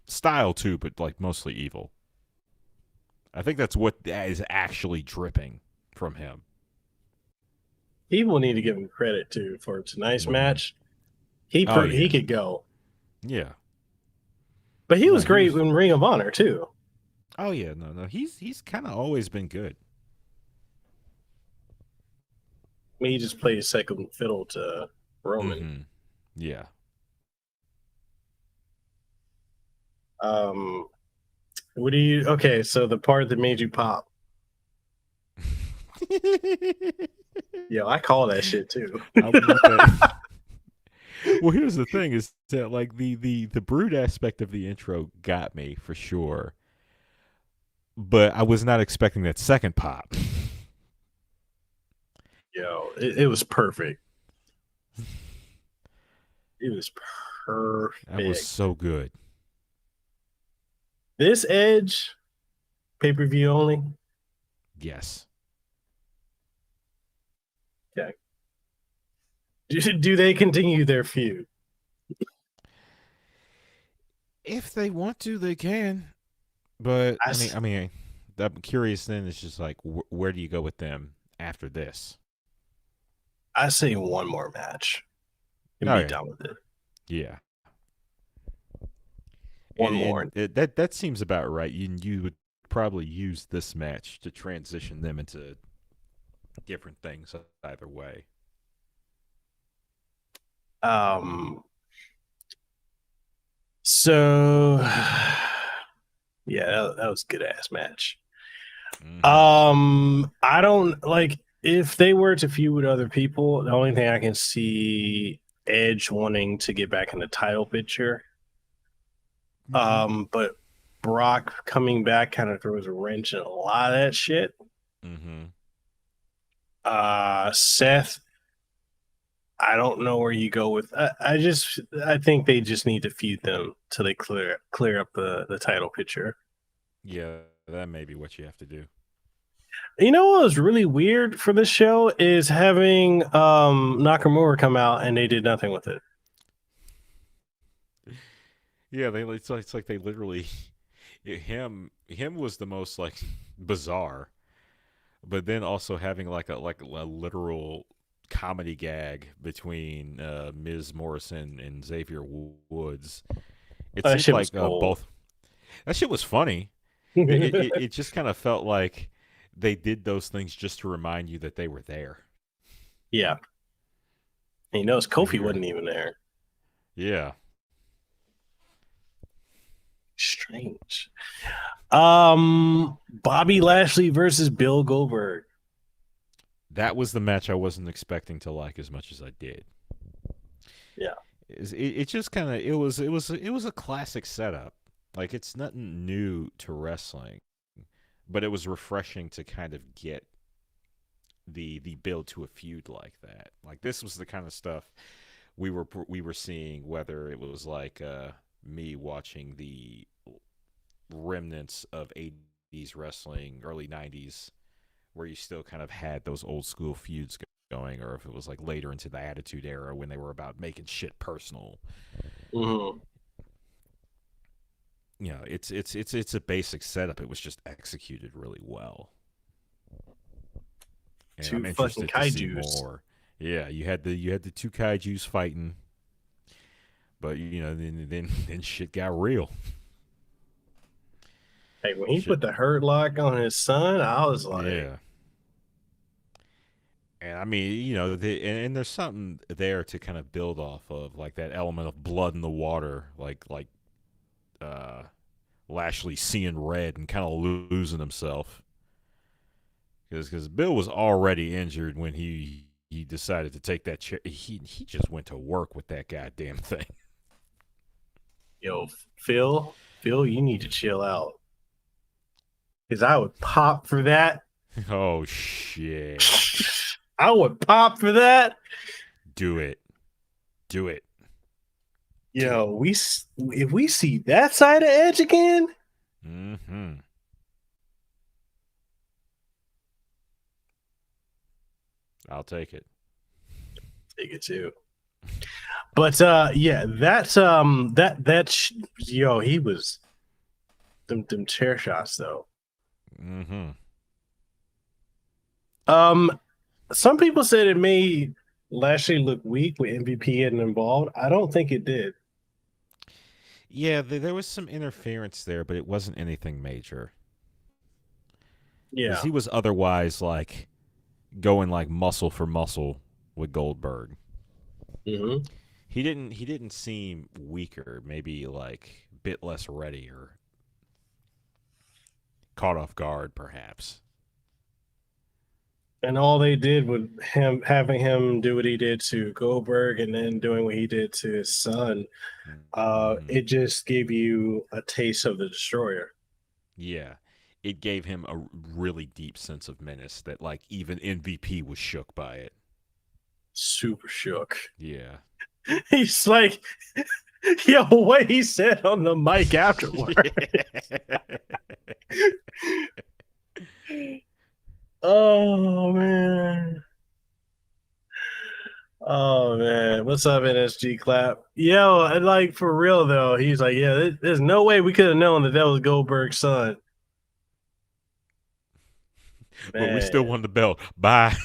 style too, but like mostly evil. I think that's what is actually dripping from him. People need to give him credit too for tonight's Mm-hmm. match. Oh He yeah, could go, yeah. but he No, was he great was. in Ring of Honor too. Oh yeah, no. He's kind of always been good. I mean, he just played second fiddle to Roman. Mm-hmm. Yeah. Um, what do you? Okay, so the part that made you pop. Yo, I call that shit too. I want that. Well, here's the thing: is that like the brood aspect of the intro got me for sure, but I was not expecting that second pop. Yo, it was perfect. It was perfect. That was so good. This Edge pay-per-view only. Yes. Okay. Do they continue their feud? If they want to, they can. But I, I mean, I'm curious. Then it's just like, where do you go with them after this? I say one more match and be done with it. Yeah. One more. That seems about right. You would probably use this match to transition them into different things either way. So yeah, that was a good ass match. Mm-hmm. I don't like if they were to feud with other people, the only thing I can see Edge wanting to get back in the title picture. But Brock coming back kind of throws a wrench in a lot of that shit. Mm-hmm. Seth, I don't know where you go with. I think they just need to feud them till they clear up the title picture. Yeah, that may be what you have to do. You know what was really weird for this show is having Nakamura come out and they did nothing with it. Yeah, it's like they literally him was the most like bizarre, but then also having like a literal comedy gag between Ms. Morrison and Xavier Woods. It That seemed shit was like gold. both. That shit was funny. It just kind of felt like they did those things just to remind you that they were there. Yeah. And you notice Kofi Here. wasn't even there. Yeah. Strange. Bobby Lashley versus Bill Goldberg. That was the match I wasn't expecting to like as much as I did. Yeah. It just kind of it was a classic setup. Like it's nothing new to wrestling, but it was refreshing to kind of get the build to a feud like that. Like this was the kind of stuff we were seeing, whether it was like me watching the remnants of 80s wrestling, early 90s where you still kind of had those old school feuds going, or if it was like later into the Attitude Era when they were about making shit personal. Mm-hmm. It's a basic setup. It was just executed really well, and I'm Two fucking interested to see kaijus. more. Yeah, you had the two kaiju's fighting, but then shit got real. Hey, when he Shit, put the hurt lock on his son, I was like, yeah. And I mean, and there's something there to kind of build off of, like that element of blood in the water, like uh, Lashley seeing red and kind of losing himself, because Bill was already injured when he decided to take that chair. He just went to work with that goddamn thing. yo, Phil, you need to chill out. Because I would pop for that. Oh shit! I would pop for that. Do it, do it. Yo, if we see that side of Edge again, Mm-hmm. I'll take it. take it too. But yeah, that's yo, he was them chair shots though. Mm-hmm. Um, some people said it made Lashley look weak with MVP getting involved. I don't think it did. Yeah, there was some interference there, but it wasn't anything major. Because Yeah. he was otherwise like going like muscle for muscle with Goldberg. Mm-hmm. He didn't seem weaker, maybe like a bit less ready or caught off guard, perhaps. And all they did with him having him do what he did to Goldberg and then doing what he did to his son, Mm-hmm. it just gave you a taste of the destroyer. Yeah, it gave him a really deep sense of menace that like even MVP was shook by it. Super shook. Yeah. He's like, yo, what he said on the mic afterward. Oh man. Oh man. What's up, NSG clap? Yo, and like for real though, he's like, yeah, there's no way we could have known that was Goldberg's son. But we still Man. won the belt. Bye.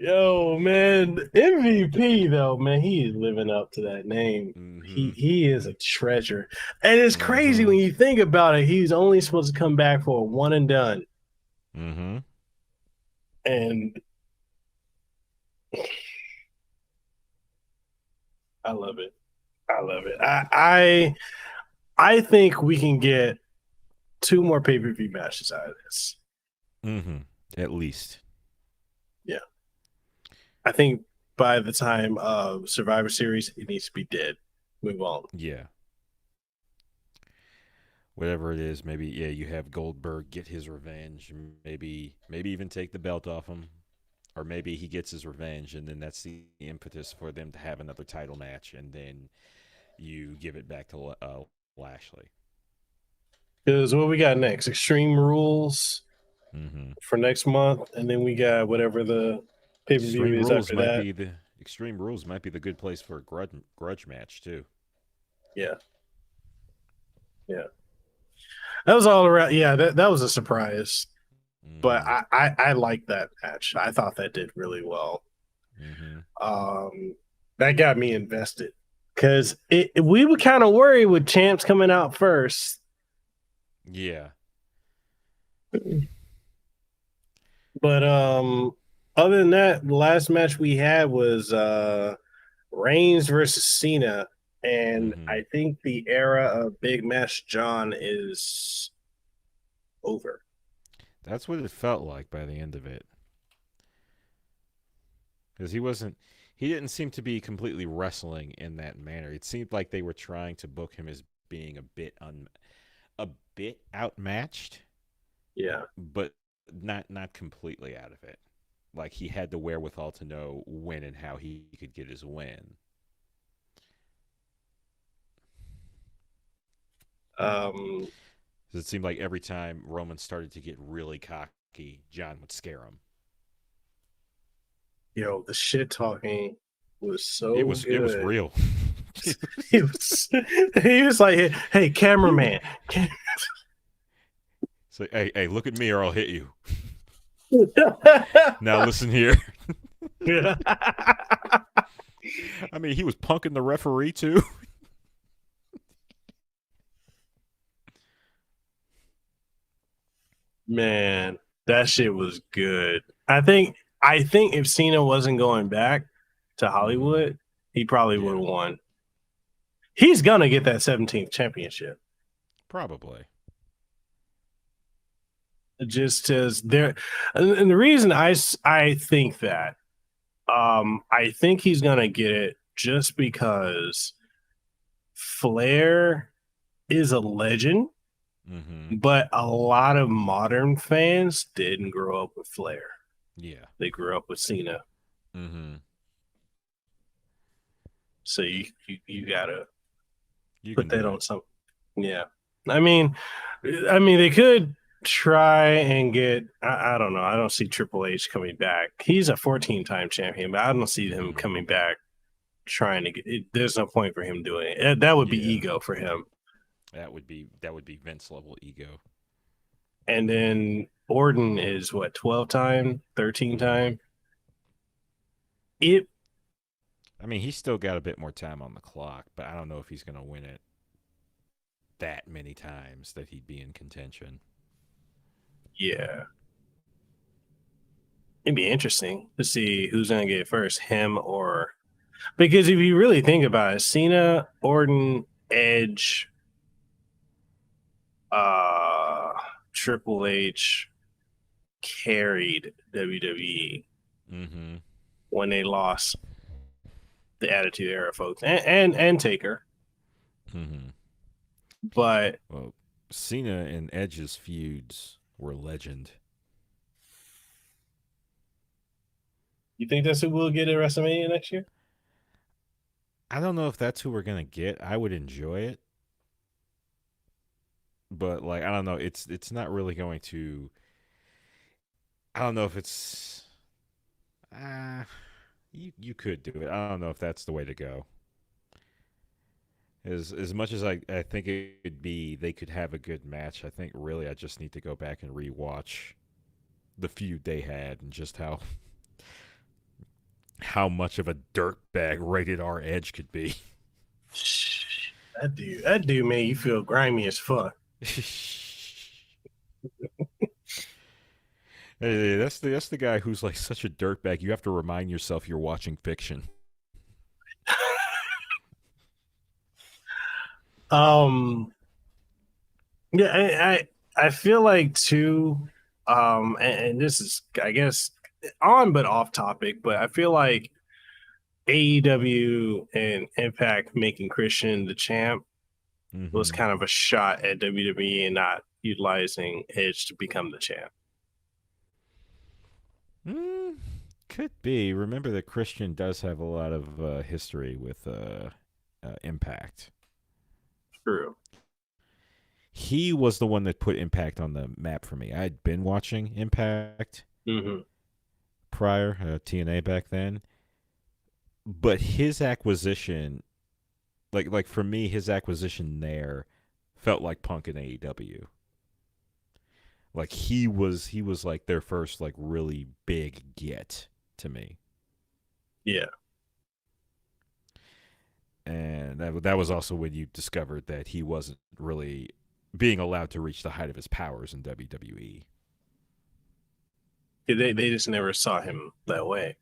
Yo, man, MVP though, man, he is living up to that name. He Mm-hmm. he is a treasure, and it's crazy Mm-hmm. when you think about it. He's only supposed to come back for a one and done, Mm-hmm. and I love it. I love it. I think we can get two more pay per view matches out of this. Mm-hmm. At least. Yeah, I think by the time of Survivor Series, it needs to be dead. Move on. Yeah. Whatever it is, maybe you have Goldberg get his revenge, maybe even take the belt off him, or maybe he gets his revenge, and then that's the impetus for them to have another title match, and then you give it back to Lashley. Because what we got next? Extreme Rules Mm-hmm. for next month, and then we got whatever the pay per view Extreme is Rules after might that. be the Extreme Rules might be the good place for a grudge match too. Yeah, yeah, that was all around. Yeah, that was a surprise, but Mm-hmm. I like that match. I thought that did really well. Mm-hmm. That got me invested because we were kind of worried with champs coming out first. Yeah. But other than that, the last match we had was Reigns versus Cena, and Mm-hmm. I think the era of Big Match John is over. That's what it felt like by the end of it. Because he didn't seem to be completely wrestling in that manner. It seemed like they were trying to book him as being a bit outmatched, Yeah. but not completely out of it. Like he had the wherewithal to know when and how he could get his win. Um Because it seemed like every time Roman started to get really cocky, John would scare him. Yo, the shit talking was so It was good. real. he was he was like, "Hey, cameraman." So hey, look at me or I'll hit you. Now listen here. I mean, he was punking the referee too. Man, that shit was good. I think if Cena wasn't going back to Hollywood, he probably would have won. He's gonna get that 17th championship. Probably. Just as there, and the reason I think that, I think he's gonna get it just because Flair is a legend, but a lot of modern fans didn't grow up with Flair. Yeah. They grew up with Cena. So you gotta put that on some. Yeah. I mean they could try and get, I don't know. I don't see Triple H coming back. He's a 14-time champion, but I don't see him coming back trying to get it. There's no point for him doing it. That would be ego for him. That would be Vince level ego. And then Orton is what, 12-time, 13-time? I mean, he's still got a bit more time on the clock, but I don't know if he's going to win it that many times that he'd be in contention. Yeah. It'd be interesting to see who's going to get it first, him or... Because if you really think about it, Cena, Orton, Edge, Triple H carried WWE when they lost the Attitude Era, folks, and Taker. But Cena and Edge's feuds were legend. You think that's who we'll get at WrestleMania next year? I don't know if that's who we're gonna get. I would enjoy it, but like I don't know. It's not really going to. I don't know if it's. You could do it. I don't know if that's the way to go. As much as I think it would be, they could have a good match. I think really I just need to go back and rewatch the feud they had and just how much of a dirtbag rated R Edge could be. That dude made you feel grimy as fuck. Hey, that's the guy who's like such a dirtbag. You have to remind yourself you're watching fiction. Yeah, I feel like too, and this is, I guess, on but off topic, but I feel like AEW and Impact making Christian the champ was kind of a shot at WWE and not utilizing Edge to become the champ. Could be. Remember that Christian does have a lot of history with Impact. True. He was the one that put Impact on the map for me. I'd been watching Impact prior, TNA back then. But his acquisition, like for me, his acquisition there felt like Punk in AEW. Like he was like their first like really big get to me. Yeah. And that was also when you discovered that he wasn't really being allowed to reach the height of his powers in WWE. They just never saw him that way.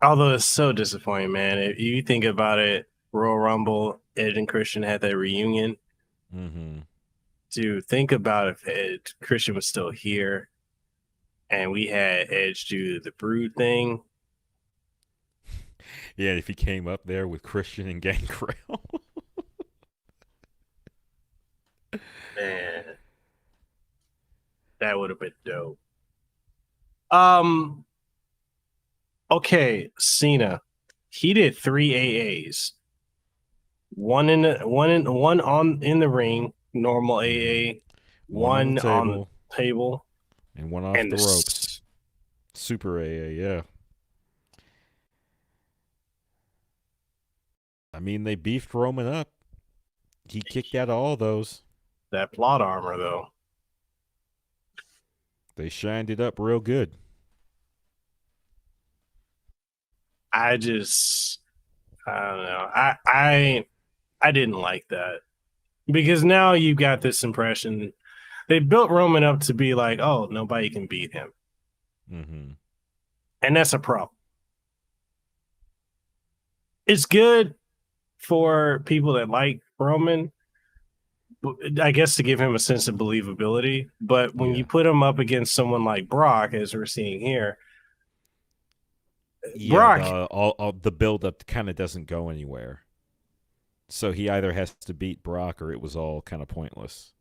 Although it's so disappointing, man. If you think about it, Royal Rumble, Edge and Christian had that reunion. Dude, think about if Christian was still here and we had Edge do the Brood thing. Yeah, if he came up there with Christian and Gangrel. Man, that would have been dope. Okay, Cena. He did 3 AAs. One in the ring, normal AA, One on the one on the table table, and one off and the ropes. Super AA, yeah. I mean, they beefed Roman up. He kicked out of all those. that plot armor though. They shined it up real good. I don't know. I didn't like that because now you got this impression they built Roman up to be like, oh, nobody can beat him, Mm-hmm. and that's a problem. It's good for people that like Roman, I guess, to give him a sense of believability. But when Yeah. you put him up against someone like Brock, as we're seeing here, Yeah, Brock, the build up kind of doesn't go anywhere. So he either has to beat Brock or it was all kind of pointless.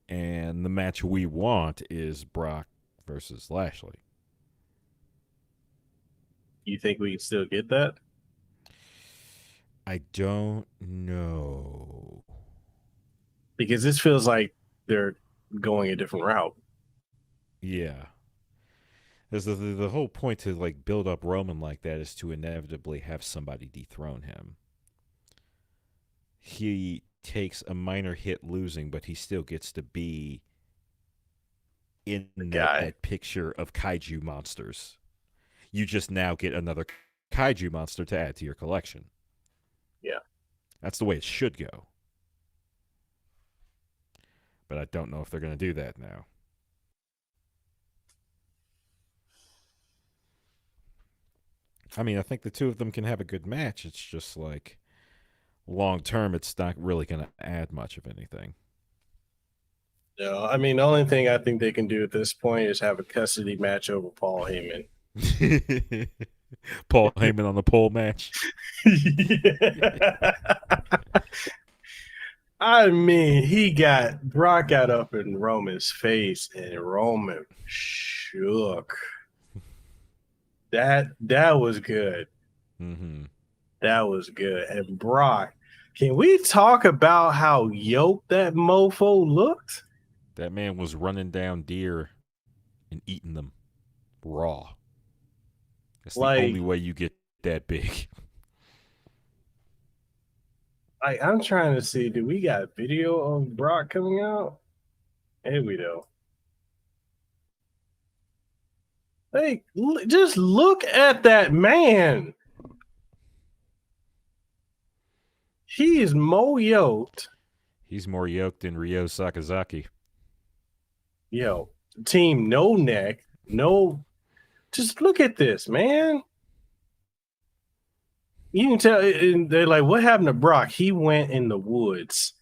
And the match we want is Brock versus Lashley. you think we can still get that? I don't know. Because this feels like they're going a different route. Yeah. Because the whole point to like build up Roman like that is to inevitably have somebody dethrone him. He takes a minor hit losing, but he still gets to be in that picture of kaiju monsters. You just now get another kaiju monster to add to your collection. Yeah. That's the way it should go. But I don't know if they're going to do that now. I mean, I think the two of them can have a good match. It's just like long term, it's not really going to add much of anything. No, I mean, the only thing I think they can do at this point is have a custody match over Paul Heyman. Paul Heyman on the pole match. Yeah. I mean, he got Brock got up in Roman's face, and Roman shook. That was good. Mm-hmm. That was good. And Brock, can we talk about how yoked that mofo looked? That man was running down deer and eating them raw. That's the only way you get that big. I'm trying to see, do we got video of Brock coming out? Here we go. Hey, just look at that man. He is more yoked. He's more yoked than Ryo Sakazaki. Yo, team no neck, no. Just look at this, man. You can tell, and they're like, what happened to Brock? He went in the woods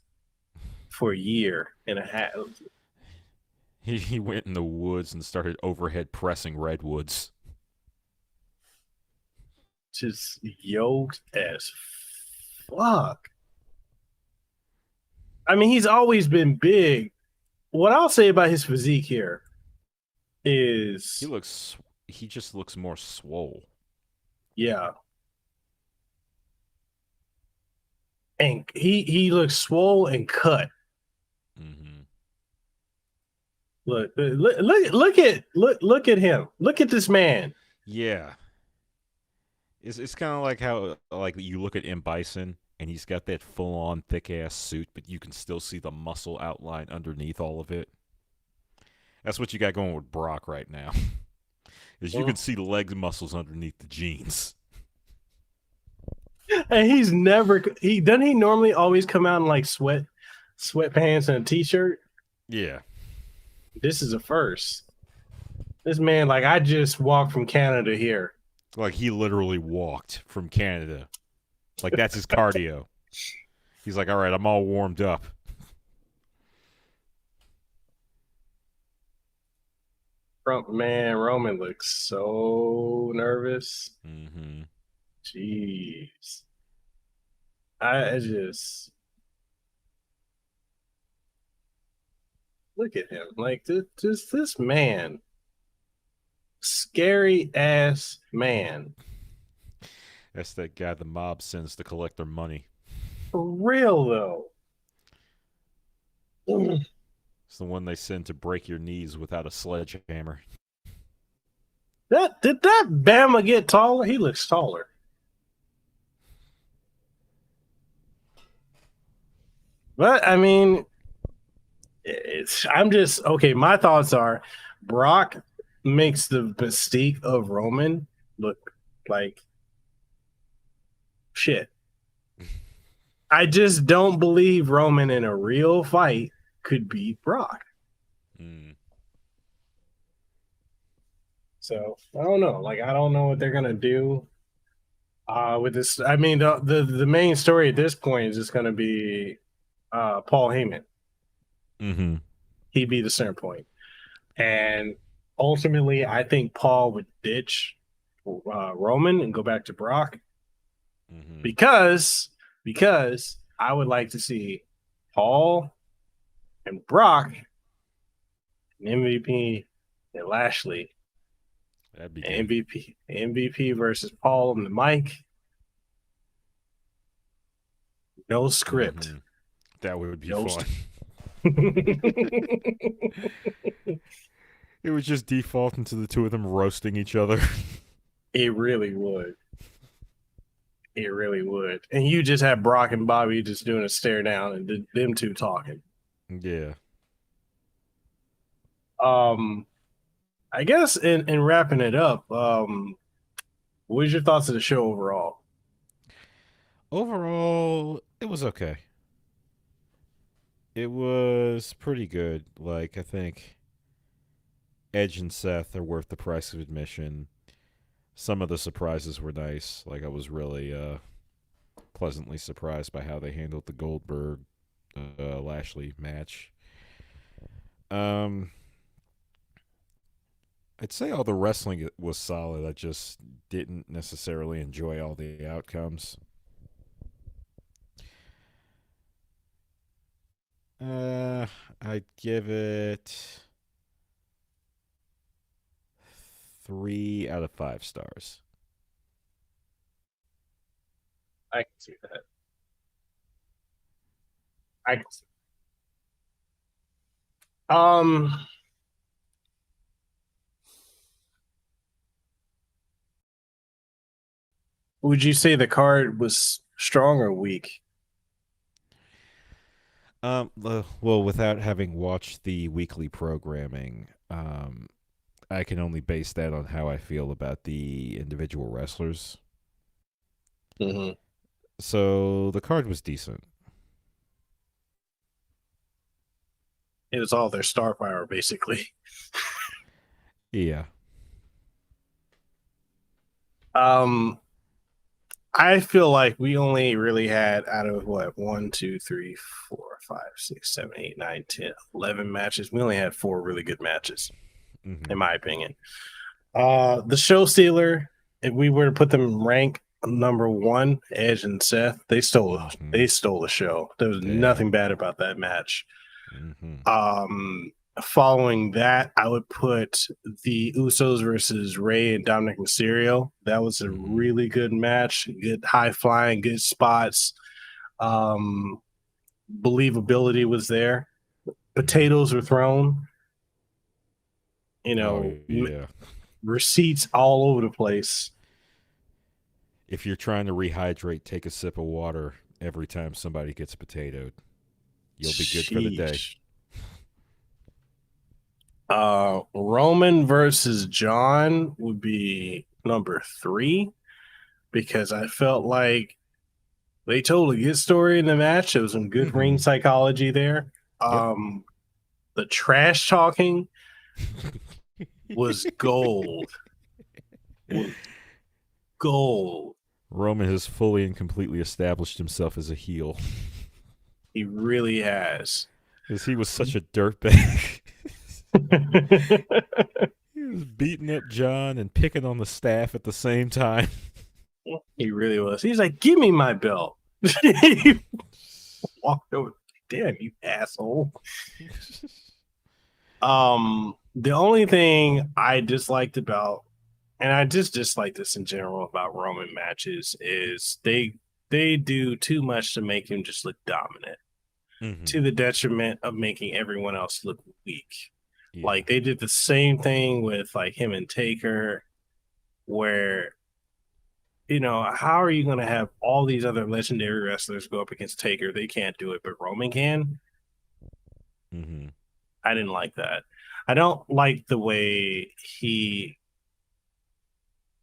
for a year and a half. He went in the woods and started overhead pressing redwoods. Just yoked as fuck. I mean, he's always been big. What I'll say about his physique here is he just looks more swole. Yeah. And he looks swole and cut. Mm-hmm. Look at him. Look at this man. Yeah. It's kind of like how like you look at M. Bison and he's got that full on thick ass suit, but you can still see the muscle outline underneath all of it. That's what you got going with Brock right now. Is you can see the leg muscles underneath the jeans. And doesn't he normally always come out in like sweatpants and a t-shirt? Yeah. This is a first. This man, like, I just walked from Canada here. Like he literally walked from Canada. Like that's his cardio. He's like, all right, I'm all warmed up. Man, Roman looks so nervous. Mm-hmm. Jeez. I just look at him. Like this man. Scary ass man. That's that guy the mob sends to collect their money. For real though. It's the one they send to break your knees without a sledgehammer. Did that Bama get taller? He looks taller. But I mean, I'm just okay. My thoughts are Brock makes the mystique of Roman look like shit. I just don't believe Roman in a real fight could beat Brock. Mm. So I don't know. Like I don't know what they're gonna do with this. I mean, the main story at this point is just gonna be Paul Heyman. Mm-hmm. He'd be the center point. And ultimately, I think Paul would ditch Roman and go back to Brock Mm-hmm. because I would like to see Paul and Brock and MVP and Lashley. That'd be good. MVP versus Paul on the mic. No script. Mm-hmm. That would be No fun. It would just default into the two of them roasting each other. It really would. It really would. And you just have Brock and Bobby just doing a stare down and them two talking. Yeah. I guess in wrapping it up, what was your thoughts of the show overall? Overall, it was okay. It was pretty good. Like, I think Edge and Seth are worth the price of admission. Some of the surprises were nice. Like, I was really pleasantly surprised by how they handled the Goldberg Lashley match. I'd say all the wrestling was solid. I just didn't necessarily enjoy all the outcomes. I'd give it 3 out of 5 stars. I can see that. I can see. Would you say the card was strong or weak? Well, without having watched the weekly programming, I can only base that on how I feel about the individual wrestlers. Mm-hmm. So the card was decent. It was all their star power, basically. Yeah. I feel like we only really had out of what 1, 2, 3, 4, 5, 6, 7, 8, 9, 10, 11 matches. We only had 4 really good matches, in my opinion. The show stealer, if we were to put them rank number 1, Edge and Seth, they stole the show. There was nothing bad about that match. Following that, I would put the Usos versus Rhea and Dominik Mysterio. That was a really good match. Good high flying, good spots. Believability was there. Potatoes were thrown. Receipts all over the place. If you're trying to rehydrate, take a sip of water every time somebody gets potatoed. You'll be good for the day. Roman versus John would be number 3 because I felt like they told a good story in the match. There was some good ring psychology there. The trash talking was gold. Gold. Roman has fully and completely established himself as a heel. He really has. Because he was such a dirtbag. He was beating up John and picking on the staff at the same time. He really was. He's like, give me my belt. He walked over. Damn, you asshole. The only thing I disliked about, and I just dislike this in general about Roman matches, is they do too much to make him just look dominant. Mm-hmm. to the detriment of making everyone else look weak. Yeah. Like they did the same thing with like him and Taker, where how are you going to have all these other legendary wrestlers go up against Taker? They can't do it, but Roman can. Mm-hmm. I didn't like that. I don't like the way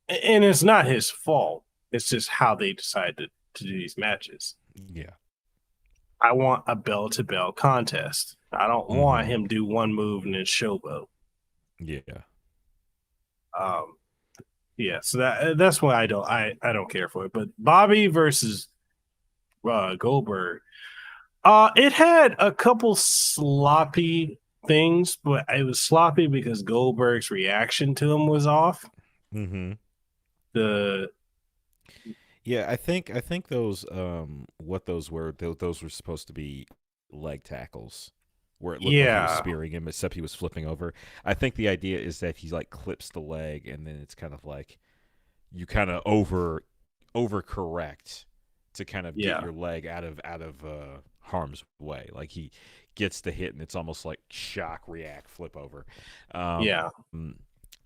and it's not his fault. It's just how they decide to do these matches. Yeah. I want a bell to bell contest. I don't want Mm-hmm. him do one move and then showboat. Yeah. Um, yeah, so that's why I don't care for it. But Bobby versus Goldberg, it had a couple sloppy things, but it was sloppy because Goldberg's reaction to him was off. Mm-hmm. The Yeah, I think those what those were those were supposed to be leg tackles where it looked like he was Yeah, spearing him except he was flipping over. I think the idea is that he like clips the leg and then it's kind of like you kind of overcorrect to kind of get yeah, your leg out of harm's way. Like he gets the hit and it's almost like shock react flip over. Um yeah,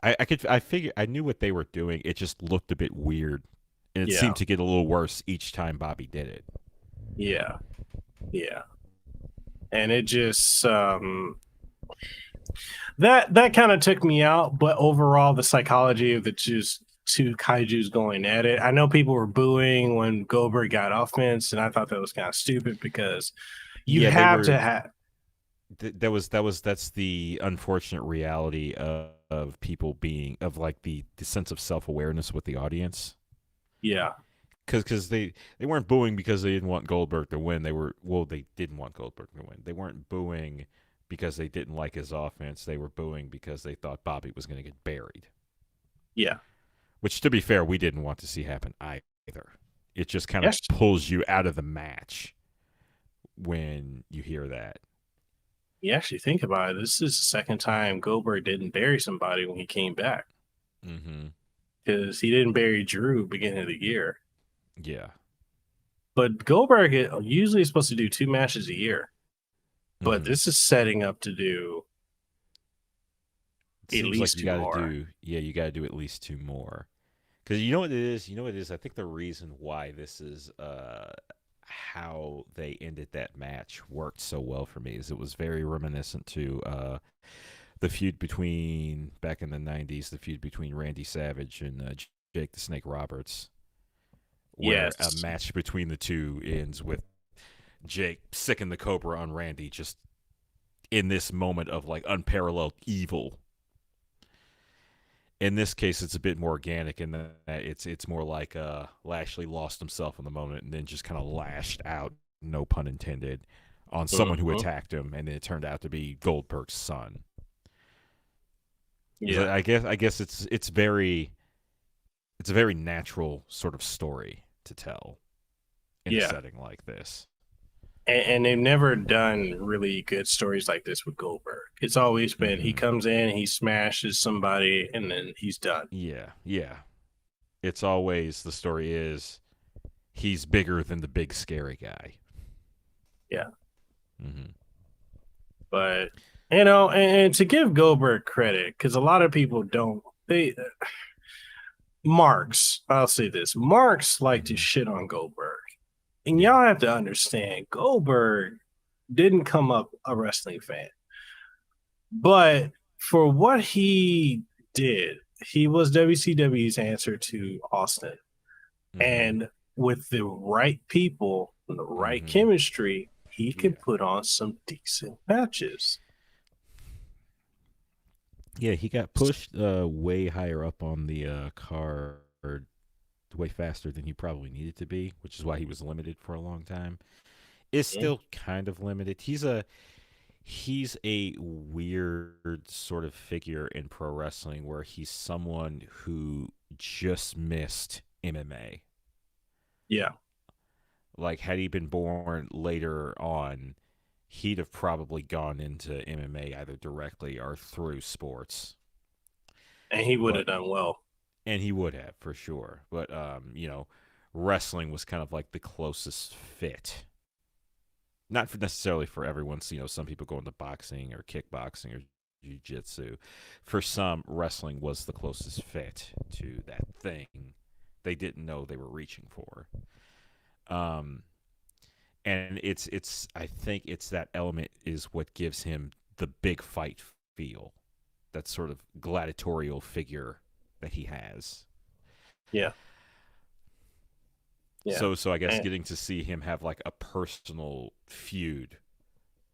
I figure I knew what they were doing. It just looked a bit weird and it yeah, seemed to get a little worse each time Bobby did it. yeah, yeah. And it just that kind of took me out. But overall, the psychology of the just two kaiju's going at it. I know people were booing when Goldberg got offense, and I thought that was kind of stupid because you Yeah, they have were. to have That's the unfortunate reality of people being of like the sense of self awareness with the audience. yeah, Because they weren't booing because they didn't want Goldberg to win. They didn't want Goldberg to win. They weren't booing because they didn't like his offense. They were booing because they thought Bobby was going to get buried. yeah. Which, to be fair, we didn't want to see happen either. It just kind of Yes, pulls you out of the match when you hear that. you actually think about it. This is the second time Goldberg didn't bury somebody when he came back Mm-hmm. because he didn't bury Drew beginning of the year. Yeah. But Goldberg usually is supposed to do two matches a year, but Mm-hmm. this is setting up to do It at seems like least you two got to more. do, yeah, you got to do at least two more. Because you know what it is? You know what it is? I think the reason why this is how they ended that match worked so well for me is it was very reminiscent to the feud between, back in the 90s, the feud between Randy Savage and Jake the Snake Roberts, where a Yes. match between the two ends with Jake sicking the Cobra on Randy just in this moment of like unparalleled evil. In this case, it's a bit more organic in that it's more like Lashley lost himself in the moment and then just kind of lashed out, no pun intended, on someone who Mhm. attacked him, and it turned out to be Goldberg's son. Yeah. I guess it's a very natural sort of story to tell in a Yeah. setting like this. And they've never done really good stories like this with Goldberg. It's always been he Mm-hmm. comes in, he smashes somebody, and then he's done. Yeah, yeah. It's always the story is he's bigger than the big scary guy. Yeah. Mm-hmm. But and to give Goldberg credit, because a lot of people don't they marks, I'll say this. Marks like to Mm-hmm. shit on Goldberg. And Yeah. y'all have to understand, Goldberg didn't come up a wrestling fan. But for what he did, he was WCW's answer to Austin. Mm-hmm. And with the right people and the right Mm-hmm. chemistry, he Yeah. could put on some decent matches. Yeah, he got pushed way higher up on the card way faster than he probably needed to be, which is why he was limited for a long time. Is still kind of limited. He's a weird sort of figure in pro wrestling where he's someone who just missed MMA. Yeah. Like had he been born later on, he'd have probably gone into MMA either directly or through sports. And he would have But done well. and he would have for sure. But wrestling was kind of like the closest fit. Not for necessarily for everyone. So, some people go into boxing or kickboxing or jiu-jitsu. For some, wrestling was the closest fit to that thing they didn't know they were reaching for. Um, and it's I think it's that element is what gives him the big fight feel, that sort of gladiatorial figure that he has. Yeah. So I guess getting to see him have like a personal feud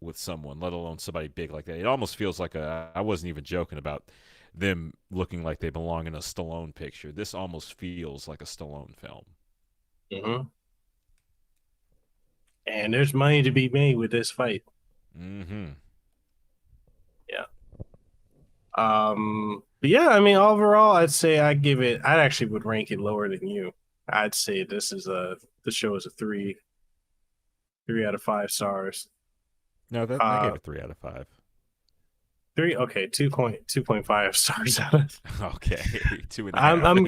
with someone, let alone somebody big like that, it almost feels like I wasn't even joking about them looking like they belong in a Stallone picture. This almost feels like a Stallone film. Mm-hmm. And there's money to be made with this fight. Mm-hmm. Yeah. But yeah, I mean, overall, I'd actually would rank it lower than you. I'd say the show is a 3 out of 5 stars. No, I gave it 3 out of 5. 3, okay, 2.5 stars out of. Okay, 2.5. I'm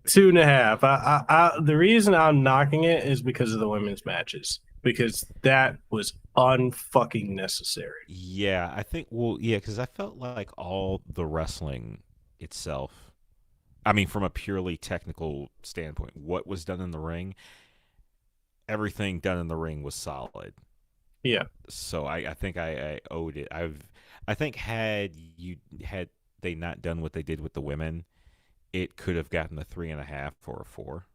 2.5. The reason I'm knocking it is because of the women's matches, because that was unfucking necessary. Yeah, I think. Well, yeah, because I felt like all the wrestling itself. I mean, from a purely technical standpoint, what was done in the ring, everything done in the ring was solid. Yeah. So I think I owed it. I think had they not done what they did with the women, it could have gotten a 3.5 or a 4.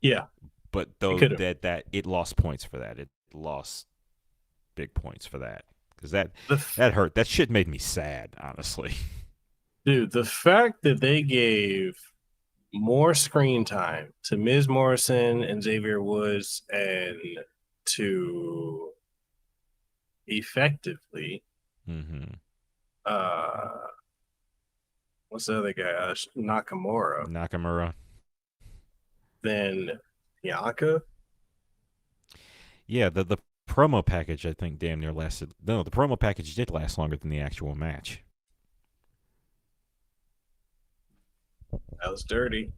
Yeah. But though that it lost points for that. It lost big points for that, because that hurt. That shit made me sad, honestly. Dude, the fact that they gave more screen time to Miz Morrison and Xavier Woods and to effectively what's the other guy? Nakamura. Then Bianca. Yeah, the promo package, I think, damn near lasted. No, the promo package did last longer than the actual match. That was dirty.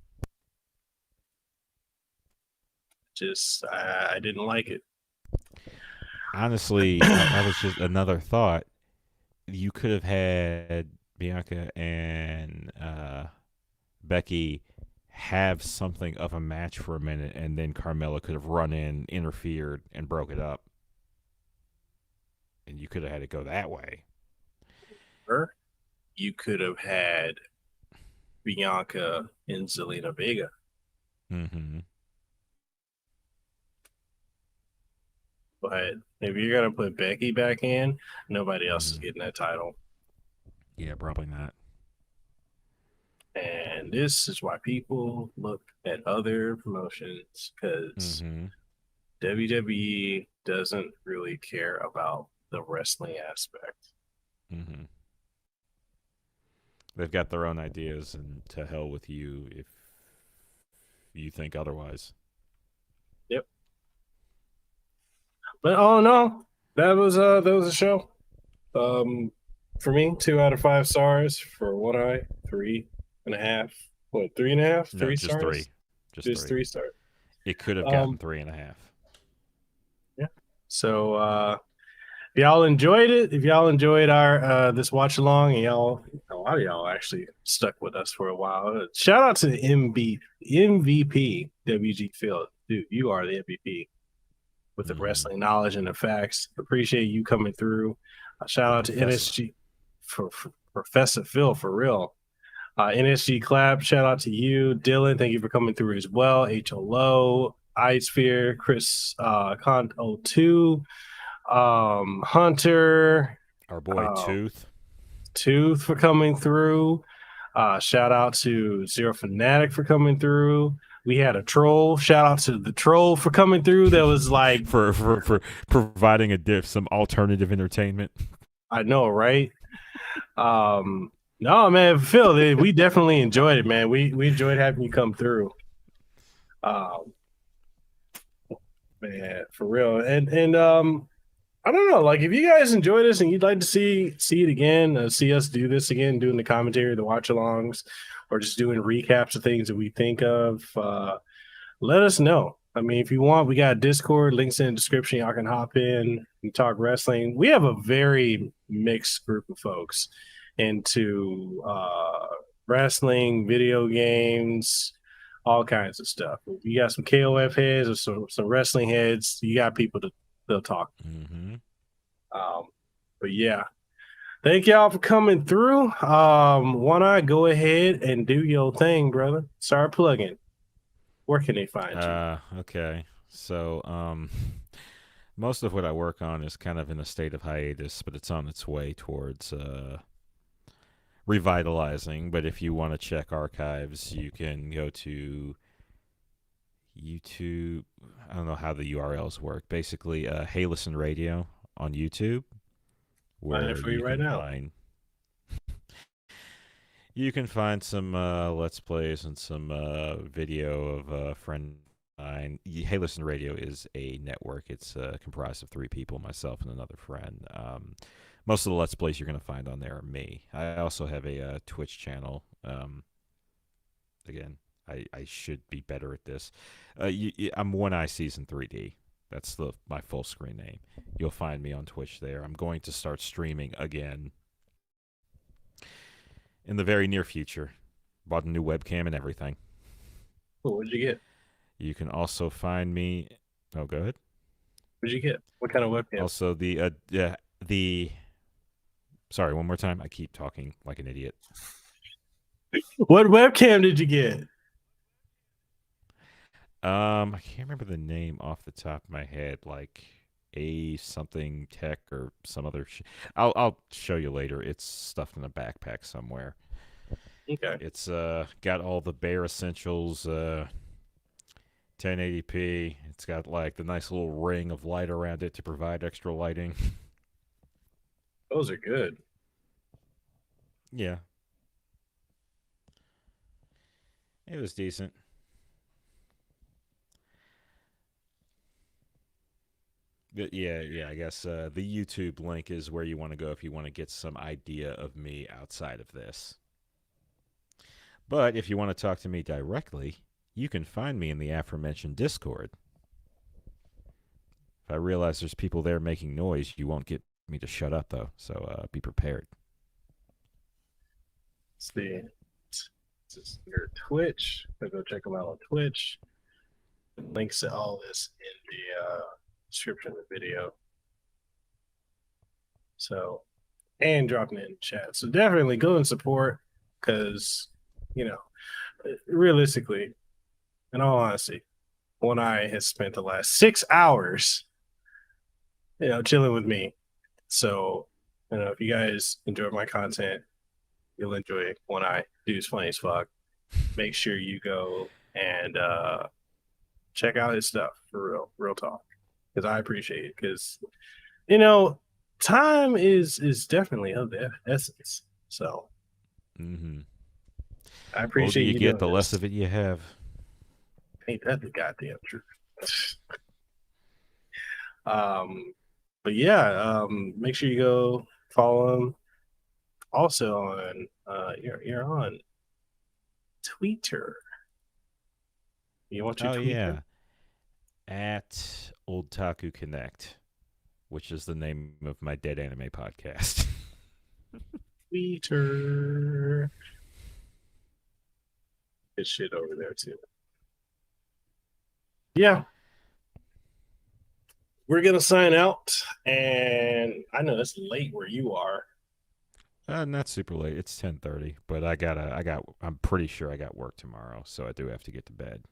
I didn't like it. Honestly, that was just another thought. You could have had Bianca and Becky have something of a match for a minute, and then Carmella could have run in, interfered, and broke it up. And you could have had it go that way. Or you could have had Bianca and Zelina Vega. Mm-hmm. But if you're going to put Becky back in, nobody else is getting that title. Yeah, probably not. And this is why people look at other promotions, because WWE doesn't really care about the wrestling aspect. Mm-hmm. They've got their own ideas, and to hell with you if you think otherwise. Yep. But all in all, that was a show. For me, 2 out of 5 stars. For OneEye, 3.5. What, 3.5? No, 3 just stars? 3. Just 3 stars. It could have gotten 3.5. Yeah. So if y'all enjoyed it, if y'all enjoyed our this watch along, and a lot of y'all actually stuck with us for a while. Shout out to the MVP WG Field. Dude, you are the MVP with the wrestling knowledge and the facts. Appreciate you coming through. Shout out to NSG for Professor Phil, for real. NSG Clap, shout out to you. Dylan, thank you for coming through as well. HLO, iSphere, Chris Con02, Hunter. Our boy Tooth for coming through. Shout out to Zero Fanatic for coming through. We had a troll. Shout out to the troll for coming through. That was like for providing some alternative entertainment. I know, right? No, man, Phil, we definitely enjoyed it, man. We enjoyed having you come through. Man, for real. And I don't know, like if you guys enjoy this and you'd like to see it again, see us do this again, doing the commentary, the watch alongs, or just doing recaps of things that we think of, let us know. I mean, if you want, we got a Discord, links in the description. Y'all can hop in and talk wrestling. We have a very mixed group of folks into wrestling, video games, all kinds of stuff. If you got some KOF heads or some wrestling heads, you got people they'll talk. Mm-hmm. But yeah, thank y'all for coming through. OneEye, go ahead and do your thing, brother. Start plugging. Where can they find you? Okay. So, most of what I work on is kind of in a state of hiatus, but it's on its way towards revitalizing. But if you want to check archives, you can go to YouTube. I don't know how the URLs work. Basically, Hey Listen Radio on YouTube, Find it for you right now. You can find some Let's Plays and some video of a friend of mine. Hey Listen Radio is a network. It's comprised of 3 people, myself and another friend. Most of the Let's Plays you're going to find on there are me. I also have a Twitch channel. Again, I should be better at this. I'm OneEye Season 3D. That's my full screen name. You'll find me on Twitch there. I'm going to start streaming again in the very near future. Bought a new webcam and everything. Cool. What'd you get? You can also find me. Oh, go ahead. What'd you get? What kind of webcam? Also, Sorry, one more time. I keep talking like an idiot. What webcam did you get? I can't remember the name off the top of my head. Like A something tech or some other. I'll show you later. It's stuffed in a backpack somewhere. Okay. It's got all the bare essentials. 1080p. It's got like the nice little ring of light around it to provide extra lighting. Those are good. Yeah. It was decent. But yeah, I guess the YouTube link is where you want to go if you want to get some idea of me outside of this. But if you want to talk to me directly, you can find me in the aforementioned Discord. If I realize there's people there making noise, you won't get me to shut up, though. So be prepared. Let's see. This is your Twitch. I'll go check them out on Twitch. Links to all this in the description of the video. So, and dropping it in chat. So definitely go and support because, realistically, in all honesty, OneEye has spent the last 6 hours, chilling with me. So, if you guys enjoy my content, you'll enjoy OneEye. Dude's funny as fuck. Make sure you go and check out his stuff for real talk. Because I appreciate it. Because, time is definitely of the essence. So, I appreciate you get the this. less of it you have. Ain't that the goddamn truth? But yeah, make sure you go follow him. Also on you're on Twitter. You want your Twitter? Yeah. At Old Taku Connect, which is the name of my Dead Anime podcast. Twitter. Good shit over there too. Yeah. We're gonna sign out, and I know it's late where you are. Not super late. It's 10:30, but I'm pretty sure I got work tomorrow, so I do have to get to bed.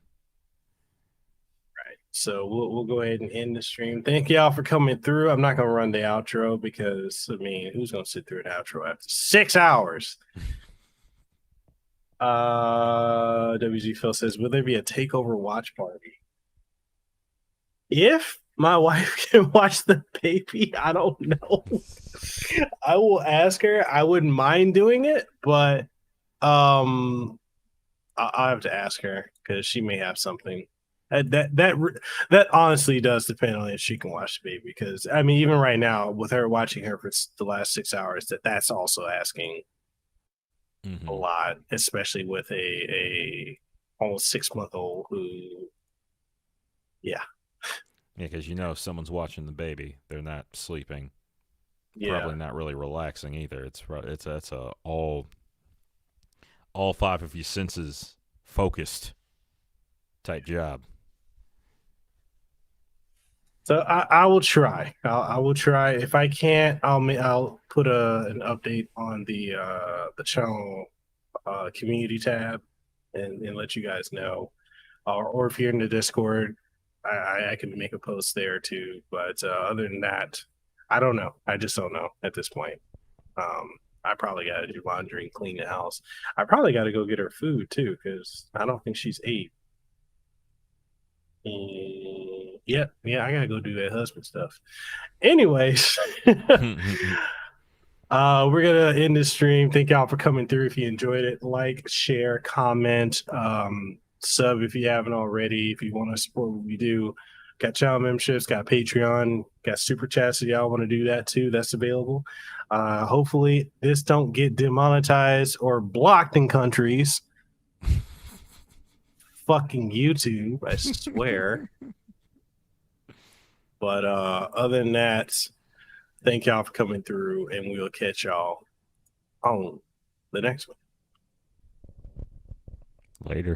Right. So we'll go ahead and end the stream. Thank y'all for coming through. I'm not gonna run the outro because who's gonna sit through an outro after 6 hours? WG Phil says, will there be a takeover watch party? If my wife can watch the baby, I don't know. I will ask her. I wouldn't mind doing it, but I'll have to ask her because she may have something. That honestly does depend on if she can watch the baby. Because even right now, with her watching her for the last 6 hours, that's also asking a lot, especially with a almost 6-month-old who, Yeah. Yeah, because you know if someone's watching the baby, they're not sleeping. Yeah. Probably not really relaxing either. That's a all five of your senses focused type job. So I will try. I will try. If I can't, I'll put an update on the channel community tab and let you guys know. Or if you're in the Discord, I can make a post there too. But other than that, I don't know. I just don't know at this point. I probably got to do laundry and clean the house. I probably got to go get her food too because I don't think she's ate. Yeah, I gotta go do that husband stuff. Anyways, we're gonna end this stream. Thank y'all for coming through. If you enjoyed it, like, share, comment, sub if you haven't already. If you want to support what we do, got channel memberships, got Patreon, got super chats. If y'all want to do that too, that's available. Hopefully, this don't get demonetized or blocked in countries. Fucking YouTube, I swear. But other than that, thank y'all for coming through, and we'll catch y'all on the next one. Later.